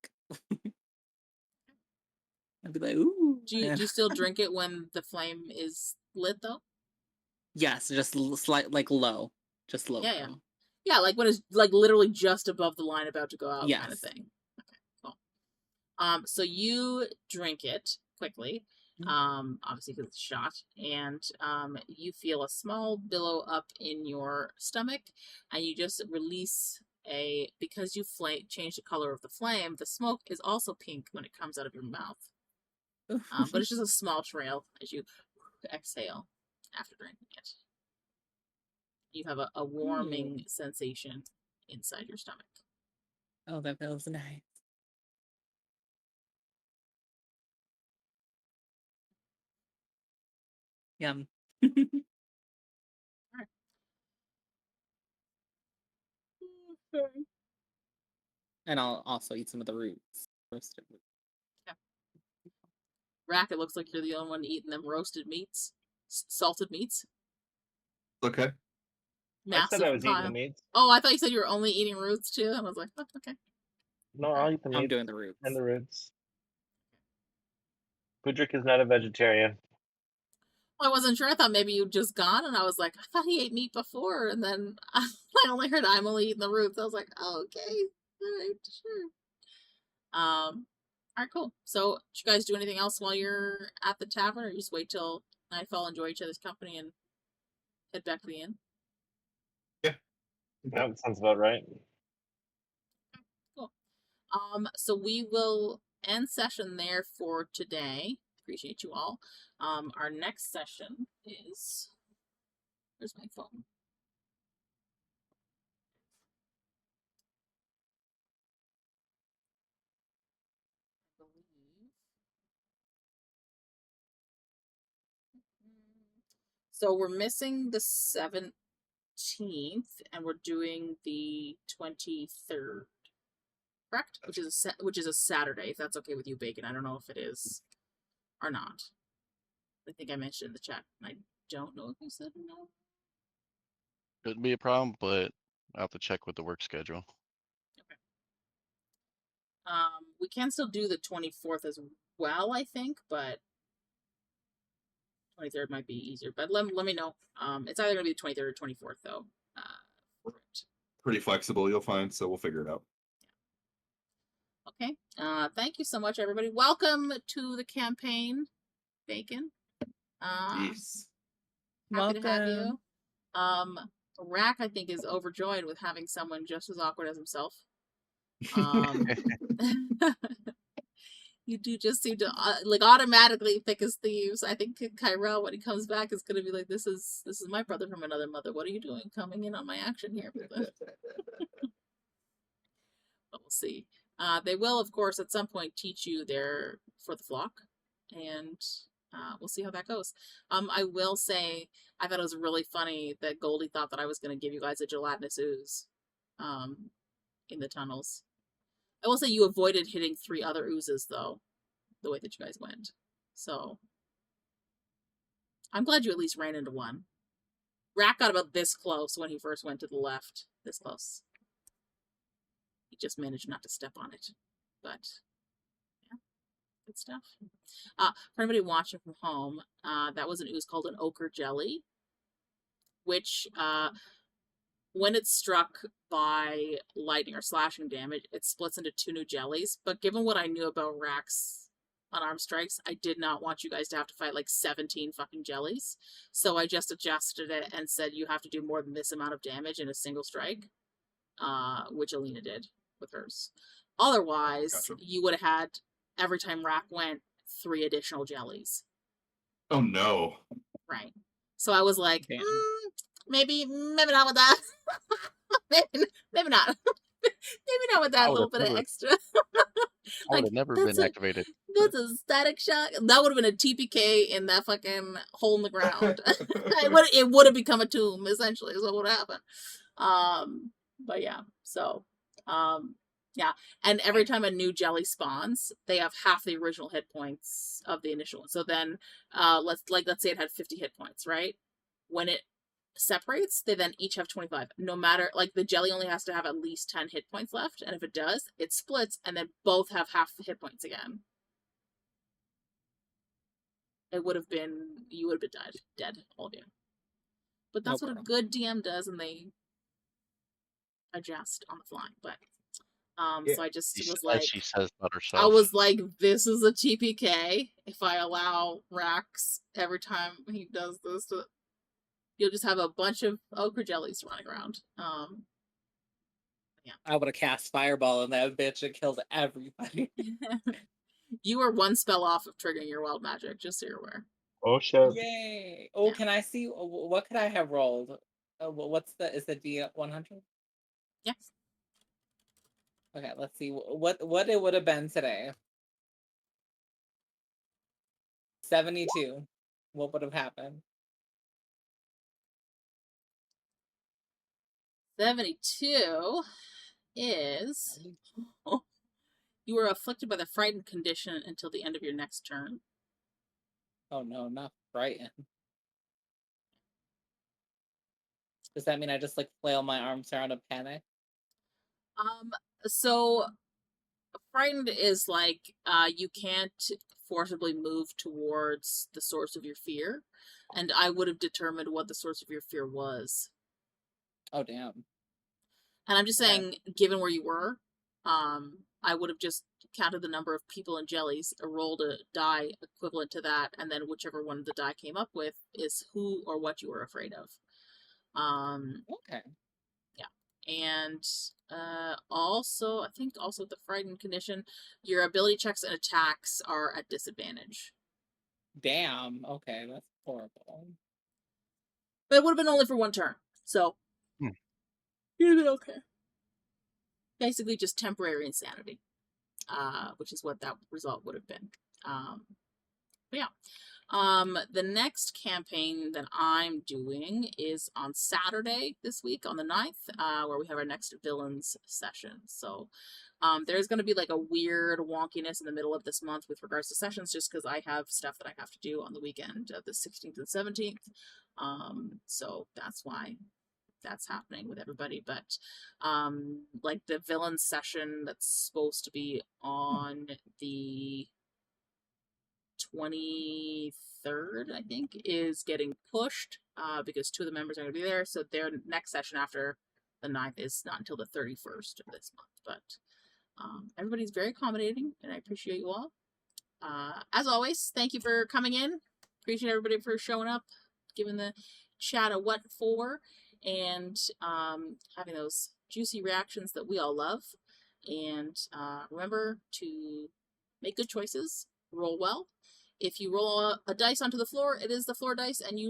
I'd be like, ooh. Do you still drink it when the flame is lit, though? Yes, just slight, like low. Just low. Yeah, yeah. Yeah, like when it's like literally just above the line about to go out kind of Yes. thing. Okay, cool. So you drink it quickly, obviously because it's shot, and you feel a small billow up in your stomach, and you just release because you change the color of the flame, the smoke is also pink when it comes out of your mouth. But it's just a small trail as you exhale after drinking it. You have a warming sensation inside your stomach. Oh, that feels nice. Yum. Alright. And I'll also eat some of the roots. Roasted roots. Rahk, it looks like you're the only one eating them roasted meats. Salted meats. Okay. Massive I said I was eating pile. the meats. Oh, I thought you said you were only eating roots too. And I was like, oh, okay. No, I'll eat the meats I'm doing the roots. and the roots. Budrick is not a vegetarian. Well, I wasn't sure. I thought maybe you'd just gone, and I was like, I thought he ate meat before, and then I only heard I'm only eating the roots. I was like, oh, okay, all right, sure. All right, cool. So, did you guys do anything else while you're at the tavern, or you just wait till nightfall, enjoy each other's company, and head back to the inn? That sounds about right. Cool. So we will end session there for today. Appreciate you all. Our next session is, where's my phone? I believe. So we're missing the 17th, and we're doing the 23rd. Correct? Which is a Saturday, if that's okay with you, Bacon. I don't know if it is or not. I think I mentioned in the chat. I don't know if you said no. Could be a problem, but I'll have to check with the work schedule. Okay. We can still do the 24th as well, I think, but 23rd might be easier. But let me know. It's either gonna be the 23rd or 24th, though. Pretty flexible, you'll find, so we'll figure it out. Okay. Thank you so much, everybody. Welcome to the campaign, Bacon. Yes. Happy to have you. Rahk, I think, is overjoyed with having someone just as awkward as himself. You do just seem to like automatically pick his thieves. I think Ki-Rel, when he comes back, is going to be like, "This is my brother from another mother. What are you doing, coming in on my action here?" But we'll see. They will, of course, at some point teach you their for the flock, and we'll see how that goes. I will say, I thought it was really funny that Goldie thought that I was going to give you guys a gelatinous ooze in the tunnels. I will say you avoided hitting 3 other oozes, though, the way that you guys went. So, I'm glad you at least ran into one. Rahk got about this close when he first went to the left. This close. He just managed not to step on it. But, yeah, good stuff. For anybody watching from home, that was an ooze called an ochre jelly, which, when it's struck by lightning or slashing damage, it splits into 2 new jellies. But given what I knew about Rahk's unarmed strikes, I did not want you guys to have to fight like 17 fucking jellies. So I just adjusted it and said you have to do more than this amount of damage in a single strike, which Alina did with hers. Otherwise, Gotcha. you would have had, every time Rahk went, 3 additional jellies. Oh no. Right. So I was like, maybe not with that. maybe not. Maybe not with that I would little have bit of never, extra. I would Like, have never that's been a activated. that's a static shock. That would have been a TPK in that fucking hole in the ground. It would have become a tomb, essentially, is what would happen. But yeah, so yeah. And every time a new jelly spawns, they have half the original hit points of the initial one. So then let's say it had 50 hit points, right? When it separates, they then each have 25. No matter, like, the jelly only has to have at least 10 hit points left, and if it does, it splits, and then both have half the hit points again. It would have been, you would have been dead, all of you. But that's what a good DM does, and they adjust on the fly. But so I just was like, As she says about I herself. was like, this is a TPK. If I allow Rahk every time he does this, you'll just have a bunch of ochre jellies running around. Yeah. I would have cast Fireball on that bitch and killed everybody. You were one spell off of triggering your wild magic, just so you're aware. Oh shit! Yay! Oh, Yeah. can I see what could I have rolled? Is the D100? Yes. Okay, let's see what it would have been today. 72. What would have happened? 72 is you were afflicted by the frightened condition until the end of your next turn. Oh no, not frightened. Does that mean I just like flail my arms around and panic? So frightened is like you can't forcibly move towards the source of your fear, and I would have determined what the source of your fear was. Oh damn. And I'm just saying, given where you were, I would have just counted the number of people and jellies, rolled a die equivalent to that, and then whichever one the die came up with is who or what you were afraid of. Okay. Yeah. And also, I think also with the frightened condition, your ability checks and attacks are at disadvantage. Damn. Okay, that's horrible. But it would have been only for one turn, so you'd have been okay. Basically, just temporary insanity, which is what that result would have been. But yeah. The next campaign that I'm doing is on Saturday this week, on the 9th, where we have our next villains session. So, there's going to be like a weird wonkiness in the middle of this month with regards to sessions, just because I have stuff that I have to do on the weekend of the 16th and 17th. So that's why that's happening with everybody. But, like the villains session that's supposed to be on the 23rd, I think, is getting pushed because two of the members are going to be there. So their next session after the 9th is not until the 31st of this month. But everybody's very accommodating, and I appreciate you all. As always, thank you for coming in. Appreciate everybody for showing up, giving the chat a what for, and having those juicy reactions that we all love. And remember to make good choices, roll well. If you roll a dice onto the floor, it is the floor dice, and you